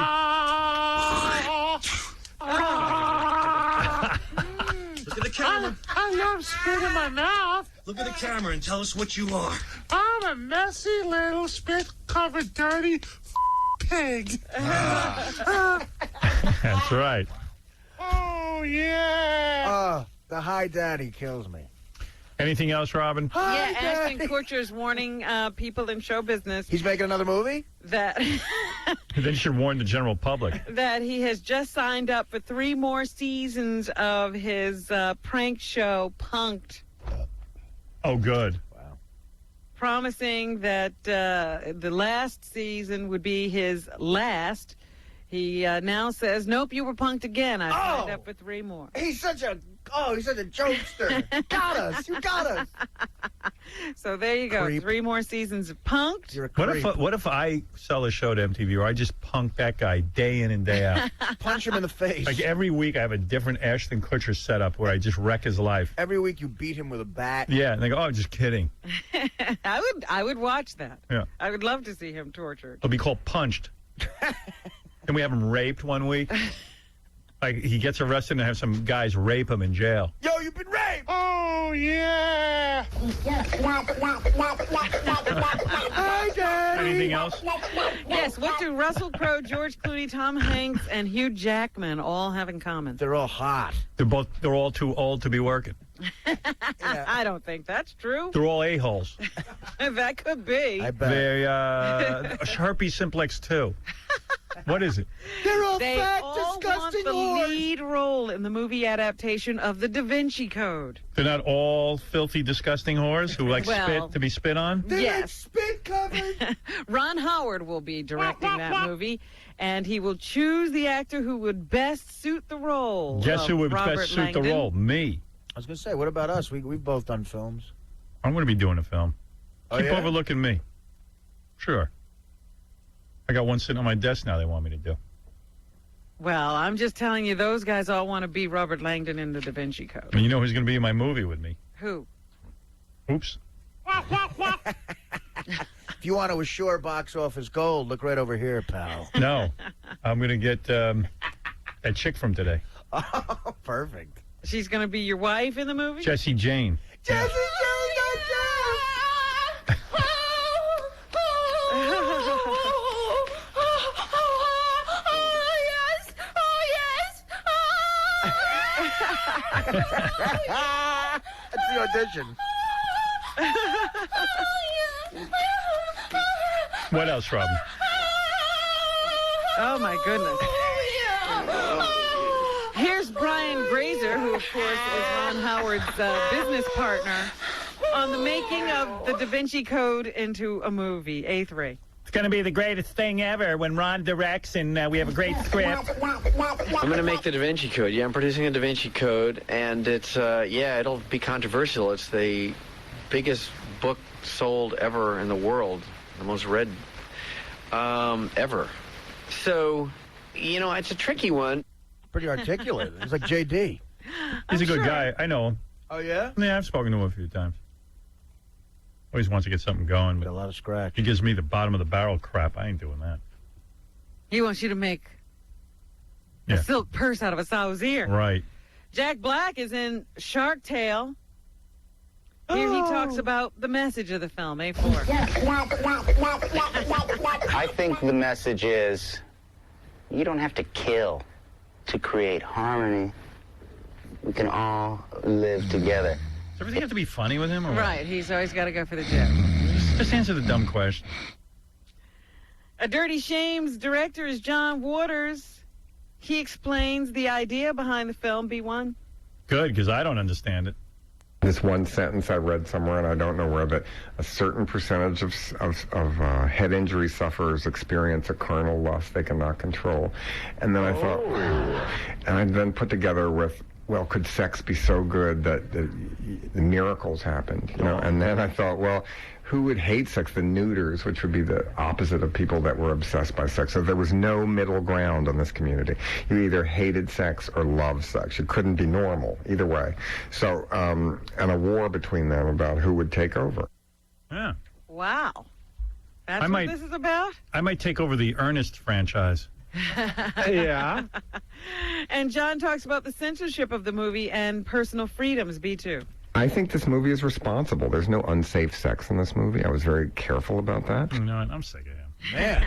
at the camera. I love spit in my mouth. Look at the camera and tell us what you are. I'm a messy little spit-covered dirty pig. That's right. Oh, yeah. The Hi Daddy kills me. Anything else, Robin? Yeah, Ashton Kutcher's warning people in show business. He's making another movie? That Then you should warn the general public. that he has just signed up for 3 more seasons of his prank show, Punk'd. Oh, good. Promising that the last season would be his last. He now says, nope, you were punked again. I signed up for 3 more. He's such a jokester. Got us. You got us. So there you go. Creep. 3 more seasons of Punk'd. You're a What if I sell a show to MTV where I just punk that guy day in and day out? Punch him in the face. Like every week I have a different Ashton Kutcher setup where I just wreck his life. Every week you beat him with a bat. Yeah, and they go, oh, just kidding. I would watch that. Yeah. I would love to see him tortured. It'll be called Punched. Then we have him raped one week. Like he gets arrested and have some guys rape him in jail. Yo, you've been raped. Oh, yeah. Hi, Daddy. Anything else? Yes, what do Russell Crowe, George Clooney, Tom Hanks, and Hugh Jackman all have in common? They're all hot. They're all too old to be working. I don't think that's true. They're all a-holes. That could be. I bet. They herpes simplex 2. What is it? They're all They fat, all disgusting want the whores. lead role in the movie adaptation of The Da Vinci Code. They're not all filthy, disgusting whores who like Well, spit to be spit on? They're like Yes. spit covered. Ron Howard will be directing that movie, and he will choose the actor who would best suit the role. Guess of who would Robert best suit Langdon. the role? Me. I was going to say, what about us? We've both done films. I'm going to be doing a film. Oh, Keep yeah? overlooking me. Sure. I got one sitting on my desk now they want me to do. Well, I'm just telling you, those guys all want to be Robert Langdon in The Da Vinci Code. And you know who's going to be in my movie with me? Who? Oops. If you want to assure box office gold, look right over here, pal. No. I'm going to get that chick from today. Oh, perfect. She's going to be your wife in the movie? Jessie Jane. Jessie Jane, That's the audition. What else, Robin? Oh, my goodness. Here's Brian Grazer, who, of course, is Ron Howard's business partner, on the making of The Da Vinci Code into a movie, A3. It's going to be the greatest thing ever when Ron directs and we have a great script. I'm going to make the Da Vinci Code. Yeah, I'm producing a Da Vinci Code, and it's, it'll be controversial. It's the biggest book sold ever in the world, the most read ever. So, it's a tricky one. Pretty articulate. It's like JD. He's a good guy. I know him. Oh, yeah? Yeah, I've spoken to him a few times. Always wants to get something going, but a lot of scratch. He gives me the bottom of the barrel crap. I ain't doing that. He wants you to make a silk purse out of a sow's ear. Right. Jack Black is in Shark Tale. Here he talks about the message of the film, A4. I think the message is you don't have to kill to create harmony. We can all live together. Does everything have to be funny with him? Or what? Right, he's always got to go for the joke. Just answer the dumb question. A Dirty Shames director is John Waters. He explains the idea behind the film, B1. Good, because I don't understand it. This one sentence I read somewhere, and I don't know where, but a certain percentage of head injury sufferers experience a carnal lust they cannot control. And then I thought, and I then put together with, well, could sex be so good that the miracles happened? And then I thought, well, who would hate sex? The neuters, which would be the opposite of people that were obsessed by sex. So there was no middle ground in this community. You either hated sex or loved sex. You couldn't be normal either way. So, and a war between them about who would take over. Yeah. Wow. That's I what might- this is about? I might take over the Ernest franchise. Yeah. And John talks about the censorship of the movie and personal freedoms, B2. I think this movie is responsible. There's no unsafe sex in this movie. I was very careful about that. You know what? I'm sick of him. Man.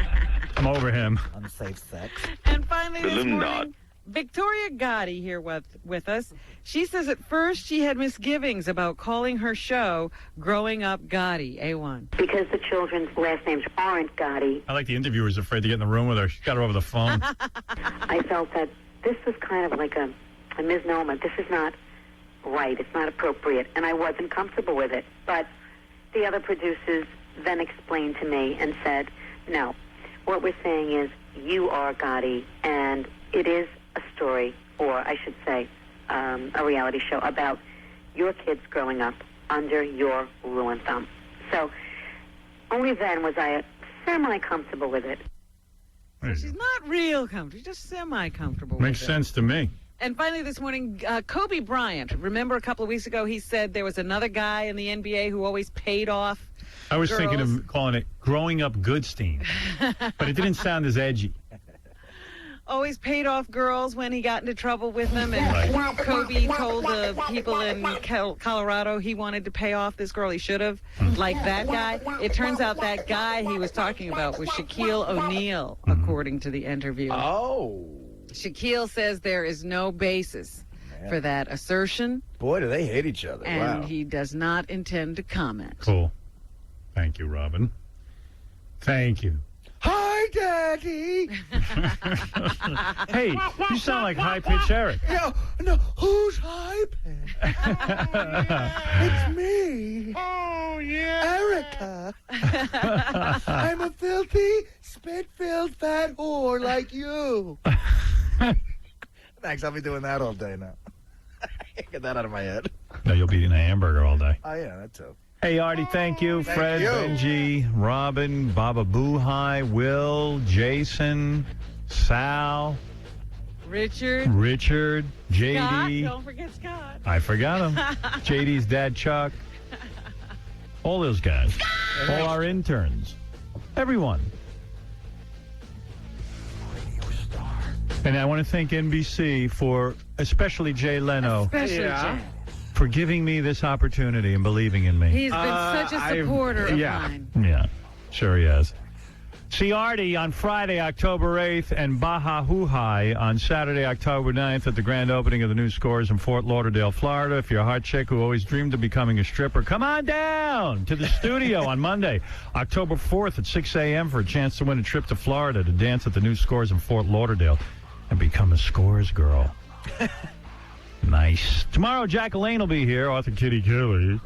I'm over him. Unsafe sex. And finally this Balloon morning, Victoria Gotti here with us. She says at first she had misgivings about calling her show Growing Up Gotti, A1. Because the children's last names aren't Gotti, I like the interviewer's afraid to get in the room with her. She's got her over the phone. I felt that this was kind of like a misnomer. This is not right. It's not appropriate. And I wasn't comfortable with it. But the other producers then explained to me and said, no, what we're saying is you are Gotti, and it is a story, or I should say a reality show about your kids growing up under your rule and thumb. So only then was I semi-comfortable with it. She's not real comfortable, just semi-comfortable Makes with sense to me. And finally this morning, Kobe Bryant. Remember a couple of weeks ago he said there was another guy in the NBA who always paid off I was girls. thinking of calling it Growing Up Goodstein, but it didn't sound as edgy. Always paid off girls when he got into trouble with them. And Kobe told the people in Colorado he wanted to pay off this girl. He should have, like that guy. It turns out that guy he was talking about was Shaquille O'Neal, according to the interview. Oh. Shaquille says there is no basis for that assertion. Boy, do they hate each other. And Wow. he does not intend to comment. Cool. Thank you, Robin. Thank you. Hi, Daddy. Hey, you sound like high-pitched Eric. No, who's high-pitched? It's me. Oh, yeah. Erica. I'm a filthy, spit-filled fat whore like you. Thanks, I'll be doing that all day now. Get that out of my head. No, you'll be eating a hamburger all day. Oh, yeah, that too. Hey, Artie, thank you. Thank Fred, you. Benji, Robin, Baba Boohai, Will, Jason, Sal, Richard, JD. Scott, don't forget Scott. I forgot him. JD's dad, Chuck. All those guys. All our interns. Everyone. And I want to thank NBC for, especially Jay Leno, Jay. for giving me this opportunity and believing in me. He's been such a supporter of mine. Yeah, sure he has. See Artie on Friday, October 8th, and Baja Huhai on Saturday, October 9th at the grand opening of the new Scores in Fort Lauderdale, Florida. If you're a hot chick who always dreamed of becoming a stripper, come on down to the studio on Monday, October 4th at 6 a.m. for a chance to win a trip to Florida to dance at the new Scores in Fort Lauderdale and become a Scores girl. Nice. Tomorrow, Jacqueline will be here, Arthur Kitty Kelly.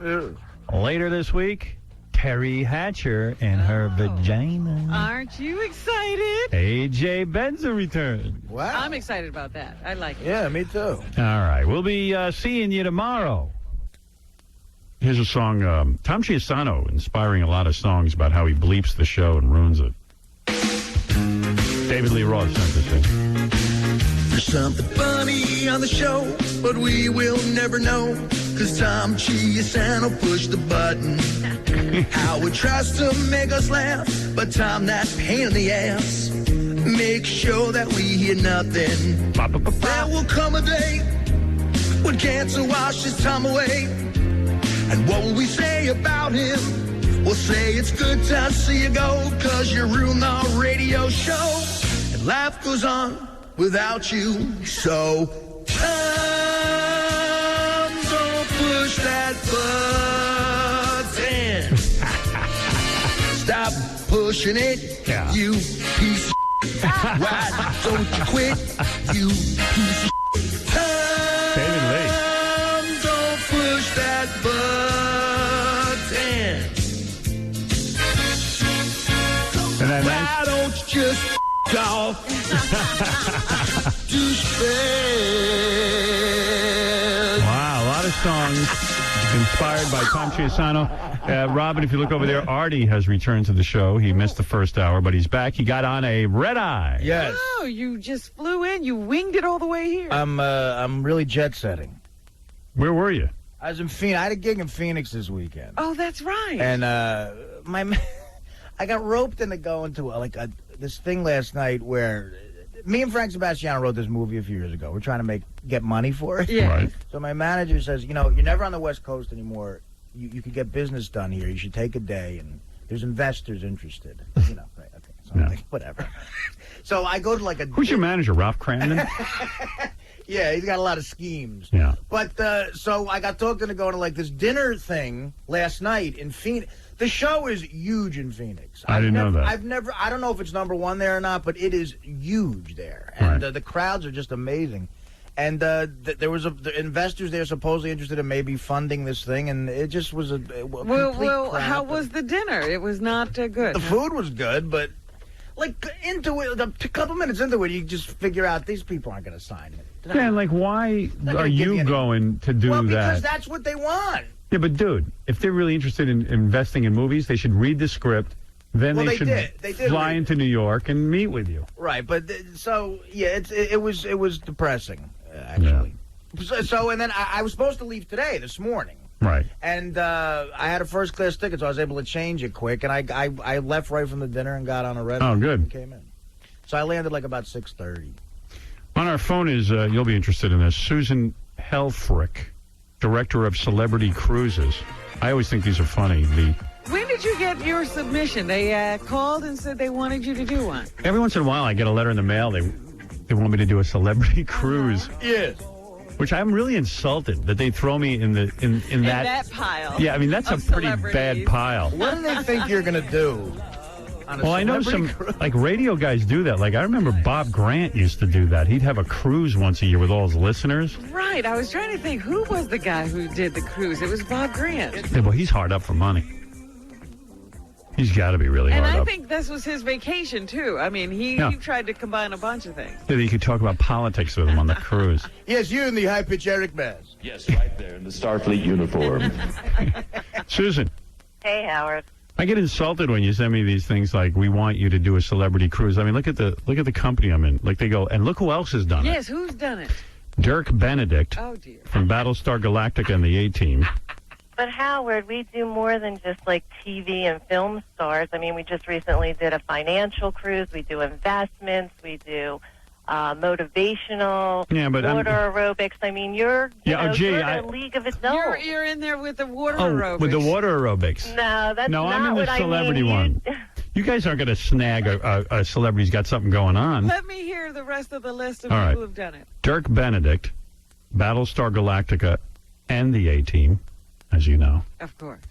Later this week, Teri Hatcher and her vagina. Aren't you excited? AJ Benza return. Wow. I'm excited about that. I like it. Yeah, me too. All right. We'll be seeing you tomorrow. Here's a song, Tom Chiasano, inspiring a lot of songs about how he bleeps the show and ruins it. David Lee Roth sent this in. There's something funny on the show, but we will never know, cause Tom Chiasano pushed the button. Howard tries to make us laugh, but Tom, that pain in the ass, make sure that we hear nothing. There will come a day when cancer washes Tom away, and what will we say about him? We'll say it's good to see you go, cause you ruined our radio show, and life goes on without you. So Tom, don't push that button. Stop pushing it, you piece of shit. Why don't you quit, you piece of shit? Tom, don't push that button. And why don't you just off? Wow, a lot of songs inspired by Tom Chiasano. Robin, if you look over there, Artie has returned to the show. He missed the first hour, but he's back. He got on a red eye. Yes. Oh, you just flew in. You winged it all the way here. I'm really jet setting. Where were you? I was in Phoenix. I had a gig in Phoenix this weekend. Oh, that's right. And I got roped into going to this thing last night where me and Frank Sebastiano wrote this movie a few years ago. We're trying to get money for it. Yeah. Right. So my manager says, you're never on the West Coast anymore. You could get business done here. You should take a day, and there's investors interested. Right, okay. So I'm like, whatever. So I go to like a... Who's your manager, Ralph Cramden? Yeah, he's got a lot of schemes. Yeah. But, so I got talked into going to like this dinner thing last night in Phoenix. The show is huge in Phoenix. I didn't know that. I don't know if it's number one there or not, but it is huge there. And the crowds are just amazing. And there was the investors there supposedly interested in maybe funding this thing, and it just was a complete crap. How was the dinner? It was not good. The food was good, but like into it, a couple minutes into it, you just figure out these people aren't going to sign it. Yeah, like why are you going to do Well, that? because that's what they want. Yeah, but dude, if they're really interested in investing in movies, they should read the script. Then Well, they they should did. They did fly read into New York and meet with you. Right, but so yeah, it was depressing actually. So and then I was supposed to leave this morning. Right. And I had a first class ticket, so I was able to change it quick. And I left right from the dinner and got on a red. Oh, good. And came in. So I landed like about 6:30. On our phone is you'll be interested in this, Susan Helfrich, director of Celebrity Cruises. I always think these are funny. When did you get your submission? They called and said they wanted you to do one. Every once in a while, I get a letter in the mail. They want me to do a celebrity cruise. Yes. Which I'm really insulted that they throw me in that pile. Yeah, I mean that's a pretty bad pile. What do they think you're going to do? Well, I know some like radio guys do that. Like I remember Bob Grant used to do that. He'd have a cruise once a year with all his listeners. Right. I was trying to think who was the guy who did the cruise. It was Bob Grant. Yeah, well, he's hard up for money. He's got to be really hard And up. I think this was his vacation, too. I mean, he tried to combine a bunch of things. Yeah, you could talk about politics with him on the cruise. Yes, you and the high-pitch Eric Bass. Yes, right there in the Starfleet uniform. Susan. Hey, Howard. I get insulted when you send me these things like, we want you to do a celebrity cruise. I mean, look at the company I'm in. Like they go, and look who else has done it. Yes, who's done it? Dirk Benedict from Battlestar Galactica and the A-Team. But Howard, we do more than just like TV and film stars. I mean, we just recently did a financial cruise. We do investments. We do motivational, water aerobics. I mean, you're in a league of its own. You're in there with the water aerobics. With the water aerobics. No, that's not I'm in what the celebrity I mean. one. You guys aren't going to snag a celebrity's got something going on. Let me hear the rest of the list of All people right. who've done it. Dirk Benedict, Battlestar Galactica, and the A-Team, as you know. Of course.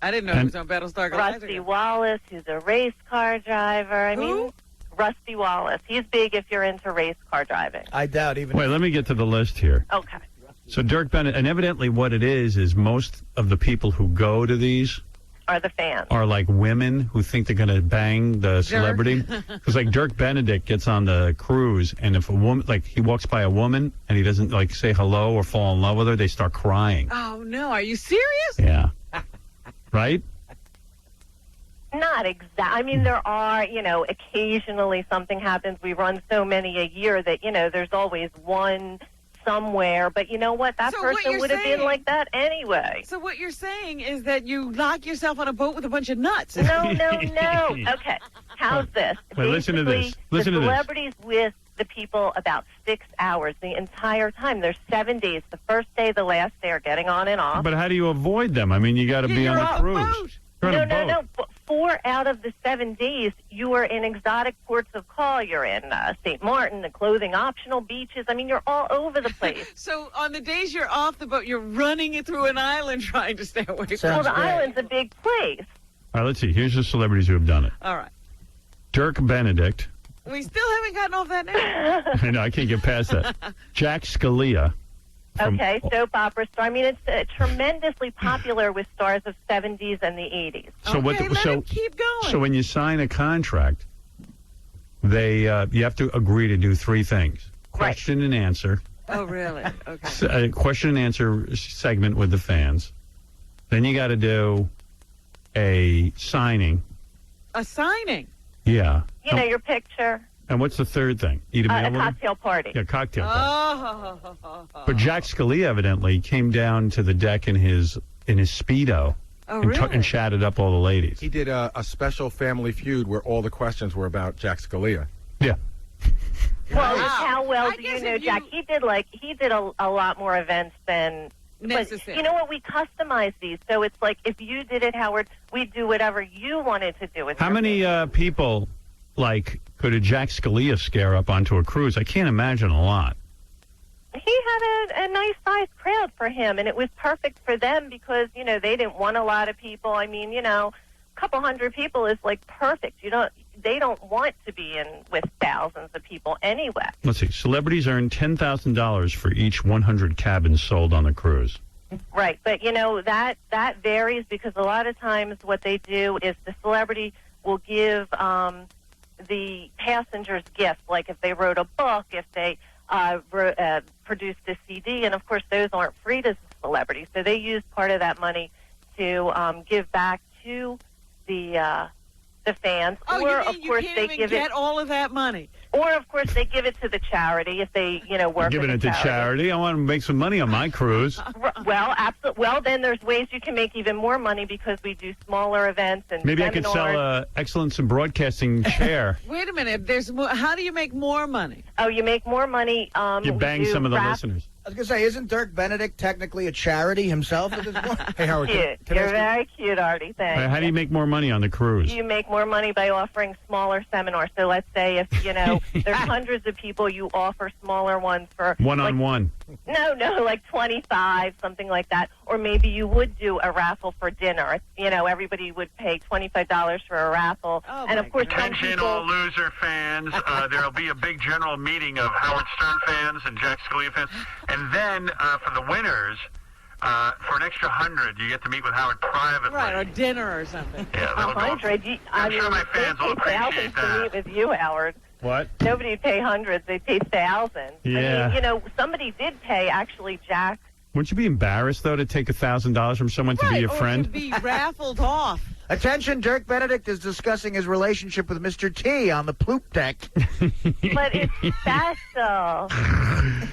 I didn't know he was on Battlestar Galactica. Rusty Wallace, who's a race car driver. I mean, Rusty Wallace. He's big if you're into race car driving. I doubt even. Wait, let me get to the list here. Okay. So Dirk Benedict, and evidently what it is most of the people who go to these Are the fans. are like women who think they're going to bang the celebrity. Because like Dirk Benedict gets on the cruise, and if a woman, like he walks by a woman and he doesn't like say hello or fall in love with her, they start crying. Oh, no. Are you serious? Yeah. Right? Not exactly. I mean, there are, occasionally something happens. We run so many a year that, there's always one somewhere. But you know what? That person would have been like that anyway. So what you're saying is that you lock yourself on a boat with a bunch of nuts. No. Okay. How's this? Wait, listen to this. Listen the to this. celebrities with the people about 6 hours the entire time. There's 7 days. The first day, the last day are getting on and off. But how do you avoid them? I mean, you got to be on the cruise. You're on a boat. No. 4 out of the 7 days, you are in exotic ports of call. You're in St. Martin, the clothing optional beaches. I mean, you're all over the place. So on the days you're off the boat, you're running it through an island trying to stay away from it. Well, the island's a big place. All right, let's see. Here's the celebrities who have done it. All right. Dirk Benedict. We still haven't gotten off that now. I know, I can't get past that. Jack Scalia. Okay, soap opera star. I mean, it's tremendously popular with stars of 70s and the 80s. So keep going. So when you sign a contract, you have to agree to do 3 things: question and answer. Oh, really? Okay. A question and answer segment with the fans. Then you got to do a signing. A signing? Yeah. Your picture. And what's the third thing? Eat a meal A with him? cocktail party. Yeah, cocktail party. Oh. But Jack Scalia evidently came down to the deck in his Speedo and chatted up all the ladies. He did a special Family Feud where all the questions were about Jack Scalia. Yeah. Well, how well do you know Jack? He did a lot more events than necessary. But you know what? We customize these, so it's like if you did it, Howard, we'd do whatever you wanted to do. How many people like, could a Jack Scalia scare up onto a cruise? I can't imagine a lot. He had a nice sized crowd for him, and it was perfect for them because, you know, they didn't want a lot of people. I mean, you know, a couple hundred people is like perfect. They don't want to be in with thousands of people anyway. Let's see. Celebrities earn $10,000 for each 100 cabins sold on the cruise. Right, but you know that varies because a lot of times what they do is the celebrity will give the passengers gifts, like if they wrote a book, if they produced a CD, and of course those aren't free to celebrities, so they use part of that money to give back to the fans. Oh, or you mean of course you can't they even give get all of that money? Or of course they give it to the charity if they work. Giving with it to charity. I want to make some money on my cruise. Well, absolutely. Well, then there's ways you can make even more money because we do smaller events and Maybe seminars. I could sell a Excellence in Broadcasting chair. Wait a minute. How do you make more money? Oh, you make more money. You bang some of the listeners. I was going to say, isn't Dirk Benedict technically a charity himself at this point? Hey, Howard, Cute. You're very cute, Artie. Thanks. How do you make more money on the cruise? You make more money by offering smaller seminars. So let's say if, there's hundreds of people, you offer smaller ones for... One-on-one. No, like 25, something like that. Or maybe you would do a raffle for dinner. Everybody would pay $25 for a raffle. Oh, and of course, some Attention, people... all loser fans. There'll be a big general meeting of Howard Stern fans and Jack Scalia fans. And then for the winners, for an extra 100, you get to meet with Howard privately. Right, or dinner or something. Yeah, 100? I'm sure my fans will appreciate to meet with you, Howard. What? Nobody'd pay hundreds. They'd pay thousands. Yeah. I mean, somebody did pay, actually, Jack. Wouldn't you be embarrassed, though, to take $1,000 from someone to be a friend? Or to be raffled off. Attention, Dirk Benedict is discussing his relationship with Mr. T on the poop deck. But it's special.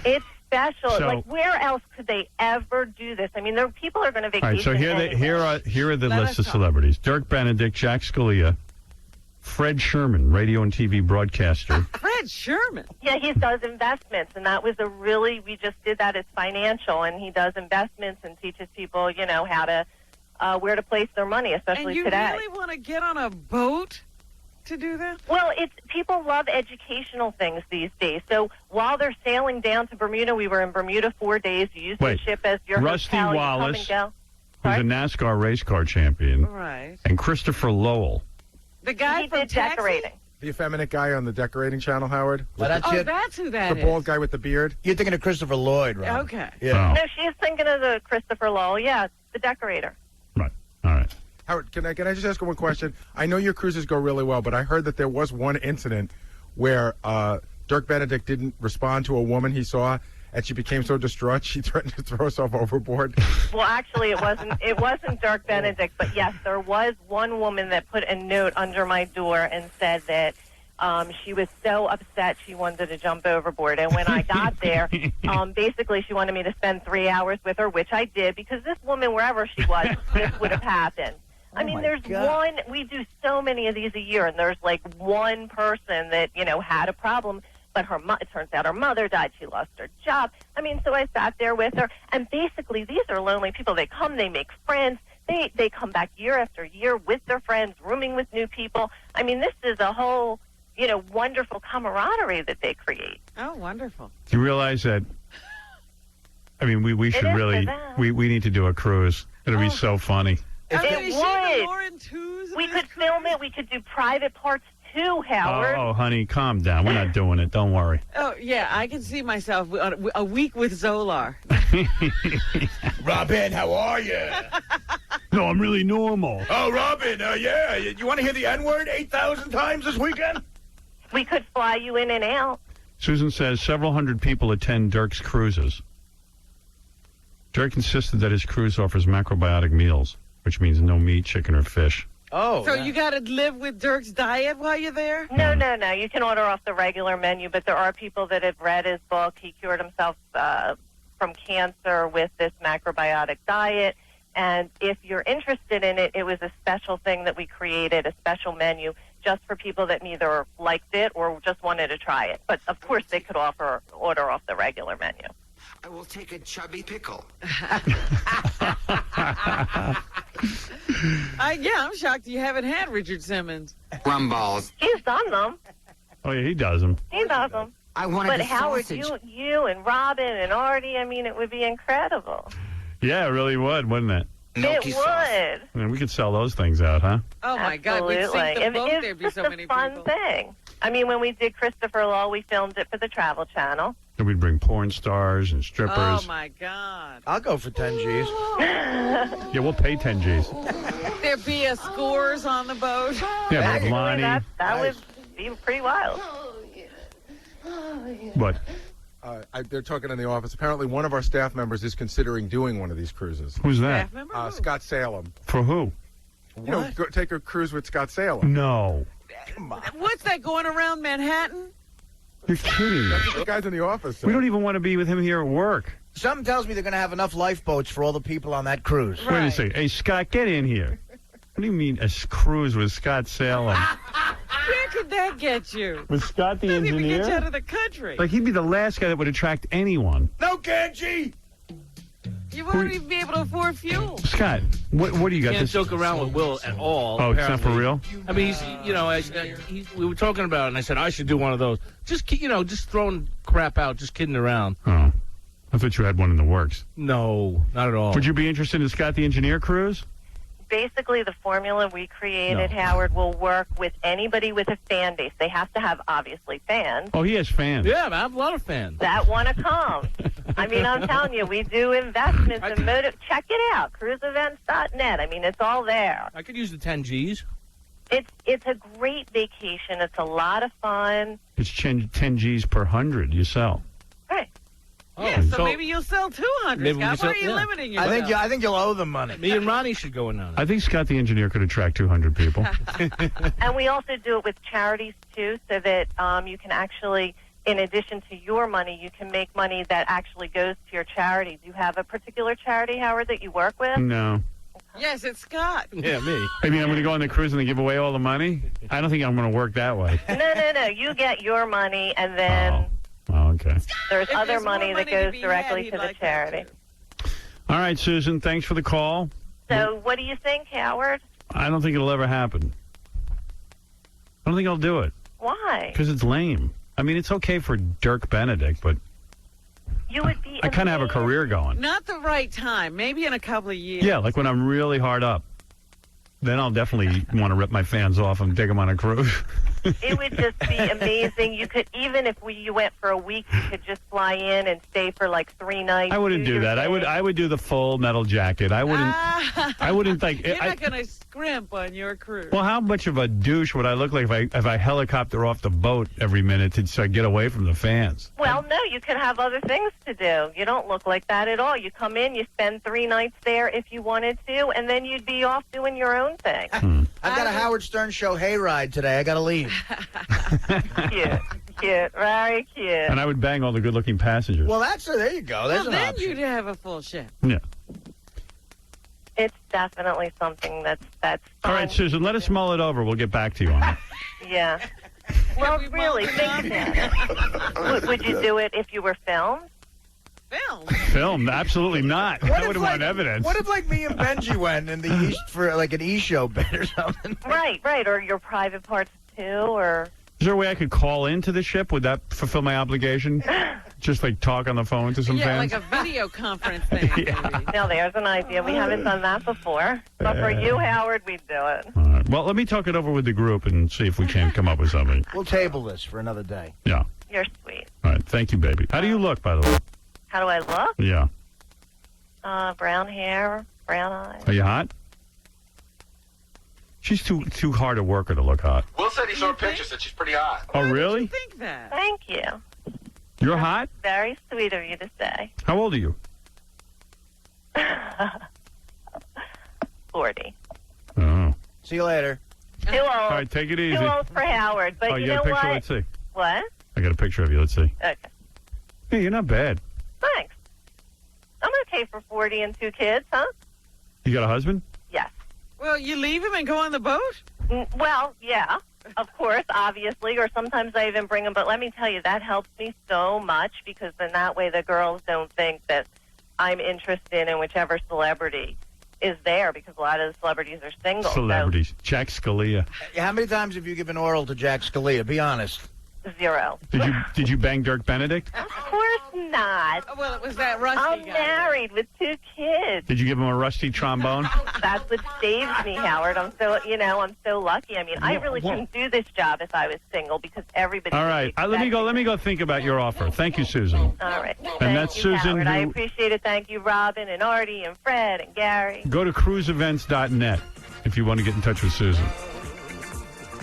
It's special. So- like, where else could they ever do this? I mean, people are going to vacation. All right, so here are the Let list us of celebrities. Dirk Benedict, Jack Scalia, Fred Sherman, radio and TV broadcaster. Fred Sherman? Yeah, he does investments, and that was we just did that. It's financial, and he does investments and teaches people, how to, where to place their money, especially and you today. really want to get on a boat to do that? Well, people love educational things these days. So while they're sailing down to Bermuda, we were in Bermuda 4 days. You use the ship as your Rusty hotel. Wallace, you come who's a NASCAR race car champion. Right. And Christopher Lowell. The guy he from did decorating. The effeminate guy on the decorating channel, Howard. Well, that's it. That's who that The is. bald guy with the beard. You're thinking of Christopher Lloyd, right? Okay. Yeah. No, she's thinking of the Christopher Lowell. Yeah, the decorator. All right. Howard, can I just ask one question? I know your cruises go really well, but I heard that there was one incident where Dirk Benedict didn't respond to a woman he saw, and she became so distraught she threatened to throw herself overboard. Well, actually, it wasn't Dirk Benedict, but yes, there was one woman that put a note under my door and said that she was so upset she wanted to jump overboard. And when I got there, basically she wanted me to spend 3 hours with her, which I did, because this woman, wherever she was, this would have happened. I mean, there's one, we do so many of these a year, and there's like one person that, had a problem, but it turns out her mother died, she lost her job. I mean, so I sat there with her, and basically these are lonely people. They come, they make friends, they come back year after year with their friends, rooming with new people. I mean, this is a whole, wonderful camaraderie that they create. Oh, wonderful. Do you realize that, we should is really, for them. we need to do a cruise. It'll be so funny. It would. We could film it. We could do private parts too, Howard. Oh, honey, calm down. We're not doing it. Don't worry. Oh, yeah, I can see myself on a week with Zolar. Robin, how are you? No, I'm really normal. Oh, Robin, yeah. You want to hear the N-word 8,000 times this weekend? We could fly you in and out. Susan says several hundred people attend Dirk's cruises. Dirk insisted that his cruise offers macrobiotic meals, which means no meat, chicken, or fish. Oh. So you got to live with Dirk's diet while you're there? No. You can order off the regular menu, but there are people that have read his book. He cured himself from cancer with this macrobiotic diet. And if you're interested in it, it was a special thing that we created, a special menu, just for people that neither liked it or just wanted to try it. But, of course, they could order off the regular menu. I will take a chubby pickle. I'm shocked you haven't had Richard Simmons. Rumballs. He's done them. Oh, yeah, he does them. He does them. I wanted But a Howard, sausage. you and Robin and Artie, I mean, it would be incredible. Yeah, it really would, wouldn't it? Milky it sauce. would. I mean, we could sell those things out, huh? Oh, my God. We'd Absolutely. sink them both. It's There'd be just so a many fun people. thing. I mean, when we did Christopher Law, we filmed it for the Travel Channel. And we'd bring porn stars and strippers. Oh, my God. I'll go for 10 G's. Yeah, we'll pay 10 G's. There'd be a scores on the boat. Yeah, Actually, Lonnie. that would be pretty wild. What? They're talking in the office. Apparently, one of our staff members is considering doing one of these cruises. Who's that? Scott Salem. For who? You know, take a cruise with Scott Salem. No. What's that going around Manhattan? You're kidding. That's what the guys in the office said. We don't even want to be with him here at work. Something tells me they're going to have enough lifeboats for all the people on that cruise. Wait a second. Hey, Scott, get in here. What do you mean a cruise with Scott Salem? Where could that get you? With Scott the Doesn't even get you out engineer? of the country. Like, he'd be the last guy that would attract anyone. No, Ganji! You won't even be able to afford fuel. Scott, what do you got? Can't This? joke around with Will at all. Oh, it's not for apparently. real? I mean, we were talking about it, and I said I should do one of those. Just throwing crap out, just kidding around. Oh. I thought you had one in the works. No, not at all. Would you be interested in Scott the Engineer cruise? Basically, the formula we created, Howard, will work with anybody with a fan base. They have to have, obviously, fans Oh, he has fans. Yeah, I have a lot of fans. that want to come. I mean, I'm telling you, we do investments and motive. Check it out, cruiseevents.net. I mean, it's all there. I could use the 10 G's. It's a great vacation. It's a lot of fun. It's 10 G's per 100 you sell. Right. Yeah, so maybe you'll sell 200, Maybe we Scott. can Why are sell- you yeah. limiting yourself? I think you'll owe them money. Me and Ronnie should go in on it. I think Scott the Engineer could attract 200 people. And we also do it with charities, too, so that you can actually, in addition to your money, you can make money that actually goes to your charity. Do you have a particular charity, Howard, that you work with? No. Yes, it's Scott. Yeah, me. I mean, I'm going to go on the cruise and they give away all the money? I don't think I'm going to work that way. No. You get your money, and then Oh, okay. there's If other there's more money that money to goes be directly had, to he'd the like that, charity. All right, Susan, thanks for the call. So what do you think, Howard? I don't think it'll ever happen. I don't think I'll do it Why? because it's lame. I mean, it's okay for Dirk Benedict, but You would be I kind of have a career going. Not the right time. Maybe in a couple of years. Yeah, like when I'm really hard up. Then I'll definitely want to rip my fans off and take them on a cruise. It would just be amazing. You could, even if you went for a week, you could just fly in and stay for like 3 nights. I wouldn't do that. I would do the full metal jacket. I wouldn't like. You're not going to scrimp on your cruise. Well, how much of a douche would I look like if I helicopter off the boat every minute to get away from the fans? Well, no, you could have other things to do. You don't look like that at all. You come in, you spend 3 nights there if you wanted to, and then you'd be off doing your own thing. I've got a Howard Stern show hayride today. I got to leave. Cute, very cute. And I would bang all the good-looking passengers. Well, there you go. There's Well, an then option. you'd have a full ship. Yeah. It's definitely something that's fun. All right, Susan, let us mull it over. We'll get back to you on it. Yeah. Well, really, think about it. Would you do it if you were filmed? Filmed? Absolutely not. I would have want evidence. What if, like, me and Benji went in the East for, like, an E-show bit or something? Right, or your private parts too, or... Is there a way I could call into the ship? Would that fulfill my obligation? Just like talk on the phone to some fans? Like a video conference thing. Now, there's an idea. We haven't done that before. But for you, Howard, we'd do it. All right. Well, let me talk it over with the group and see if we can come up with something. We'll table this for another day. Yeah. You're sweet. All right. Thank you, baby. How do you look, by the way? How do I look? Yeah. Brown hair, brown eyes. Are you hot? She's too hard a worker to look hot. Will said he saw pictures that she's pretty hot. Oh, really? Think that. Thank you. You're hot? Very sweet of you to say. How old are you? 40. Oh. See you later. Too old. All right, take it easy. Too old for Howard. But Oh, you you know got a picture? what? Let's see. What? I got a picture of you. Let's see. Okay. Hey, you're not bad. Thanks. I'm okay for 40 and 2 kids, huh? You got a husband? Yes. Well, you leave him and go on the boat? Well, yeah. of course, obviously, or sometimes I even bring them. But let me tell you, that helps me so much because then that way the girls don't think that I'm interested in whichever celebrity is there because a lot of the celebrities are single. Celebrities. Jack Scalia. How many times have you given oral to Jack Scalia? Be honest. So 0. Did you bang Dirk Benedict? Of course not. Oh, well, it was that rusty I'm guy. married with 2 kids. Did you give him a rusty trombone? That's what saves me, Howard. I'm so lucky. I mean, I really couldn't do this job if I was single because everybody. All right. Let me go think about your offer. Thank you, Susan. All right. And that's Thank you, Susan. Howard. I appreciate it. Thank you, Robin and Artie and Fred and Gary. Go to cruiseevents.net if you want to get in touch with Susan.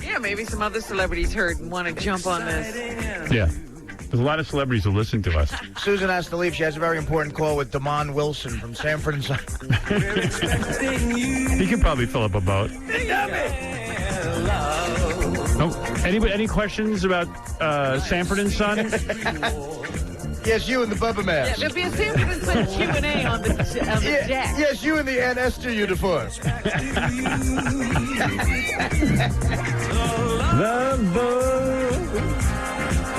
Yeah, maybe some other celebrities heard and want to jump on this. Yeah. There's a lot of celebrities who listen to us. Susan has to leave. She has a very important call with Damon Wilson from Sanford and Son. He can probably fill up a boat. Oh, any questions about Sanford and Son? Yes, you and the Bubba Mask. Yeah, there'll be a Sanford and Son Q&A on the deck. Yes, you and the Ann Esther uniform. The boat.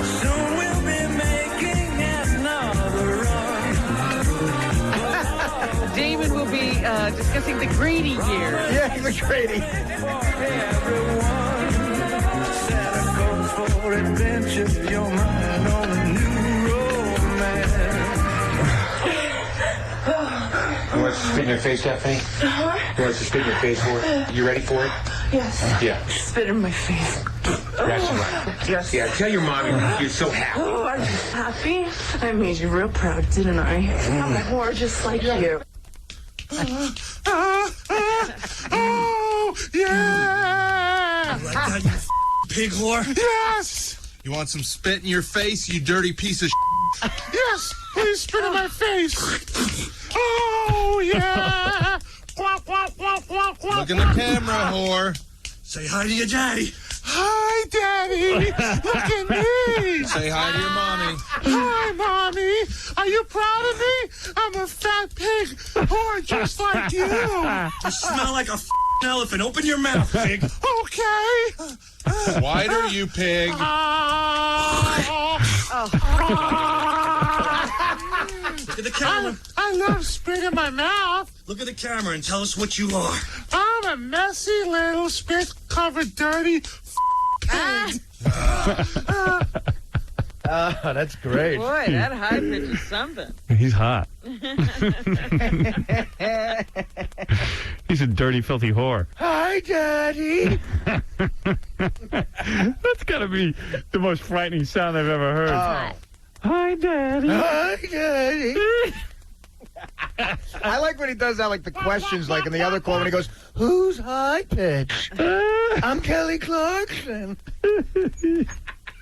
Soon we'll be making another run. Damon will be discussing the Grady years. Yeah, the Grady. Santa goes for adventure. Your mind on a new romance. You want to spit in your face, Stephanie? You want to spit in your face for it? You ready for it? Yes. Yeah. Spit in my face. That's right. Yes. Yeah, tell your mommy you're so happy. Oh, I'm happy. I made you real proud, didn't I? I'm a whore just like you. Oh, yeah! You like that, you pig whore? Yes! You want some spit in your face, you dirty piece of Yes, please spit in my face. Oh, yeah. Look in the camera, whore. Say hi to your daddy. Hi, Daddy. Look at me. Say hi to your mommy. Hi, Mommy. Are you proud of me? I'm a fat pig whore just like you. You smell like a elephant. Open your mouth, pig. Okay. Wider, you pig. Look at the camera. I love spit in my mouth. Look at the camera and tell us what you are. I'm a messy little spit-covered dirty pig. That's great. Boy, that high pitch is something. He's hot. He's a dirty, filthy whore. Hi, Daddy. That's got to be the most frightening sound I've ever heard. Oh. Hi, Daddy. Hi, Daddy. I like when he does that, like the questions, like in the other call when he goes, "Who's high pitch?" I'm Kelly Clarkson.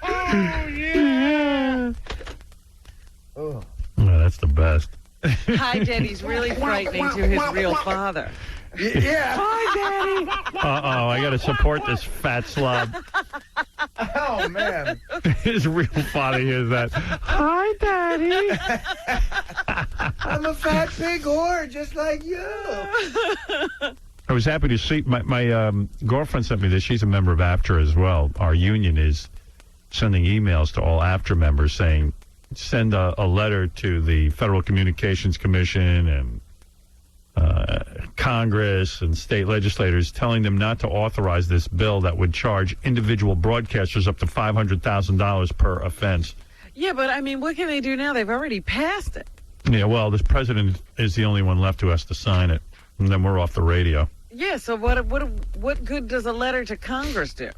Oh, yeah. Oh, that's the best. Hi, Daddy's really frightening to his real father. Yeah. Hi, Daddy. Uh-oh, I got to support this fat slob. Oh, man. His real father hears that. Hi, Daddy. I'm a fat pig whore just like you. I was happy to see my girlfriend sent me this. She's a member of AFTRA as well. Our union is sending emails to all AFTRA members saying, send a letter to the Federal Communications Commission and Congress and state legislators telling them not to authorize this bill that would charge individual broadcasters up to $500,000 per offense. Yeah, but I mean, what can they do now? They've already passed it. Yeah, well, this president is the only one left who has to sign it, and then we're off the radio. Yeah, so what good does a letter to Congress do?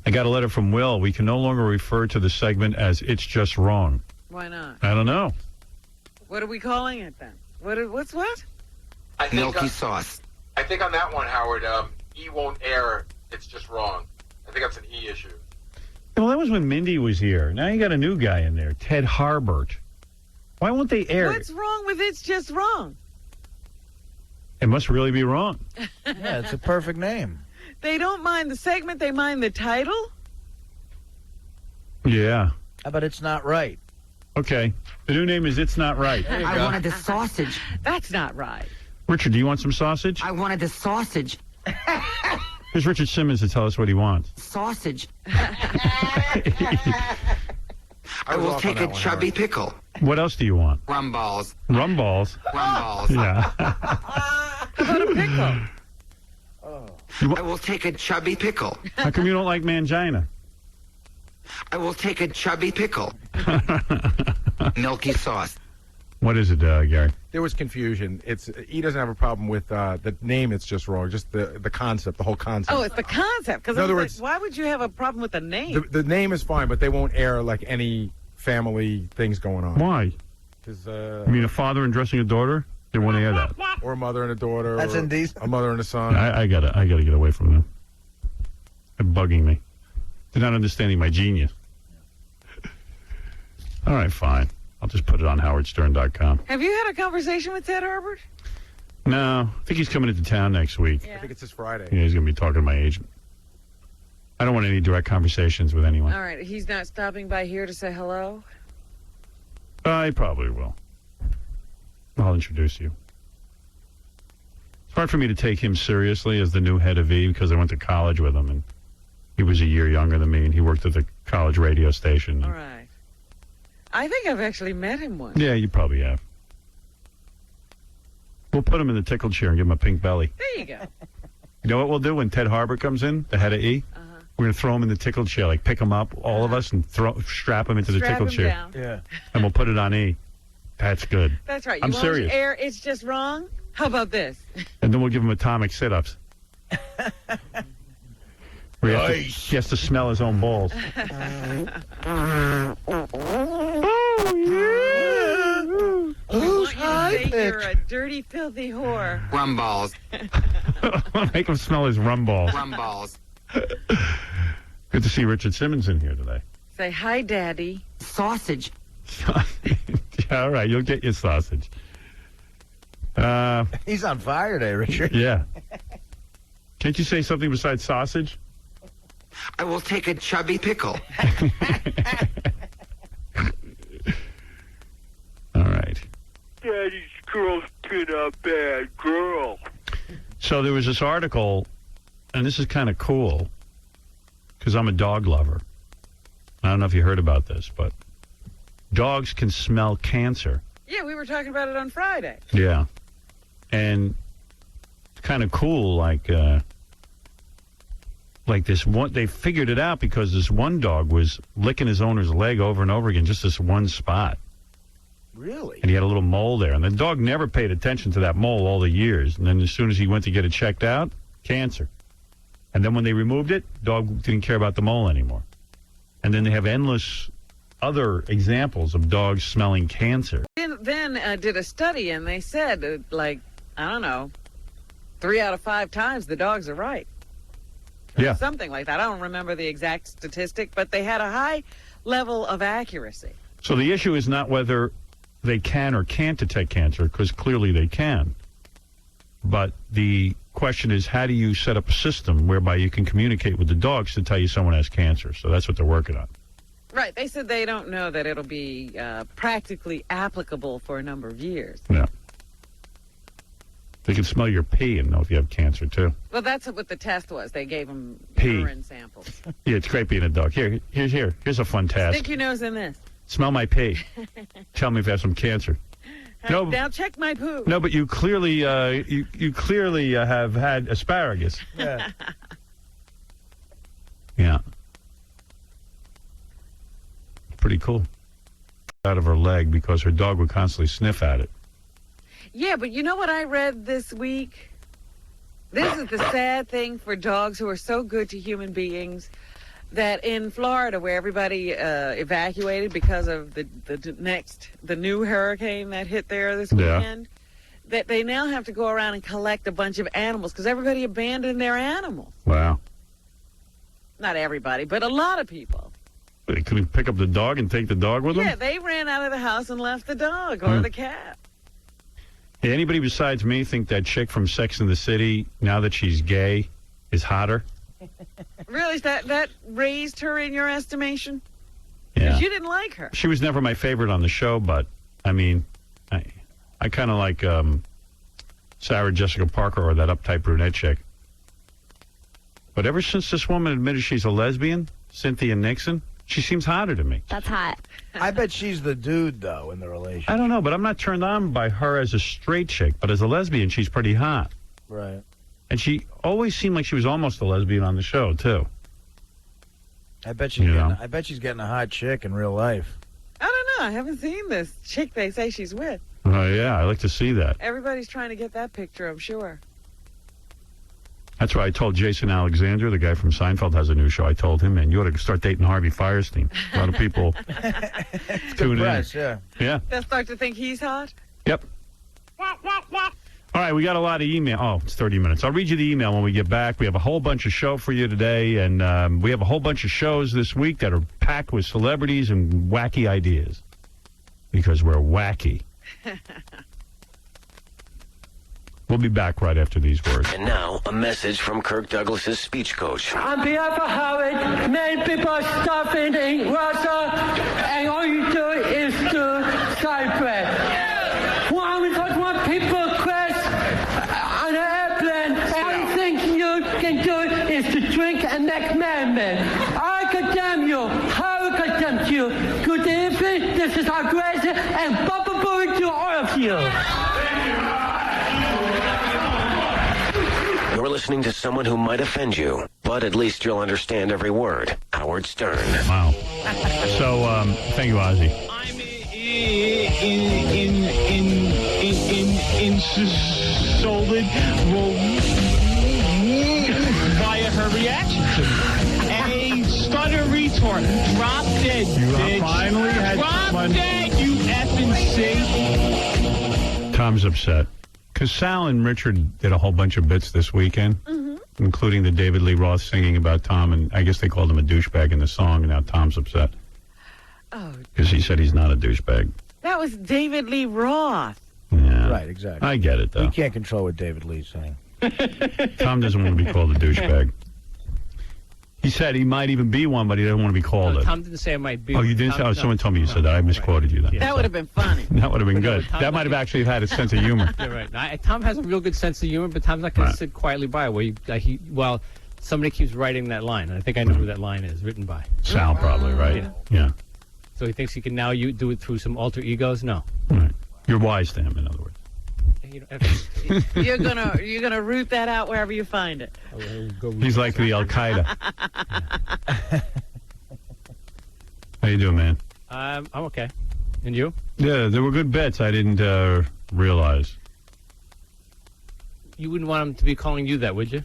I got a letter from Will. We can no longer refer to the segment as It's Just Wrong. Why not? I don't know. What are we calling it then? What's what? I think Milky sauce. I think on that one, Howard, E won't air. It's just wrong. I think that's an E issue. Well, that was when Mindy was here. Now you got a new guy in there, Ted Harbert. Why won't they air What's wrong with It's Just Wrong? It must really be wrong. Yeah, it's a perfect name. They don't mind the segment, they mind the title? Yeah. How about It's Not Right? Okay. The new name is It's Not Right. I wanted the sausage. That's not right. Richard, do you want some sausage? I wanted the sausage. Here's Richard Simmons to tell us what he wants. Sausage. I will take a chubby pickle. What else do you want? Rum balls. Rum balls? Rum balls. Yeah. How about a pickle? I will take a chubby pickle. How come you don't like mangina? I will take a chubby pickle. Milky sauce. What is it, Gary? There was confusion. He doesn't have a problem with the name. It's just wrong. Just the concept, the whole concept. Oh, it's the concept. Because In other words, why would you have a problem with the name? the name is fine, but they won't air like any family things going on. Why? Because You mean a father and dressing a daughter? They won't air that. or a mother and a daughter. That's or indecent. A mother and a son. I gotta get away from them. They're bugging me. They're not understanding my genius. All right, fine. I'll just put it on howardstern.com. Have you had a conversation with Ted Herbert? No, I think he's coming into town next week. I think it's this Friday. Yeah, he's going to be talking to my agent. I don't want any direct conversations with anyone. All right. He's not stopping by here to say hello? I probably will. I'll introduce you. It's hard for me to take him seriously as the new head of E because I went to college with him, and he was a year younger than me, and he worked at the college radio station. All right. I think I've actually met him once. Yeah, you probably have. We'll put him in the tickle chair and give him a pink belly. There you go. You know what we'll do when Ted Harbert comes in, the head of E? We're going to throw him in the tickle chair, like pick him up, all of us, and strap him into the tickle chair. Down. Yeah. And we'll put it on E. That's good. That's right. You I'm want serious. to air It's Just Wrong? How about this? And then we'll give him atomic sit-ups. Where he has to smell his own balls. Who's high? You're a dirty, filthy whore. Rum balls. Make him smell his rum balls. Rum balls. Good to see Richard Simmons in here today. Say hi, Daddy. Sausage. All right, you'll get your sausage. He's on fire today, Richard. Yeah. Can't you say something besides sausage? I will take a chubby pickle. All right. Daddy's girl's been a bad girl. So there was this article, and this is kind of cool, because I'm a dog lover. I don't know if you heard about this, but dogs can smell cancer. Yeah, we were talking about it on Friday. Yeah. And it's kind of cool, like this one, they figured it out because this one dog was licking his owner's leg over and over again, just this one spot. Really? And he had a little mole there. And the dog never paid attention to that mole all the years. And then as soon as he went to get it checked out, cancer. And then when they removed it, dog didn't care about the mole anymore. And then they have endless other examples of dogs smelling cancer. Then did a study, and they said, I don't know, 3 out of 5 times the dogs are right. Yeah. Something like that. I don't remember the exact statistic, but they had a high level of accuracy. So the issue is not whether they can or can't detect cancer, because clearly they can. But the question is, how do you set up a system whereby you can communicate with the dogs to tell you someone has cancer? So that's what they're working on. Right. They said they don't know that it'll be practically applicable for a number of years. Yeah. They can smell your pee and know if you have cancer, too. Well, that's what the test was. They gave them Pee. urine samples. Yeah, it's great being a dog. Here's a fun task. Stick your nose in this. Smell my pee. Tell me if I have some cancer. No, Now check my poo. no, but you clearly, you clearly have had asparagus. Yeah. Yeah. Pretty cool. Out of her leg because her dog would constantly sniff at it. Yeah, but you know what I read this week? This is the sad thing for dogs who are so good to human beings, that in Florida, where everybody evacuated because of the new hurricane that hit there this weekend, that they now have to go around and collect a bunch of animals because everybody abandoned their animals. Wow. Not everybody, but a lot of people. They couldn't pick up the dog and take the dog with them? Yeah, they ran out of the house and left the dog or the cat. Hey, anybody besides me think that chick from Sex and the City, now that she's gay, is hotter? Really? That raised her in your estimation? Yeah. 'Cause you didn't like her. She was never my favorite on the show, but, I mean, I kind of like Sarah Jessica Parker or that uptight brunette chick. But ever since this woman admitted she's a lesbian, Cynthia Nixon, she seems hotter to me. That's hot. I bet she's the dude, though, in the relationship. I don't know, but I'm not turned on by her as a straight chick. But as a lesbian, she's pretty hot. Right. And she always seemed like she was almost a lesbian on the show, too. I bet she's getting a hot chick in real life. I don't know. I haven't seen this chick they say she's with. Yeah, I like to see that. Everybody's trying to get that picture, I'm sure. That's why I told Jason Alexander, the guy from Seinfeld has a new show. I told him, man, you ought to start dating Harvey Firestein. A lot of people tune in. Yeah. Yeah. They'll start to think he's hot? Yep. All right, we got a lot of email. Oh, it's 30 minutes. I'll read you the email when we get back. We have a whole bunch of show for you today, and we have a whole bunch of shows this week that are packed with celebrities and wacky ideas. Because we're wacky. We'll be back right after these words. And now, a message from Kirk Douglas's speech coach. On behalf of Howard, many people are stopping in Russia, and all you do is to celebrate. When people crash on an airplane, all you think you can do is to drink and make merriment. I condemn you. Howard condemns you. Good evening. This is our grace and Bubba Booey to all of you. You're listening to someone who might offend you, but at least you'll understand every word. Howard Stern. Wow. So, thank you, Ozzy. I'm insulted via her reaction to me. A stutter retort. Drop dead, bitch. Finally had Drop dead, you effing C. Tom's upset. Because Sal and Richard did a whole bunch of bits this weekend, including the David Lee Roth singing about Tom, and I guess they called him a douchebag in the song, and now Tom's upset. Oh. Because he said he's not a douchebag. That was David Lee Roth. Yeah. Right, exactly. I get it, though. You can't control what David Lee's saying. Tom doesn't want to be called a douchebag. He said he might even be one, but he doesn't want to be called it. Tom didn't say I might be. Oh, you didn't say? Oh, someone told me you said that. I misquoted you then. That would have been funny. That would have been But no, good. Tom That might have actually had a sense of humor. You're right. Tom has a real good sense of humor, but Tom's not going to sit quietly by where somebody keeps writing that line, and I think I know who that line is written by. Sal, probably, right? Yeah. So he thinks he can now do it through some alter egos? No. Right. You're wise to him, in other words. You're gonna root that out wherever you find it. He's like the Al Qaeda. How you doing, man? I'm okay. And you? Yeah, there were good bets. I didn't realize. You wouldn't want him to be calling you that, would you?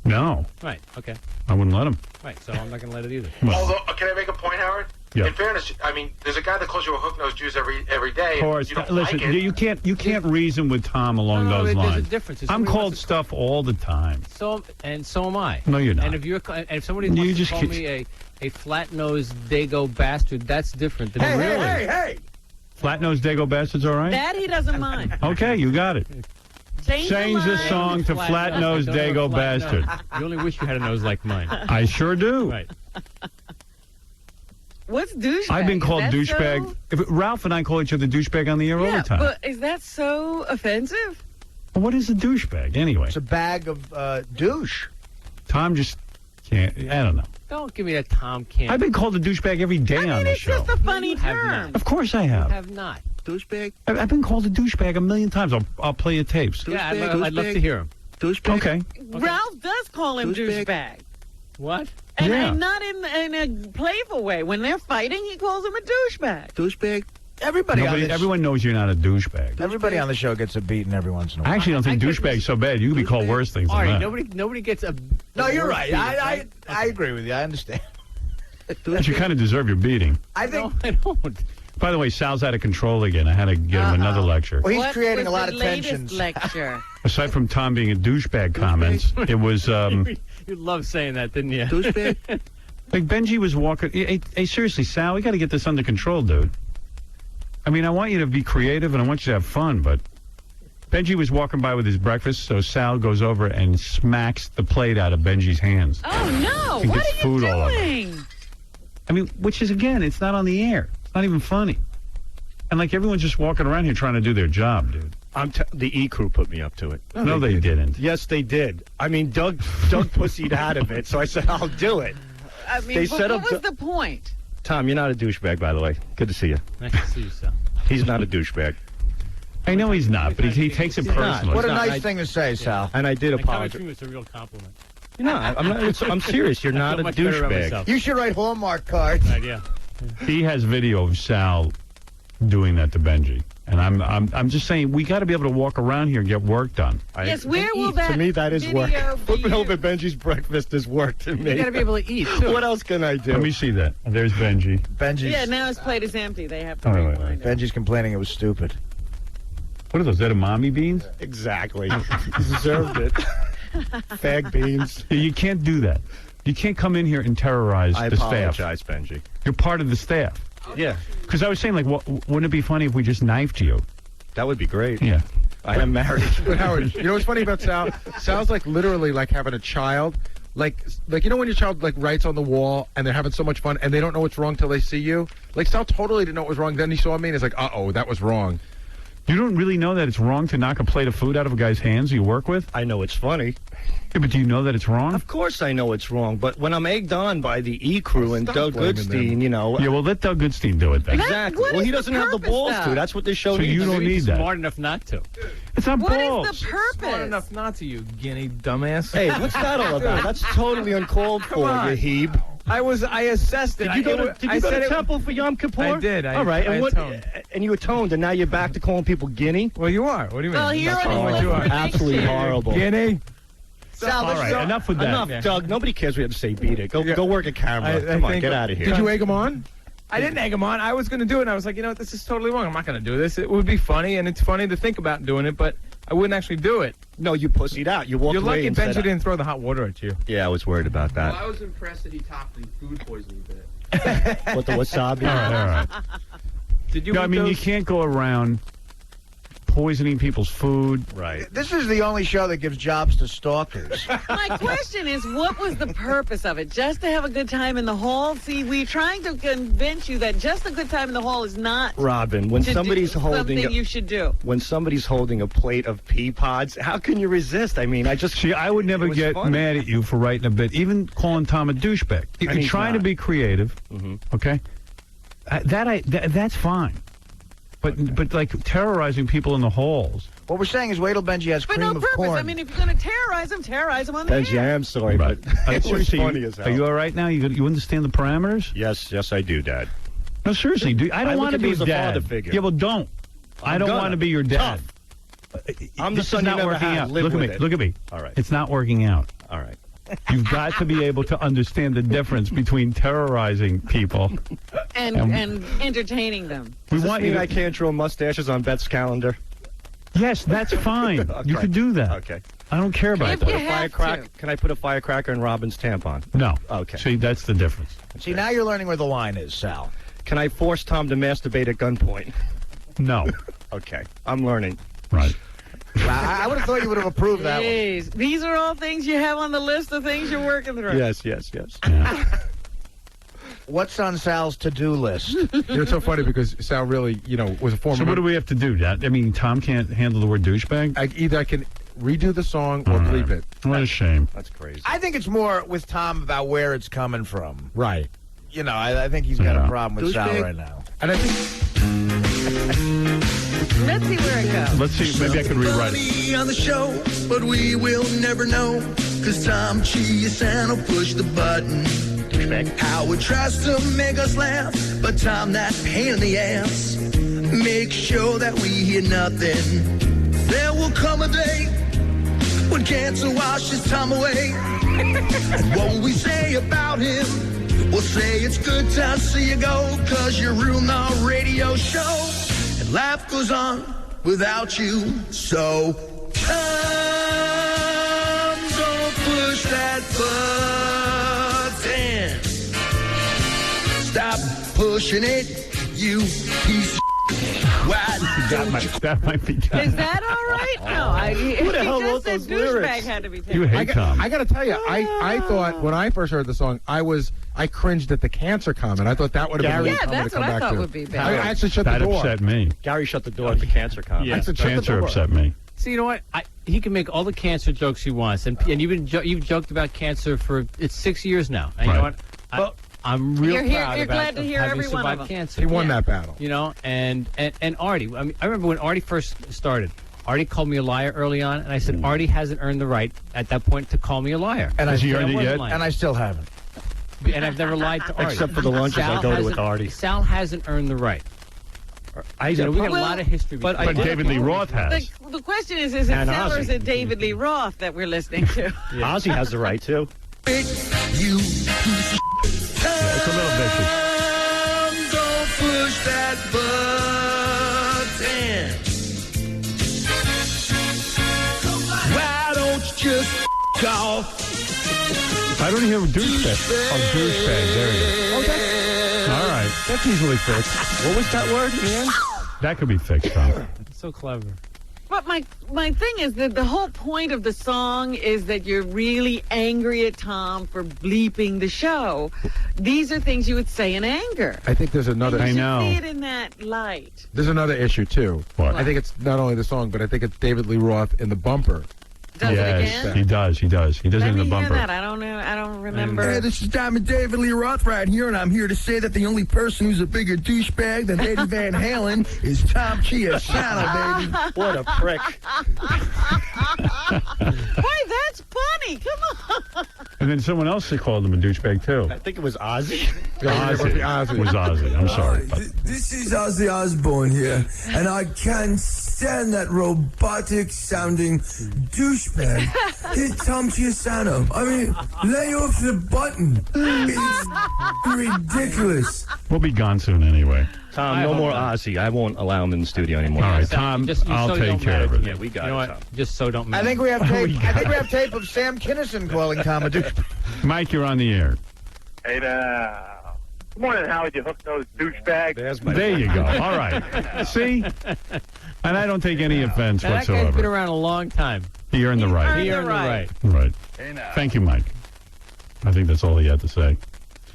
No. Right. Okay. I wouldn't let him. Right. So I'm not going to let it either. Although, can I make a point, Howard? Yeah. In fairness, I mean, there's a guy that calls you a hook-nosed Jews every day. Of course. You don't Listen, like it. you can't reason with Tom along those there's lines. a difference. If I'm somebody called wants stuff all the time. So am I. No, you're not. And if somebody wants to call me a flat-nosed dago bastard, that's different than Hey! Flat-nosed Dago Bastard's all right? That he doesn't mind. Okay, you got it. Change the song to Flat-Nosed Dago Bastard. You only wish you had a nose like mine. I sure do. Right. What's douchebag? I've been called Is that douchebag. so? Ralph and I call each other douchebag on the air all the time. But is that so offensive? What is a douchebag, anyway? It's a bag of douche. Tom just can't. I don't know. Don't give me that Tom can't. I've been called a douchebag every day on this show. It's just a funny You have term. not. Of course I You have. have not. Douchebag? I've been called a douchebag a million times. I'll play you tapes. Yeah, I'd love to hear him. Douchebag? Okay. Ralph does call him Douchebag. douchebag. What? And not in a playful way. When they're fighting, he calls him a douchebag. Douchebag? Everyone knows you're not a douchebag. Everybody on the show gets a beating every once in a while. I actually don't think douchebag's so bad. You can be called worse things than Artie, that. nobody gets a. No, you're worse right. beating, I agree with you. I understand. But you kind of deserve your beating. I think. I don't. By the way, Sal's out of control again. I had to get him another lecture. Well, he's What creating was a lot the of latest tensions. lecture? Aside from Tom being a douchebag comments, it was You loved saying that, didn't you? Douchebag? like Benji was walking. Hey, seriously, Sal, we got to get this under control, dude. I mean, I want you to be creative and I want you to have fun, but Benji was walking by with his breakfast, so Sal goes over and smacks the plate out of Benji's hands. Oh, no. And What gets are you food all over. doing? I mean, which is, again, it's not on the air. It's not even funny. And, like, everyone's just walking around here trying to do their job, dude. The E crew put me up to it. No, they didn't. Yes, they did. I mean, Doug pussied out of it, so I said, I'll do it. I mean, what was the point? Tom, you're not a douchebag, by the way. Good to see you. Nice to see you, Sal. He's not a douchebag. I know he's not, but he takes it personally. What a nice thing to say, Sal. And I did apologize. Coming from you, it's a real compliment. You're not. I'm serious. You're not a douchebag. You should write Hallmark cards. Good idea. He has video of Sal doing that to Benji. And I'm just saying, we got to be able to walk around here and get work done. Yes, where will that To me, that is work. video Flipping over Benji's breakfast is work to me. You got to be able to eat, too. What else can I do? Let me see that. There's Benji. Yeah, now his plate is empty. They have to Wait. rewind it. Benji's complaining it was stupid. What are those, edamame beans? Exactly. He deserved it. Fag beans. Yeah, you can't do that. You can't come in here and terrorize the staff. I apologize, Benji. You're part of the staff. Yeah. Because I was saying, like, wouldn't it be funny if we just knifed you? That would be great. Yeah. I am married. But Howard, you know what's funny about Sal? Sal's like literally like having a child. Like you know when your child like writes on the wall and they're having so much fun and they don't know what's wrong till they see you? Like Sal totally didn't know what was wrong. Then he saw me and he's like, uh-oh, that was wrong. You don't really know that it's wrong to knock a plate of food out of a guy's hands you work with? I know it's funny. Yeah, but do you know that it's wrong? Of course I know it's wrong, but when I'm egged on by the E crew and Doug Goodstein, you know... Yeah, well, let Doug Goodstein do it then. Exactly. Well, he doesn't have the balls to. That's what this show So needs. you don't need that. Smart enough not to. It's not What balls. is the purpose? Smart enough not to, you guinea dumbass. Hey, what's that all about? That's totally uncalled for, you heeb. I assessed it. Did you go to temple for Yom Kippur? I did. All right. And you atoned, and now you're back to calling people guinea? Well, you are. What do you mean? Well, you're That's on all his I do. list for Absolutely horrible. Guinea. All right, enough with that. Enough, Doug. Nobody cares what you have to say. Beat it. Go work a camera. Come on, get out of here. Did you egg him on? I didn't egg him on. I was going to do it, and I was like, you know what, this is totally wrong. I'm not going to do this. It would be funny, and it's funny to think about doing it, but I wouldn't actually do it. No, you pussied out. You walked You're away lucky and Benji said, didn't throw the hot water at you. Yeah, I was worried about that. Well, I was impressed that he topped the food poisoning bit. What, the wasabi? All right. Did you? No, eat I mean, those? you can't go around poisoning people's food. Right. This is the only show that gives jobs to stalkers. My question is, what was the purpose of it? Just to have a good time in the hall? See, we're trying to convince you that just a good time in the hall is not Robin, when to somebody's do holding something you should do. When somebody's holding a plate of pea pods, how can you resist? I mean, See, I would never get mad at you for writing a bit, even calling Tom a douchebag. You can try to be creative, okay? That's fine. But like terrorizing people in the halls. What we're saying is wait till Benji has For cream no of purpose. corn. I mean, if you're going to terrorize him on the Benji, air. I am sorry, but it was Seriously, funny as hell. are you all right now? You understand the parameters? Yes, I do, Dad. No, seriously, dude. I don't look want to at be you as a dad. father figure. Yeah, well, don't. I don't want to be your dad. I'm the This son is you not never working had. out. Live Look at with me. it. Look at me. All right. It's not working out. All right. You've got to be able to understand the difference between terrorizing people and entertaining them. We Does this want mean you to- I can't draw mustaches on Beth's calendar? Yes, that's fine. Okay. You could do that. Okay. I don't care about If that. you have to. Can I put a firecracker in Robin's tampon? No. Okay. See, that's the difference. See, now you're learning where the line is, Sal. Can I force Tom to masturbate at gunpoint? No. Okay. I'm learning. Right. I would have thought you would have approved that one. Jeez. These are all things you have on the list of things you're working through. Yes. What's on Sal's to-do list? You know, it's so funny because Sal really, was a former... So what do we have to do, Dad? I mean, Tom can't handle the word douchebag? Either I can redo the song or bleep it. What a shame. That's crazy. I think it's more with Tom about where it's coming from. Right. You know, I think he's got a problem with Sal Douchebag. right now. And I think... Let's see where it goes. Let's see. Maybe I can rewrite it. Funny on the show, but we will never know. Cause Tom cheats and will push the button. Howard tries to make us laugh, but Tom that pain in the ass. Make sure that we hear nothing. There will come a day when cancer washes Tom away. And what will we say about him? We'll say it's good to see you go, cause you ruined our radio show. And life goes on without you. So, Tom, don't push that button. Stop pushing it, you piece of shit. That might be Tom. Is that all right? No, Who the hell he wrote just said those lyrics? douchebag had to be taken. You hate Tom. I got to tell you, I thought when I first heard the song, I cringed at the cancer comment. I thought that would have been Yeah, that's what I thought would be bad. I actually shut the That door. upset me. Gary shut the door at the cancer comment. I said, shut the Cancer door. upset me. So you know what? He can make all the cancer jokes he wants, and you've joked about cancer for 6 years now. And you know what? I'm real proud You're about glad to hear having every one of survived them. cancer. He won that battle. You know, and Artie. I mean, I remember when Artie first started. Artie called me a liar early on, and I said Artie hasn't earned the right at that point to call me a liar. And Has he I earned it yet? And I still haven't. And I've never lied to Artie. Except for the lunches I go to with Artie. Sal hasn't earned the right. We got a lot of history. But David Lee Roth has. The question is it And Sal or is Ozzy. it David Lee Roth that we're listening to? Ozzy has the right to. You It's a little vicious. don't push that button. Why don't you just off? I don't hear douchebag. Oh, douchebag. There you go. Oh, that's, All right. That's easily fixed. What was that word, man? That could be fixed, Tom. So clever. But my thing is that the whole point of the song is that you're really angry at Tom for bleeping the show. These are things you would say in anger. I think there's another. You should see it in that light. There's another issue too. What? I think it's not only the song, but I think it's David Lee Roth in the bumper. Does it again? He does. He does. He does it Let in the me hear bumper. that. I don't know. I don't remember. Hey, this is Diamond David Lee Roth right here, and I'm here to say that the only person who's a bigger douchebag than Eddie Van Halen is Tom Chiasano, baby. What a prick. Why, that's funny. Come on. And then someone else called him a douchebag, too. I think it was Ozzy. Ozzy. It was Ozzy. I'm sorry. This is Ozzy Osbourne here, and I can't stand that robotic-sounding douchebag. It's Tom Chiasano. I mean, lay off the button. It's ridiculous. We'll be gone soon anyway. Tom, no more Ozzy. I won't allow him in the studio anymore. All right, Tom, I'll take care of it. Yeah, we got You know it, what? Tom. Just so don't. I think we have tape. I think we have tape of Sam Kinison calling Tom a douchebag. Mike, you're on the air. Hey, good morning, Howard. You hooked those douchebags. There you go. All right. See? And I don't take any offense Now, that guy's been whatsoever. around a long time. He earned the right. He earned the right. Right. Thank you, Mike. I think that's all he had to say.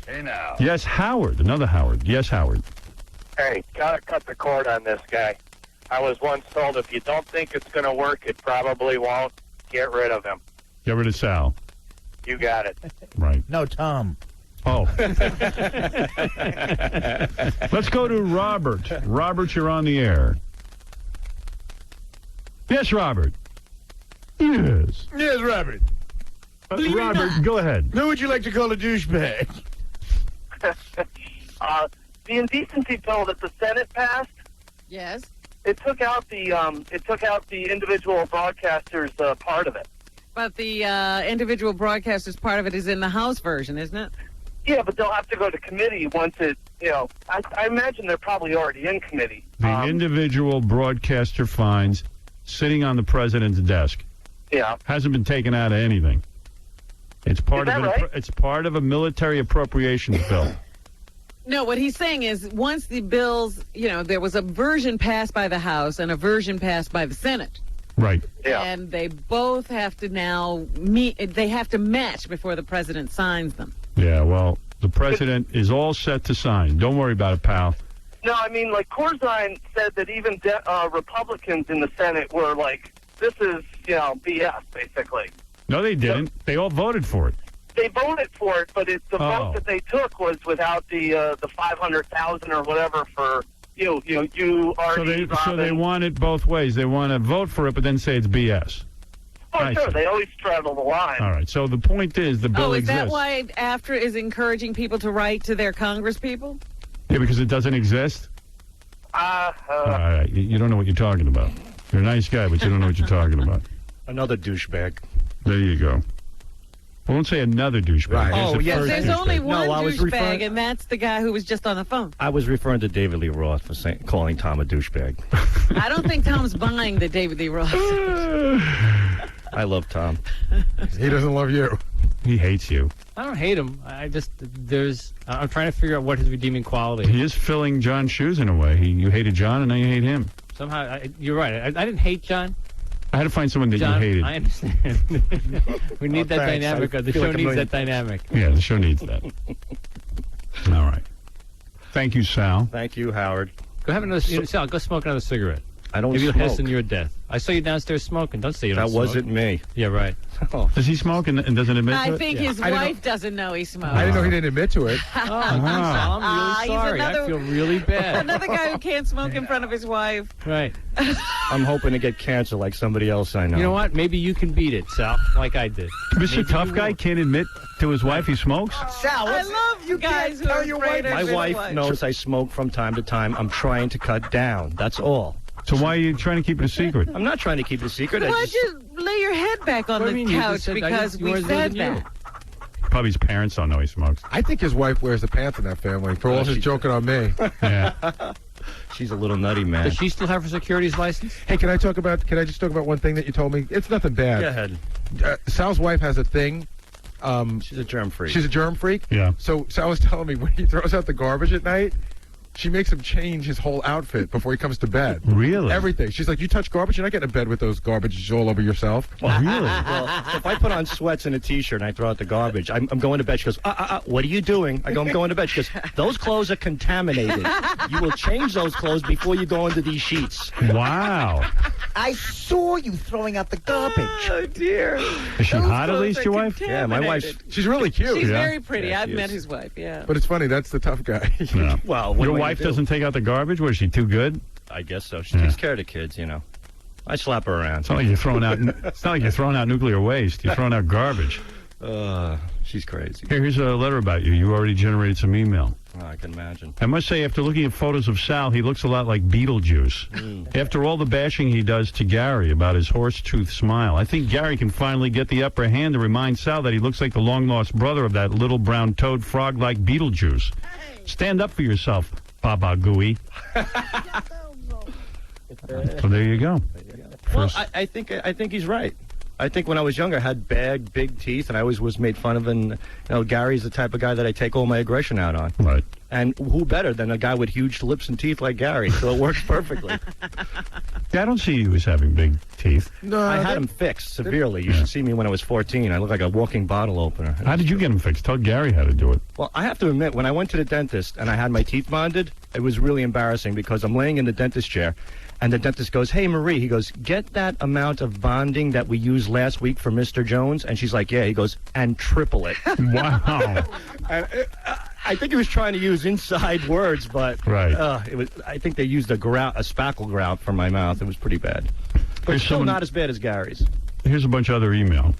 Hey, now. Yes, Howard. Another Howard. Yes, Howard. Hey, gotta cut the cord on this guy. I was once told if you don't think it's going to work, it probably won't. Get rid of him. Get rid of Sal. You got it. Right. No, Tom. Oh. Let's go to Robert. Robert, you're on the air. yes, Robert. Yes. Yes, Robert. Robert, go ahead. Who would you like to call a douchebag? The indecency bill that the Senate passed. Yes. It took out the individual broadcasters part of it. But the individual broadcasters part of it is in the House version, isn't it? Yeah, but they'll have to go to committee once it, I imagine they're probably already in committee. The individual broadcaster fines sitting on the president's desk. Yeah. Hasn't been taken out of anything. It's part Is of that right? It's part of a military appropriations bill. No, what he's saying is once the bills, there was a version passed by the House and a version passed by the Senate. Right. Yeah. And they both have to now meet, they have to match before the president signs them. Yeah, well, the president is all set to sign. Don't worry about it, pal. No, I mean, like, Corzine said that even Republicans in the Senate were like, this is, BS, basically. No, they didn't. They all voted for it. They voted for it, but the vote that they took was without the 500,000 or whatever for you already. So they want it both ways. They want to vote for it, but then say it's BS. Oh, I sure. see. They always straddle the line. All right. So the point is the bill is exists. that why AFTRA is encouraging people to write to their congresspeople? Yeah, because it doesn't exist. All right. You don't know what you're talking about. You're a nice guy, but you don't know what you're talking about. Another douchebag. There you go. Well, don't say another douchebag. Right. There's Oh, the yes. first There's douchebag. only one I was douchebag, and that's the guy who was just on the phone. I was referring to David Lee Roth for calling Tom a douchebag. I don't think Tom's buying the David Lee Roth. I love Tom. He doesn't love you. He hates you. I don't hate him. I'm trying to figure out what his redeeming quality is. He is filling John's shoes in a way. You hated John, and now you hate him. Somehow, you're right. I didn't hate John. I had to find someone that John, you hated. I understand. We need that thanks. dynamic. I The feel show like a needs million- that dynamic. Yeah, the show needs that. All right. Thank you, Sal. Thank you, Howard. Go have another. Sal, go smoke another cigarette. I don't If you smoke. hiss in your death. I saw you downstairs smoking. Don't say you don't That smoke. wasn't me. Yeah, right. Does he smoke and doesn't admit to I it? think his wife doesn't know he smokes. I didn't know he didn't admit to it. Oh, Sal, I'm really sorry. I feel really bad. Another guy who can't smoke in front of his wife. Right. I'm hoping to get cancer like somebody else I know. You know what? Maybe you can beat it, Sal, like I did. Mr. Tough Guy can't admit to his wife he smokes? Sal, I love you guys who are afraid of My his wife knows I smoke from time to time. I'm trying to cut down. That's all. So why are you trying to keep it a secret? I'm not trying to keep it a secret. Why don't you lay your head back on What do the you mean? You couch just said because we yours said wasn't you. that? Probably his parents don't know he smokes. I think his wife wears the pants in that family for all his joking on me. Yeah. She's a little nutty, man. Does she still have her securities license? Hey, can I just talk about one thing that you told me? It's nothing bad. Go ahead. Sal's wife has a thing. She's a germ freak. She's a germ freak? Yeah. So Sal was telling me when he throws out the garbage at night, she makes him change his whole outfit before he comes to bed. Really? Everything. She's like, you touch garbage, you're not getting to bed with those garbages all over yourself. Well, really? Well, if I put on sweats and a T-shirt and I throw out the garbage, I'm going to bed. She goes, what are you doing? I go, I'm going to bed. She goes, those clothes are contaminated. You will change those clothes before you go into these sheets. Wow. I saw you throwing out the garbage. Oh, dear. Is she hot at least, your wife? Yeah, my wife's... She's really cute. She's Yeah. very pretty. Yeah, I've she met is. his wife, yeah. But it's funny, that's the tough guy. No. Well, what Your am I wife gonna do? doesn't take out the garbage? Was she too good? I guess so. She takes care of the kids, you know. I slap her around. It's not like you're throwing out. It's not like you're throwing out nuclear waste. You're throwing out garbage. She's crazy. Here's a letter about you. You already generated some email. Oh, I can imagine. I must say, after looking at photos of Sal, he looks a lot like Beetlejuice. After all the bashing he does to Gary about his horse-tooth smile, I think Gary can finally get the upper hand to remind Sal that he looks like the long-lost brother of that little brown toad frog like Beetlejuice. Stand up for yourself, Baba Gooey. So there you go. Well, I think he's right. I think when I was younger, I had big teeth, and I always was made fun of. And Gary's the type of guy that I take all my aggression out on. Right. And who better than a guy with huge lips and teeth like Gary? So it works perfectly. Yeah, I don't see you as having big teeth. No, I had them fixed severely. You should see me when I was 14. I look like a walking bottle opener. How did you get them fixed? Tell Gary how to do it. Well, I have to admit, when I went to the dentist and I had my teeth bonded, it was really embarrassing because I'm laying in the dentist chair, and the dentist goes, "Hey, Marie," he goes, "get that amount of bonding that we used last week for Mr. Jones." And she's like, "Yeah." He goes, "And triple it." Wow. And I think he was trying to use inside words, but Right. it was. I think they used a spackle grout for my mouth. It was pretty bad, but Here's still someone- not as bad as Gary's. Here's a bunch of other email.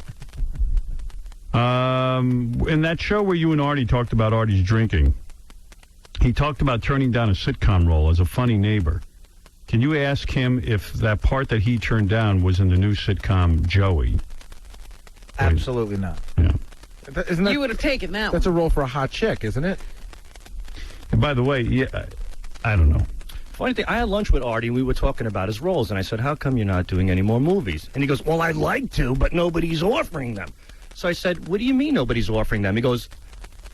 In that show where you and Artie talked about Artie's drinking, he talked about turning down a sitcom role as a funny neighbor. Can you ask him if that part that he turned down was in the new sitcom Joey? Absolutely not. Yeah. Isn't that, You would have taken that that's one. a role for a hot chick, isn't it? And by the way, yeah, I don't know. Funny thing, I had lunch with Artie, and we were talking about his roles, and I said, "How come you're not doing any more movies?" And he goes, "Well, I'd like to, but nobody's offering them." So I said, "What do you mean nobody's offering them?" He goes,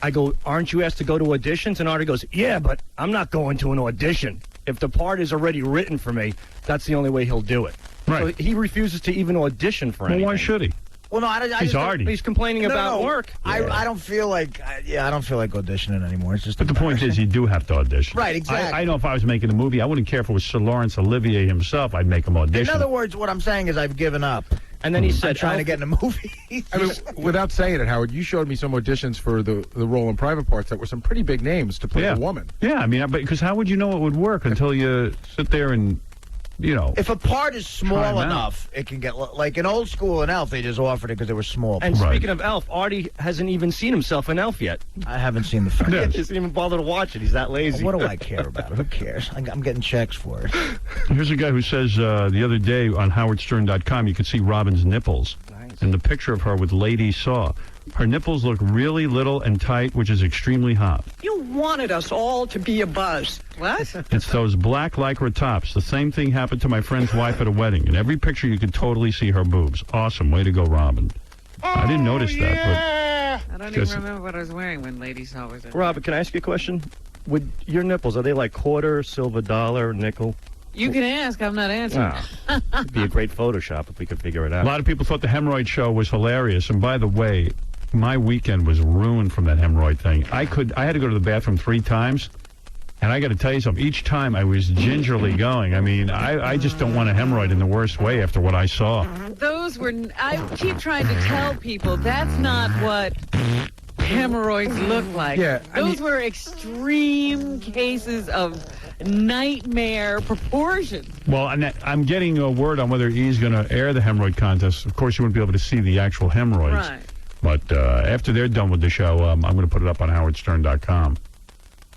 I go, "Aren't you asked to go to auditions?" And Artie goes, "Yeah, but I'm not going to an audition. If the part is already written for me, that's the only way he'll do it." Right. So he refuses to even audition for Well, anything. why should he? Well, no, I He's just Artie. He's complaining about work. I don't feel like I don't feel like auditioning anymore. It's just. But the point is, you do have to audition. Right, exactly. I know if I was making a movie, I wouldn't care if it was Sir Lawrence Olivier himself. I'd make him audition. In other words, what I'm saying is I've given up. And then he said, I'm trying to get in a movie. I mean, without saying it, Howard, you showed me some auditions for the role in Private Parts that were some pretty big names to play Yeah. a woman. Yeah, I mean, because how would you know it would work until you sit there and, you know. If a part is Try 'em small out. enough, it can get like in old school in Elf. They just offered it because they were small. And speaking of Elf, Artie hasn't even seen himself in Elf yet. I haven't seen the film. He doesn't even bother to watch it. He's that lazy. What do I care about it? Who cares? I'm getting checks for it. Here's a guy who says the other day on howardstern.com you could see Robin's nipples. Nice. And the picture of her with Lady Saw. Her nipples look really little and tight, which is extremely hot. You wanted us all to be a buzz. What? It's those black Lycra tops. The same thing happened to my friend's wife at a wedding. In every picture, you could totally see her boobs. Awesome. Way to go, Robin. I didn't notice that, don't even remember what I was wearing when Lady Saw was in. Robert, can I ask you a question? Would your nipples, are they like quarter, silver, dollar, nickel? You can ask. I'm not answering. It'd be a great Photoshop if we could figure it out. A lot of people thought the hemorrhoid show was hilarious. And by the way, my weekend was ruined from that hemorrhoid thing. I had to go to the bathroom 3 times. And I got to tell you something. Each time I was gingerly going. I mean, I just don't want a hemorrhoid in the worst way after what I saw. I keep trying to tell people that's not what hemorrhoids look like. Yeah, Those were extreme cases of nightmare proportions. Well, I'm getting a word on whether he's going to air the hemorrhoid contest. Of course, you wouldn't be able to see the actual hemorrhoids. Right. But after they're done with the show, I'm going to put it up on howardstern.com.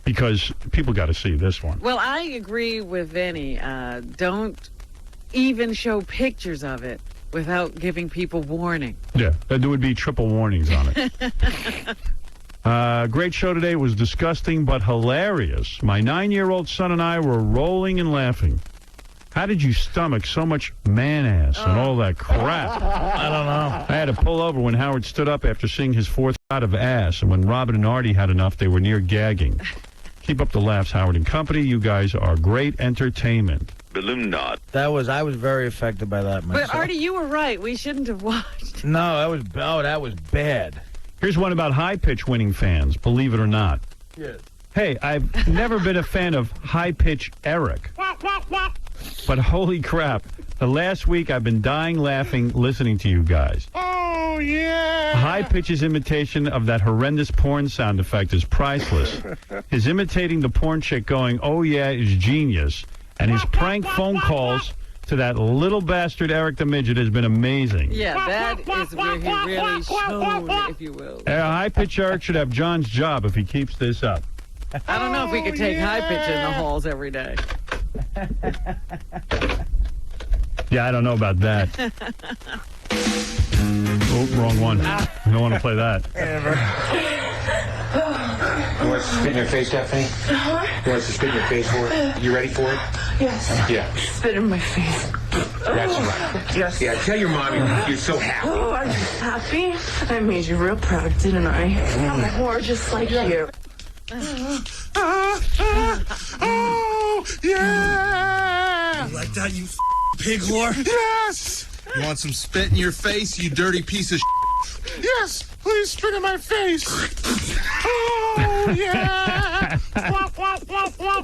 Because people got to see this one. Well, I agree with Vinny. Don't even show pictures of it without giving people warning. Yeah, there would be triple warnings on it. Great show today. It was disgusting but hilarious. My 9-year-old son and I were rolling and laughing. How did you stomach so much man ass and all that crap? I don't know. I had to pull over when Howard stood up after seeing his 4th shot of ass, and when Robin and Artie had enough, they were near gagging. Keep up the laughs, Howard and Company. You guys are great entertainment. Balloon knot. I was very affected by that myself. But Artie, you were right. We shouldn't have watched. No, that was bad. Here's one about high-pitch winning fans, believe it or not. Yes. Hey, I've never been a fan of high-pitch Eric. But holy crap, the last week I've been dying laughing listening to you guys. Oh, yeah. High Pitch's imitation of that horrendous porn sound effect is priceless. His imitating the porn chick going, oh yeah, is genius. And his prank phone calls to that little bastard Eric the Midget has been amazing. Yeah, that is where he really shone, if you will. High Pitch Eric should have John's job if he keeps this up. I don't know if we could take High Pitch in the halls every day. Yeah, I don't know about that. Oh, wrong one. I don't want to play that. You want to spit in your face, Stephanie? You want to spit in your face for it? You ready for it? Yes. Yeah. Spit in my face. That's right. Yes. Yeah, tell your mommy you're so happy. Oh, I'm happy. I made you real proud, didn't I? I'm a whore just like you. Oh, yeah! You like that, you pig whore? Yes! You want some spit in your face, you dirty piece of Yes! Please spit in my face! Oh, yeah!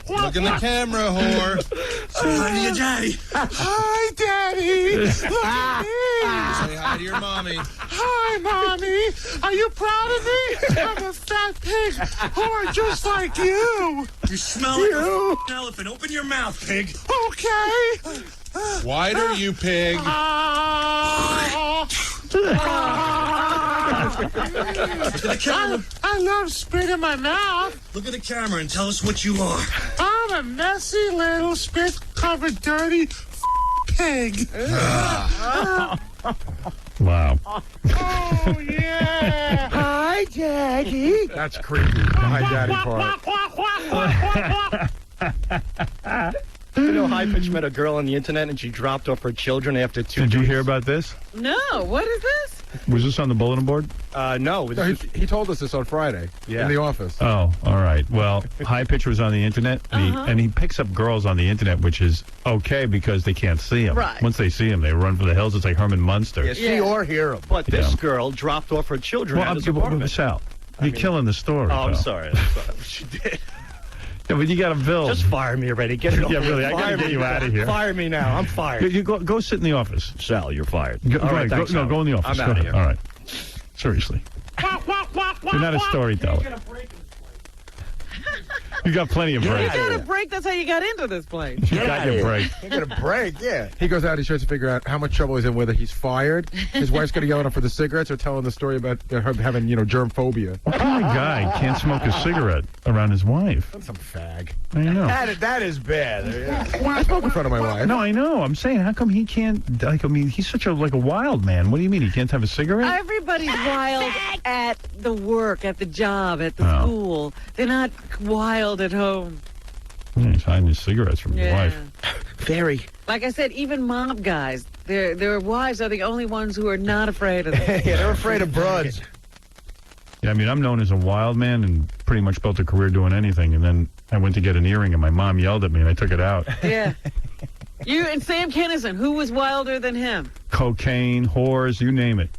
Look in the camera, whore. Say hi to your daddy. Hi, Daddy. Look at me. Say hi to your mommy. Hi, Mommy. Are you proud of me? I'm a fat pig whore just like you. You smell like an elephant. Open your mouth, pig. Okay. Wider, you pig. Look at the camera. I love spit in my mouth. Look at the camera and tell us what you are. I'm a messy little spit-covered dirty pig. Wow. Oh, yeah. Hi, Daddy. That's creepy. Hi, Daddy part. You know, High Pitch met a girl on the internet and she dropped off her children after 2 Did you weeks. hear about this? No, what is this? Was this on the bulletin board? No. He told us this on Friday in the office. Oh, all right. Well, High Pitch was on the internet, and he picks up girls on the internet, which is okay because they can't see him. Right. Once they see him, they run for the hills. It's like Herman Munster. Yeah, see or hear him. But this girl dropped off her children Well, at his apartment. Sal, you're killing the story. Oh, I'm pal. sorry. She did. Yeah, but you got to build. Just fire me already. Get it over. Yeah, really. I got Fire to get me you now. out of here. Fire me now. I'm fired. You go sit in the office. Sal, you're fired. Go, All right, thanks, go Howard. in the office. I'm Go out of ahead. here. All right. Seriously. You're not a storyteller. You got plenty of You breaks. got a break. That's how you got into this place. You got your break. You got a break, yeah. He goes out, he tries to figure out how much trouble he's in, whether he's fired, his wife's going to yell at him for the cigarettes, or telling the story about her having, germ phobia. What kind of guy can't smoke a cigarette around his wife? Some fag. I know. That is bad. I smoke in front of my wife. No, I know. I'm saying, how come he can't? Like, I mean, he's such a wild man. What do you mean he can't have a cigarette? Everybody's wild at the work, at the job, at the school. They're not wild at home. Yeah, he's hiding his cigarettes from his wife. Very. Like I said, even mob guys, their wives are the only ones who are not afraid of them. Yeah, they're afraid of broads. Yeah, I mean, I'm known as a wild man and pretty much built a career doing anything. And then I went to get an earring, and my mom yelled at me, and I took it out. Yeah. You and Sam Kinison, who was wilder than him? Cocaine, whores, you name it.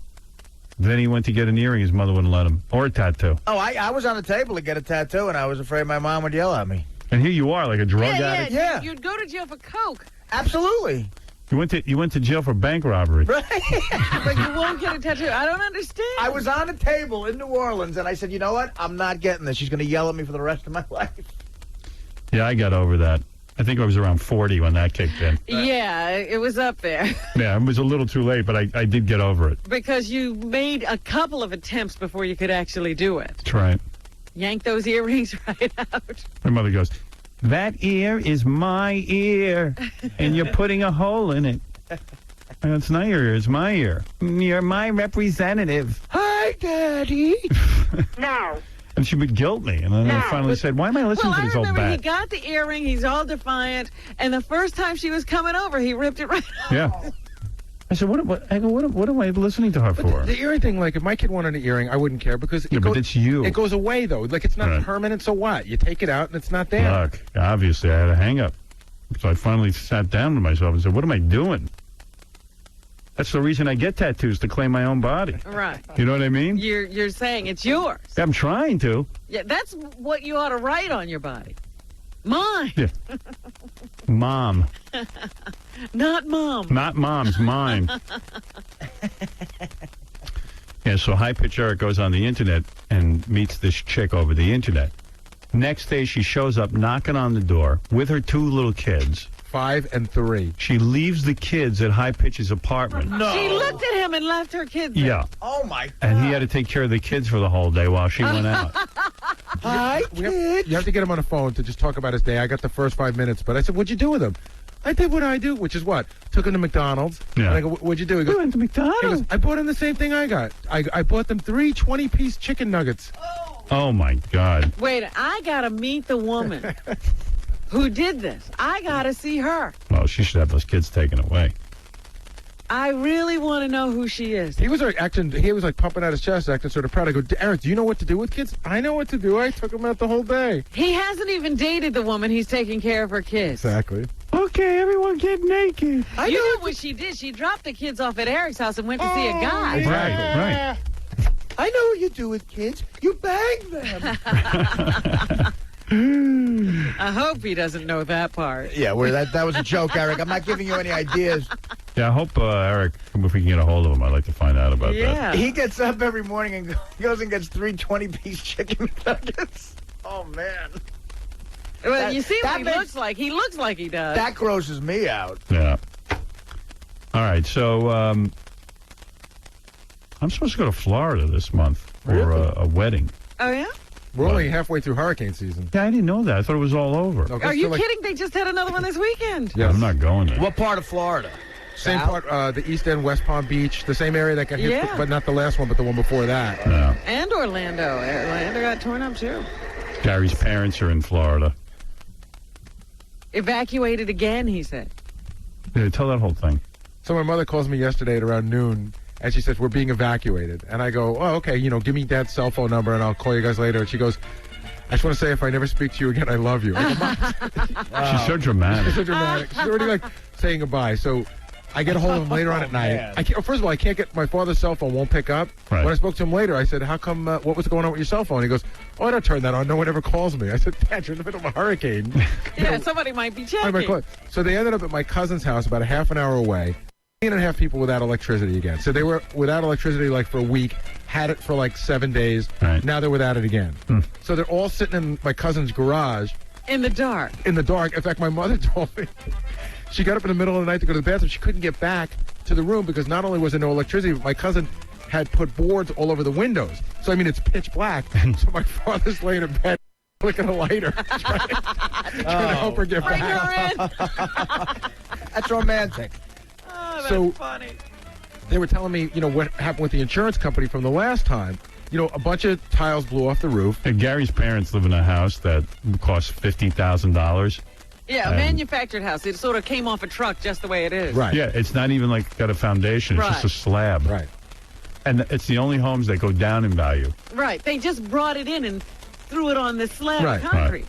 Then he went to get an earring. His mother wouldn't let him. Or a tattoo. Oh, I was on the table to get a tattoo, and I was afraid my mom would yell at me. And here you are, like a drug addict. Yeah. You'd go to jail for coke. Absolutely. You went to jail for bank robbery. Right. But you won't get a tattoo. I don't understand. I was on a table in New Orleans, and I said, you know what? I'm not getting this. She's going to yell at me for the rest of my life. Yeah, I got over that. I think I was around 40 when that kicked in. Yeah, it was up there. Yeah, it was a little too late, but I did get over it. Because you made a couple of attempts before you could actually do it. That's right. Yank those earrings right out. My mother goes, that ear is my ear, and you're putting a hole in it. And it's not your ear, it's my ear. You're my representative. Hi, Daddy. No. And she would guilt me. And then I finally said, why am I listening to this old I remember he bat? got the earring, he's all defiant, and the first time she was coming over, he ripped it right off. Yeah. I said, what am I listening to her for? The earring thing, like, if my kid wanted an earring, I wouldn't care because but it's you. It goes away, though. Like, it's not Right. permanent, so what? You take it out, and it's not there. Look, obviously I had a hang-up. So I finally sat down with myself and said, what am I doing? That's the reason I get tattoos, to claim my own body. Right. You know what I mean? You're saying it's yours. I'm trying to. Yeah, that's what you ought to write on your body. Mine. Yeah. Mom. Not mom. Not mom's, mine. Yeah, so High Pitch Eric goes on the internet and meets this chick over the internet. Next day, she shows up knocking on the door with her 2 little kids. 5 and 3. She leaves the kids at High Pitch's apartment. No. She looked at him and left her kids there. Yeah. Oh, my God. And he had to take care of the kids for the whole day while she went out. Hi, kid. You have to get him on the phone to just talk about his day. I got the first 5 minutes, but I said, what'd you do with him? I did what I do, which is what? Took him to McDonald's. Yeah. And I go, what'd you do? He goes, We went to McDonald's. He goes, I bought him the same thing I got. I bought them 3 20-piece chicken nuggets. Oh, my God. Wait, I got to meet the woman who did this. I got to see her. Well, she should have those kids taken away. I really want to know who she is. He was like pumping out his chest, acting sort of proud. I go, Eric, do you know what to do with kids? I know what to do. I took him out the whole day. He hasn't even dated the woman. He's taking care of her kids. Exactly. Okay, everyone get naked. You know what she did? She dropped the kids off at Eric's house and went to see a guy. Right. I know what you do with kids. You bang them. I hope he doesn't know that part. Yeah, that was a joke, Eric. I'm not giving you any ideas. Yeah, I hope Eric, if we can get a hold of him, I'd like to find out about that. He gets up every morning and goes and gets 3 20-piece chicken nuggets. Oh, man. Well, you see what he looks like. He looks like he does. That grosses me out. Yeah. All right, so I'm supposed to go to Florida this month for a wedding. Oh, yeah? We're only halfway through hurricane season. Yeah, I didn't know that. I thought it was all over. Are you kidding? They just had another one this weekend. Yeah, I'm not going there. What part of Florida? Same part, the East End, West Palm Beach, the same area that got hit, Yeah. but not the last one, but the one before that. Yeah. And Orlando. Orlando got torn up, too. Gary's parents are in Florida. Evacuated again, he said. Yeah, tell that whole thing. So my mother calls me yesterday at around noon, and she says, we're being evacuated. And I go, oh, okay, give me Dad's cell phone number, and I'll call you guys later. And she goes, I just want to say, if I never speak to you again, I love you. I go, She's so dramatic. She's so dramatic. She's already, like, saying goodbye. So I get a hold of him later on at night. First of all, I can't get my father's cell phone, won't pick up. Right. When I spoke to him later, I said, how come, what was going on with your cell phone? He goes, oh, I don't turn that on. No one ever calls me. I said, Dad, you're in the middle of a hurricane. Yeah, somebody might be checking. So they ended up at my cousin's house about a half an hour away. 3.5 people without electricity again. So they were without electricity like for a week, had it for like 7 days. Right. Now they're without it again. So they're all sitting in my cousin's garage. In the dark. In the dark. In fact, my mother told me she got up in the middle of the night to go to the bathroom. She couldn't get back to the room because not only was there no electricity, but my cousin had put boards all over the windows. So, I mean, it's pitch black. So my father's laying in bed, flicking a lighter, trying to help her get Bring back. her in. That's romantic. Oh, that's So- funny. They were telling me, what happened with the insurance company from the last time. A bunch of tiles blew off the roof. And Gary's parents live in a house that costs $50,000. Yeah, a manufactured house. It sort of came off a truck just the way it is. Right. Yeah, it's not even like got a foundation. It's just a slab. Right. And it's the only homes that go down in value. Right. They just brought it in and threw it on this slab Right. of concrete.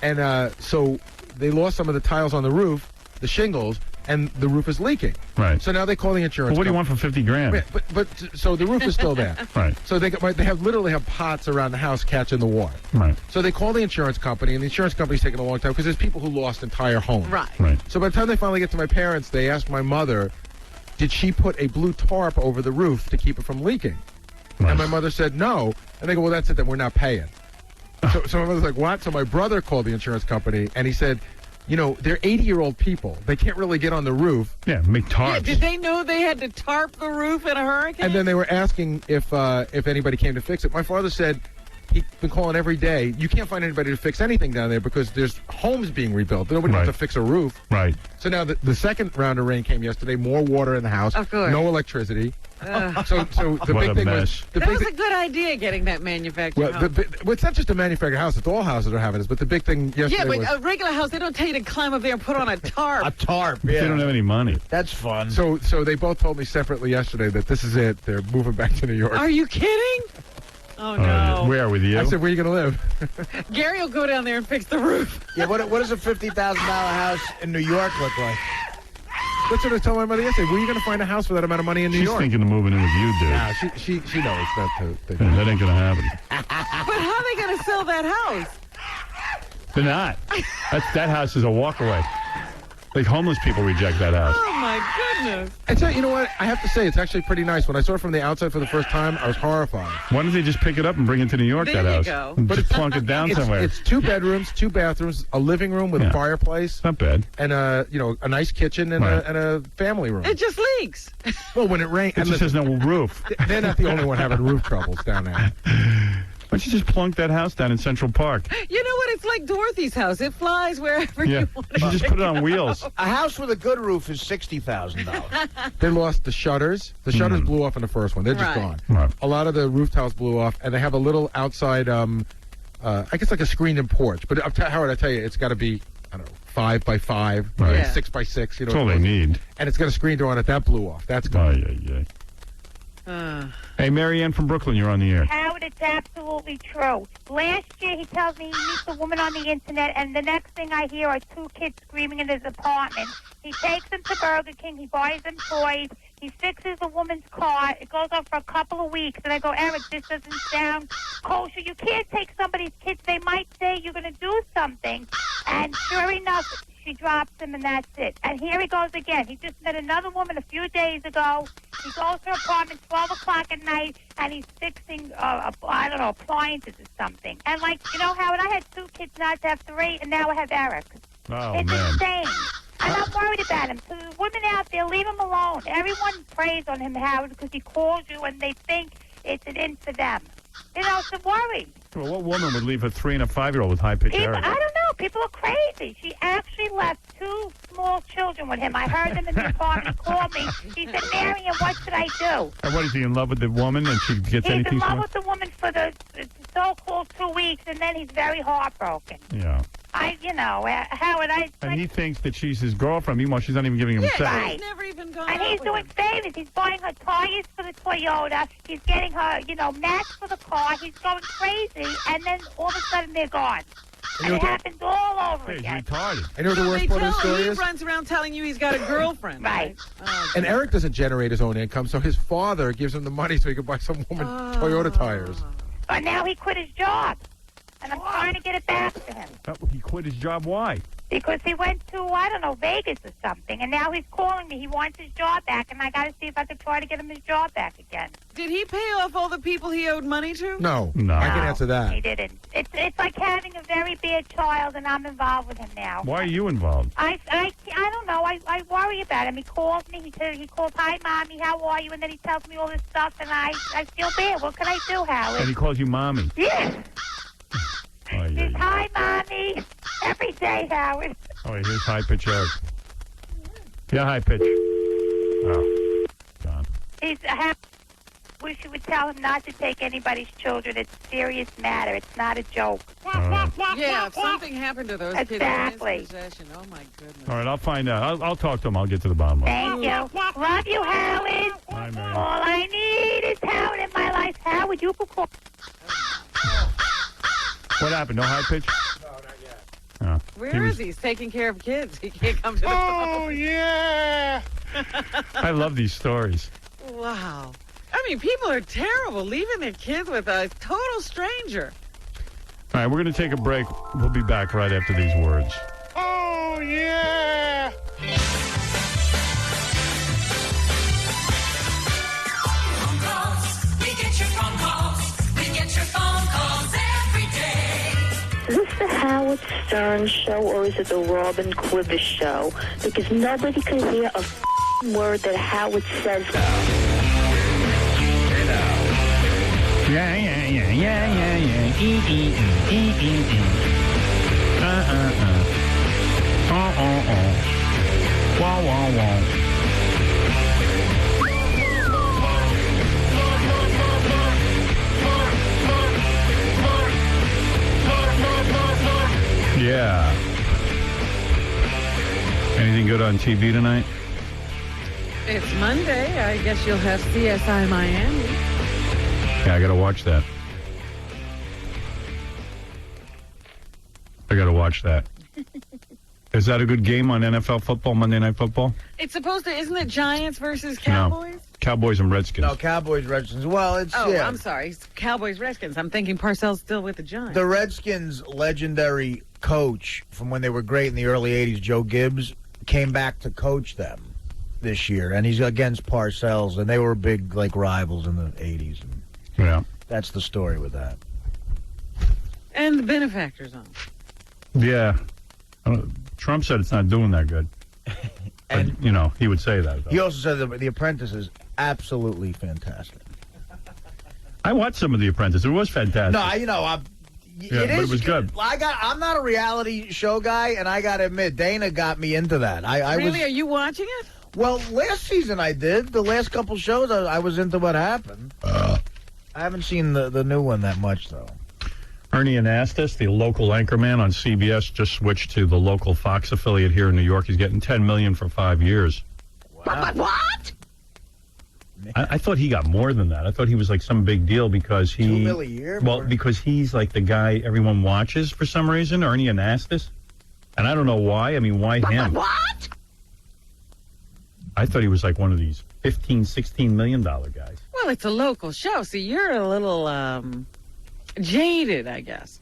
And so they lost some of the tiles on the roof, the shingles, and the roof is leaking. Right. So now they call the insurance. Well, what do you want company. for $50,000? Yeah, but so the roof is still there. Right. So they literally have pots around the house catching the water. Right. So they call the insurance company, and the insurance company's taking a long time because there's people who lost entire homes. Right. So by the time they finally get to my parents, they ask my mother, did she put a blue tarp over the roof to keep it from leaking? Right. And my mother said no. And they go, well, that's it, then we're not paying. So my mother's like, what? So my brother called the insurance company, and he said, you know, they're 80-year-old people. They can't really get on the roof. Yeah, make tarps. Yeah, did they know they had to tarp the roof in a hurricane? And then they were asking if anybody came to fix it. My father said he'd been calling every day. You can't find anybody to fix anything down there because there's homes being rebuilt. Nobody wants to fix a roof. Right. So now the second round of rain came yesterday. More water in the house. Of course. No electricity. So the What big a thing mess. was the that big was a good idea, getting that manufactured well, home. well, it's not just a manufactured house. It's all houses are having this. But the big thing yesterday Yeah, but was a regular house, they don't tell you to climb up there and put on a tarp. A tarp, They don't have any money. That's fun. So they both told me separately yesterday that this is it. They're moving back to New York. Are you kidding? Oh, no. Where, with you? I said, where are you going to live? Gary will go down there and fix the roof. Yeah, what does a $50,000 house in New York look like? That's what I told my mother yesterday. Where are you going to find a house for that amount of money in New She's York? thinking of moving in with you, dude. Nah, she knows that. Yeah, that ain't going to happen. But how are they going to sell that house? They're not. That house is a walk away. Like homeless people reject that house. Oh, my goodness. And so, you know what? I have to say, it's actually pretty nice. When I saw it from the outside for the first time, I was horrified. Why don't they just pick it up and bring it to New York, There that you house? go. And just plunk it down somewhere. It's 2 bedrooms, 2 bathrooms, a living room with a fireplace. Not bad. And a nice kitchen and, Right. and a family room. It just leaks. Well, when it rains, It just has no roof. they're not the only one having roof troubles down there. Why don't you just plunk that house down in Central Park? You know what? It's like Dorothy's house. It flies wherever Yeah. you want You should just put it on wheels. A house with a good roof is $60,000. They lost the shutters. The shutters blew off in the first one. They're just Right. gone. Right. A lot of the roof tiles blew off, and they have a little outside, I guess like a screened-in porch. But Howard, I tell you, it's got to be, I don't know, 5 by 5, Right. Yeah. 6 by 6. You know, That's all they need. and it's got a screen door on it. That blew off. That's Oh, gone. yeah. Hey, Marianne from Brooklyn, you're on the air. Howard, it's absolutely true. Last year, he tells me he meets a woman on the internet, and the next thing I hear are 2 kids screaming in his apartment. He takes them to Burger King. He buys them toys. He fixes the woman's car. It goes on for a couple of weeks, and I go, Eric, this doesn't sound kosher. You can't take somebody's kids. They might say you're going to do something, and sure enough, she drops him, and that's it. And here he goes again. He just met another woman a few days ago. He goes to her apartment 12 o'clock at night, and he's fixing, appliances or something. And, Howard, I had 2 kids, now I have 3, and now I have Eric. Oh, It's man. insane. And I'm worried about him. So the women out there, leave him alone. Everyone preys on him, Howard, because he calls you, and they think it's an in for them. It's a worry. Well, what woman would leave a 3 and a 5-year-old with high-pitched People, Eric? I don't know. People are crazy. She actually left 2 small children with him. I heard them in the apartment. He called me. He said, Marion, what should I do? And what, is he in love with the woman and she gets He's anything in love from with the woman for the so-called 2 weeks, and then he's very heartbroken. Yeah. Howard, And he thinks that she's his girlfriend. Meanwhile, she's not even giving him sex. Right. Never even gone And out he's with doing favors. He's buying her tires for the Toyota. He's getting her, mats for the car. He's going crazy. And then all of a sudden they're gone. And it happens all over He's again. retarded. And you know what the No, worst they part of the tell story him, is? he runs around telling you he's got a girlfriend. Right. Oh, And Eric doesn't generate his own income, so his father gives him the money so he can buy some woman Toyota tires. But now he quit his job. And I'm trying to get it back to him. He quit his job. Why? Because he went to, Vegas or something. And now he's calling me. He wants his job back. And I got to see if I could try to get him his job back again. Did he pay off all the people he owed money to? No. No. I can answer that. He didn't. It's like having a very bad child, and I'm involved with him now. Why are you involved? I don't know. I worry about him. He calls me. He calls, hi, Mommy, how are you? And then he tells me all this stuff, and I feel bad. What can I do, Howard? And he calls you mommy. Yeah. Oh, He's, yeah. hi, Mommy. Every day, Howard. Oh, here's high-pitched Eric. Yeah, high-pitch. Oh, gone. He's wish you would tell him not to take anybody's children. It's a serious matter. It's not a joke. Yeah, if something happened to those Exactly. kids in his possession, oh my goodness. All right, I'll find out. I'll talk to him. I'll get to the bottom of it. Thank you. Love you, Howard. Bye, Mary. All I need is Howard in my life. Howard, you could call. What happened? No high pitch? Where is he? He's taking care of kids. He can't come to the phone. Oh, yeah. I love these stories. Wow. I mean, people are terrible leaving their kids with a total stranger. All right, we're going to take a break. We'll be back right after these words. Oh, yeah. Phone calls. We get your phone calls. We get your phone calls every day. Is this the Howard Stern show or is it the Robin Quivers show? Because nobody can hear a word that Howard says. Yeah. Wow. Yeah. Anything good on TV tonight? It's Monday. I guess you'll have CSI Miami. Yeah, I got to watch that. Is that a good game on NFL football, Monday Night Football? It's supposed to, isn't it Giants versus Cowboys? No. Cowboys and Redskins. No, Cowboys, Redskins. Well, it's, Oh, yeah. I'm sorry. It's Cowboys, Redskins. I'm thinking Parcells still with the Giants. The Redskins' legendary coach from when they were great in the early 80s, Joe Gibbs, came back to coach them this year, and he's against Parcells, and they were big, rivals in the 80s. And yeah. That's the story with that. And the benefactor's on. Yeah. Trump said it's not doing that good. And, he would say that, though. He also said that The Apprentice is absolutely fantastic. I watched some of The Apprentice. It was fantastic. No, but it was good. I'm not a reality show guy, and I got to admit, Dana got me into that. Really? Are you watching it? Well, last season I did. The last couple shows, I was into what happened. I haven't seen the new one that much, though. Ernie Anastas, the local anchorman on CBS, just switched to the local Fox affiliate here in New York. He's getting $10 million for 5 years. Wow. What? I thought he got more than that. I thought he was like some big deal because he... $2 million a year? Well, because he's like the guy everyone watches for some reason, Ernie Anastas. And I don't know why. I mean, why him? What? I thought he was like one of these $15, $16 million guys. Well, it's a local show, so you're a little jaded, I guess.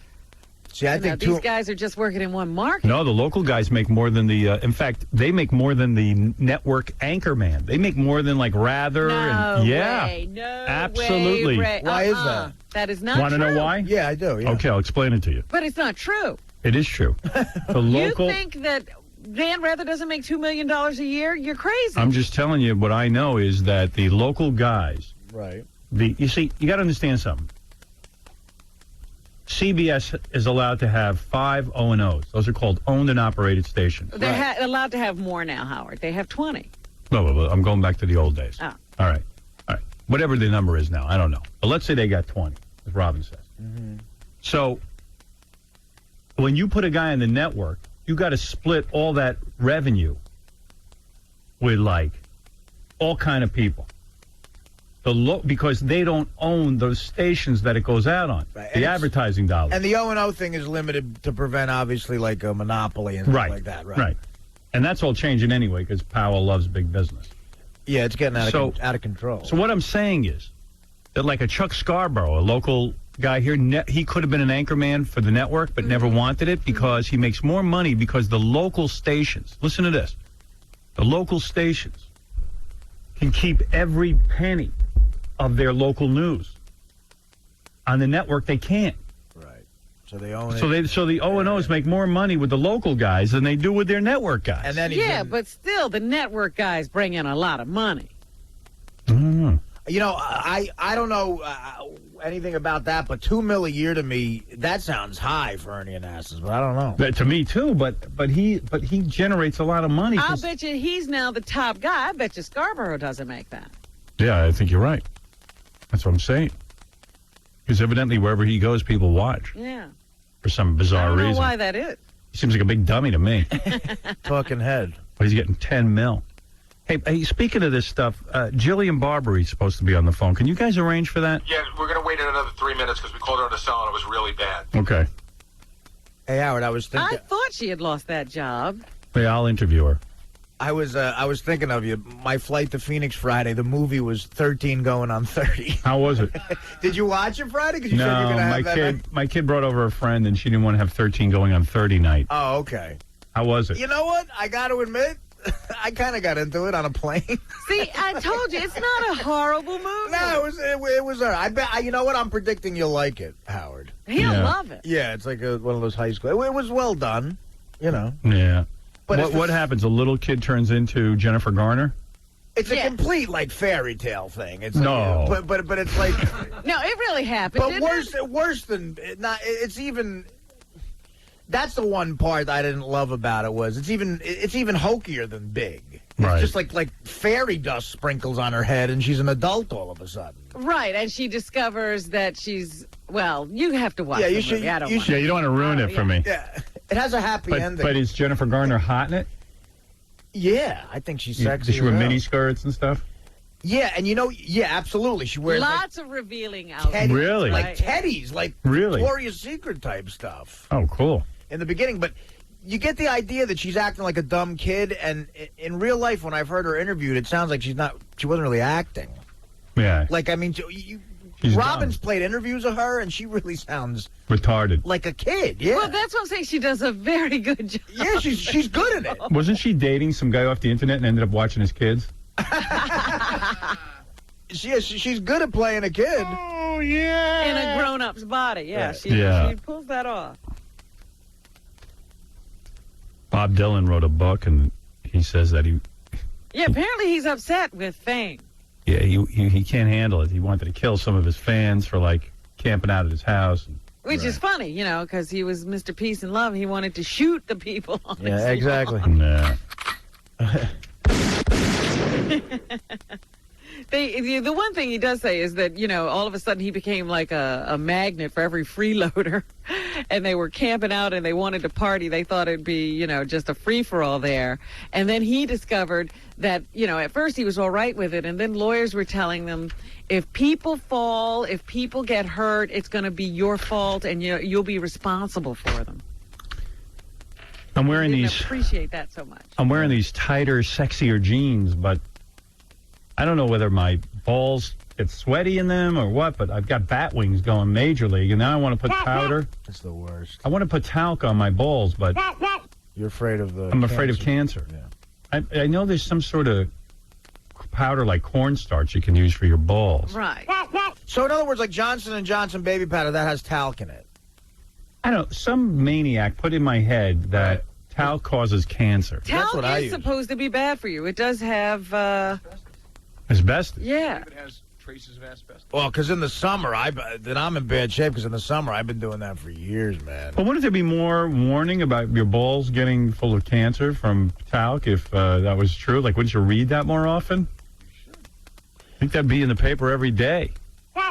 See, I think these guys are just working in one market. No, the local guys make more than the... in fact, they make more than the network anchorman. They make more than Rather. No yeah, way. No absolutely. way. Why is that? That is not Want to true. know why? Yeah, I do. Yeah. Okay, I'll explain it to you. But it's not true. It is true. The local... You think that Dan Rather doesn't make $2 million a year? You're crazy. I'm just telling you, what I know is that the local guys... Right. You see, you got to understand something. CBS is allowed to have 5 O&Os. Those are called owned and operated stations. They're allowed to have more now, Howard. They have 20. No, I'm going back to the old days. Oh. All right. Whatever the number is now, I don't know. But let's say they got 20, as Robin says. Mm-hmm. So when you put a guy on the network, you got to split all that revenue with all kind of people. Because they don't own those stations that it goes out on, right. The advertising dollars. And the O&O thing is limited to prevent, obviously, a monopoly and stuff like that, right? Right. And that's all changing anyway because Powell loves big business. Yeah, it's getting out of control. So what I'm saying is that a Chuck Scarborough, a local guy here, he could have been an anchorman for the network but never wanted it because he makes more money because the local stations, listen to this, the local stations can keep every penny of their local news. On the network, they can't. Right. So they own it. So the O&Os make more money with the local guys than they do with their network guys. And then but still, the network guys bring in a lot of money. Mm. I don't know anything about that, but $2 million a year to me, that sounds high for Ernie Anastas, but I don't know. To me too, but he generates a lot of money. I'll bet you he's now the top guy. I bet you Scarborough doesn't make that. Yeah, I think you're right. That's what I'm saying. Because evidently wherever he goes, people watch Yeah. for some bizarre I don't know reason. why that is. He seems like a big dummy to me. Talking head. But he's getting $10 million. Hey, speaking of this stuff, Jillian Barbery's supposed to be on the phone. Can you guys arrange for that? Yeah, we're going to wait another 3 minutes because we called her on the cell and it was really bad. Okay. Hey, Howard, I was thinking. I thought she had lost that job. Yeah, I'll interview her. I was thinking of you. My flight to Phoenix Friday, the movie was 13 going on 30. How was it? Did you watch it Friday? Because you said you were No, going to my have that kid, night. my kid brought over a friend, and she didn't want to have 13 going on 30 night. Oh, okay. How was it? You know what? I got to admit, I kind of got into it on a plane. See, I told you, it's not a horrible movie. No, it was. I bet. You know what? I'm predicting you'll like it, Howard. He'll love it. Yeah, it's like one of those high school. It was well done. You know. Yeah. But What happens? A little kid turns into Jennifer Garner? It's a complete like fairy tale thing. It's No. but it's like No, it really happened. but didn't worse than not. It's even. That's the one part I didn't love about it was it's even hokier than Big. It's Right. just like fairy dust sprinkles on her head and she's an adult all of a sudden. Right, and she discovers that she's, well, you have to watch Yeah, the you should- movie. I don't you want should- Yeah, you don't want to ruin it for me. Yeah, it has a happy ending. But is Jennifer Garner hot in it? Yeah, I think she's sexy. Does she wear as hell. mini skirts and stuff? Yeah, and absolutely. She wears Lots of revealing outfits. like, teddies, Really? like teddies, like Really? Victoria's Secret type stuff. Oh, cool. In the beginning, but you get the idea that she's acting like a dumb kid, and in real life, when I've heard her interviewed, it sounds like she wasn't really acting. Yeah. Like, I mean, She's Robin's played interviews of her, and she really sounds Retarded. like a kid. Yeah, Well, that's what I'm saying. She does a very good job. yeah, she's good in it. Wasn't she dating some guy off the internet and ended up watching his kids? She's good at playing a kid. Oh, yeah. In a grown-up's body, yeah. She pulls that off. Bob Dylan wrote a book, and he says that Yeah, apparently he's upset with fame. he can't handle it. He wanted to kill some of his fans for, like, camping out at his house. Which is funny, because he was Mr. Peace and Love. He wanted to shoot the people on his Yeah, exactly. Nah. The one thing he does say is that, all of a sudden he became like a magnet for every freeloader, and they were camping out and they wanted to party. They thought it'd be, just a free-for-all there. And then he discovered that, at first he was all right with it, and then lawyers were telling them, if people fall, if people get hurt, it's going to be your fault, and you'll be responsible for them. I'm wearing I didn't these. appreciate that so much. I'm wearing these tighter, sexier jeans, but I don't know whether my balls get sweaty in them or what. But I've got bat wings going major league, and now I want to put powder. It's the worst. I want to put talc on my balls, but You're afraid of the. I'm afraid of cancer. Yeah. I know there's some sort of powder like cornstarch you can use for your balls. Right. So in other words, like Johnson & Johnson baby powder that has talc in it. I don't know. Some maniac put in my head that talc causes cancer. Talc what I is use. supposed to be bad for you. It does have, Asbestos. yeah. It has traces of asbestos. Well, because in the summer, I'm in bad shape. Because in the summer, I've been doing that for years, man. But wouldn't there be more warning about your balls getting full of cancer from talc if that was true? Like, wouldn't you read that more often? I think that'd be in the paper every day.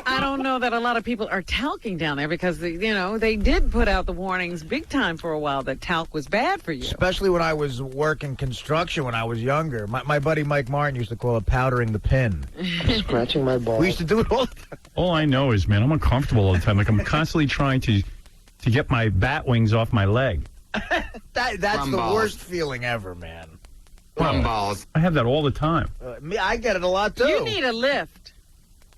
I don't know that a lot of people are talcing down there because, they did put out the warnings big time for a while that talc was bad for you. Especially when I was working construction when I was younger. My buddy Mike Martin used to call it powdering the pin. Scratching my balls. We used to do it all the time. All I know is, man, I'm uncomfortable all the time. Like, I'm constantly trying to get my bat wings off my leg. That's Plum the balls. worst feeling ever, man. Plum balls. I have that all the time. I get it a lot, too. You need a lift.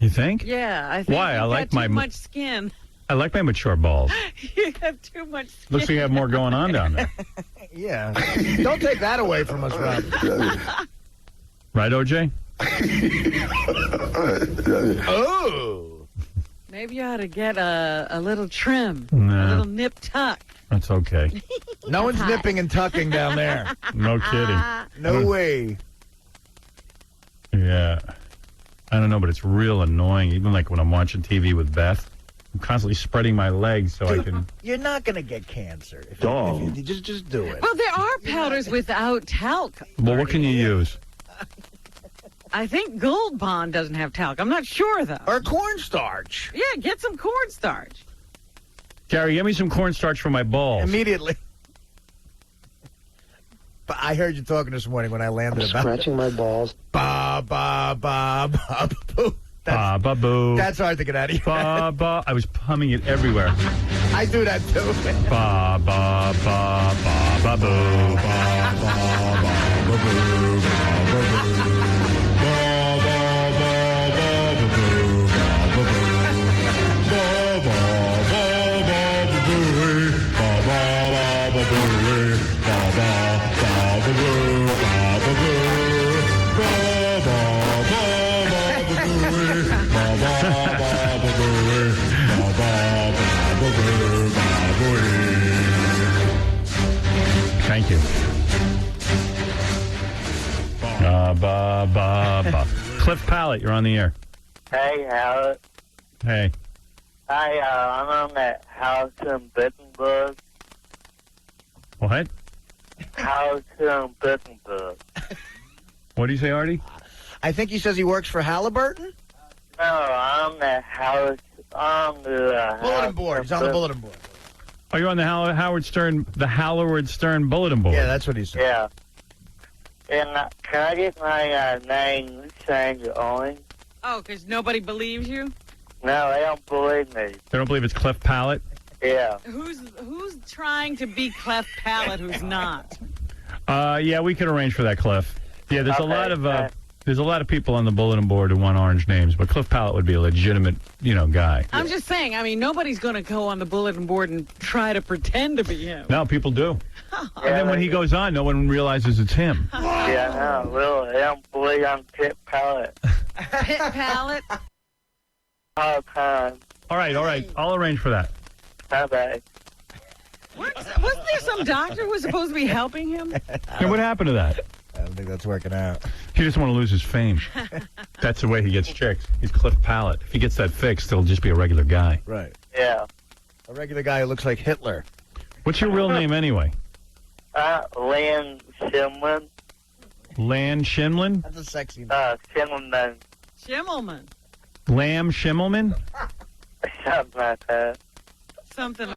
You think? Yeah, I think Why? you've I like got my too much skin. I like my mature balls. You have too much skin. Looks like you have more going on down there. Yeah. Don't take that away from us, Rob. Right, OJ? Oh. Maybe you ought to get a little trim, Nah. a little nip tuck. That's okay. No one's nipping and tucking down there. No kidding. No way. Yeah. I don't know, but it's real annoying. Even like when I'm watching TV with Beth, I'm constantly spreading my legs so I can. You're not going to get cancer. If you just do it. Well, there are powders without talc. Well, what can you use? I think Gold Bond doesn't have talc. I'm not sure, though. Or cornstarch. Yeah, get some cornstarch. Gary, get me some cornstarch for my balls. Immediately. But I heard you talking this morning when I landed about Scratching my balls. Ba, ba, ba, ba, boo. Ba, ba, boo. That's hard to get out of here. Ba, ba. I was humming it everywhere. I do that, too. Ba, ba, ba, ba, ba, boo. Ba, ba, ba, ba, boo. Ba, ba, boo. Thank you. Ba, ba, ba. Cliff Pallet, you're on the air. Hey, Howard. Hey. Hi, I'm on that house in Wittenberg. What? House in Wittenberg. What do you say, Artie? I think he says he works for Halliburton? No, I'm the house on the bulletin board. He's on the bulletin board. Oh, you're on the Howard Stern bulletin board. Yeah, that's what he said. Yeah. And can I get my name changed on? Oh, because nobody believes you? No, they don't believe me. They don't believe it's Cliff Pallet? Yeah. Who's trying to be Clef Pallet who's not? Yeah, we could arrange for that, Cliff. Yeah, there's a lot of people on the bulletin board who want orange names, but Cliff Pallet would be a legitimate, guy. I'm just saying, nobody's going to go on the bulletin board and try to pretend to be him. No, people do. And then when he goes on, no one realizes it's him. Yeah, no, really. They don't believe I'm Pit Pallet. Pit Pallet? All the time. All right. I'll arrange for that. Bye-bye. Wasn't there some doctor who was supposed to be helping him? Yeah, what happened to that? I don't think that's working out. He doesn't want to lose his fame. That's the way he gets chicks. He's Cliff Pallet. If he gets that fixed, he'll just be a regular guy. Right. Yeah. A regular guy who looks like Hitler. What's your real name anyway? Lan Schimmelman. Lan Schimmelman? That's a sexy name. Schimmelman. Schimmelman. Lamb Schimmelman? Something like that. Something.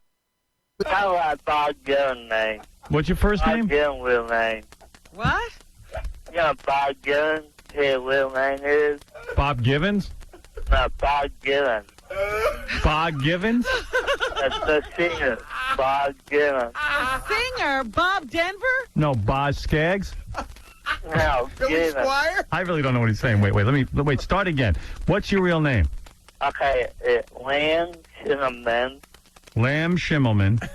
I like Bob Dylan's name. What's your first name? Bob Dylan's real name. What? You know Bob Dylan, his real name is? Bob Givens? No, Bob Dylan. Bob Givens? That's the singer, Bob Dylan. Singer, Bob Denver? No, Boz Skaggs? No, Dylan. Squire? I really don't know what he's saying. Wait, start again. What's your real name? Okay, Lan Schimmelman. Lamb Schimmelman.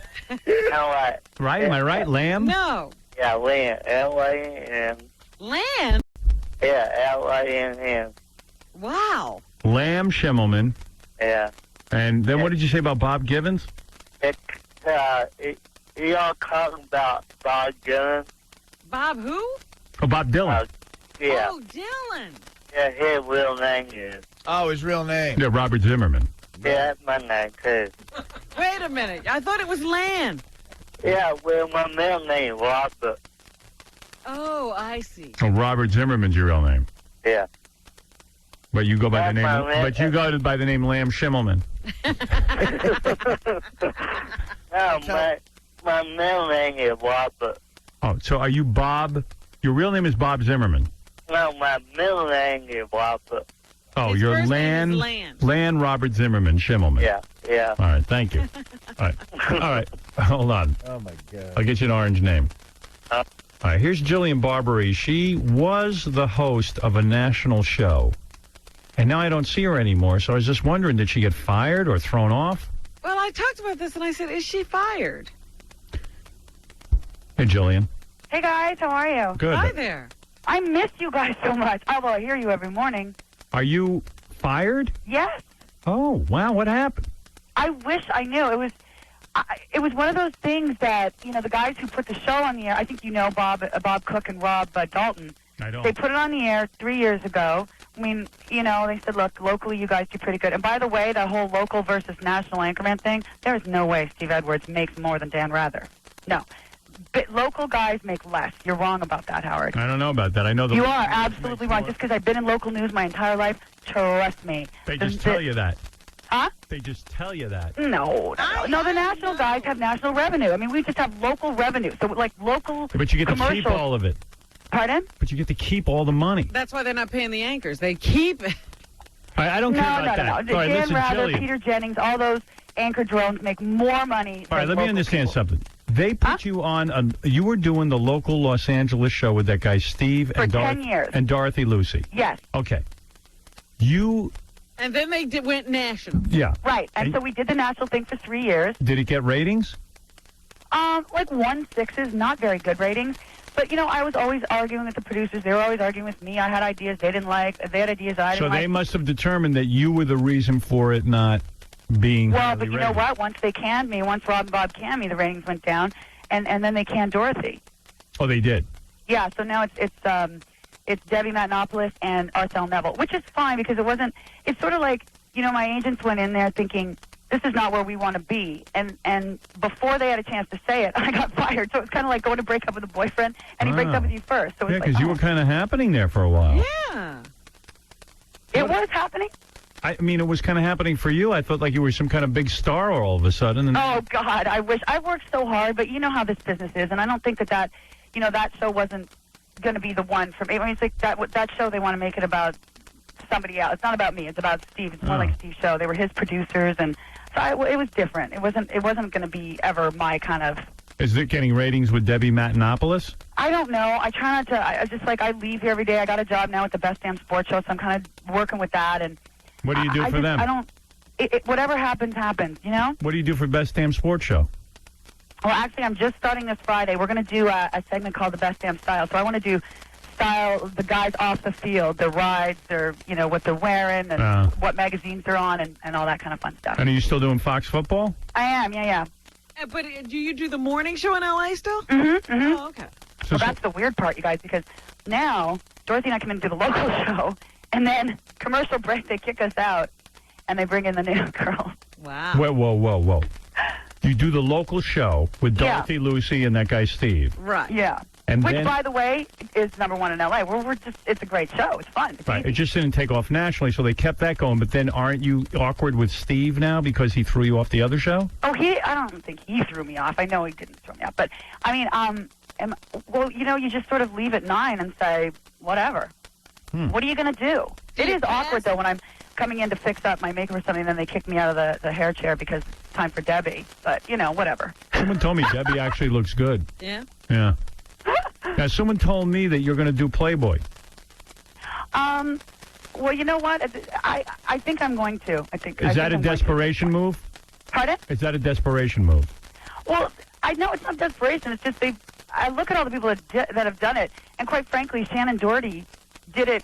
Right? Am I right? Lamb? No. Yeah, Lan. L-A-N. Lan? Yeah, L-A-N-N. Wow. Lamb Schimmelman. Yeah. And then what did you say about Bob Givens? You all talking about Bob Dylan? Bob who? Oh, Bob Dylan. Yeah. Oh, Dylan. Yeah, his real name is. Oh, his real name. Yeah, Robert Zimmerman. Yeah, that's my name, too. Wait a minute. I thought it was Lan. Yeah, well, my middle name is Robert. Oh, I see. Oh, Robert Zimmerman's your real name. Yeah. But you go by the That's name. But you go by the name Lamb Schimmelman. No, my middle name is Robert. Oh, so are you Bob? Your real name is Bob Zimmerman. No, my middle name is Robert. Oh, His you're first name is Lan. Lan. Lan Robert Zimmerman Schimmelman. Yeah. All right, thank you. All right, hold on. Oh, my God. I'll get you an orange name. All right, here's Jillian Barbary. She was the host of a national show, and now I don't see her anymore, so I was just wondering, did she get fired or thrown off? Well, I talked about this, and I said, is she fired? Hey, Jillian. Hey, guys. How are you? Good. Hi there. I miss you guys so much. Although I hear you every morning. Are you fired? Yes. Oh, wow, what happened? I wish I knew. It was one of those things that, the guys who put the show on the air, I think you know Bob Cook and Rob Dalton. I don't. They put it on the air 3 years ago. I mean, they said, look, locally you guys do pretty good. And by the way, that whole local versus national anchorman thing, there is no way Steve Edwards makes more than Dan Rather. No. local guys make less. You're wrong about that, Howard. I don't know about that. I know You are absolutely wrong. Just because I've been in local news my entire life, trust me. They just tell you that. Huh? They just tell you that. No. The national guys have national revenue. I mean, we just have local revenue. So, like, local But you get to keep commercials- all of it. Pardon? But you get to keep all the money. That's why they're not paying the anchors. They keep it. I don't care about that. No. All right, Dan listen, Rather, Jillian. Peter Jennings, all those anchor drones make more money All right, than let me local understand people. something. They put you on. You were doing the local Los Angeles show with that guy Steve For and 10 years. and Dorothy Lucy. Yes. Okay. You And then they went national. yeah. Right. And so we did the national thing for 3 years. Did it get ratings? Like 1.6s, not very good ratings. But, I was always arguing with the producers. They were always arguing with me. I had ideas they didn't like. They had ideas I So didn't they like. must have determined that you were the reason for it not being. Well, highly but you know rated. what? Once they canned me, once Rob and Bob canned me, the ratings went down. And then they canned Dorothy. Oh, they did. Yeah, so now it's Debbie Matenopoulos and Arthel Neville, which is fine because it's sort of like, my agents went in there thinking, this is not where we want to be. And before they had a chance to say it, I got fired. So it's kind of like going to break up with a boyfriend, and he breaks up with you first. So Yeah, it's because like, you were kind of happening there for a while. Yeah. It was happening? I mean, it was kind of happening for you. I thought like you were some kind of big star all of a sudden. And Oh, God, I wish. I worked so hard, but you know how this business is, and I don't think that show wasn't going to be the one for me. I mean, it's like that show, they want to make it about somebody else. It's not about me. It's about Steve. It's more like Steve's show. They were his producers, and so it was different. It wasn't going to be ever my kind of... Is it getting ratings with Debbie Matenopoulos? I don't know. I try not to... I just, I leave here every day. I got a job now at the Best Damn Sports Show, so I'm kind of working with that, and... What do you do for them? I don't... whatever happens, happens, What do you do for Best Damn Sports Show? Well, actually, I'm just starting this Friday. We're going to do a segment called The Best Damn Style. So I want to do style the guys off the field, their rides, their, what they're wearing, and what magazines they're on, and all that kind of fun stuff. And are you still doing Fox football? I am, yeah. But do you do the morning show in L.A. still? Mm-hmm. Oh, okay. Well, that's the weird part, you guys, because now Dorothy and I come in and do the local show, and then commercial break, they kick us out, and they bring in the new girl. Wow. Whoa. You do the local show with Dorothy Lucy and that guy Steve. Right. Yeah. And Which, then- by the way, is #1 in L.A. We're just, it's a great show. It's fun. It's Right. easy. It just didn't take off nationally, so they kept that going. But then aren't you awkward with Steve now because he threw you off the other show? Oh, I don't think he threw me off. I know he didn't throw me off. But, I mean, you just sort of leave at 9 and say, whatever. What are you going to do? It is awkward, though, when I'm coming in to fix up my makeup or something, and then they kick me out of the hair chair because it's time for Debbie. But, whatever. Someone told me Debbie actually looks good. Yeah? Yeah. Now, someone told me that you're going to do Playboy. Well, you know what? I think I'm going to. Is that a desperation move? Pardon? Is that a desperation move? Well, I know it's not desperation. It's just I look at all the people that have done it, and quite frankly, Shannon Doherty did it,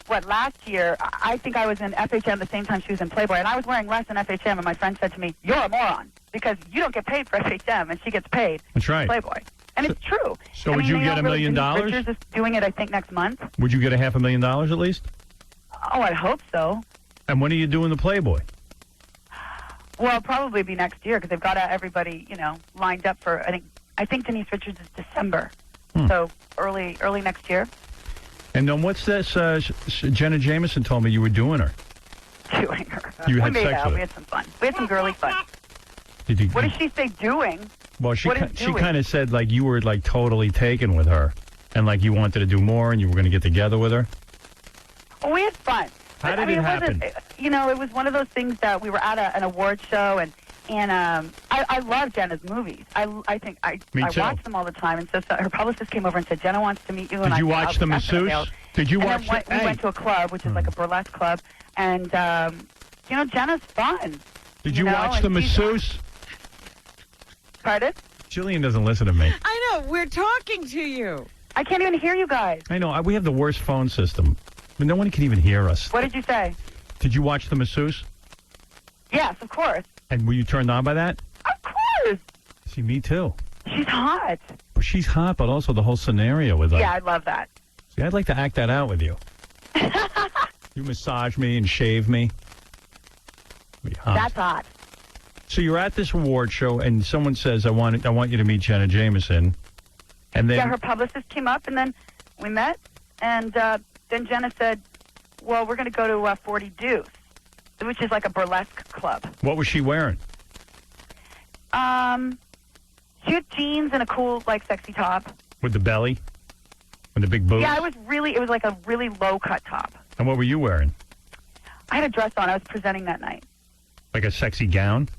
last year? I think I was in FHM the same time she was in Playboy, and I was wearing less than FHM, and my friend said to me, you're a moron, because you don't get paid for FHM, and she gets paid That's right. for Playboy. And it's true. So I would mean, you they get don't $1 really- million? Denise Richards is doing it, I think, next month. Would you get a $500,000 at least? Oh, I hope so. And when are you doing the Playboy? Well, it'll probably be next year, because they've got everybody, lined up for, I think Denise Richards is December. So early next year. And then what's this? Jenna Jameson told me you were doing her. Doing her. You we had made sex out. with We her. had some fun. We had some girly fun. Did you, What does she say doing? well, she what is she doing? kind of said like you were like totally taken with her, and like you wanted to do more, and you were going to get together with her. Well, we had fun. How But, did I mean, it happen? It was one of those things that we were at an award show, and I love Jenna's movies. I Me too. watch them all the time, and so her publicist came over and said, Jenna wants to meet you. And Did you I said, watch "Oh, the definitely. masseuse? Did you and watch? Then we hey, went to a club, which is like a burlesque club, and Jenna's fun. did you watch the and she's- masseuse? Pardon? Jillian doesn't listen to me. I know. We're talking to you. I can't even hear you guys. I know. We have the worst phone system. I mean, no one can even hear us. What did you say? Did you watch the masseuse? Yes, of course. And were you turned on by that? Of course. See, me too. She's hot. But she's hot, but also the whole scenario with Yeah, I love that. See, I'd like to act that out with you. You massage me and shave me. Be hot. That's hot. So you're at this award show, and someone says, "I want you to meet Jenna Jameson," And then, Yeah, her publicist came up, and then we met, and then Jenna said, well, we're going to go to 40 Deuce, which is like a burlesque club. what was she wearing? She had jeans and a cool, like, sexy top. With the belly? With the big boobs? Yeah, it was like a really low-cut top. And what were you wearing? I had a dress on. I was presenting that night. Like a sexy gown?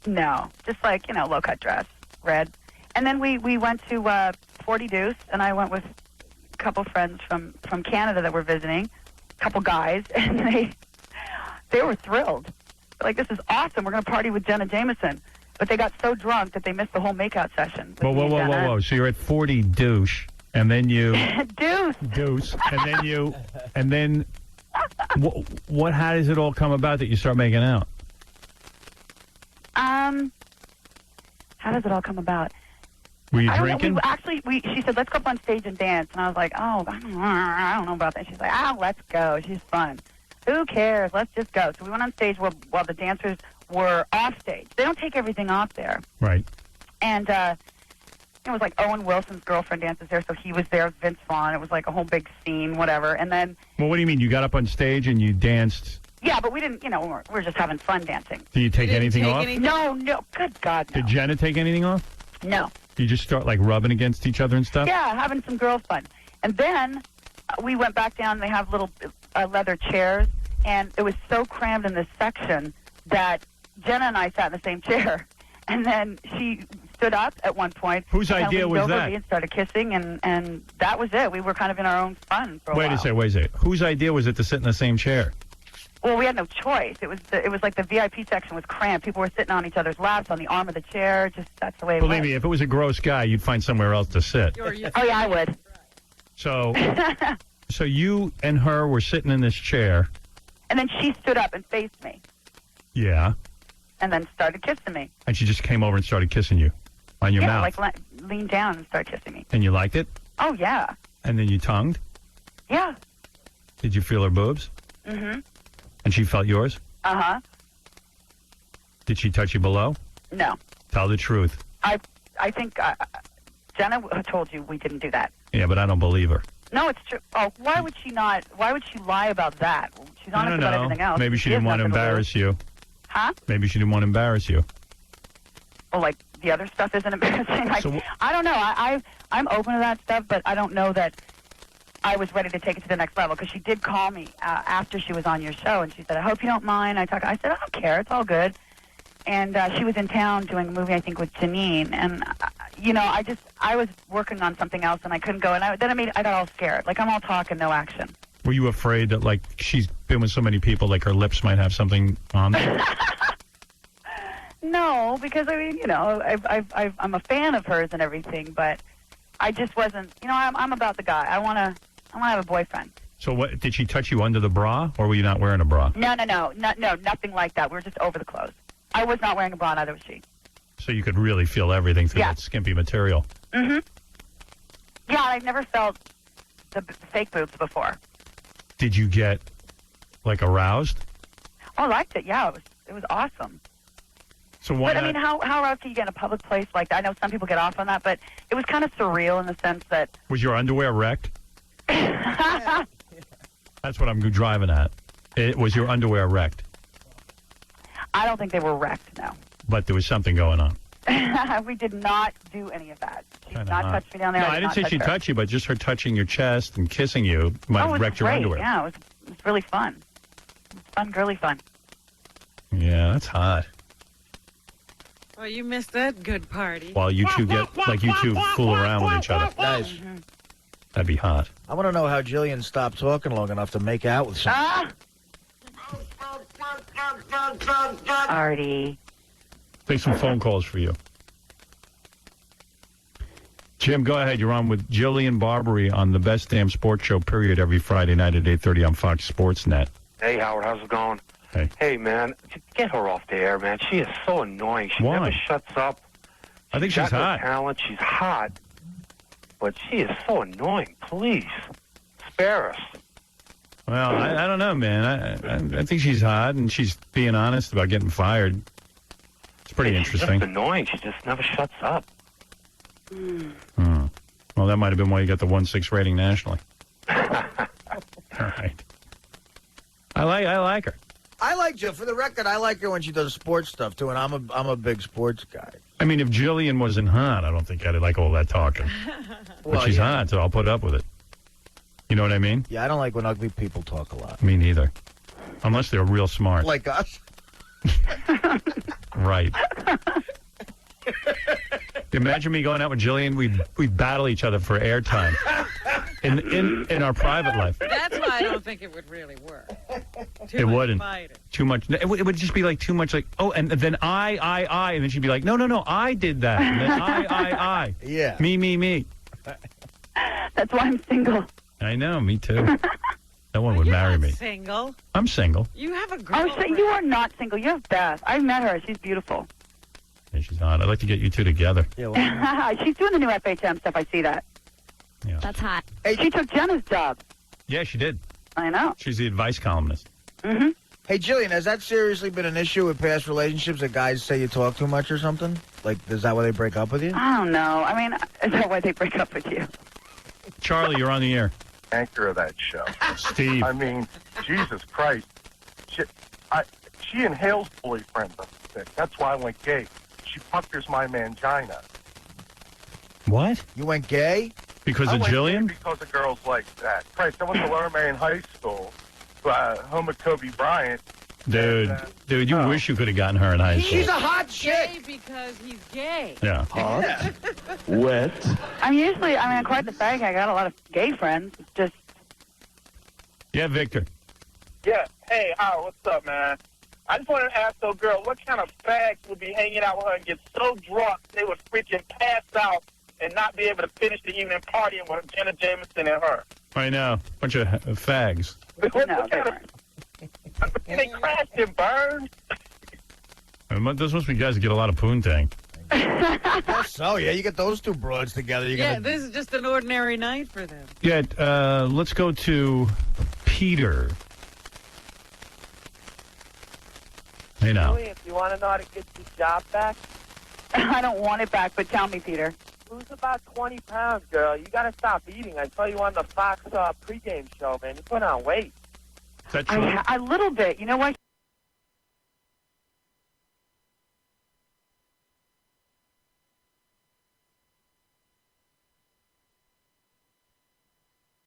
No, just like, low-cut dress, red. And then we went to 40 Deuce, and I went with a couple friends from Canada that were visiting, a couple guys, and they were thrilled. They're like, this is awesome. We're going to party with Jenna Jameson. But they got so drunk that they missed the whole makeout session. Whoa. So you're at 40 Douche, and then you... Deuce. And then how does it all come about that you start making out? How does it all come about? Were you I don't drinking? know. She said, let's go up on stage and dance. And I was like, oh, I don't know about that. She's like, let's go. She's fun. Who cares? Let's just go. So we went on stage while the dancers were off stage. They don't take everything off there. Right. And it was like Owen Wilson's girlfriend dances there, so he was there with Vince Vaughn. It was like a whole big scene, whatever. And then... Well, what do you mean? You got up on stage and you danced... Yeah, but we didn't, we were just having fun dancing. Did you take anything off? No, good God, no. Did Jenna take anything off? No. You just start, like, rubbing against each other and stuff? Yeah, having some girl fun. And then we went back down, and they have little leather chairs, and it was so crammed in this section that Jenna and I sat in the same chair. And then she stood up at one point. Whose idea was over that? Me and started kissing, and that was it. We were kind of in our own fun for a while. Wait a second. Whose idea was it to sit in the same chair? Well, we had no choice. It was like the VIP section was cramped. People were sitting on each other's laps, on the arm of the chair. Just that's the way it Believe went. me, if it was a gross guy, you'd find somewhere else to sit. Oh, yeah, I would. So you and her were sitting in this chair. And then she stood up and faced me. Yeah. And then started kissing me. And she just came over and started kissing you on your mouth. Like leaned down and started kissing me. And you liked it? Oh, yeah. And then you tongued? Yeah. Did you feel her boobs? Mm-hmm. And she felt yours? Uh-huh. Did she touch you below? No. Tell the truth. I think Jenna told you we didn't do that. Yeah, but I don't believe her. No, it's true. Oh, why would she not? Why would she lie about that? She's I honest don't about know. everything else. Maybe she didn't want to embarrass you. Huh? Maybe she didn't want to embarrass you. Well, like the other stuff isn't embarrassing. Like, I don't know. I'm open to that stuff, but I don't know that I was ready to take it to the next level, because she did call me after she was on your show, and she said, I hope you don't mind. I said, I don't care. It's all good. And she was in town doing a movie, I think, with Janine. And, I was working on something else, and I couldn't go. And I got all scared. Like, I'm all talk and no action. Were you afraid that, like, she's been with so many people, like, her lips might have something on them? No, because, I'm a fan of hers and everything, but I just wasn't, I'm about the guy. I want to have a boyfriend. So what, did she touch you under the bra, or were you not wearing a bra? No, nothing like that. We were just over the clothes. I was not wearing a bra, neither was she. So you could really feel everything through that skimpy material. Mm-hmm. Yeah, I've never felt the fake boobs before. Did you get, like, aroused? Oh, I liked it. Yeah, it was awesome. So why But, not? I mean, how aroused can you get in a public place like that? I know some people get off on that, but it was kind of surreal in the sense that... Was your underwear wrecked? That's what I'm driving at. Was your underwear wrecked? I don't think they were wrecked, no. But there was something going on. We did not do any of that. She did Kinda not hot. touch me down there. No, I didn't say she her. touched you, but just her touching your chest and kissing you might it have was wrecked your great. underwear. Yeah, it was really fun. It was fun, girly fun. Yeah, that's hot. Well, you missed that good party. While you two fool around with each other. Nice. That'd be hot. I want to know how Jillian stopped talking long enough to make out with someone. Artie. Take some phone calls for you. Jim, go ahead. You're on with Jillian Barbary on the best damn sports show, period, every Friday night at 8:30 on Fox Sports Net. Hey, Howard, how's it going? Hey. Hey, man, get her off the air, man. She is so annoying. She Why? never shuts up. I think she's got hot. No talent. She's hot, but she is so annoying. Please, spare us. Well, I don't know, man. I think she's hot, and she's being honest about getting fired. It's pretty She's interesting. just annoying. She just never shuts up. Hmm. Well, that might have been why you got the 1.6 rating nationally. All right. I like her. I like Jill. For the record, I like her when she does sports stuff too, and I'm a big sports guy. I mean, if Jillian wasn't hot, I don't think I'd like all that talking. But she's hot, so I'll put up with it. You know what I mean? Yeah, I don't like when ugly people talk a lot. Me neither. Unless they're real smart. Like us. Right. Imagine me going out with Jillian. We'd battle each other for airtime in our private life. That's why I don't think it would really work. It wouldn't. Fighting. Too much. It would just be like too much. Like, oh, and then I, and then she'd be like, no, I did that. And then I. Yeah. Me. That's why I'm single. I know. Me too. No one would marry me. Single. I'm single. You have a girl. Oh, so you are not single. You have Beth. I've met her. She's beautiful. Yeah, she's hot. I'd like to get you two together. Yeah, she's doing the new FHM stuff. I see that. Yeah. That's hot. Hey, she took Jenna's job. Yeah, she did. I know. She's the advice columnist. Mm-hmm. Hey, Jillian, has that seriously been an issue with past relationships that guys say you talk too much or something? Like, is that why they break up with you? I don't know. I mean, is that why they break up with you? Charlie, you're on the air. Anchor of that show. Steve. I mean, Jesus Christ. She inhales boyfriend. That's why I went gay. She puckers my mangina. What? You went gay? Because I of went Jillian? gay because of girls like that. Christ, I went to Lower Marion High School, home of Kobe Bryant. Dude, you wish you could have gotten her in high school. She's a hot chick. Gay because he's gay. Yeah. Hot? Wet? I'm quite the fag. I got a lot of gay friends. It's just. Yeah, Victor. Yeah. Hey, Howard, what's up, man? I just wanted to ask the girl what kind of fags would be hanging out with her and get so drunk they would freaking pass out and not be able to finish the evening partying with Jenna Jameson and her. I know. Bunch of fags. They crashed and burned. Those must be guys that get a lot of poontang. So, yeah, you get those two broads together. Yeah, this is just an ordinary night for them. Yeah, let's go to Peter. Hey, now. If you want to know how to get your job back, I don't want it back, but tell me, Peter. lose about 20 pounds, girl. You got to stop eating. I saw you on the Fox pregame show, man. You put on weight. Is that true? A little bit. You know what?